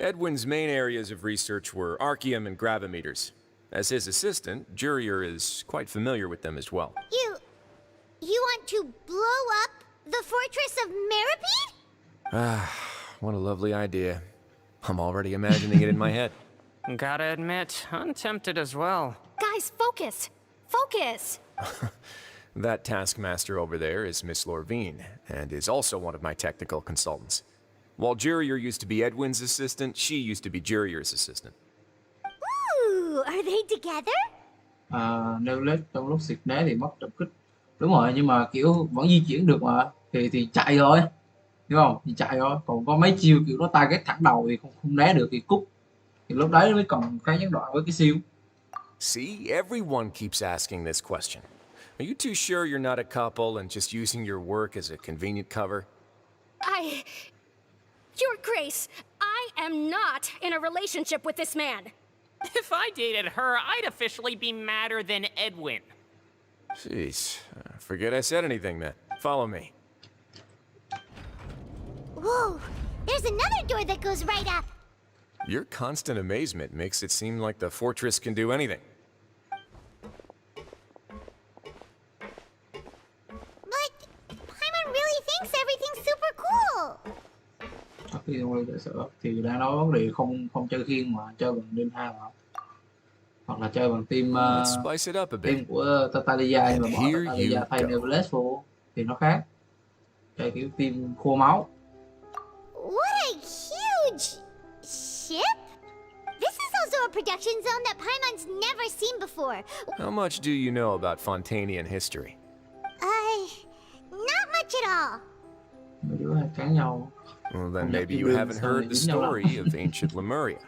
Edwin's main areas of research were archaeum and gravimeters. As his assistant, Jurier is quite familiar with them as well. You want to blow up the fortress of Meripede? Ah, what a lovely idea. I'm already imagining it in my head. Gotta admit, I'm tempted as well. Guys, focus! Focus! That taskmaster over there is Miss Lorvine, and is also one of my technical consultants. While Jurier used to be Edwin's assistant, she used to be Jurier's assistant. Ooh, are they together? Neverlet trong lúc xịt né thì mất tập kích. Đúng rồi, nhưng mà kiểu vẫn di chuyển được mà, thì chạy thôi, hiểu không? Thì chạy thôi. Còn có mấy chiêu kiểu nó target thẳng đầu thì không né được thì cút. Thì lúc đấy mới cần cái gián đoạn với cái siêu. See, everyone keeps asking this question. Are you too sure you're not a couple and just using your work as a convenient cover? Your Grace, I am not in a relationship with this man. If I dated her, I'd officially be madder than Edwin. Jeez, forget I said anything then. Follow me. Whoa, there's another door that goes right up. Your constant amazement makes it seem like the fortress can do anything. But Paimon really thinks everything's super cool. Khi quay lại sợ thì đã nói vấn đề không chơi khiên mà chơi bằng đêm hai mà. Hoặc là chơi bằng team của Tatalia nhưng mà bỏ Tatalia thay Neverlet vô thì nó khác. Chơi kiểu team khô máu. What a huge ship! This is also a production zone that Paimon's never seen before. How much do you know about Fontanian history? Not much at all. Mấy đứa cãi nhau. Well, then maybe you haven't heard the story of ancient Lemuria.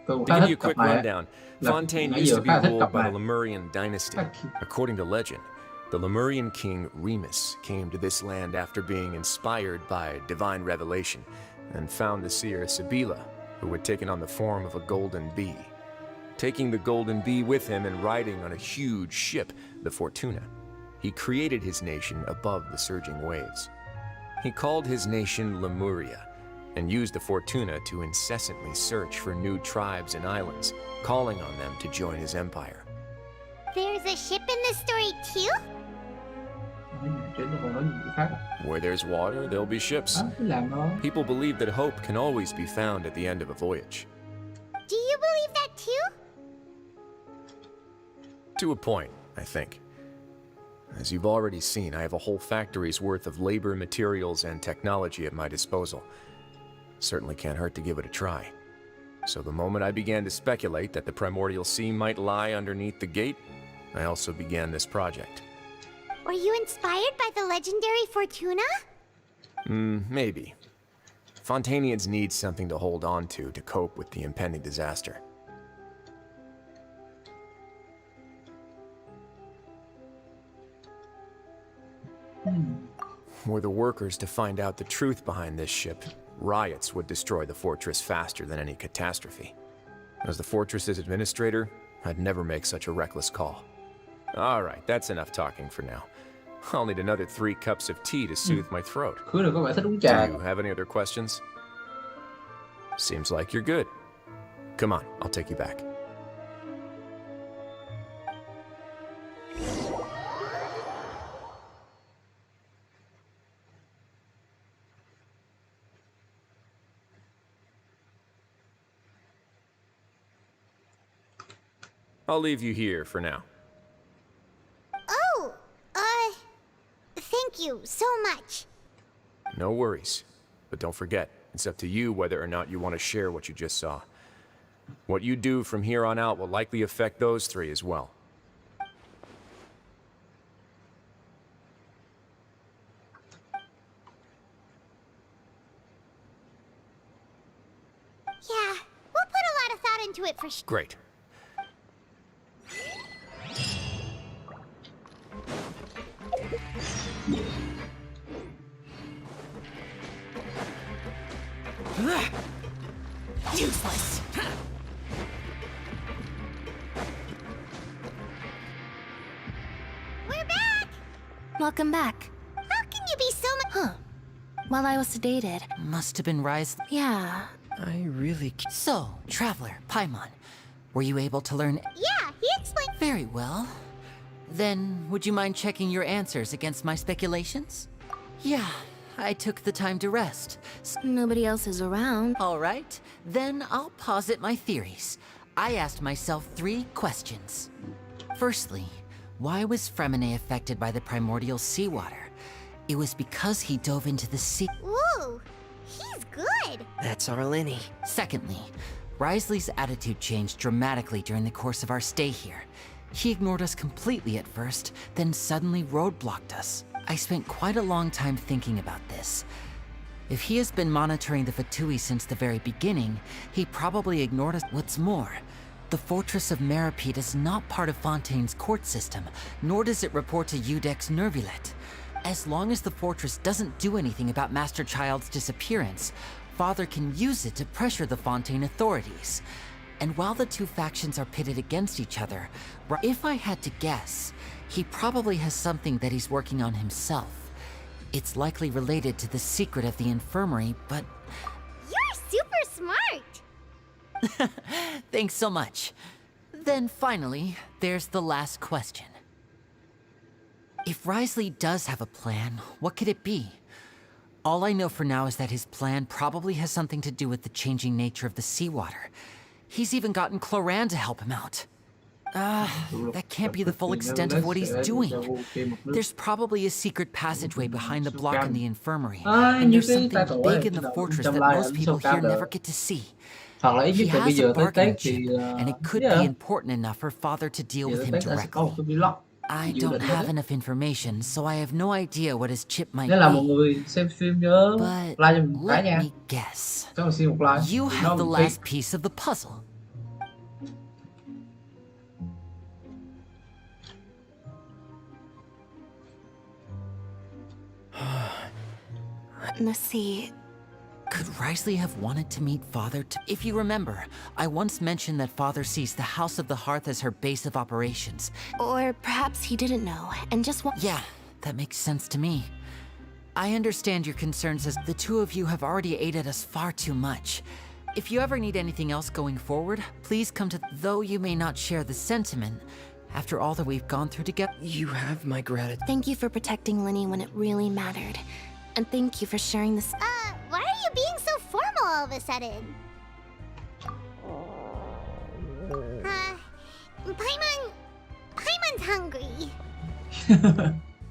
To give you a quick rundown, Fontaine used to be ruled by the Lemurian dynasty. According to legend, the Lemurian king Remus came to this land after being inspired by divine revelation and found the seer Sibila, who had taken on the form of a golden bee. Taking the golden bee with him and riding on a huge ship, the Fortuna, he created his nation above the surging waves. He called his nation Lemuria, and used the Fortuna to incessantly search for new tribes and islands, calling on them to join his empire. There's a ship in this story too? Where there's water, there'll be ships. People believe that hope can always be found at the end of a voyage. Do you believe that too? To a point, I think. As you've already seen, I have a whole factory's worth of labor, materials, and technology at my disposal. Certainly can't hurt to give it a try. So the moment I began to speculate that the Primordial Sea might lie underneath the gate, I also began this project. Were you inspired by the legendary Fortuna? Maybe. Fontanians need something to hold on to cope with the impending disaster. Were the workers to find out the truth behind this ship, riots would destroy the fortress faster than any catastrophe. As the fortress's administrator, I'd never make such a reckless call. All right, that's enough talking for now. I'll need another 3 cups of tea to soothe my throat. Cứ được, có vẻ thích uống Do trà. you have any other questions? Seems like you're good. Come on, I'll take you back. I'll leave you here for now. Oh, thank you so much. No worries. But don't forget, it's up to you whether or not you want to share what you just saw. What you do from here on out will likely affect those 3 as well. Yeah, we'll put a lot of thought into it for sure. Great. Useless. We're back! Welcome back. How can you be so much? Huh. While I was sedated. Must have been Rise. Yeah. I really. So, Traveler, Paimon, were you able to learn? Yeah, he explained. Very well. Then, would you mind checking your answers against my speculations? Yeah, I took the time to rest. Nobody else is around. All right, then I'll posit my theories. I asked myself 3 questions. Firstly, why was Fremine affected by the primordial seawater? It was because he dove into the sea. Ooh, he's good. That's our Lenny. Secondly, Risley's attitude changed dramatically during the course of our stay here. He ignored us completely at first, then suddenly roadblocked us. I spent quite a long time thinking about this. If he has been monitoring the Fatui since the very beginning, he probably ignored us. What's more, the Fortress of Meripede is not part of Fontaine's court system, nor does it report to Eudex Nervulet. As long as the fortress doesn't do anything about Master Child's disappearance, Father can use it to pressure the Fontaine authorities. And while the 2 factions are pitted against each other, if I had to guess, he probably has something that he's working on himself. It's likely related to the secret of the infirmary, but... You're super smart! Thanks so much. Then finally, there's the last question. If Risley does have a plan, what could it be? All I know for now is that his plan probably has something to do with the changing nature of the seawater. He's even gotten Cloran to help him out. That can't be the full extent of what he's doing. There's probably a secret passageway behind the block in the infirmary, and there's something big in the fortress that most people here never get to see. He has a bargaining chip, and it could be important enough for Father to deal with him directly. I don't have enough information, so I have no idea what his chip might Nếu là một be. người xem stream nhớ But like cho mình một cái let nha. me guess. Cho mình xin một like. You Nó have the một phim. last piece of the puzzle. Let's see. Could Risley have wanted to meet Father If you remember, I once mentioned that Father sees the House of the Hearth as her base of operations. Or perhaps he didn't know and just Yeah, that makes sense to me. I understand your concerns as the 2 of you have already aided us far too much. If you ever need anything else going forward, please come to... Though you may not share the sentiment, after all that we've gone through together... You have my gratitude. Thank you for protecting Lenny when it really mattered. And thank you for sharing this. Why are you being so formal all of a sudden? Paimon's hungry.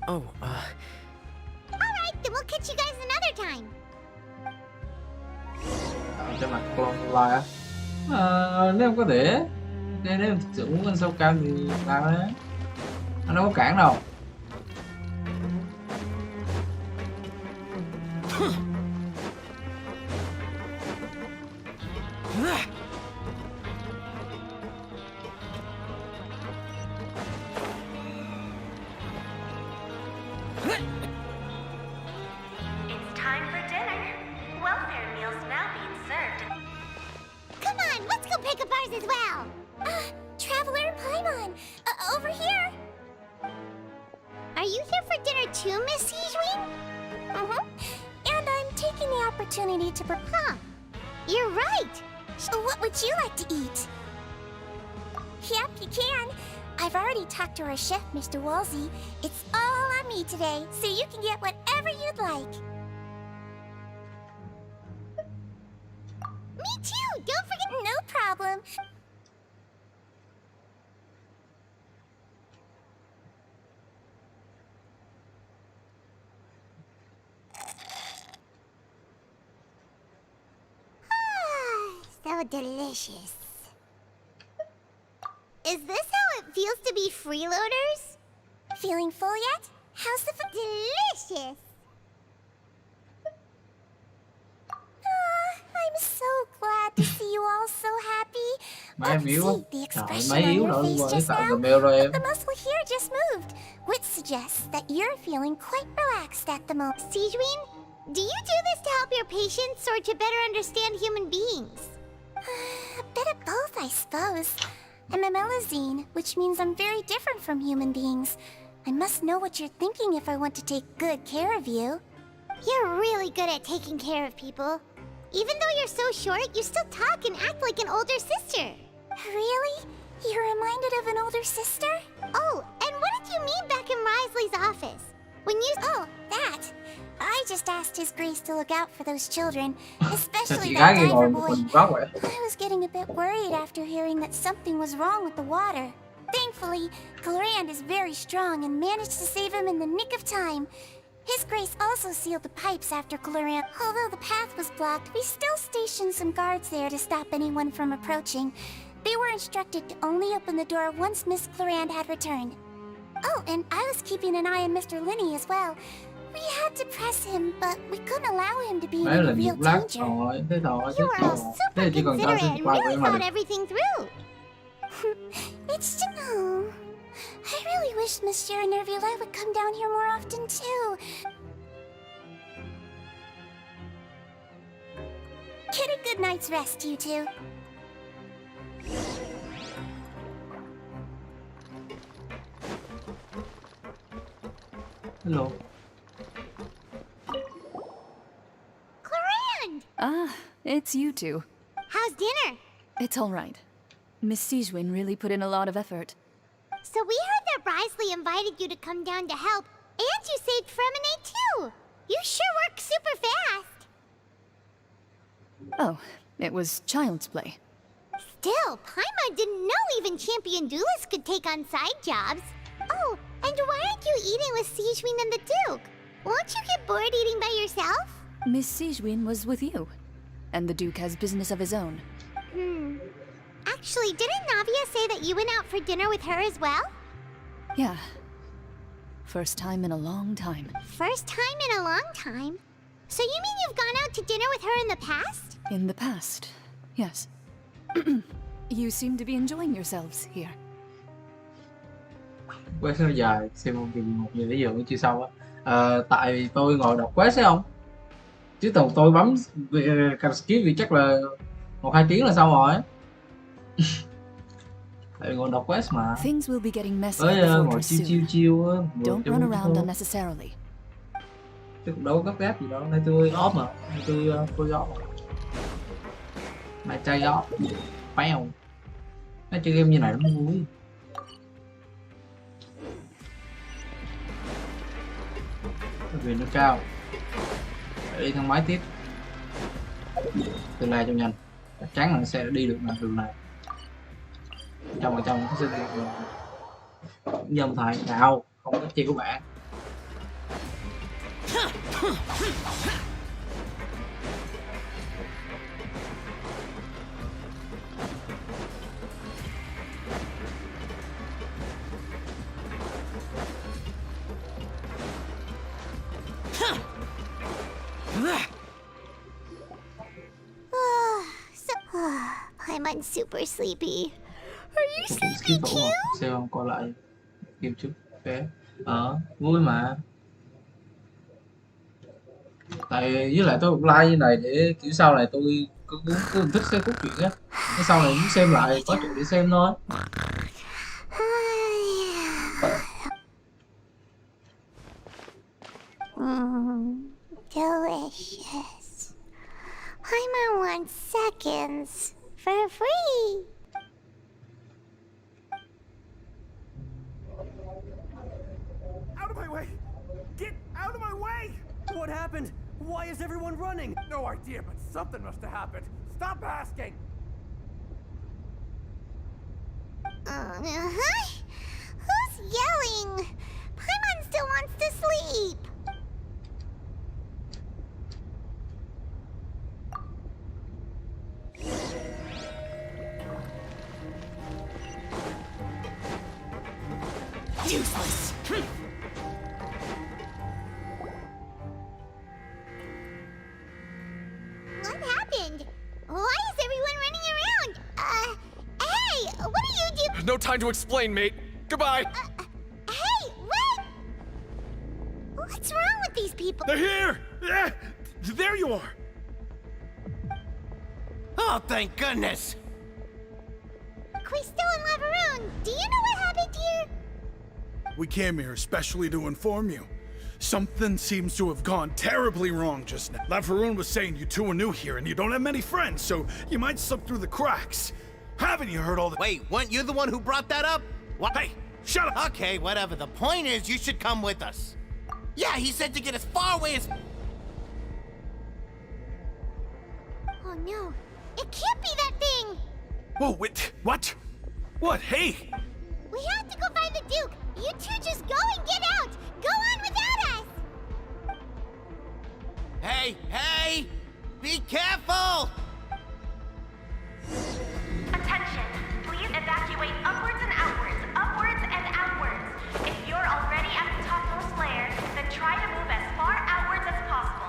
Oh, Alright, then we'll catch you guys another time. Cho mặt clone like á. Nếu có thể nếu thực sự muốn lên sâu cam thì làm đấy. Anh đâu có cản đâu. as well. Traveler Paimon, over here. Are you here for dinner too, Miss Sijwin? And I'm taking the opportunity to Huh. You're right. So what would you like to eat? Yep, you can. I've already talked to our chef, Mr. Wolsey. It's all on me today, so you can get whatever you'd like. Me too. Don't forget. No problem. So delicious. Is this how it feels to be freeloaders? Feeling full yet? How's the food? Delicious. I'm so glad to see you all so happy. Mấy em yếu See á. the Trời, expression mấy on yếu your nữa face rồi just tại now. cầm mail rồi em. The muscle here just moved, which suggests that you're feeling quite relaxed at the moment. Sijwin, do you do this to help your patients or to better understand human beings? A bit of both, I suppose. I'm a Melazine, which means I'm very different from human beings. I must know what you're thinking if I want to take good care of you. You're really good at taking care of people. Even though you're so short, you still talk and act like an older sister. Really? You're reminded of an older sister? Oh, and what did you mean back in Risley's office? When you... Oh, that. I just asked His Grace to look out for those children, Sao especially chị that gái kia ngồi diver một boy. mình quá vậy? I was getting a bit worried after hearing that something was wrong with the water. Thankfully, Colorand is very strong and managed to save him in the nick of time. His Grace also sealed the pipes after Colorand. Although the path was blocked, we still stationed some guards there to stop anyone from approaching. They were instructed to only open the door once Miss Colorand had returned. Oh, and I was keeping an eye on Mr. Linney as well. We had to press him, but we couldn't allow him to be in Mấy any là real nhiều lát danger. rồi, thế thôi, You were all thế super chỉ còn tao considerate xin and qua really của em là thought được. everything through. It's to know. I really wish Monsieur Nerville would come down here more often too. Get a good night's rest, you two. Hello. Clorand! Ah, it's you two. How's dinner? It's all right. Miss Sijwin really put in a lot of effort. So we heard that Brisley invited you to come down to help, and you saved Fremine too. You sure work super fast. Oh, it was child's play. Still, Paimon didn't know even champion duelists could take on side jobs. Oh, and why aren't you eating with Sijwin and the Duke? Won't you get bored eating by yourself? Miss Sijwin was with you, and the Duke has business of his own. Actually, didn't Navia say that you went out for dinner with her as well? Yeah. First time in a long time. First time in a long time? So you mean you've gone out to dinner with her in the past? In the past, yes. You seem to be enjoying yourselves here. Quest nó dài, xem một gì nãy giờ cũng chưa xong á. Tại vì tôi ngồi đọc quest thấy không? Chứ tôi bấm skip thì chắc là 1-2 tiếng là xong rồi. Tại vì ngồi đọc quest mà. Things will be getting messy Với at the ngồi fortress chiêu soon. á. Don't run around unnecessarily. Chứ cũng đâu có gấp gáp gì đâu, nay tôi off mà, nay tôi off mà. Mày chơi off, bèo. Nói chơi game như này nó vui. Vì nó cao. Phải đi thang máy tiếp. Tương lai cho nhanh. Chắc chắn là sẽ đi được đường này. Trong nó sẽ đi đường. Dòng thầy nào không có chi của bạn. Paimon's super sleepy. Are you sleepy too? Xem không coi lại game chút bé. Vui mà. Tại với lại tôi cũng like như này để kiểu sau này tôi cứ thích xem cốt truyện á. Cái sau này muốn xem lại có chuyện để xem thôi. Delicious. Paimon wants seconds for free. Out of my way! Get out of my way! What happened? Why is everyone running? No idea, but something must have happened. Stop asking! Who's yelling? Paimon still wants to sleep. Useless. What happened? Why is everyone running around? Hey, what are you doing? No time to explain, mate. Goodbye. Hey, what? What's wrong with these people? They're here! Yeah, there you are! Oh, thank goodness! Quisto and Lavaroon, do you know what happened here? We came here especially to inform you. Something seems to have gone terribly wrong just now. Lavaroon was saying you two are new here and you don't have many friends, so you might slip through the cracks. Haven't you heard all the— Wait, weren't you the one who brought that up? What? Hey, shut up! Okay, whatever. The point is, you should come with us. Yeah, he said to get as far away as— Oh no, it can't be that thing! Whoa, wait, what? What? Hey! We have to go find the Duke! You two just go and get out! Go on without us! Hey, hey! Be careful! Attention! Please evacuate upwards and outwards, upwards and outwards. If you're already at the topmost layer, then try to move as far outwards as possible.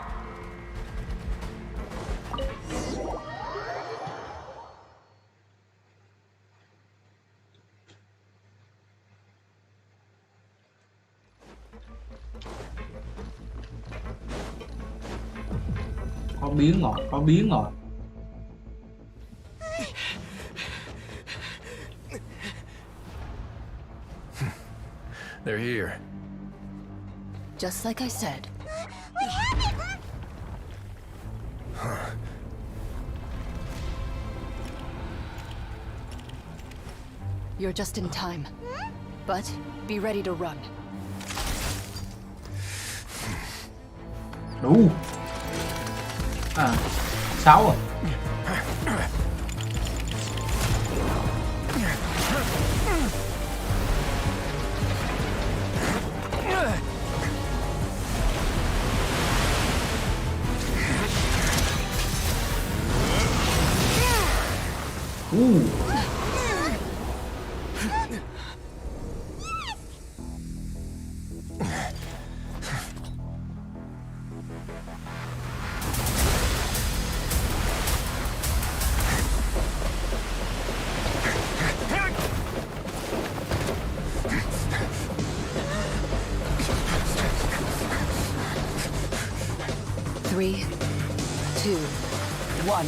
Có biến rồi. They're here. Just like I said. You're just in time. But be ready to run. Đủ. À, 6 rồi. Three, two, one.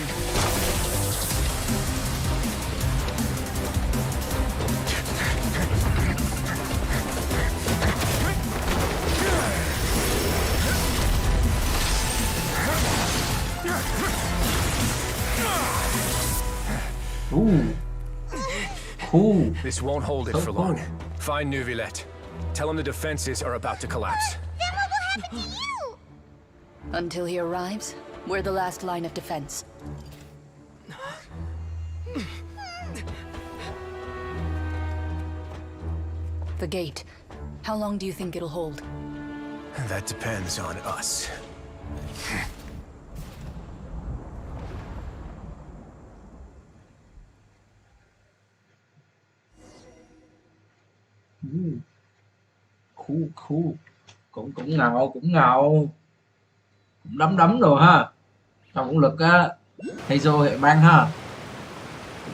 Cool. This won't hold it for long. Find Neuvillette. Tell him the defenses are about to collapse. Then what will happen to you? Until he arrives, we're the last line of defense. The gate. How long do you think it'll hold? That depends on us. Cool. Cũng ngầu, cũng đấm rồi ha. Trong cũng lực á, Heizo hệ băng ha,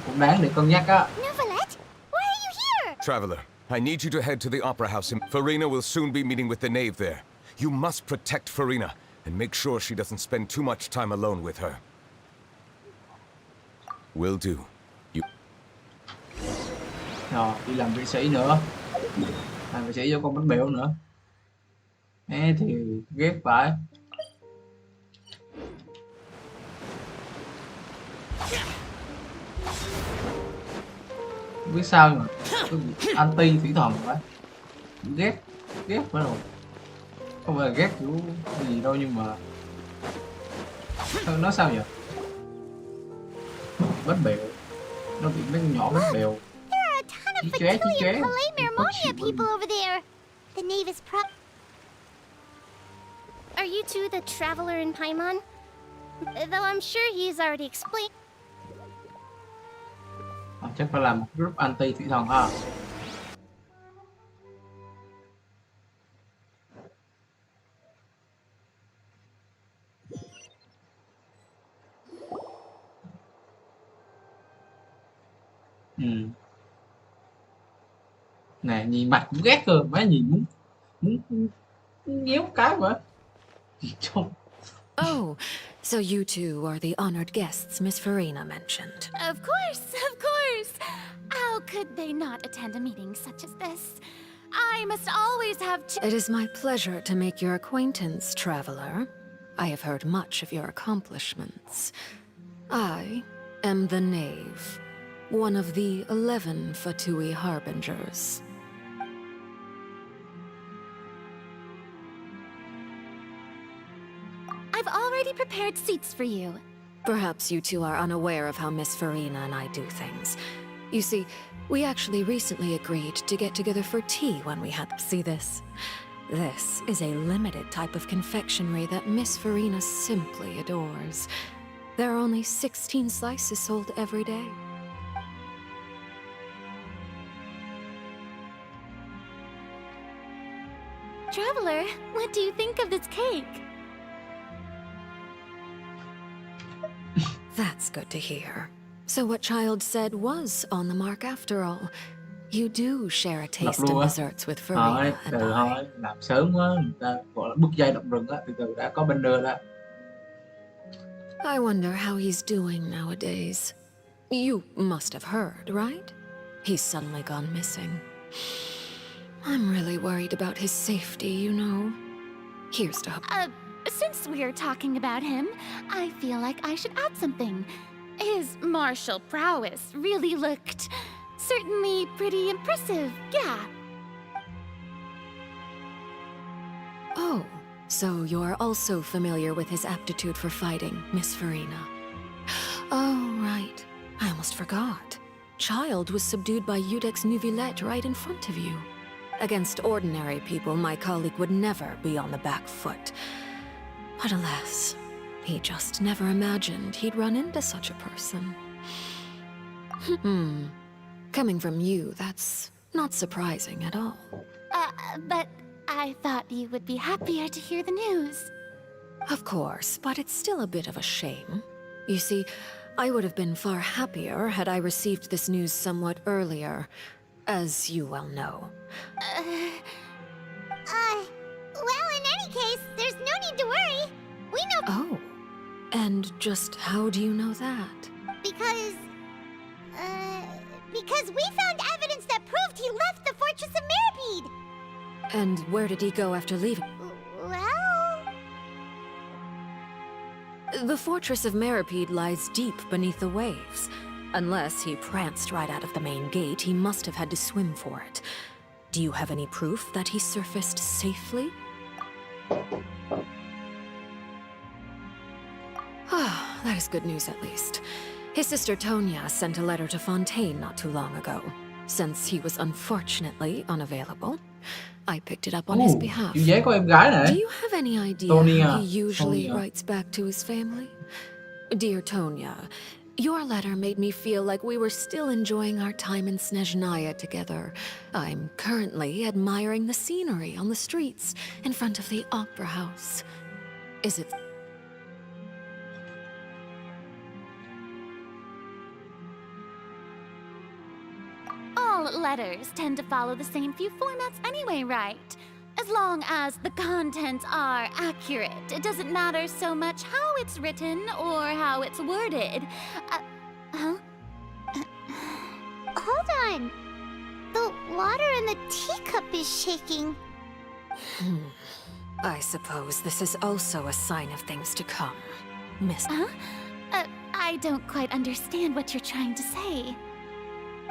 cũng đáng để cân nhắc á. Neuvillette, why are you here? Traveler, I need you to head to the Opera House. Farina will soon be meeting with the knave there. You must protect Farina and make sure she doesn't spend too much time alone with her. Will do. Rồi, đi làm vệ sĩ nữa. Làm vệ sĩ cho con bánh bèo nữa. Ê thì ghét phải. Không biết sao mà tôi bị anti thủy thần quá. Ghét quá rồi. Không phải là ghét kiểu gì đâu nhưng mà nó sao vậy? Bánh bèo. Nó bị mấy con nhỏ bánh bèo. There are a ton of Fertillium Palaemermonia people over there. The nave is Are you two the traveler in Paimon? Though I'm sure he's already explained. Chắc phải làm một group anti thủy thần ha. Nè nhìn mặt cũng ghét cơ, má nhìn muốn nhéo cái mà. Trông. Oh, so you two are the honored guests Miss Farina mentioned. Of course. How could they not attend a meeting such as this? I must always have It is my pleasure to make your acquaintance, traveler. I have heard much of your accomplishments. I am the Knave, one of the 11 Fatui Harbingers. I've already prepared seats for you. Perhaps you two are unaware of how Miss Farina and I do things. You see, we actually recently agreed to get together for tea when we had... See this? This is a limited type of confectionery that Miss Farina simply adores. There are only 16 slices sold every day. Traveler, what do you think of this cake? That's good to hear. So what Child said was on the mark after all. You do share a taste in desserts with Farina and I. Thôi, làm sớm quá, người ta gọi là bứt dây động rừng á, từ từ đã có banner đó. I wonder how he's doing nowadays. You must have heard, right? He's suddenly gone missing. I'm really worried about his safety, you know. Here's to hope. Since we're talking about him, I feel like I should add something. His martial prowess really looked certainly pretty impressive, yeah. Oh, so you're also familiar with his aptitude for fighting, Miss Farina. Oh, right. I almost forgot. Child was subdued by Udex Neuvillette right in front of you. Against ordinary people, my colleague would never be on the back foot. But alas, he just never imagined he'd run into such a person. Coming from you, that's not surprising at all. But I thought you would be happier to hear the news. Of course, but it's still a bit of a shame. You see, I would have been far happier had I received this news somewhat earlier, as you well know. Well, in any case, there's no need to worry. We know— Oh, and just how do you know that? Because we found evidence that proved he left the Fortress of Meripede. And where did he go after leaving? Well— The Fortress of Meripede lies deep beneath the waves. Unless he pranced right out of the main gate, he must have had to swim for it. Do you have any proof that he surfaced safely? Ah, that is good news at least. His sister Tonya sent a letter to Fontaine not too long ago. Since he was unfortunately unavailable, I picked it up on his behalf. Chữ giấy của em gái này. Do you have any idea Tonya. how he usually Tonya. writes back to his family? Dear Tonya, your letter made me feel like we were still enjoying our time in Snezhnaya together. I'm currently admiring the scenery on the streets in front of the Opera House. Is it... All letters tend to follow the same few formats anyway, right? As long as the contents are accurate, it doesn't matter so much how it's written or how it's worded. Hold on. water in the teacup is shaking. I suppose this is also a sign of things to come, Miss. I don't quite understand what you're trying to say.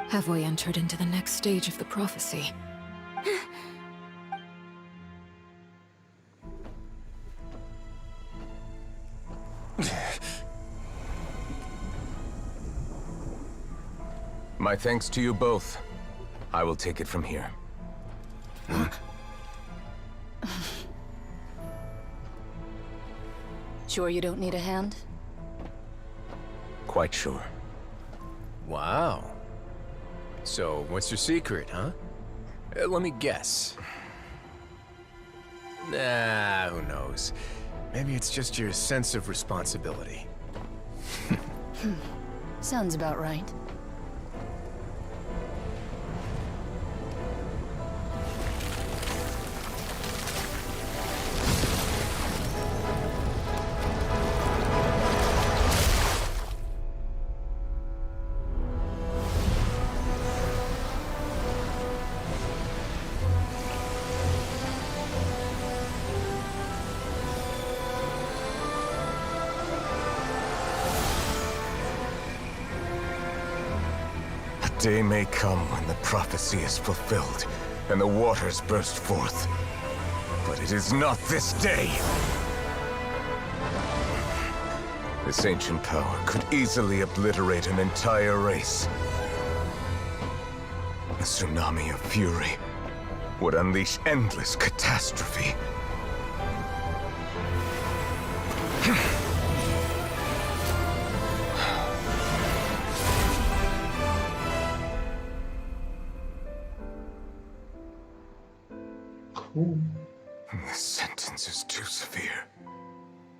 Have we entered into the next stage of the prophecy? My thanks to you both. I will take it from here. Sure you don't need a hand? Quite sure. Wow. So, what's your secret, huh? Let me guess. Nah, who knows? Maybe it's just your sense of responsibility. Sounds about right. Day may come when the prophecy is fulfilled, and the waters burst forth. But it is not this day! This ancient power could easily obliterate an entire race. A tsunami of fury would unleash endless catastrophe. This sentence is too severe.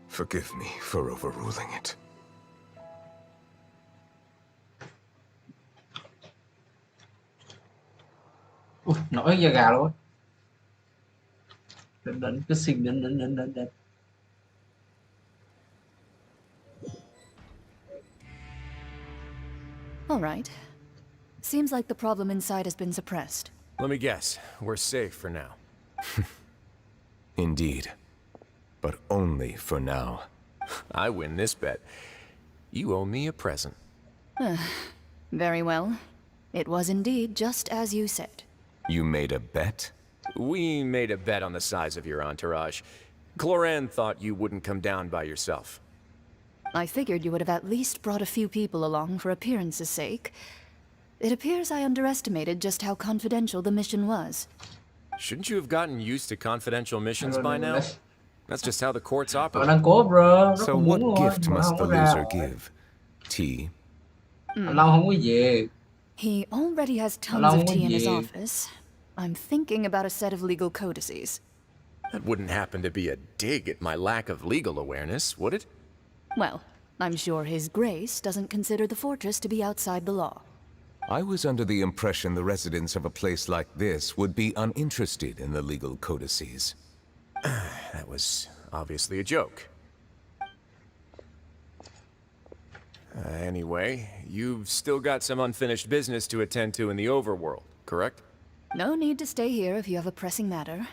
Forgive me for overruling it. Nổi da gà luôn. Đỉnh cái xinh đỉnh. All right. Seems like the problem inside has been suppressed. Let me guess. We're safe for now. Indeed. But only for now. I win this bet. You owe me a present. Very well. It was indeed just as you said. You made a bet? We made a bet on the size of your entourage. Cloran thought you wouldn't come down by yourself. I figured you would have at least brought a few people along for appearance's sake. It appears I underestimated just how confidential the mission was. Shouldn't you have gotten used to confidential missions by now? That's just how the courts operate. So what gift must the loser give? Tea? He already has tons of tea in his office. I'm thinking about a set of legal codices. That wouldn't happen to be a dig at my lack of legal awareness, would it? Well, I'm sure His Grace doesn't consider the fortress to be outside the law. I was under the impression the residents of a place like this would be uninterested in the legal codices. That was obviously a joke. Anyway, you've still got some unfinished business to attend to in the overworld, correct? No need to stay here if you have a pressing matter.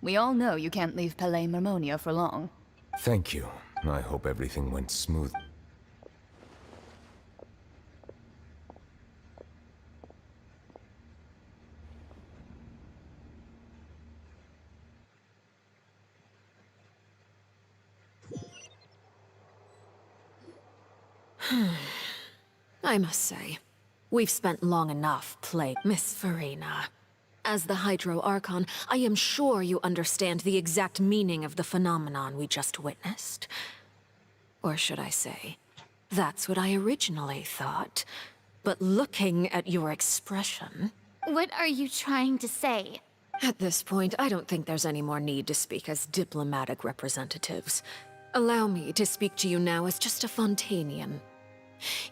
We all know you can't leave Palais Mermonia for long. Thank you. I hope everything went smooth. I must say, we've spent long enough playing Miss Farina. As the Hydro Archon, I am sure you understand the exact meaning of the phenomenon we just witnessed. Or should I say, that's what I originally thought. But looking at your expression... What are you trying to say? At this point, I don't think there's any more need to speak as diplomatic representatives. Allow me to speak to you now as just a Fontanian.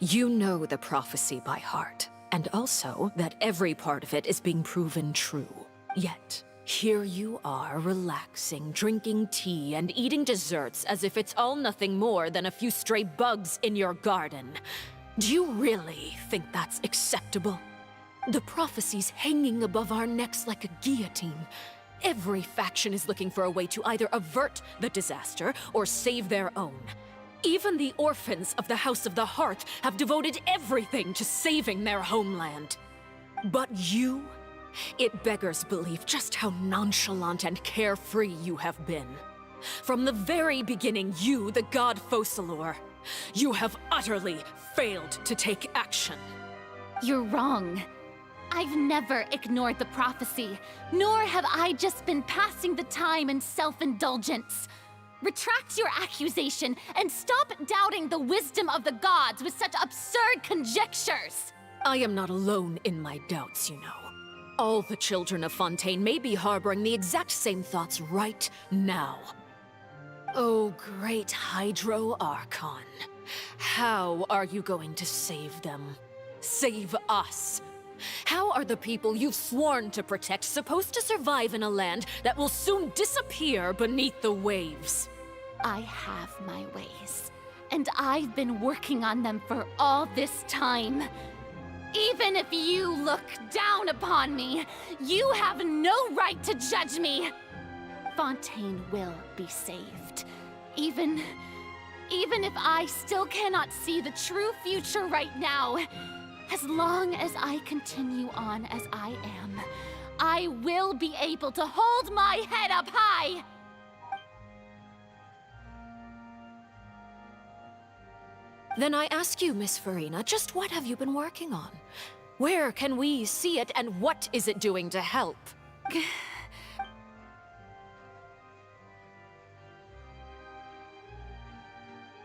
You know the prophecy by heart, and also that every part of it is being proven true. Yet, here you are relaxing, drinking tea, and eating desserts as if it's all nothing more than a few stray bugs in your garden. Do you really think that's acceptable? The prophecy's hanging above our necks like a guillotine. Every faction is looking for a way to either avert the disaster or save their own. Even the orphans of the House of the Hearth have devoted everything to saving their homeland. But you? It beggars belief just how nonchalant and carefree you have been. From the very beginning, you, the god Focalor, you have utterly failed to take action. You're wrong. I've never ignored the prophecy, nor have I just been passing the time in self-indulgence. Retract your accusation and stop doubting the wisdom of the gods with such absurd conjectures! I am not alone in my doubts, you know. All the children of Fontaine may be harboring the exact same thoughts right now. Oh, great Hydro Archon. How are you going to save them? Save us? How are the people you've sworn to protect supposed to survive in a land that will soon disappear beneath the waves? I have my ways, and I've been working on them for all this time. Even if you look down upon me, you have no right to judge me. Fontaine will be saved. Even if I still cannot see the true future right now, as long as I continue on as I am, I will be able to hold my head up high! Then I ask you, Miss Farina, just what have you been working on? Where can we see it, and what is it doing to help?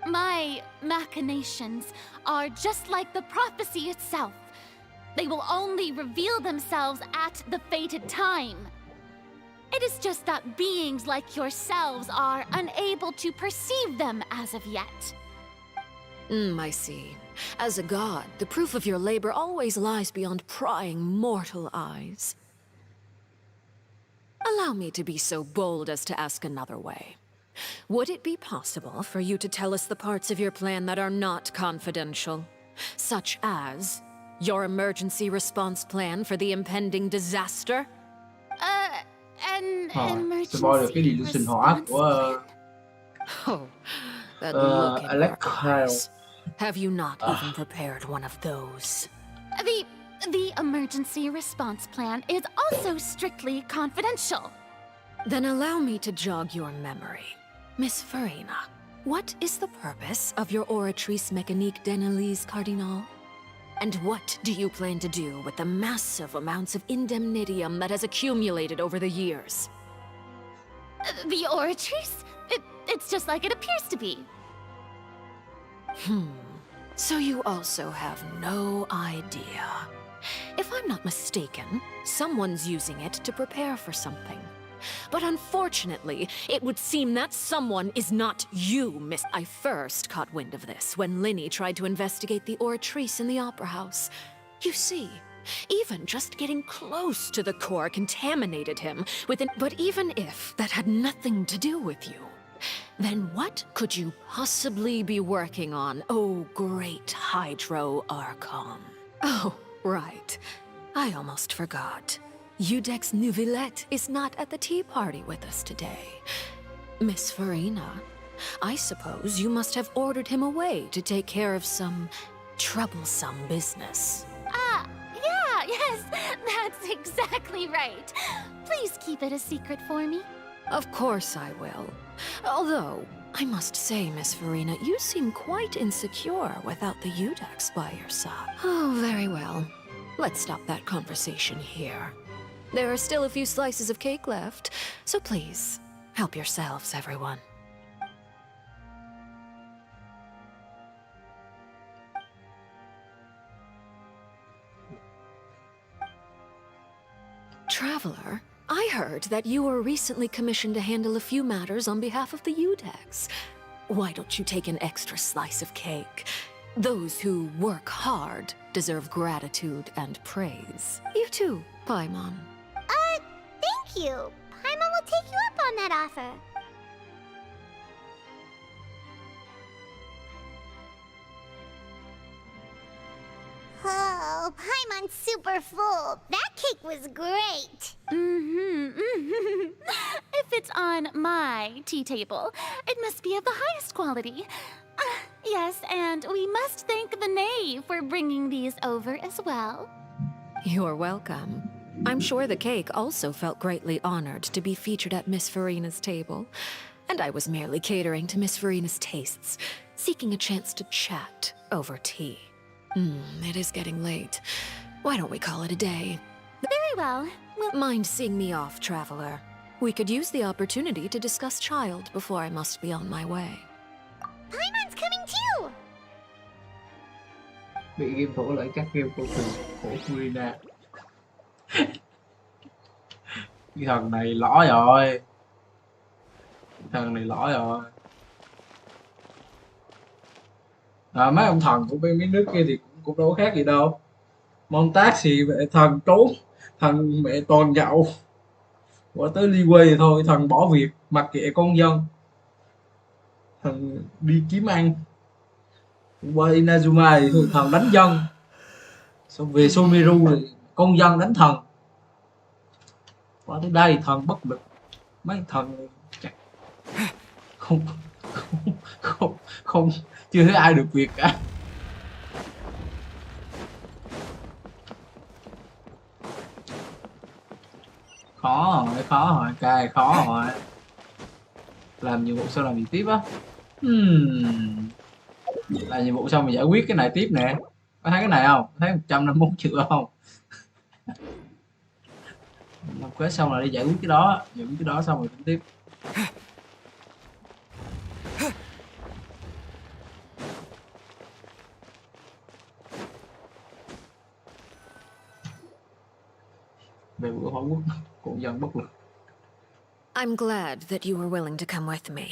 My machinations are just like the prophecy itself. They will only reveal themselves at the fated time. It is just that beings like yourselves are unable to perceive them as of yet. I see. As a god, the proof of your labor always lies beyond prying mortal eyes. Allow me to be so bold as to ask another way. Would it be possible for you to tell us the parts of your plan that are not confidential? Such as your emergency response plan for the impending disaster? An Tôi coi được cái gì sinh hỏa của Oh, that look in Alex your eyes. Have you not even prepared one of those? The emergency response plan is also strictly confidential. Then allow me to jog your memory. Miss Farina, what is the purpose of your Oratrice Mécanique d'Annelise Cardinal? And what do you plan to do with the massive amounts of indemnitium that has accumulated over the years? The Oratrice? It's just like it appears to be. So you also have no idea. If I'm not mistaken, someone's using it to prepare for something. But unfortunately, it would seem that someone is not you, Miss. I first caught wind of this when Linny tried to investigate the Oratrice in the Opera House. You see, even just getting close to the core contaminated him with an... But even if that had nothing to do with you, then what could you possibly be working on, oh great Hydro Archon? Oh, right. I almost forgot. Udex Neuvillette is not at the tea party with us today. Miss Farina, I suppose you must have ordered him away to take care of some troublesome business. Yes, that's exactly right. Please keep it a secret for me. Of course I will. Although, I must say, Miss Farina, you seem quite insecure without the Udex by your side. Oh, very well. Let's stop that conversation here. There are still a few slices of cake left, so please, help yourselves, everyone. Traveler, I heard that you were recently commissioned to handle a few matters on behalf of the Udex. Why don't you take an extra slice of cake? Those who work hard deserve gratitude and praise. You too, Paimon. Thank you. Paimon will take you up on that offer. Oh. Oh, Paimon's super full. That cake was great. If it's on my tea table, it must be of the highest quality. Yes, and we must thank the knave for bringing these over as well. You're welcome. I'm sure the cake also felt greatly honored to be featured at Miss Farina's table. And I was merely catering to Miss Farina's tastes, seeking a chance to chat over tea. It is getting late. Why don't we call it a day? Very well. Mind seeing me off, traveler? We could use the opportunity to discuss Child before I must be on my way. Paimon's coming too. Bị game thủ lại chắc game vô tình của Furina. Cái thằng này lõ rồi. Thằng này lõ rồi. Mấy ông thần của bên mấy nước kia thì cũng đâu có khác gì đâu. Montague thì mẹ thần trốn, thần mẹ toàn nhậu. Qua tới Liway thì thôi, thần bỏ việc, mặc kệ con dân. Thần đi kiếm ăn. Qua Inazuma thì thôi, thần đánh dân. Xong về Someru thì con dân đánh thần. Qua tới đây thần bất lực. Mấy thần chắc không chưa thấy ai được việc cả. Khó rồi, cài khó rồi. Làm nhiệm vụ sao làm gì tiếp á? Làm nhiệm vụ xong mình giải quyết cái này tiếp nè. Có thấy cái này không? Thấy 151 triệu không? Làm quét xong là đi giải quyết cái đó, giải quyết cái đó xong rồi tính tiếp. Về bữa Hoa Quốc, cũng dân bất lực. I'm glad that you were willing to come with me.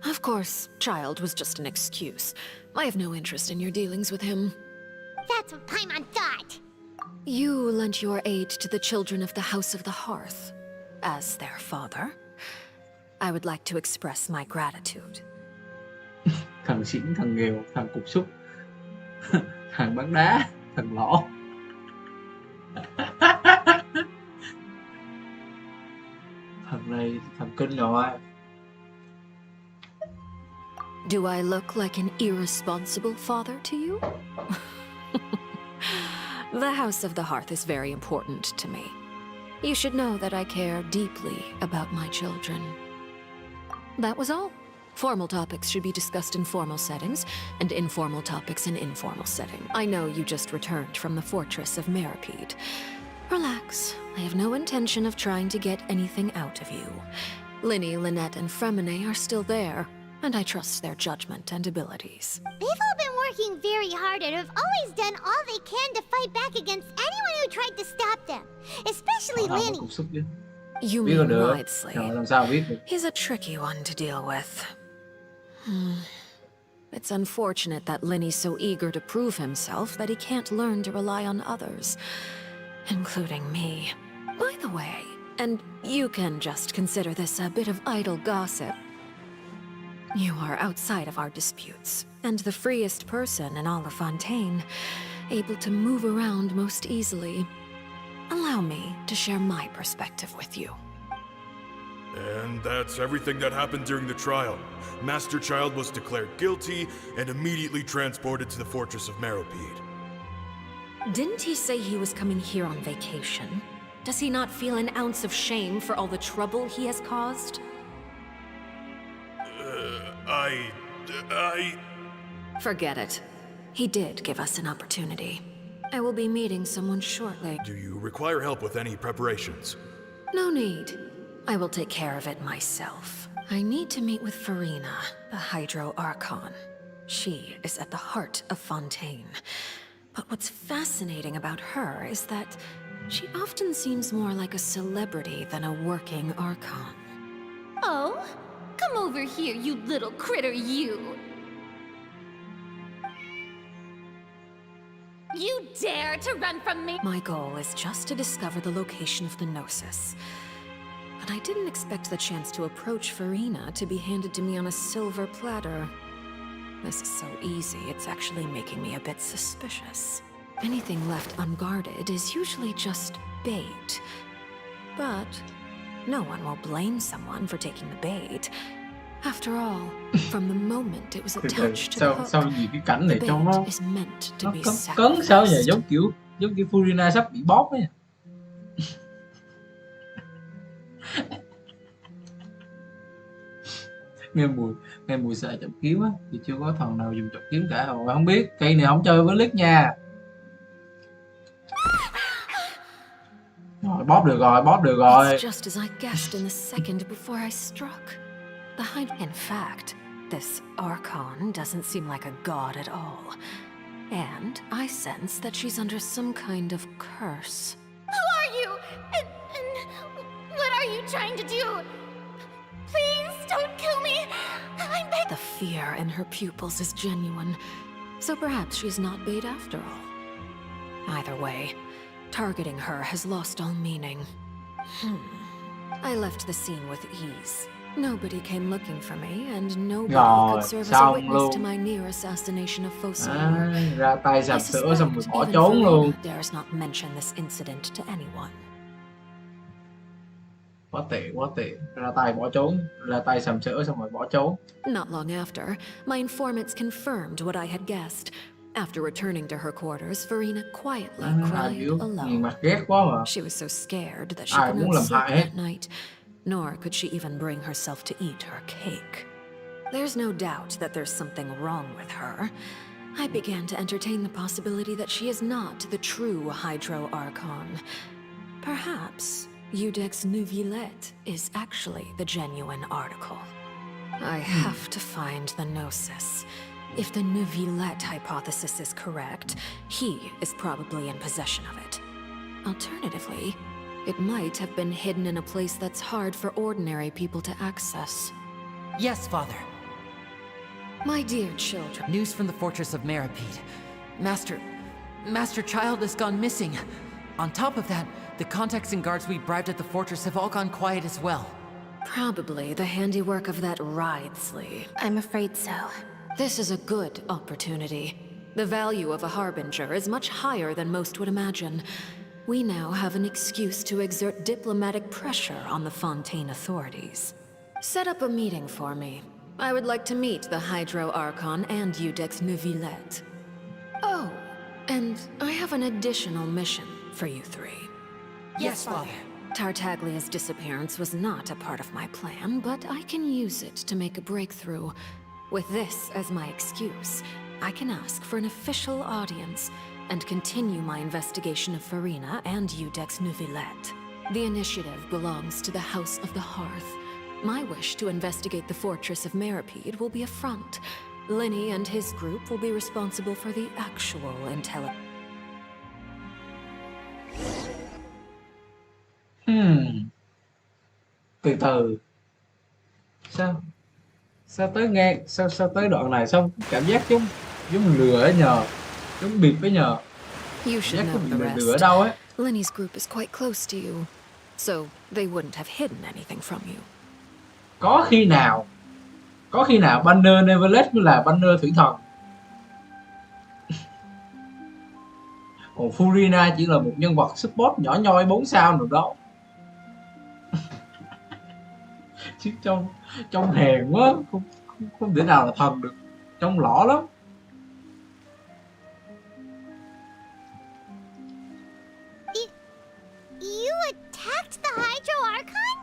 Of course, Child was just an excuse. I have no interest in your dealings with him. That's what Paimon thought. You lent your aid to the children of the House of the Hearth. As their father, I would like to express my gratitude. Thằng xỉn, thằng nghèo, thằng cục xúc, thằng bán đá, thằng lõ. Thằng này thằng kinh rồi. Do I look like an irresponsible father to you? The House of the Hearth is very important to me. You should know that I care deeply about my children. That was all. Formal topics should be discussed in formal settings, and informal topics in informal setting. I know you just returned from the fortress of Meripede. Relax. I have no intention of trying to get anything out of you. Linny, Lynette, and Fremine are still there, and I trust their judgment and abilities. They've all been working very hard and have always done all they can to fight back against anyone who tried to stop them, especially Linny. You mean Wriothesley. He's a tricky one to deal with. It's unfortunate that Linny's so eager to prove himself that he can't learn to rely on others, including me. By the way, and you can just consider this a bit of idle gossip, you are outside of our disputes, and the freest person in all of Fontaine, able to move around most easily. Allow me to share my perspective with you. And that's everything that happened during the trial. Master Child was declared guilty and immediately transported to the Fortress of Meripede. Didn't he say he was coming here on vacation? Does he not feel an ounce of shame for all the trouble he has caused? Forget it. He did give us an opportunity. I will be meeting someone shortly. Do you require help with any preparations? No need. I will take care of it myself. I need to meet with Farina, the Hydro Archon. She is at the heart of Fontaine. But what's fascinating about her is that she often seems more like a celebrity than a working Archon. Oh? Come over here, you little critter, you! You dare to run from me? My goal is just to discover the location of the Gnosis. But I didn't expect the chance to approach Farina to be handed to me on a silver platter. This is so easy, it's actually making me a bit suspicious. Anything left unguarded is usually just bait. But no one will blame someone for taking the bait. After all, from the moment it was attached to the hook, sao gì cái cảnh này the trông bait is meant to nó be cấn sao nhỉ, sacrificed. giống kiểu Furina sắp bị bóp ấy. nghe mùi xài chọc kiếm á, thì chưa có thằng nào dùng chọc kiếm cả rồi, không biết cây này không chơi với lít nha. Rồi, bóp được rồi. It's just as I guessed in the second before I struck. In fact, this Archon doesn't seem like a god at all. And I sense that she's under some kind of curse. Who are you? And what are you trying to do? Please don't kill me. I'm begging. The fear in her pupils is genuine, so perhaps she's not bait after all. Either way, targeting her has lost all meaning. I left the scene with ease. Nobody came looking for me, and nobody could serve as a witness to my near assassination of Fossil. Ra tay sàm sữa xong rồi bỏ trốn luôn. Dares not mention this incident to anyone. Quá tệ, ra tay sàm sữa xong rồi bỏ trốn. Not long after, my informants confirmed what I had guessed. After returning to her quarters, Farina quietly cried alone. Mặt ghét quá mà. She was so scared that she could not sleep that night, nor could she even bring herself to eat her cake. There's no doubt that there's something wrong with her. I began to entertain the possibility that she is not the true Hydro Archon. Perhaps Iudex Neuvillette is actually the genuine article. I have to find the Gnosis. If the Neuvillette hypothesis is correct, he is probably in possession of it. Alternatively, it might have been hidden in a place that's hard for ordinary people to access. Yes, Father. My dear children. News from the fortress of Meripede. Master Child has gone missing. On top of that, the contacts and guards we bribed at the fortress have all gone quiet as well. Probably the handiwork of that Ridesley. I'm afraid so. This is a good opportunity. The value of a Harbinger is much higher than most would imagine. We now have an excuse to exert diplomatic pressure on the Fontaine authorities. Set up a meeting for me. I would like to meet the Hydro Archon and Iudex Neuvillette. Oh, and I have an additional mission for you three. Yes, Father. Tartaglia's disappearance was not a part of my plan, but I can use it to make a breakthrough. With this as my excuse, I can ask for an official audience and continue my investigation of Farina and Iudex Neuvillette. The initiative belongs to the House of the Hearth. My wish to investigate the fortress of Meripede will be a front. Linny and his group will be responsible for the actual intelligence. Từ từ. Sao tới đoạn này xong cảm giác giống lừa ấy nhờ, giống bịp ấy nhờ. You should know the lừa ở đâu ấy. Linny's group is quite close to you, so they wouldn't have hidden anything from you. Có khi nào banner Neverlet mới là banner thủy thần. Còn Furina chỉ là một nhân vật support nhỏ nhoi 4 sao nào đó. Chứ trong hèn quá, không thể nào là thần được, trong lõ lắm. You attacked the Hydro Archon?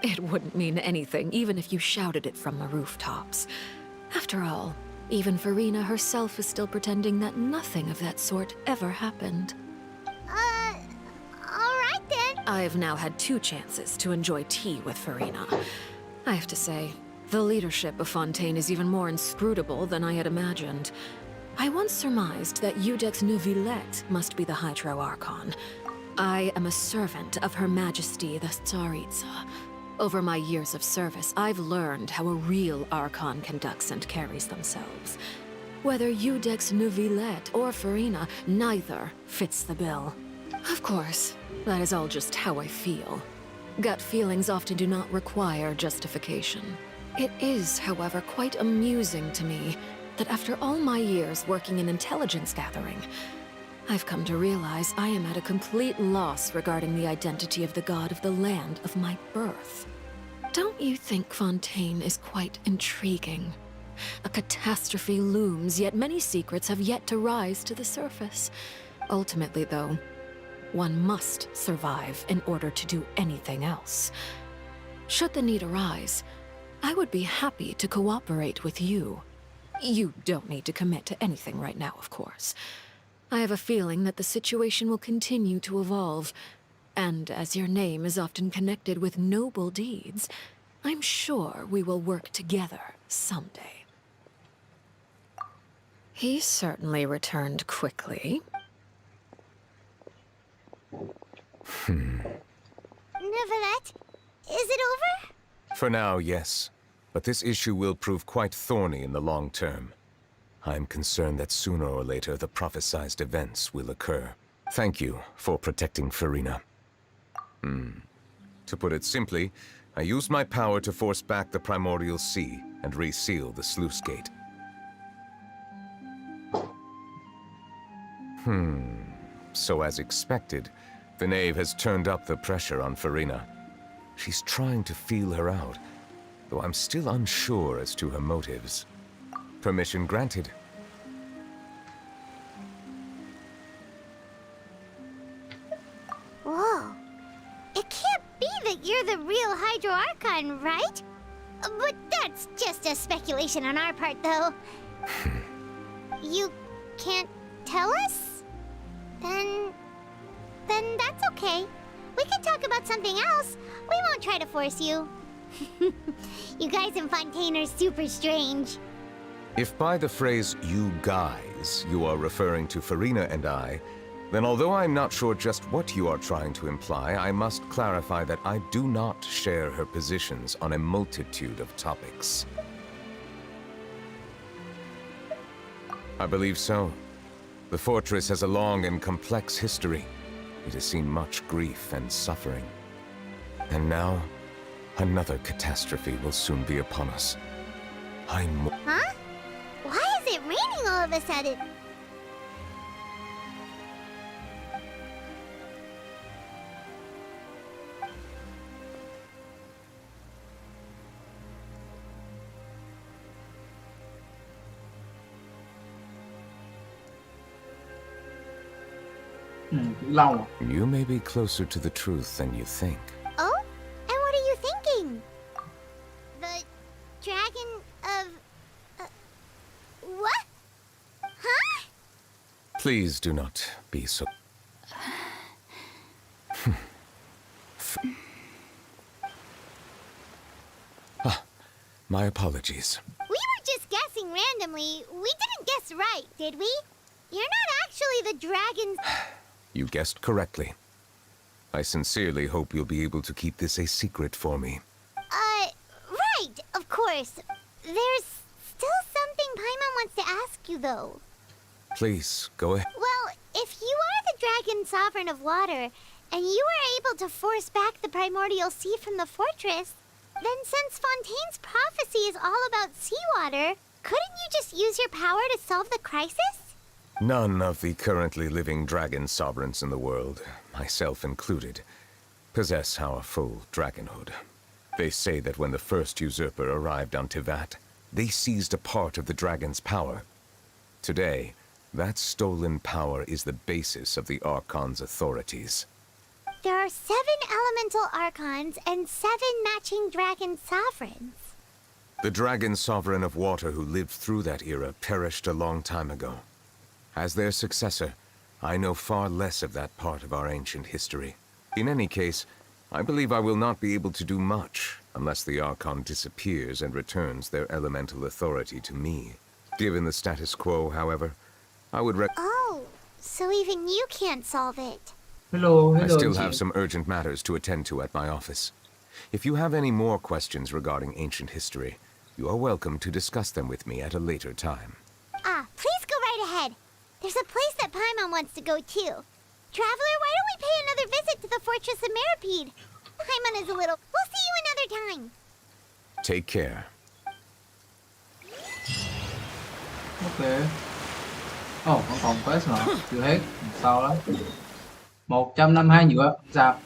It wouldn't mean anything, even if you shouted it from the rooftops. After all, even Farina herself is still pretending that nothing of that sort ever happened. Alright then. I've now had 2 chances to enjoy tea with Farina. I have to say, the leadership of Fontaine is even more inscrutable than I had imagined. I once surmised that Iudex Neuvillette must be the Hydro Archon. I am a servant of Her Majesty the Tsaritsa. Over my years of service, I've learned how a real Archon conducts and carries themselves. Whether Iudex Neuvillette or Farina, neither fits the bill. Of course, that is all just how I feel. Gut feelings often do not require justification. It is, however, quite amusing to me that after all my years working in intelligence gathering, I've come to realize I am at a complete loss regarding the identity of the god of the land of my birth. Don't you think Fontaine is quite intriguing? A catastrophe looms, yet many secrets have yet to rise to the surface. Ultimately, though, one must survive in order to do anything else. Should the need arise, I would be happy to cooperate with you. You don't need to commit to anything right now, of course. I have a feeling that the situation will continue to evolve, and as your name is often connected with noble deeds, I'm sure we will work together someday. He certainly returned quickly. Neuvillette, is it over? For now, yes. But this issue will prove quite thorny in the long term. I'm concerned that sooner or later the prophesized events will occur. Thank you for protecting Farina. To put it simply, I used my power to force back the Primordial Sea and reseal the sluice gate. So as expected, the Knave has turned up the pressure on Farina. She's trying to feel her out, though I'm still unsure as to her motives. Permission granted. Whoa. It can't be that you're the real Hydro Archon, right? But that's just a speculation on our part, though. You can't tell us? Then that's okay. We can talk about something else. We won't try to force you. You guys in Fontaine are super strange. If by the phrase, you guys, you are referring to Farina and I, then although I'm not sure just what you are trying to imply, I must clarify that I do not share her positions on a multitude of topics. I believe so. The fortress has a long and complex history. It has seen much grief and suffering. And now, another catastrophe will soon be upon us. Huh? Why is it raining all of a sudden? You may be closer to the truth than you think. Oh? And what are you thinking? The dragon of... what? Huh? Please do not be so... My apologies. We were just guessing randomly. We didn't guess right, did we? You're not actually the dragon's... You guessed correctly. I sincerely hope you'll be able to keep this a secret for me. Right, of course. There's still something Paimon wants to ask you, though. Please, go ahead. Well, if you are the dragon sovereign of water, and you were able to force back the primordial sea from the fortress, then since Fontaine's prophecy is all about seawater, couldn't you just use your power to solve the crisis? None of the currently living dragon sovereigns in the world, myself included, possess our full dragonhood. They say that when the first usurper arrived on Tivat, they seized a part of the dragon's power. Today, that stolen power is the basis of the Archon's authorities. There are 7 elemental Archons and 7 matching dragon sovereigns. The dragon sovereign of water who lived through that era perished a long time ago. As their successor, I know far less of that part of our ancient history. In any case, I believe I will not be able to do much unless the Archon disappears and returns their elemental authority to me. Given the status quo, however, I would Oh, so even you can't solve it. I still have some urgent matters to attend to at my office. If you have any more questions regarding ancient history, you are welcome to discuss them with me at a later time. Please go right ahead. There's a place that Paimon wants to go too. Traveler, why don't we pay another visit to the Fortress of Meropide? Paimon is a little... We'll see you another time. Take care. Ok. Ồ, vẫn còn quest nữa, chưa hết, sao đó. 152 nhựa, sao?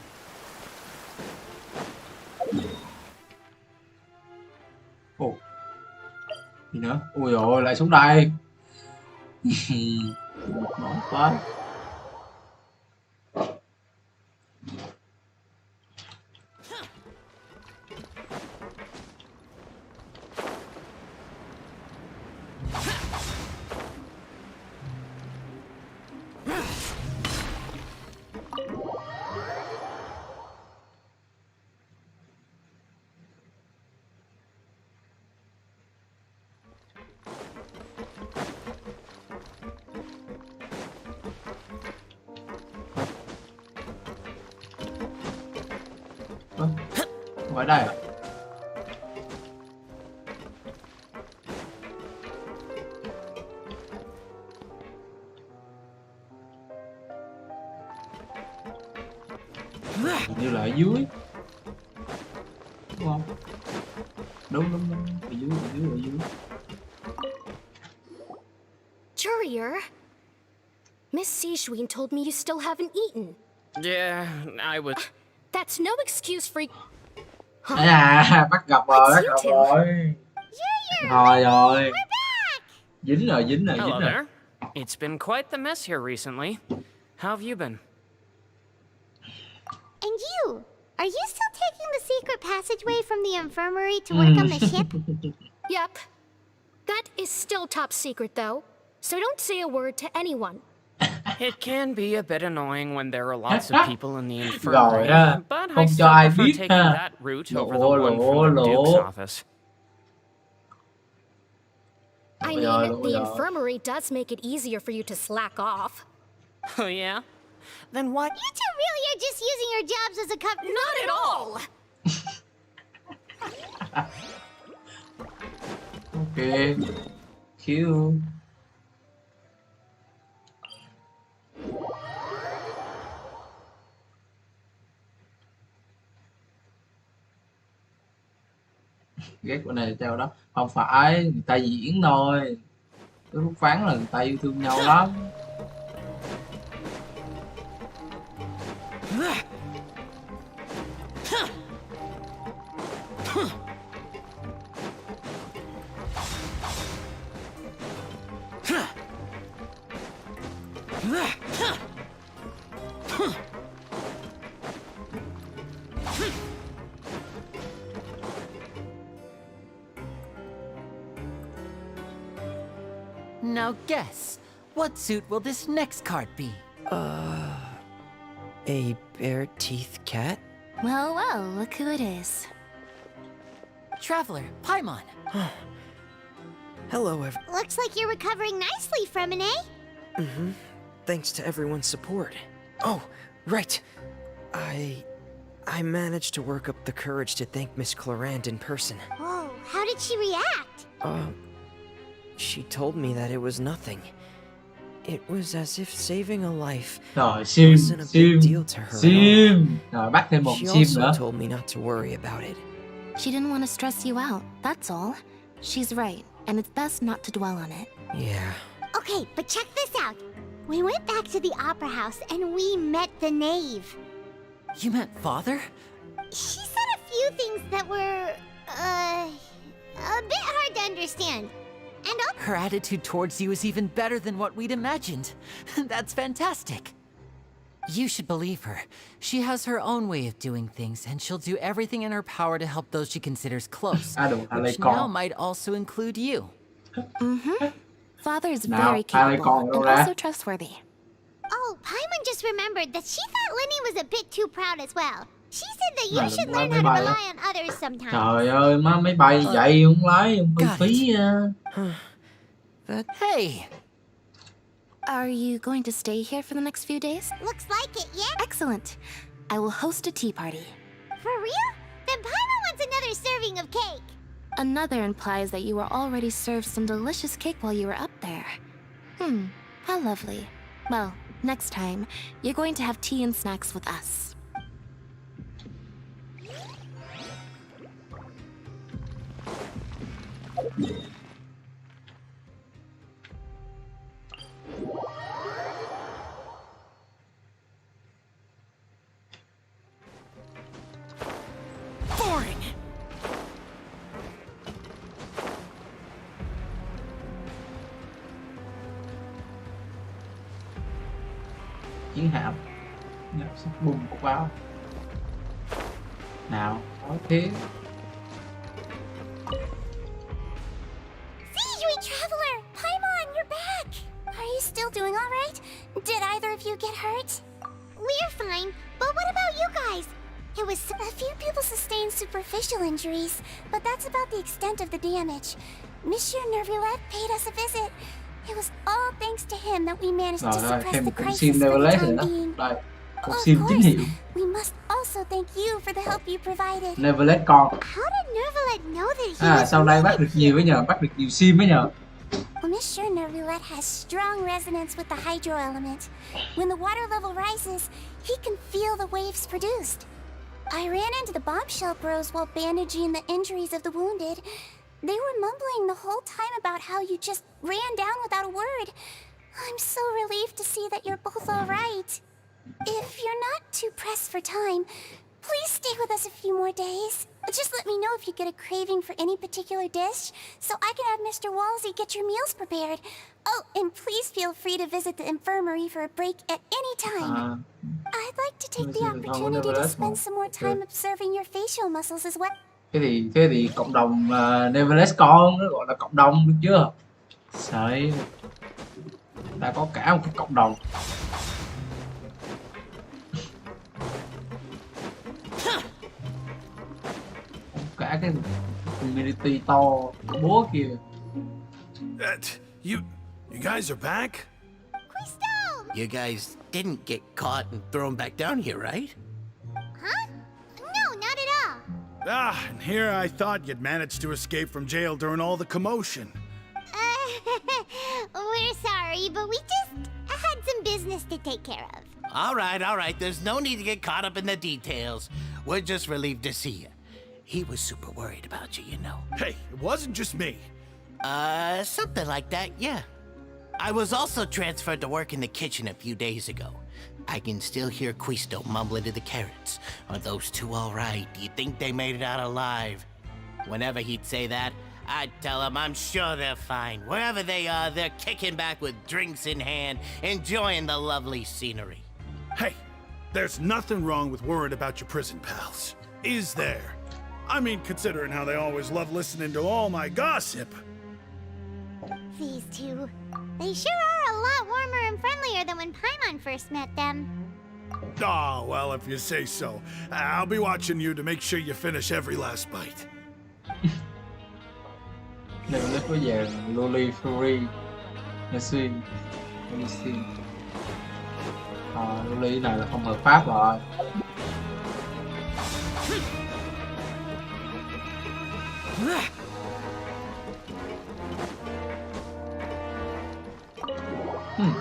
Ồ, gì nữa? Ui dồi, lại xuống đây. Mỏi quá. Không phải đây à? Như là ở dưới, đúng không? Đúng, ở dưới. Courier, Miss Sijween told me you still haven't eaten. Yeah, I was... That's no excuse for... Bắt gặp rồi. Thôi rồi. Dính rồi. Hello there. It's been quite the mess here recently. How have you been? And you? Are you still taking the secret passageway from the infirmary to work on the ship? Yep. That is still top secret, though. So don't say a word to anyone. It can be a bit annoying when there are lots of people in the infirmary, but I Không cho still ai prefer biết taking ha. that route over the one from the Duke's office. I mean, the infirmary does make it easier for you to slack off. Oh, yeah? Then what? You two really are just using your jobs as a cover. Not at all! Ok. Chill. Ghét con này treo đó. Không phải, người ta diễn thôi. Cái lúc phán là người ta yêu thương nhau lắm. Now guess, what suit will this next card be? A bare-teeth cat? Well, well, look who it is. Traveler, Paimon. Hello, Looks like you're recovering nicely from it, eh? Thanks to everyone's support. Oh, right. I managed to work up the courage to thank Miss Clarant in person. Whoa, how did she react? She told me that it was nothing. It was as if saving a life Rồi, sim. wasn't a big deal to her at all. Rồi, bắt thêm một She sim also nữa. told me not to worry about it. She didn't want to stress you out, that's all. She's right, and it's best not to dwell on it. Yeah. Okay, but check this out. We went back to the opera house and we met the knave. You met Father? She said a few things that were, a bit hard to understand. And Her attitude towards you is even better than what we'd imagined. That's fantastic. You should believe her. She has her own way of doing things, and she'll do everything in her power to help those she considers close, which now might also include you. Father is very capable and also trustworthy. Oh, Paimon just remembered that she thought Linny was a bit too proud as well. She said that you should learn how to rely on others sometimes. Trời ơi, má máy bay vậy không lái, không phí Hey! Are you going to stay here for the next few days? Looks like it, yeah? Excellent. I will host a tea party. For real? Then Paimon wants another serving of cake. Another implies that you were already served some delicious cake while you were up there. How lovely. Well, next time, you're going to have tea and snacks with us. chiến hạm sắp bùng một báo. Nào, nói thế. Siegewee Traveler! Paimon, you're back! Are you still doing alright? Did either of you get hurt? We're fine, but what about you guys? It was a few people sustained superficial injuries, but that's about the extent of the damage. Monsieur Nervillette paid us a visit. It was all thanks to him that we managed to suppress the crisis for the time being. Cục sim tín hiệu. We must also thank you for the help you provided. Nervillette con. How did Nervillette know that he was Sau đây bắt được nhiều với nhờ, bắt được nhiều sim với nhờ. Well, Monsieur Nervillette has strong resonance with the hydro element. When the water level rises, he can feel the waves produced. I ran into the bombshell bros while bandaging the injuries of the wounded. They were mumbling the whole time about how you just ran down without a word. I'm so relieved to see that you're both all right. If you're not too pressed for time, please stay with us a few more days. Just let me know if you get a craving for any particular dish, so I can have Mr. Walsey get your meals prepared. Oh, and please feel free to visit the infirmary for a break at any time. I'd like to take the opportunity to spend some more time observing your facial muscles as well. Thế thì cộng đồng Neverless con nó gọi là cộng đồng được chưa? Sợi ta có cả một cái cộng đồng. Cả cái community to bố kìa. You guys are back? You guys didn't get caught and thrown back down here, right? Huh? No, not at all. And here I thought you'd managed to escape from jail during all the commotion. We're sorry, but we just had some business to take care of. All right. There's no need to get caught up in the details. We're just relieved to see you. He was super worried about you, you know. Hey, it wasn't just me. Something like that, yeah. I was also transferred to work in the kitchen a few days ago. I can still hear Quisto mumbling to the carrots. Are those two all right? Do you think they made it out alive? Whenever he'd say that, I'd tell him I'm sure they're fine. Wherever they are, they're kicking back with drinks in hand, enjoying the lovely scenery. Hey, there's nothing wrong with worrying about your prison pals. Is there? I mean, considering how they always love listening to all my gossip. These two. They sure are a lot warmer and friendlier than when Paimon first met them. Oh, well, if you say so. I'll be watching you to make sure you finish every last bite. Neverless có về Loli Fury Messi Loli này là không hợp pháp rồi.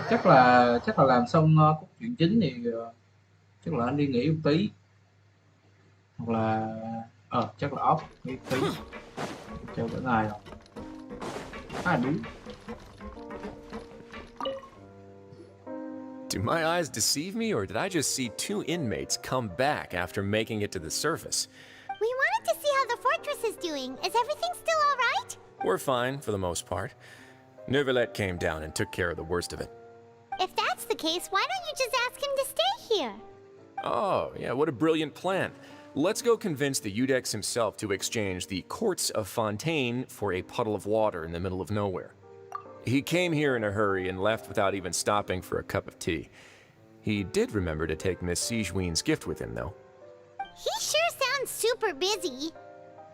Chắc là làm xong cốt truyện chính thì chắc là anh đi nghỉ một tí, hoặc là chắc là off nghỉ tí chờ cả ngày rồi. Đúng. Do my eyes deceive me, or did I just see two inmates come back after making it to the surface? We wanted to see how the fortress is doing. Is everything still all right? We're fine, for the most part. Neuvillette came down and took care of the worst of it. If that's the case, why don't you just ask him to stay here? Oh, yeah, what a brilliant plan. Let's go convince the Udex himself to exchange the Courts of Fontaine for a puddle of water in the middle of nowhere. He came here in a hurry and left without even stopping for a cup of tea. He did remember to take Miss Sigeween's gift with him, though. He sure sounds super busy.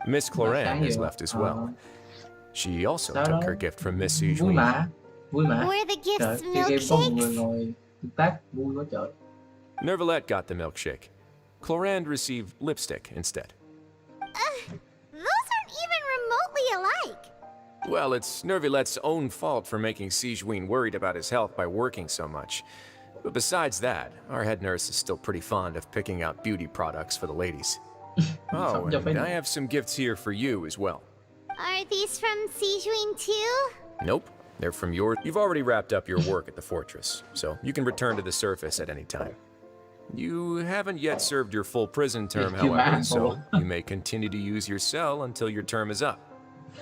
Miss Cloran has left as well. She also took her gift from Miss Sigeween. Were the gifts milkshakes? Neuvillette got the milkshake. Clorand received lipstick instead. Those aren't even remotely alike. Well, it's Neuvillette's own fault for making Sigeween worried about his health by working so much. But besides that, our head nurse is still pretty fond of picking out beauty products for the ladies. Oh, and I have some gifts here for you as well. Are these from Sigeween too? Nope, they're from yours. You've already wrapped up your work at the fortress, so you can return to the surface at any time. You haven't yet served your full prison term, however, so you may continue to use your cell until your term is up.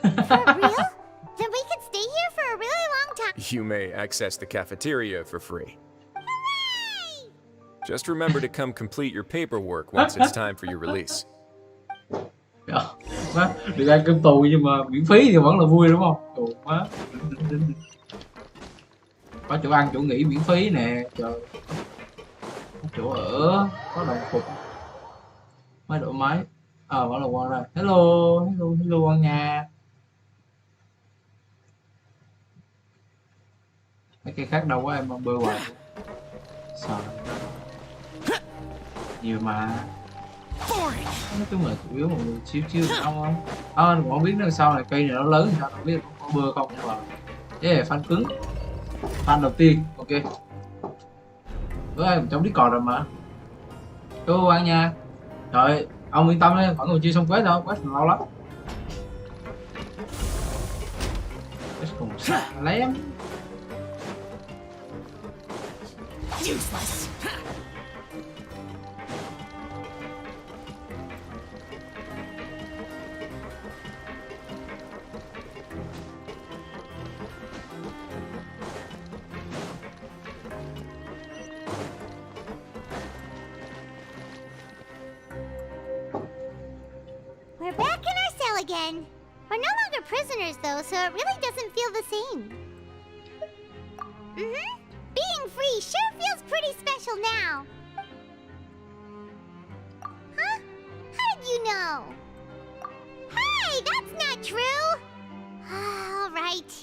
For real? Then we could stay here for a really long time. You may access the cafeteria for free. Hooray! Just remember to come complete your paperwork once it's time for your release. Má, được ăn cơm tù nhưng mà miễn phí thì vẫn là vui đúng không? Tù má. Có chỗ ăn chỗ nghỉ miễn phí nè, trời. Có chỗ ở, có đồng phục. Máy đổi máy. Vẫn là Quang rồi. Hello, hello Quang nha. Mấy cây khác đâu có em bơi hoài. Sợ. Nhiều mà. Nói chung là chủ yếu một người chiêu không thôi. Không biết nó sau này cây này nó lớn thì sao, không biết có bơ không nhưng mà fan cứng, fan đầu tiên. Ok, với em trong Discord rồi mà. Cô ăn nha. Trời, ông yên tâm đi, vẫn còn chưa xong quest đâu, quest lâu lắm. Quest còn xa lắm. Useless. We're back in our cell again. We're no longer prisoners though, so it really doesn't feel the same. Being free sure feels pretty special now. Huh? How did you know? Hey, that's not true! Alright.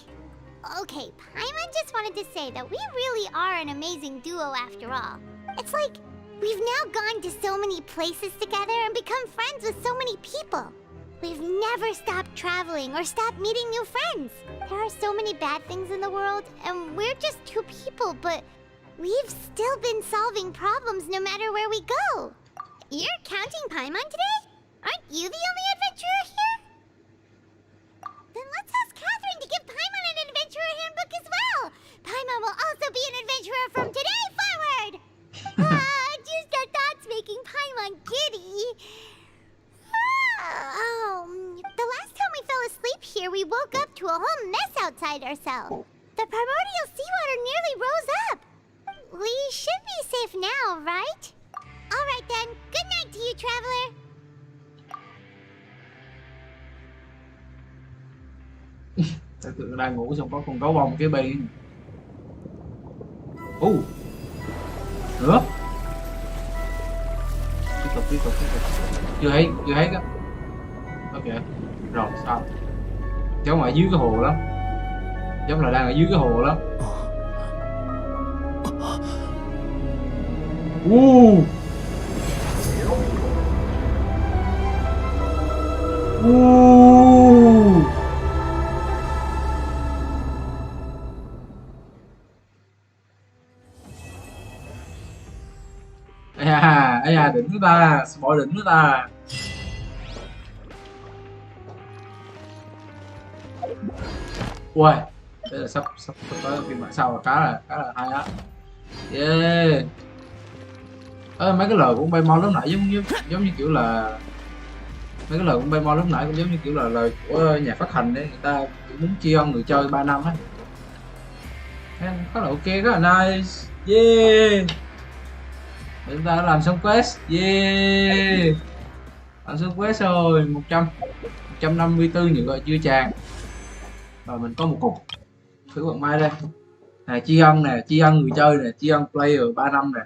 Okay, Paimon just wanted to say that we really are an amazing duo after all. It's like, we've now gone to so many places together and become friends with so many people. We've never stopped traveling or stopped meeting new friends. There are so many bad things in the world, and we're just two people, but we've still been solving problems no matter where we go. You're counting Paimon today? Aren't you the only adventurer here? Then let's ask Catherine to give Paimon an adventurer handbook as well. Paimon will also be an adventurer from today forward. Just the thoughts making Paimon giddy. The last time we fell asleep here, we woke up to a whole mess outside our cell. The primordial seawater nearly rose up. We should be safe now, right? Alright then, good night to you, traveler. Tại tụi đang ngủ xong có con gấu bông kế bên. Nữa. Tiếp tục. Chưa thấy đó. Ok, rồi sao? Giống ở dưới cái hồ lắm. Giống là đang ở dưới cái hồ lắm. Đỉnh của ta, bội đỉnh của ta. Ui, đây là sắp tới phiên bản sau là khá là hay á. Yeah. Mấy cái lời của ông Baymon lúc nãy giống như kiểu là mấy cái lời của ông Baymon lúc nãy cũng giống như kiểu là lời của nhà phát hành đấy, người ta muốn tri ân người chơi 3 năm á. Khá là ok, rất là nice. Yeah. Chúng ta đã làm xong quest. Yeah. Làm xong quest rồi. 154 những gọi chưa tràn. Và mình có một cục thử vận may đây. Nè, tri ân người chơi nè, tri ân player 3 năm nè.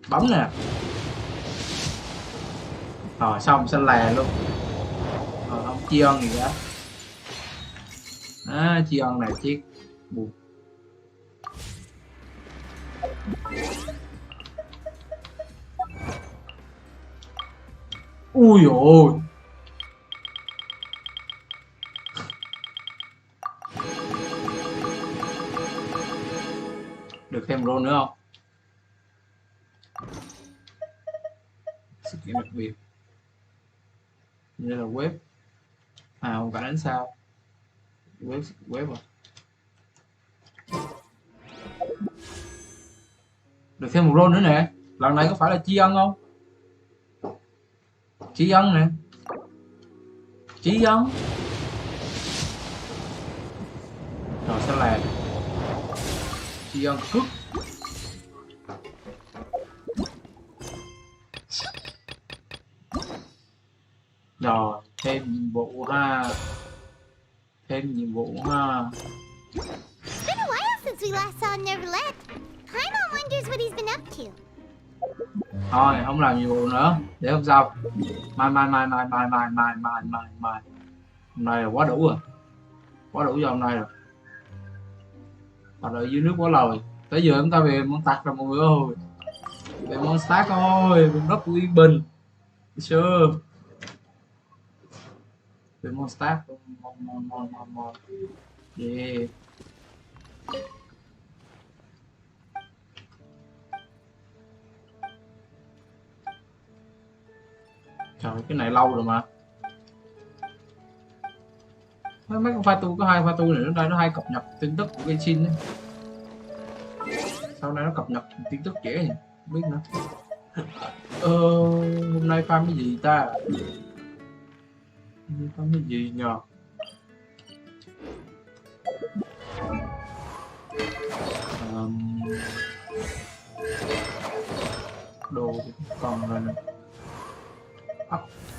Bấm nè. Rồi xong xanh lè luôn. Rồi không tri ân gì cả. Tri ân này chiếc buồn. Ui ôi. Được thêm role nữa không? Sự kiện đặc biệt. Đây là web. Không phải đánh sao. Web à. Được thêm một role nữa nè. Lần này có phải là tri ân không? Tri ân nè. Tri ân. Rồi sẽ là tri ân cướp. vụ ha. Thêm nhiệm vụ ha. It's been a while since we last saw Neverlet. Paimon wonders what he's been up to. Thôi, không làm nhiệm vụ nữa. Để hôm sau. Mai. Hôm nay là quá đủ rồi. Quá đủ cho hôm nay rồi. Và đợi dưới nước quá lời. Tới giờ chúng ta về Mondstadt rồi mọi người ơi. Về Mondstadt thôi, vùng đất của yên bình. Được chưa? Về Mondstadt. Yeah. Trời, cái này lâu rồi mà. Mấy con pha tu, có 2 pha tu này nó đây, nó hay cập nhật tin tức của Genshin ấy. Sau này nó cập nhật tin tức trễ nhỉ, không biết nữa. Hôm nay farm cái gì ta? Farm cái gì nhờ? Đồ thì còn rồi nè.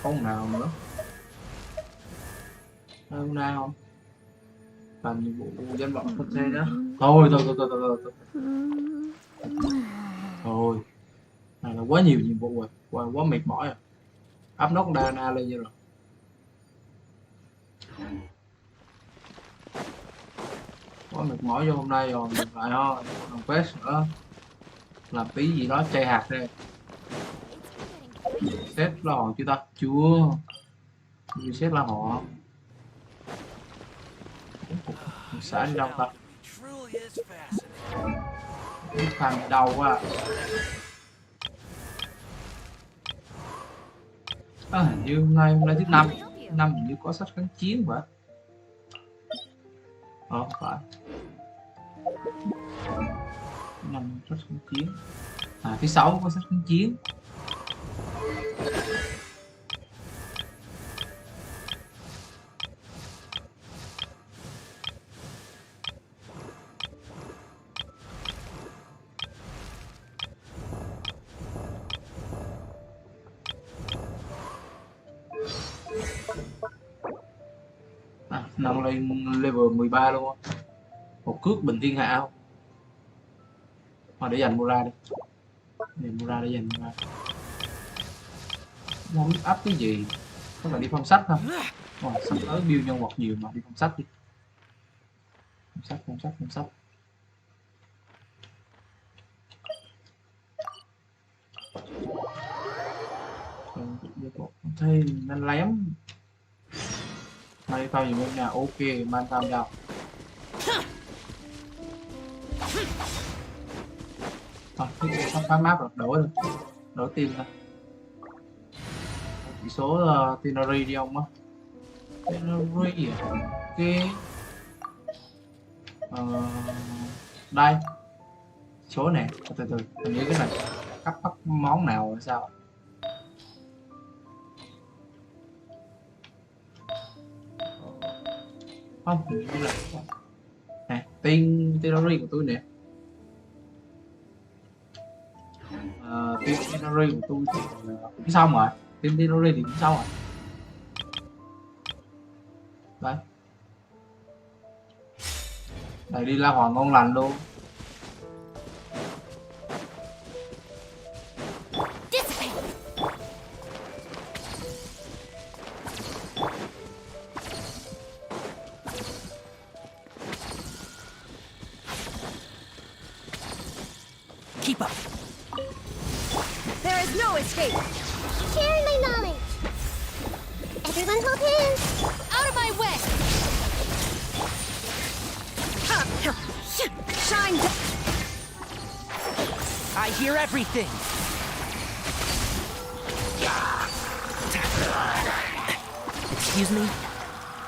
Không nào nữa. Đâu nào? Làm nhiệm vụ danh vọng không xe nữa. Thôi. Thôi. Này là quá nhiều nhiệm vụ rồi, quá mệt mỏi rồi. Áp nốt Diana lên như rồi. Quá mệt mỏi cho hôm nay rồi, mình lại thôi, làm quest nữa. Làm tí gì đó chay hạt đây. Set là họ chưa ta? Chưa. Set là họ. Xã đi đâu ta? Farm đau quá. Hình như hôm nay thứ 5. Hình như có sách kháng chiến vậy. Phải. 5 sách kháng chiến. Thứ 6 có sách kháng chiến. Nâng lên level 13 luôn á. Một cước bình thiên hạ không? Mà để dành Mura đi. Để Mura để dành Mura. Không biết up cái gì. Có là đi phong sách không? Sắp tới build nhân vật nhiều mà đi phong sách đi. Phong sách. Thấy nên lém. Mày tao gì bên nhà, ok, man tao vào. Thôi, cái phá map rồi, đổi team ra. Chỉ số Tinari đi ông á. Tinari à? Ok. Đây. Số này, từ hình như cái này cấp món nào hay sao? Không, như là nè, Tinari của tôi nè. Tinari của tôi thì cũng xong rồi. Tinari thì cũng xong rồi. Đây. Đây đi La Hoàng ngon lành luôn. Keep up. There is no escape. Share my knowledge. Everyone hold hands. Out of my way. Shine. I hear everything. Excuse me.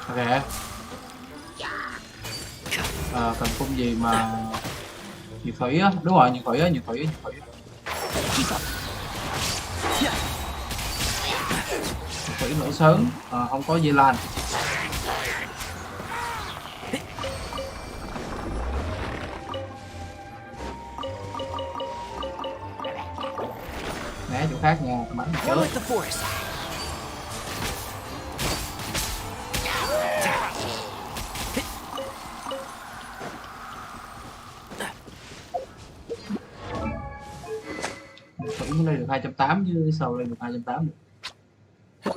Ok. Cần cung gì mà nhiệt thủy á, đúng rồi, nhiệt thủy. Nhiệt thủy nổi sớm, không có dây lan. Né chỗ khác nha, bắn chết. 280 chứ sao lên được 280 được.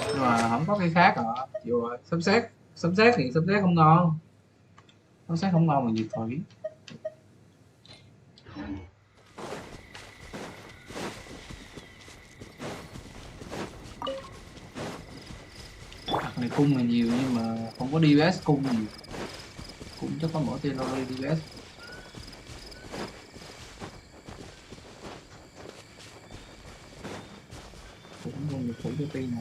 Nhưng mà không có cái khác à. Chịu rồi. Sấm sét thì sấm sét không ngon. Sấm sét không ngon mà nhiệt thủy. Thật này cung là nhiều nhưng mà không có DPS cung nhiều. Cũng chắc có mỗi tên Lori DPS. Cũng không được phủ cho tiên nè.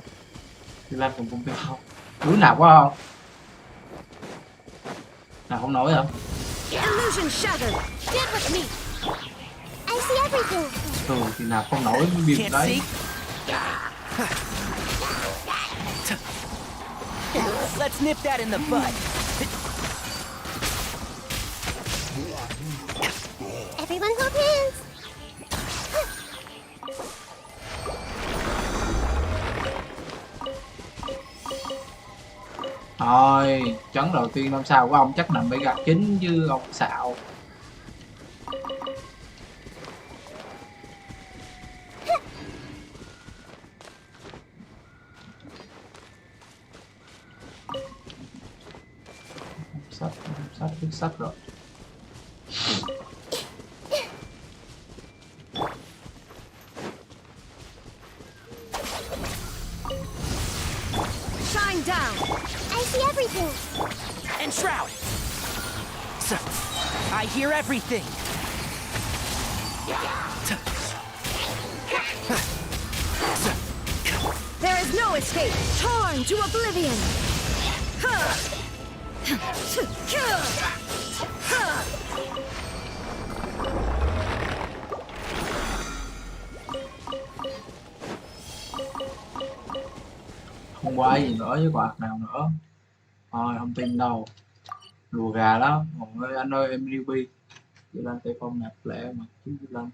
Đi làm cùng công ty không? Đứa nào quá không? Nào không nổi hả? Illusion shattered. Get with me. I see everything. Thường thì nào không nổi cái việc đấy. Let's nip that in the bud. Everyone hold hands. Thôi, chấn đầu tiên 5 sao của ông chắc nằm bên gạt chính chứ ông xạo. Biết sách rồi. Shine down. I see everything. And Shroud. So, I hear everything. There is no escape. Torn to oblivion. Không qua gì nữa với quạt nào nữa. Thôi không tin đâu. Lùa gà đó. Ngồi ơi anh ơi em newbie. Chị Lan tay phong nạp lẹ mà chứ chị Lan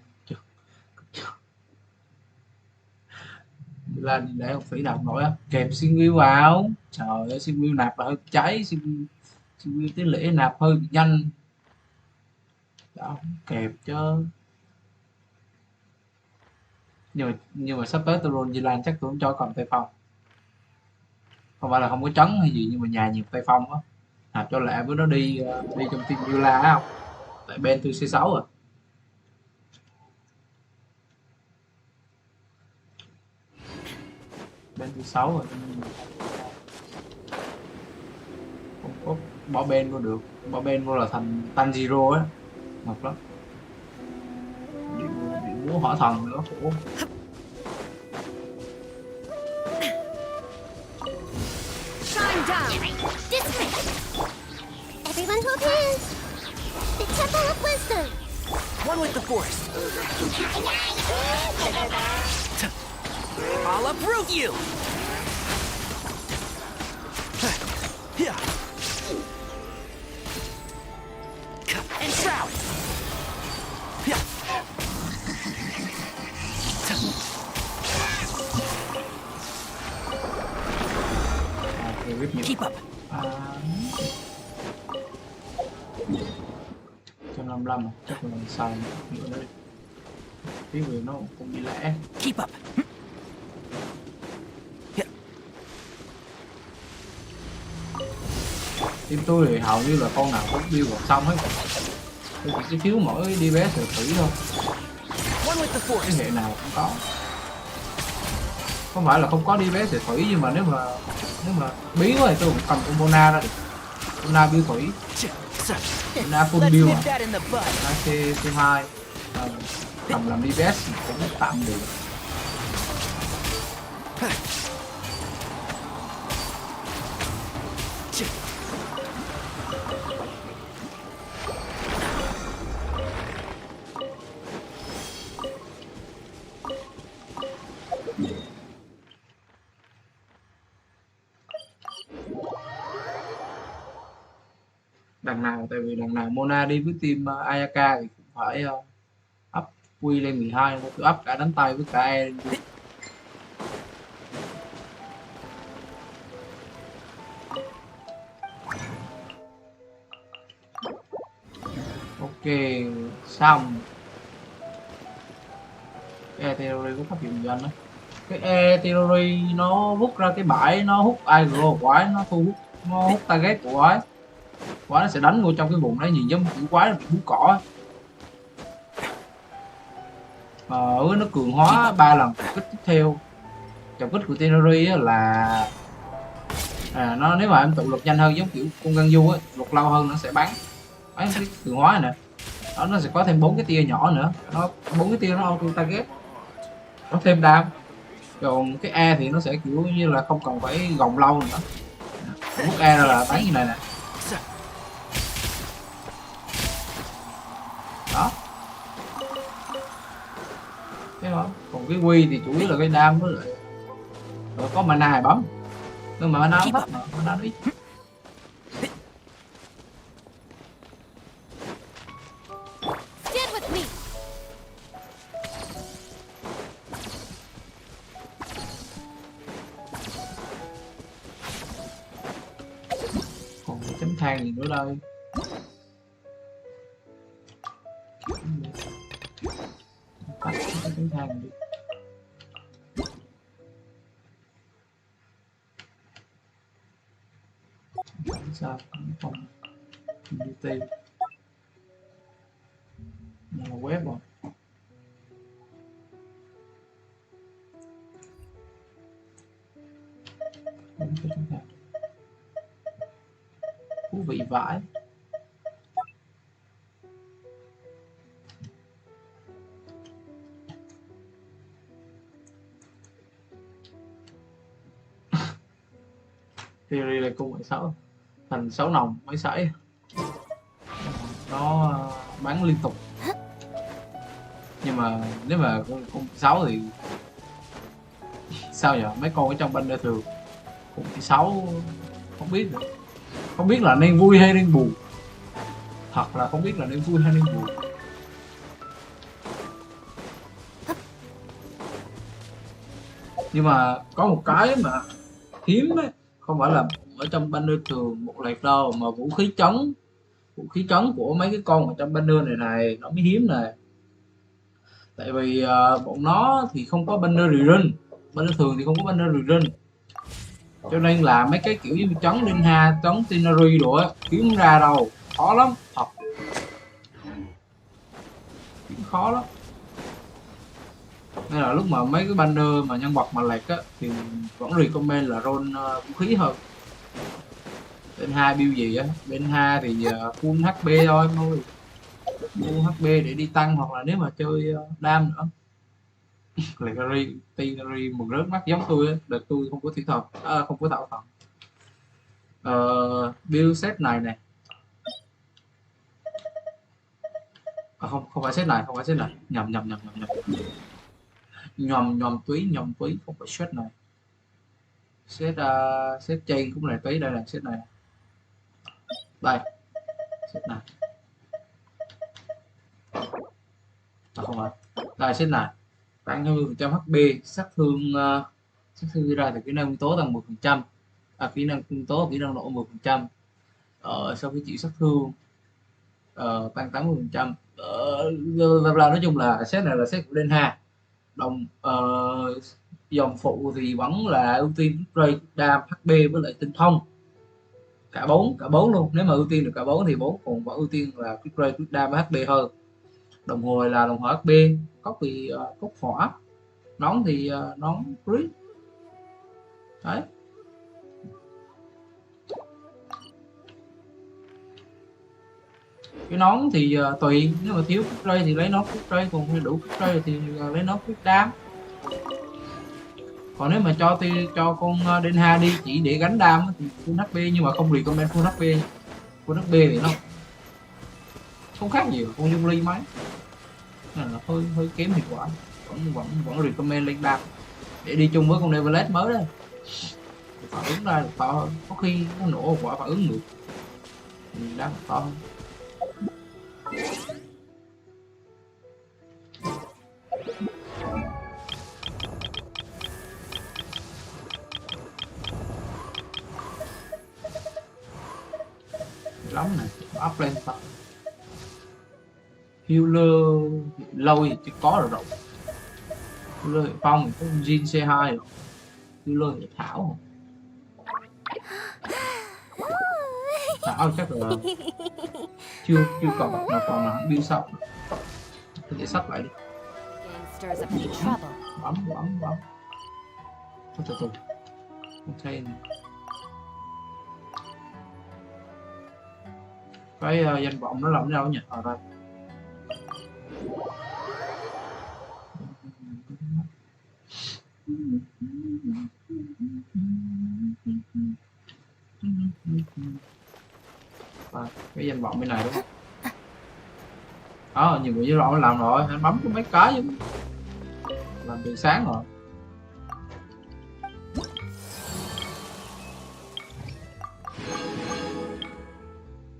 Lan để học phí nạp nổi á. Kẹp xin view vào. Trời ơi xin view nạp là hơi cháy. Xin view tí lễ nạp hơi bị nhanh. Đó kẹp chứ. Nhưng mà sắp tới tôi roll Di Lan chắc tôi không cho cầm tay phong. Không phải là không có trấn hay gì nhưng mà nhà nhiều tay phong á. Nạp cho lẹ với nó đi trong team Villa á không? Tại bên tôi C6 rồi. Bên thứ 6 rồi. Không có bỏ bên vô được. Bỏ bên vô là thành Tanjiro á. Ngọc lắm. Bị búa hỏa thần nữa khổ. Shine down. Dismiss. Everyone hold hands. The Temple of Wisdom. One with the Force. I'll uproot you. And Shroud. Keep up. 155 chắc là xài nữa đấy. Tí người nó cũng bị lẽ. Keep up. Team tôi thì hầu như là con nào cũng build gọt xong hết. Tôi chỉ thiếu mỗi DPS rồi thủy thôi. Cái hệ nào cũng có. Không phải là không có DPS rồi thủy nhưng mà nếu mà bí quá thì tôi cũng cầm con Bona ra được. Bona build thủy. Bona full build mà. C2 cầm làm DPS cũng tạm được. Đằng nào tại vì đằng nào Mona đi với team Ayaka thì cũng phải up quy lên 12, tôi up cả đánh tay với cả E. Ok xong. cái E-Theory có tác dụng gì anh á? Cái E-Theory nó hút ra cái bãi, nó hút aggro của quái, nó hút target của quái, quái nó sẽ đánh vô trong cái vùng đấy, nhìn giống kiểu quái nó bị bú cỏ. Nó cường hóa 3 lần trục kích tiếp theo. Trục kích của Theory là nó nếu mà em tụ lực nhanh hơn giống kiểu con Gân Du á, lực lâu hơn nó sẽ bắn. Đấy, cái cường hóa này nè, đó, nó sẽ có thêm 4 cái tia nhỏ nữa, nó 4 cái tia nó auto target, có thêm đam. Còn cái E thì nó sẽ kiểu như là không cần phải gồng lâu nữa, bút E là bắn như này nè, đó. Thấy không? Còn cái Quy thì chủ yếu là cái đam với lại có mana hay bấm, nhưng mà mana thấp mà mana ít. Còn cái chấm than gì nữa đây? Tắt cái chấm than đi. Sao không beauty là web rồi. Thú vị vãi. Theory là cung 16 thành 6 nòng mấy sải, nó bắn liên tục. Nhưng mà nếu mà cung 16 thì sao nhỉ, mấy con ở trong banner thường cung 16 không biết nữa. Không biết là nên vui hay nên buồn, thật là không biết là nên vui hay nên buồn. Nhưng mà có một cái mà hiếm ấy, không phải là ở trong banner thường một lệch đâu, mà vũ khí trấn của mấy cái con ở trong banner này nó mới hiếm này. Tại vì bọn nó thì không có banner rerun, banner thường thì không có banner rerun, cho nên là mấy cái kiểu như trấn đinh ha, trấn tinary đồ á kiếm không ra đâu, khó lắm thật, kiếm khó lắm. Nên là lúc mà mấy cái banner mà nhân vật mà lệch á thì vẫn recommend là roll vũ khí hơn. Bên 2 build gì á, bên 2 thì full HP thôi, full HP để đi tăng, hoặc là nếu mà chơi đam nữa. Legendary, Tinary một rớt mắt giống tôi á, đợt tôi không có thủy thuật, không có tạo thần. Build set này nè, không phải set này, nhầm túy, không phải set này. Set chain cũng là túy, đây là set này, đây set này, không phải đây set này, tăng 20% HP, sát thương ra thì kỹ năng nguyên tố tăng 10%, kỹ năng nguyên tố kỹ năng nổ 10%, sau khi chịu sát thương tăng 80%. Nói chung là set này là set của Denha. Đồng dòng phụ thì vẫn là ưu tiên rate, đam, HP với lại tinh thông, cả bốn luôn. Nếu mà ưu tiên được cả 4 thì 4 còn vẫn ưu tiên là quick rate, quick đam với HP hơn. Đồng hồi là đồng hồ HP, cốc thì cốc hỏa, nón thì nón crit. Đấy, cái nón thì tùy, nếu mà thiếu quick rate thì lấy nón quick rate, còn đủ quick rate thì lấy nón quick đam. Còn nếu mà cho con Denha đi chỉ để gánh đam thì full HP, nhưng mà không recommend full HP. Full HP thì nó không khác nhiều con Dung Ly mấy, nên là hơi kém hiệu quả. Vẫn recommend lên đam để đi chung với con Neverlet mới đấy, phản ứng ra được to hơn, có khi nó nổ quả phản ứng được thì đam to hơn. Lắm này, up lên tập healer lâu thì chỉ có rồi. Lôi Phong có Jin C2 rồi. Lôi Thảo. Thảo chắc là chưa còn nào không build xong. Tôi để sắp lại đi. Bấm. Từ từ. Ok. Cái danh vọng nó làm đâu nhỉ? Ở đây. Cái danh vọng bên này đúng không? Đó, nhiều người với nó làm rồi, anh bấm có mấy cái chứ. Làm từ sáng rồi.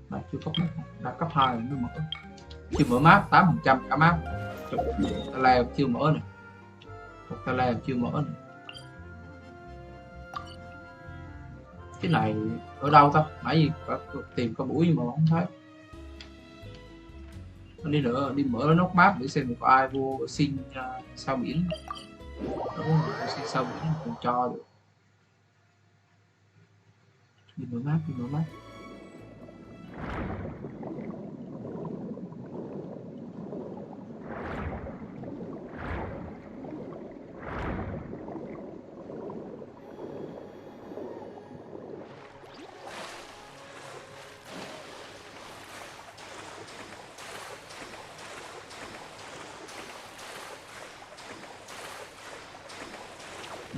Đây, chưa cấp 1, đã cấp 2 mới mở. Chưa mở map 8% cả map. Tele chưa mở nè. Tele chưa mở nè. Cái này ở đâu ta? Nãy gì tìm có buổi mà không thấy. Đi nữa, đi mở nốt map để xem có ai vô xin sao biển. Đúng rồi, xin sao biển còn cho được. Đi mở map.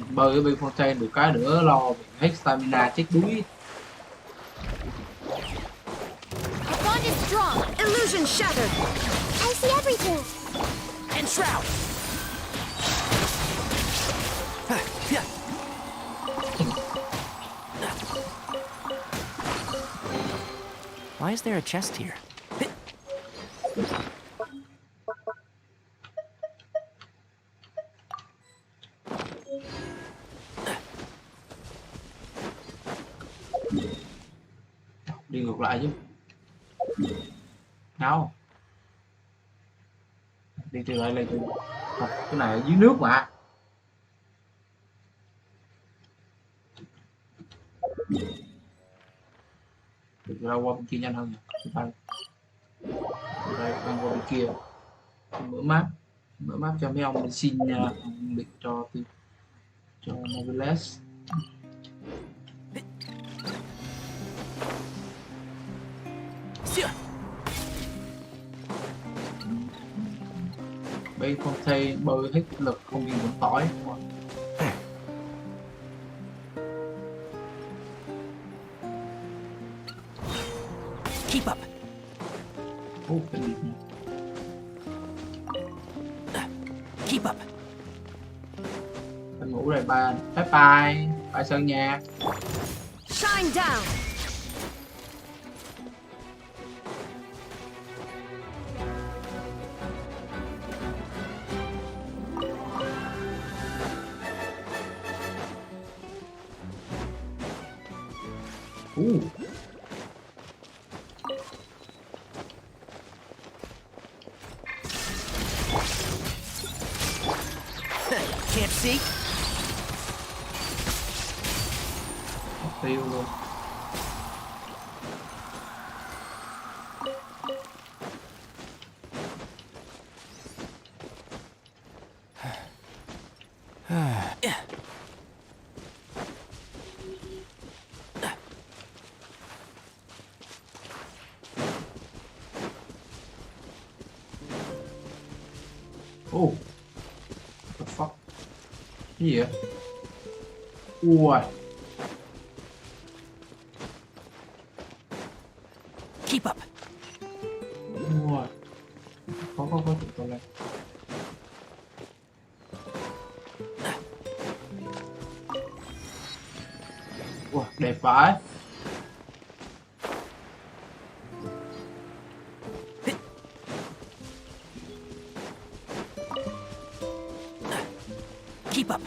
Bơi ở bên Fontaine được cái nữa lo hết stamina chết đuối. Bond is strong. Illusion shattered. I see everything. And shroud. Why is there a chest here? Đi ngược lại chứ. Đâu? Đi từ lại lên từ. Cái này ở dưới nước mà. Được ra qua bên kia nhanh hơn nhỉ. Đây, đang qua bên kia. Mở map cho mấy ông xin định cho Noveles. Bên không thay bơi hết lực không bị muốn tỏi. Keep up. Cái gì nhỉ? Keep up. Anh ngủ rồi ba. Bye bye. Bye Sơn nha. Shine down. Can't see. Tiêu luôn. Oh, what the fuck? Cái gì vậy? Ui. Keep up. Ui. Có tụi tôi lên. Ui, đẹp vãi. Keep up.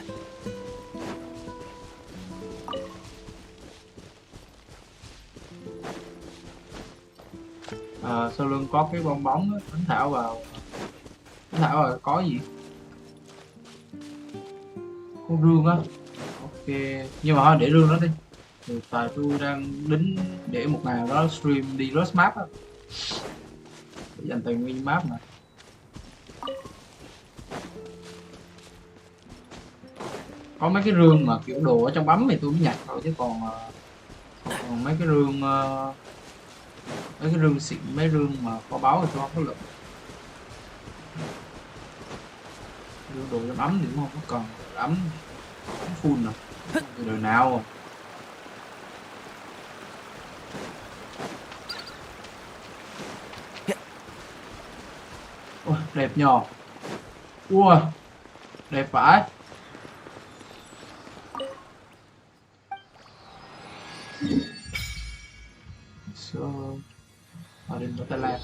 Sau lưng có cái bong bóng đánh Thảo vào. Đánh Thảo vào có gì? Con rương á. Ok, nhưng mà thôi để rương đó đi. Tại tôi đang đính để một ngày đó stream đi Lost Map á, để dành tài nguyên map mà. Có mấy cái rương mà kiểu đồ ở trong bấm thì tôi mới nhặt thôi, chứ còn mấy cái rương xịn, mấy rương mà có báo thì tôi không có lượm. Rương đồ trong ấm thì cũng không có cần, ấm full rồi từ đời nào rồi. Ôi, đẹp nhờ. Ui, đẹp vãi. Ở đây có Thái Lan.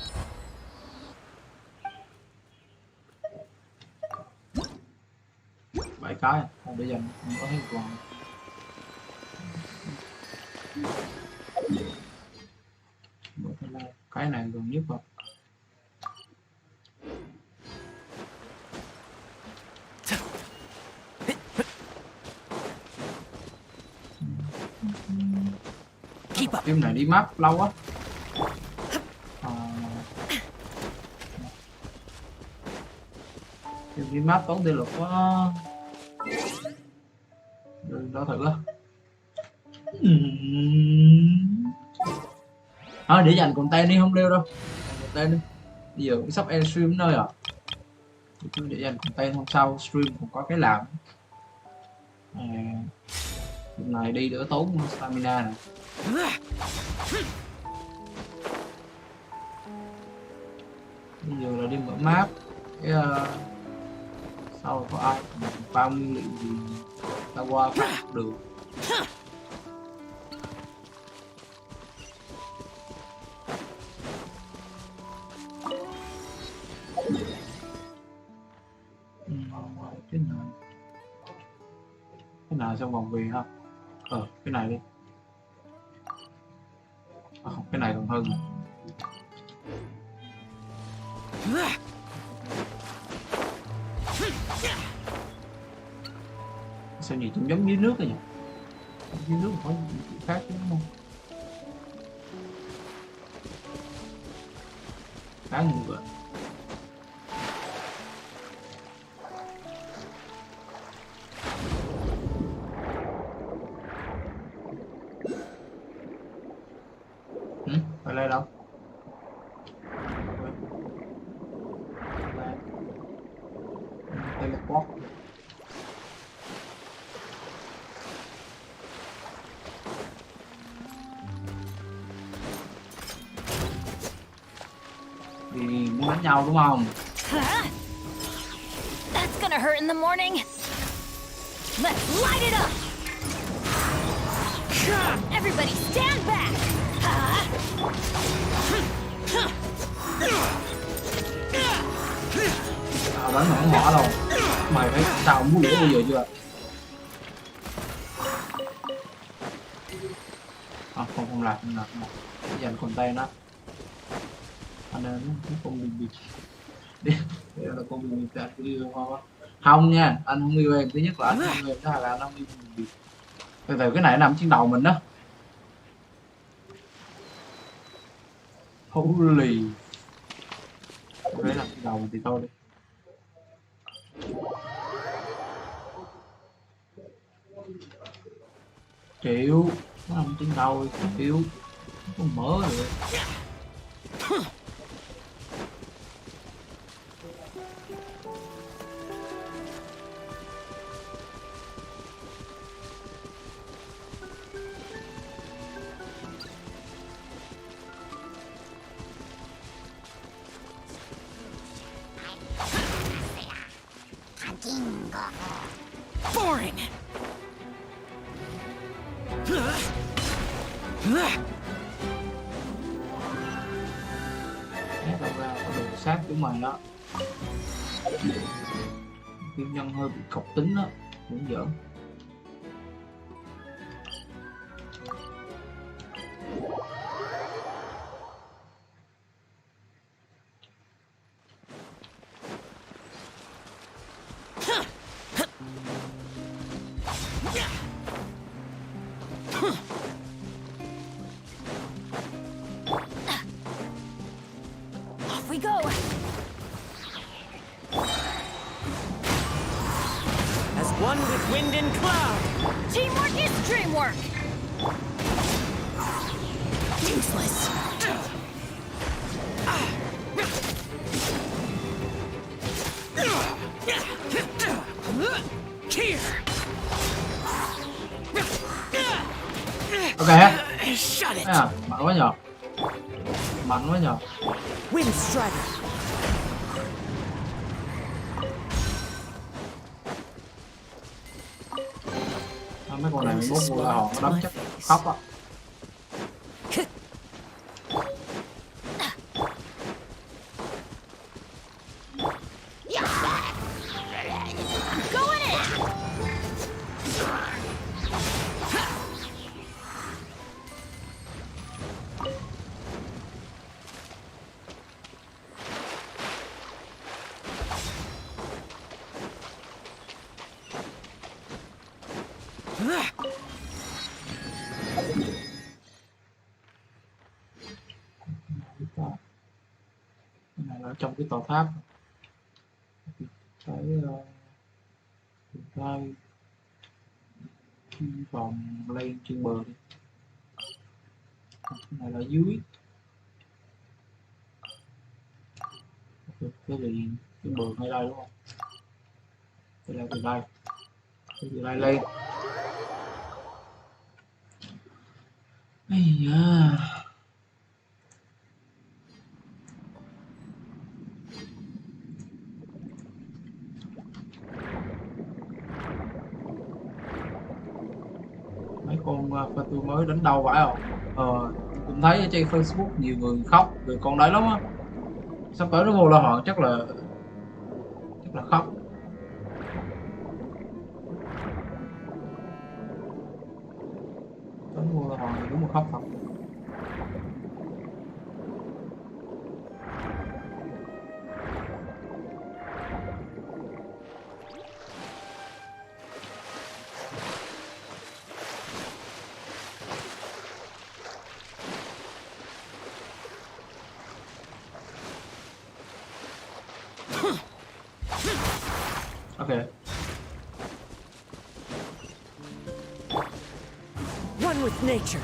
Bảy cái không để dành, không có hết còn. Cái này gần nhất rồi. Phim này đi map lâu quá. Phim đi map tốn thể lực quá. Đừng đó thử á. Thôi để dành content đi, không leo đâu. Content đi. Bây giờ cũng sắp end stream nơi rồi. Tôi để dành content hôm sau stream cũng có cái làm. Hôm này đi đỡ tốn stamina nè. Bây giờ là đi mở map. Cái sau có ai bao nguyên liệu gì ta qua phát được. Cái nào trong vòng về ha. Cái này đi. Không, cái này còn hơn. Sao gì cũng giống dưới nước này nhỉ? Dưới nước có gì khác chứ đúng không? Khá nhiều vậy. Phải lên đâu? Teleport. Thì muốn đánh nhau đúng không? That's gonna hurt in the morning. Let's light it up. Everybody stand back. Bắn mà không bỏ đâu. Mày phải sao muốn lửa bây giờ chưa? Không làm, dành content đó. Anh em nó không bị đây là con bị tạt yêu không nha, anh không yêu em. Thứ nhất là anh không yêu em, thứ hai là anh không yêu mình. Từ từ cái này nằm trên đầu mình đó. Holy. Cái nằm trên đầu mình thì thôi đi. Chịu, nó nằm trên đầu chịu, không mở được. Boring. Ra có đồ sát của mày đó. Kim nhân hơi bị cọc tính đó, cũng giỡn. One with wind and cloud. Teamwork is dreamwork. Useless. Here. Ok á. Shut it. À, mạnh quá nhờ. Mạnh quá nhờ. Wind Strider. Mấy con này mốt vô là họ đấm chắc khóc á. Cái này là trong cái tòa tháp. Cái tay vòng lên trên bờ đi. Cái này là dưới. Cái gì cái bờ ngay đây đúng không? Cái này từ đây. Cái từ đây lên. Ây da. Mấy con pha tôi mới đánh đâu phải không? Cũng thấy ở trên Facebook nhiều người khóc về con đấy lắm á. Sắp tới nó vô la họ chắc là khóc. Tới vô la họ đúng là khóc thật. Okay. One with nature.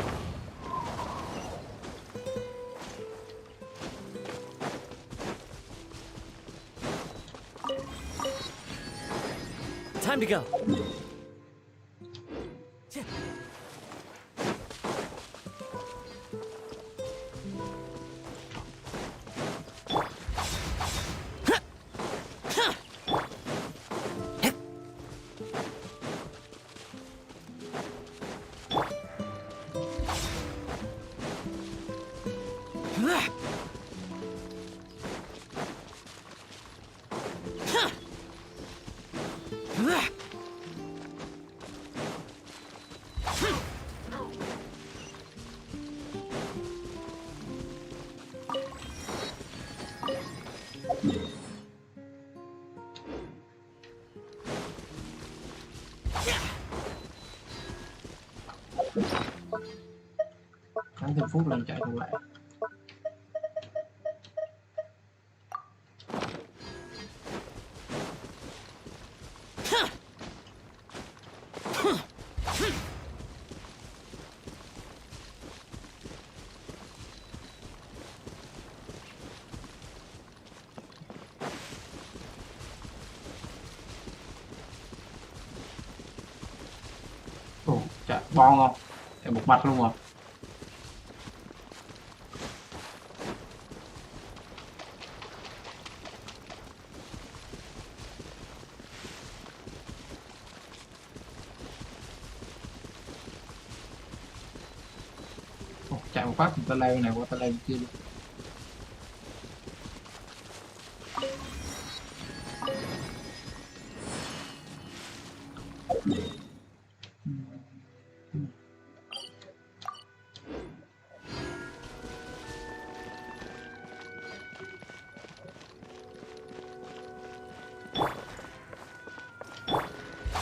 Time to go. Khoảng thêm phút lần chạy còn lại. Ồ, chạy bon không? Chạy một mạch luôn rồi. Chạy một phát thì ta leo này qua ta leo kia luôn.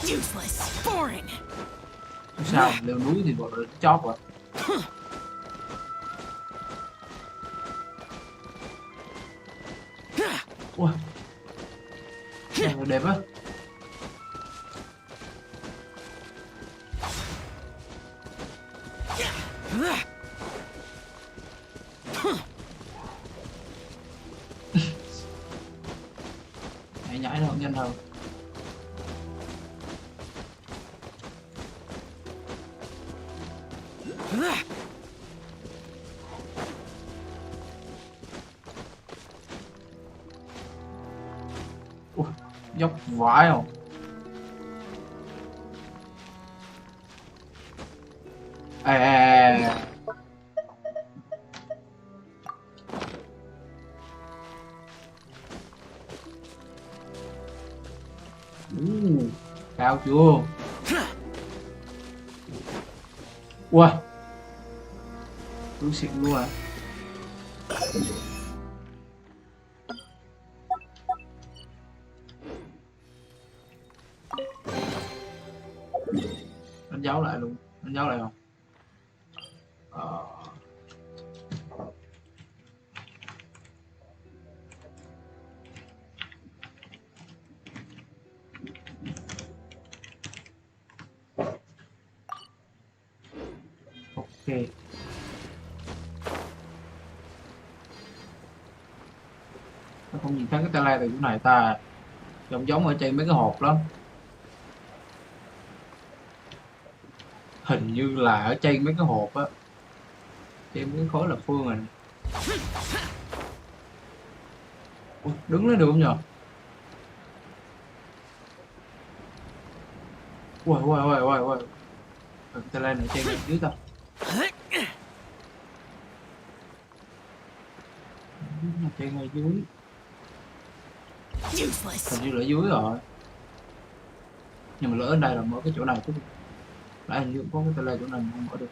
Useless, boring. Sao leo núi thì gọi là chóp rồi. Ui, đẹp á. Nhảy đâu nhanh hơn. Dốc vãi không? Cao chưa? Ui, đúng xịn luôn à. Đánh dấu lại luôn, đánh dấu lại không? Ok. Nó không nhìn thấy cái tele từ chỗ này ta, giống ở trên mấy cái hộp lắm. Hình như là ở trên mấy cái hộp á, trên mấy cái khối lập phương này. Ủa, đứng lên được không nhờ? Ui. Tele này trên dưới ta. Trên ngay dưới. Hình như là dưới rồi. Nhưng mà lỡ ở đây là mở cái chỗ này chứ. Lại hình như có cái tele chỗ này không mở được.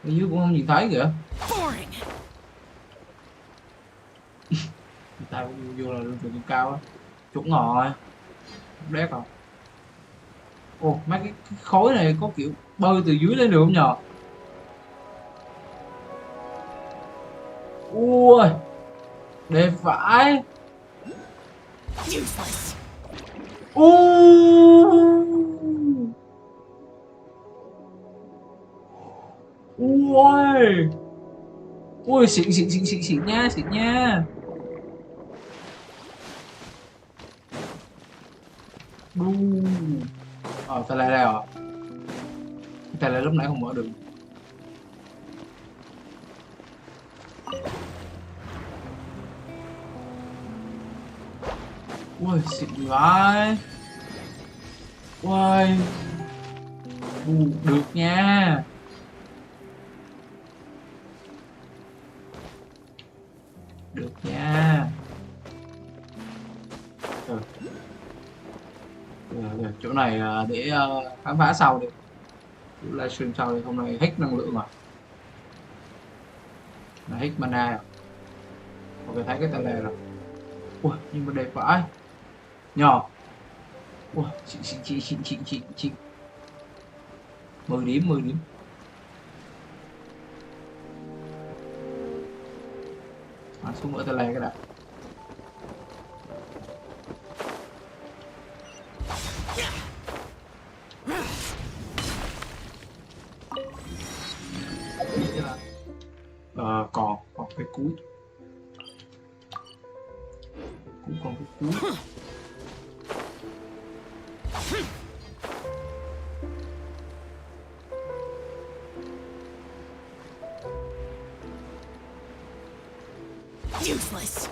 Ở dưới cũng không nhìn thấy kìa. Người ta vô là lương từ cao á. Chuẩn rồi. Đét rồi. Ồ, mấy cái khối này có kiểu bơi từ dưới lên được không nhờ? Ui, đẹp vãi. Ui, xịn nha. Ta lại đây rồi. Ta lại lúc nãy không mở được. Ui, xịn vãi. Ui. Được nha. Được nha. Chỗ này để khám phá sau đi. Livestream sau thì hôm nay hết năng lượng rồi. Là hết mana rồi. Ok, thấy cái tele rồi. Ui, nhưng mà đẹp vãi. Nhỏ. Ui, xịn. 10 điểm. Xuống mở tele cái đã. Còn cái cuối. Còn cái cuối. Useless.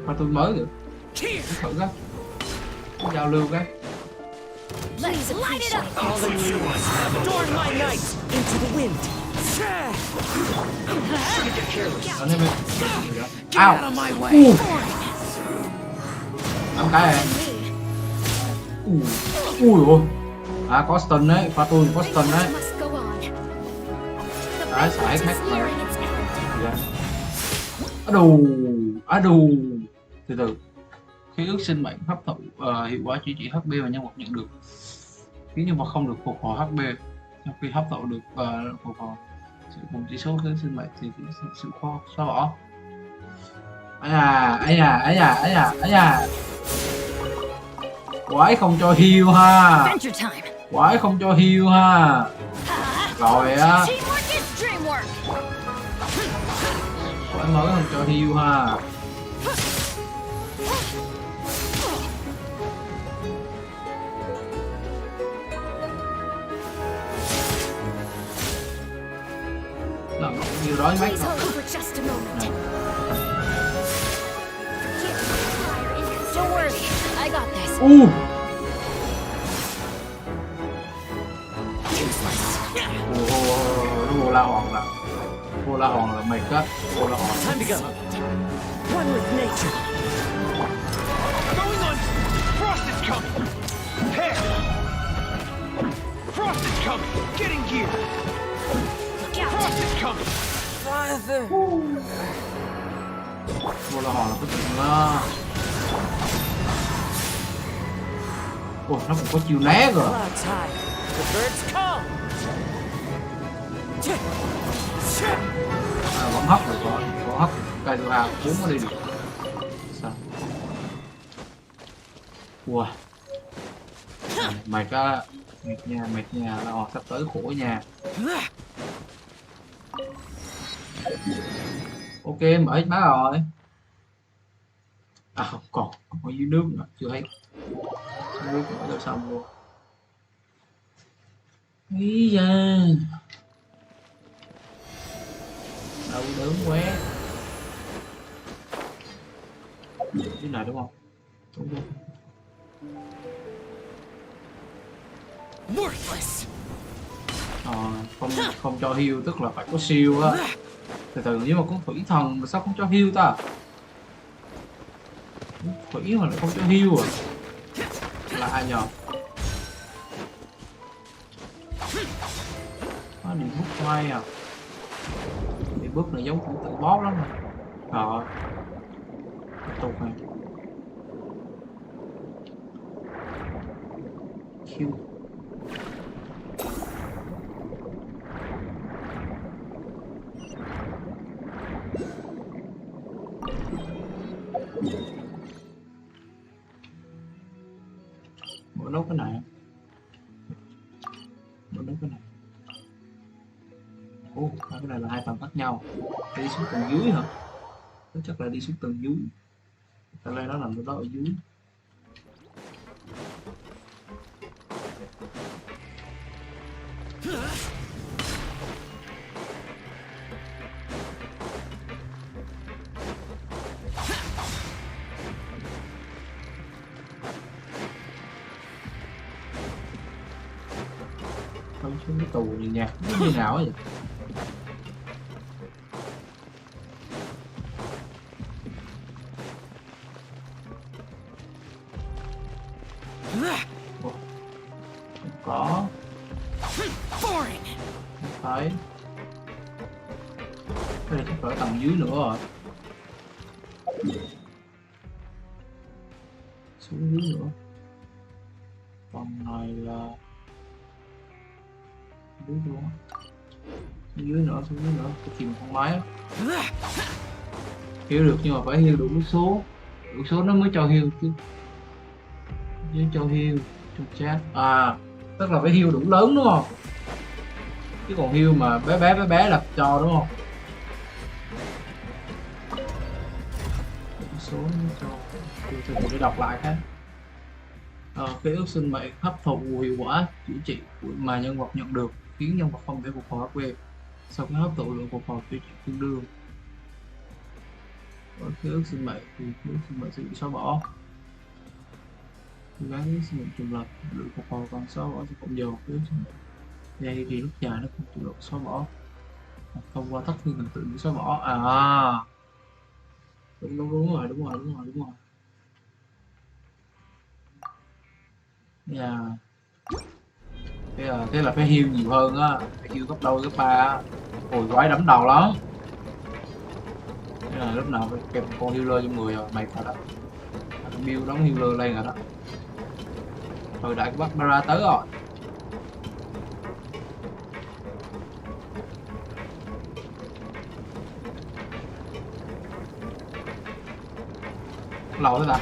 Mà tôi mới được. Thử cái. Giao lưu cái. Let's light it up! All the new ones have adorned my night into the wind. Get out of my way. Ăn cái này. Ui. À, có stun đấy, pha tôi có stun đấy. Đấy, xài hết rồi. Á đù. Từ. Khi ước sinh mệnh hấp thụ hiệu quả chữa trị HP mà nhân vật nhận được. Khiến nhân vật không được phục hồi HP. Khi hấp thụ được phục hồi sự cùng chỉ số cái sinh mệnh thì sự xóa bỏ. Ấy da. Quái không cho heal ha. Quái không cho heal ha. Rồi á. Quái mới không cho heal ha. Làm nhiều đó mấy. Vô la hòn là. Vô la hòn là mệt á. Vô la hòn. One with nature. Going on. Frost is coming. Prepare. Frost is coming. Getting gear. Look out. Frost is coming. Father. Vô la hòn là cái chuyện đó. Ồ, nó còn có chiều né rồi. À, vẫn hấp rồi, còn hấp cây đồ hào cuốn nó đi được. Sao? Wow. Mệt á, mệt nha, là sắp tới khổ nha. Ok, mở hết má rồi. À không, còn ở dưới nước nữa, chưa thấy. Nước mở ra xong luôn. Ý da. Đau đớn quá. Cái này đúng không? Đúng không? Không cho heal tức là phải có siêu á. Từ nếu mà có thủy thần mà sao không cho heal ta? Thủy mà lại không cho heal à? Lạ nhờ. Nó đi bút quay à. Đi bước này giống cũng tự bóp lắm rồi. Rồi. Tiếp tục này. Q. Mở nốt cái này. Mở nốt cái này. Ồ, cái này là hai tầng khác nhau. Đi xuống tầng dưới hả? Chắc là đi xuống tầng dưới. Tại đây nó nằm đó ở dưới. Không xuống cái tù này nha, nó như nào vậy? Có. Phải. Đây là chắc ở tầng dưới nữa rồi. Xuống dưới nữa. Phần này là dưới luôn. Xuống dưới nữa, xuống dưới nữa. Tôi tìm con máy á. Hiểu được nhưng mà phải hiểu đủ số. Đủ số nó mới cho hiểu chứ. Với cho heal trong chat. À, tức là phải heal đủ lớn đúng không? Chứ còn heal mà bé là cho đúng không? Đủ số nó cho. Tôi để đọc lại cái. Cái ước sinh mệnh hấp thụ hiệu quả chữa trị mà nhân vật nhận được khiến nhân vật không thể phục hồi HP. Sau khi hấp thụ lượng phục hồi chữa trị tương đương. Cái ước sinh mệnh thì cái ước sinh mệnh sẽ bị xóa bỏ. Gắn sinh mệnh trùng lập, lượng phục hồi còn xóa bỏ sẽ cộng dồn cái dây thì lúc dài nó không tự động xóa bỏ. Thông qua thất thiên thần tự bị xóa bỏ. À, đúng rồi. Yeah. Thế là phải heal nhiều hơn á, phải heal gấp đôi gấp ba á. Ôi quái đấm đầu lắm. Thế là lúc nào phải kẹp con healer trong người rồi, mày phải đó. Build đóng healer lên rồi đó. Thời đại của Barbara tới rồi. Lầu thế ta?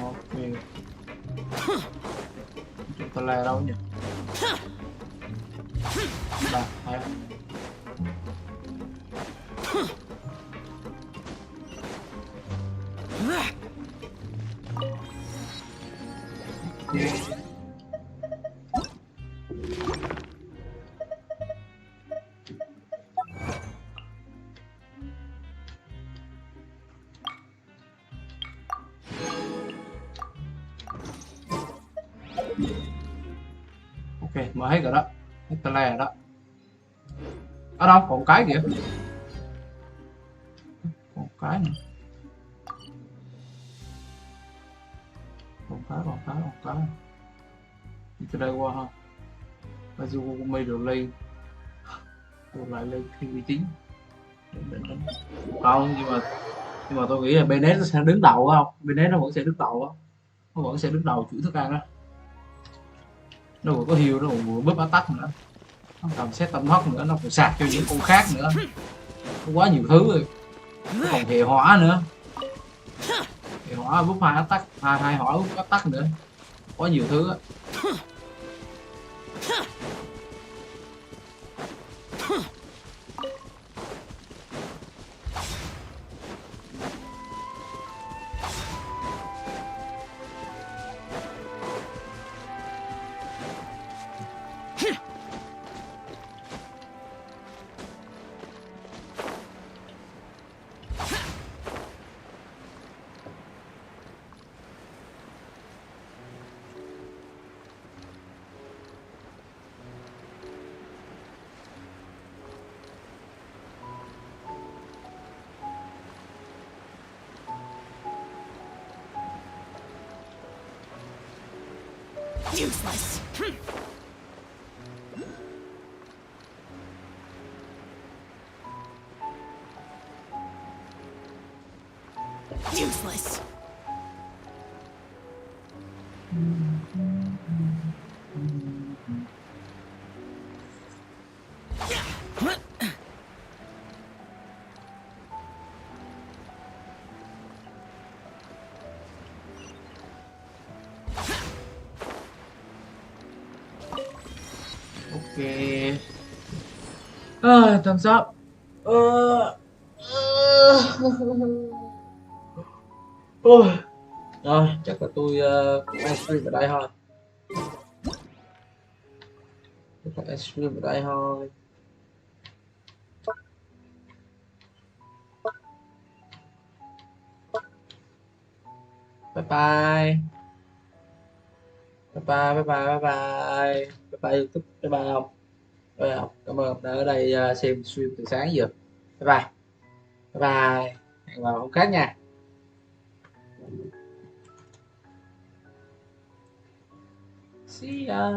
Ok. Chúng ta là đâu nhỉ? Đây, thấy không? Ok, mở hết rồi đó. Hết tele rồi đó. Ở đâu? Còn cái kìa. Còn cái nữa. Còn cái. Đi từ đây qua ha. Azumi rồi lên. Rồi lại lên khi uy tín. Không, nhưng mà tôi nghĩ là Bennett nó sẽ đứng đầu không? Bennett nó vẫn sẽ đứng đầu á. Nó vẫn sẽ đứng đầu chuỗi thức ăn đó. Nó vừa có heal, nó vừa búp attack nữa. Nó còn set tâm hot nữa, nó còn sạc cho những con khác nữa. Có quá nhiều thứ rồi. Nó còn hệ hỏa nữa. Hệ hỏa búp hai attack, hai hỏa búp attack nữa. Quá nhiều thứ á. Useless. Useless. Ok. Thumbs up. Rồi, chắc là tôi livestream ở đây thôi. Livestream ở đây thôi. Bye bye. Bye bye, bye bye, bye bye. Bye bye YouTube, bye bye ông. Bye bye ông. Cảm ơn ông đã ở đây xem stream từ sáng giờ. Bye bye. Bye bye. Hẹn vào hôm khác nha. See ya.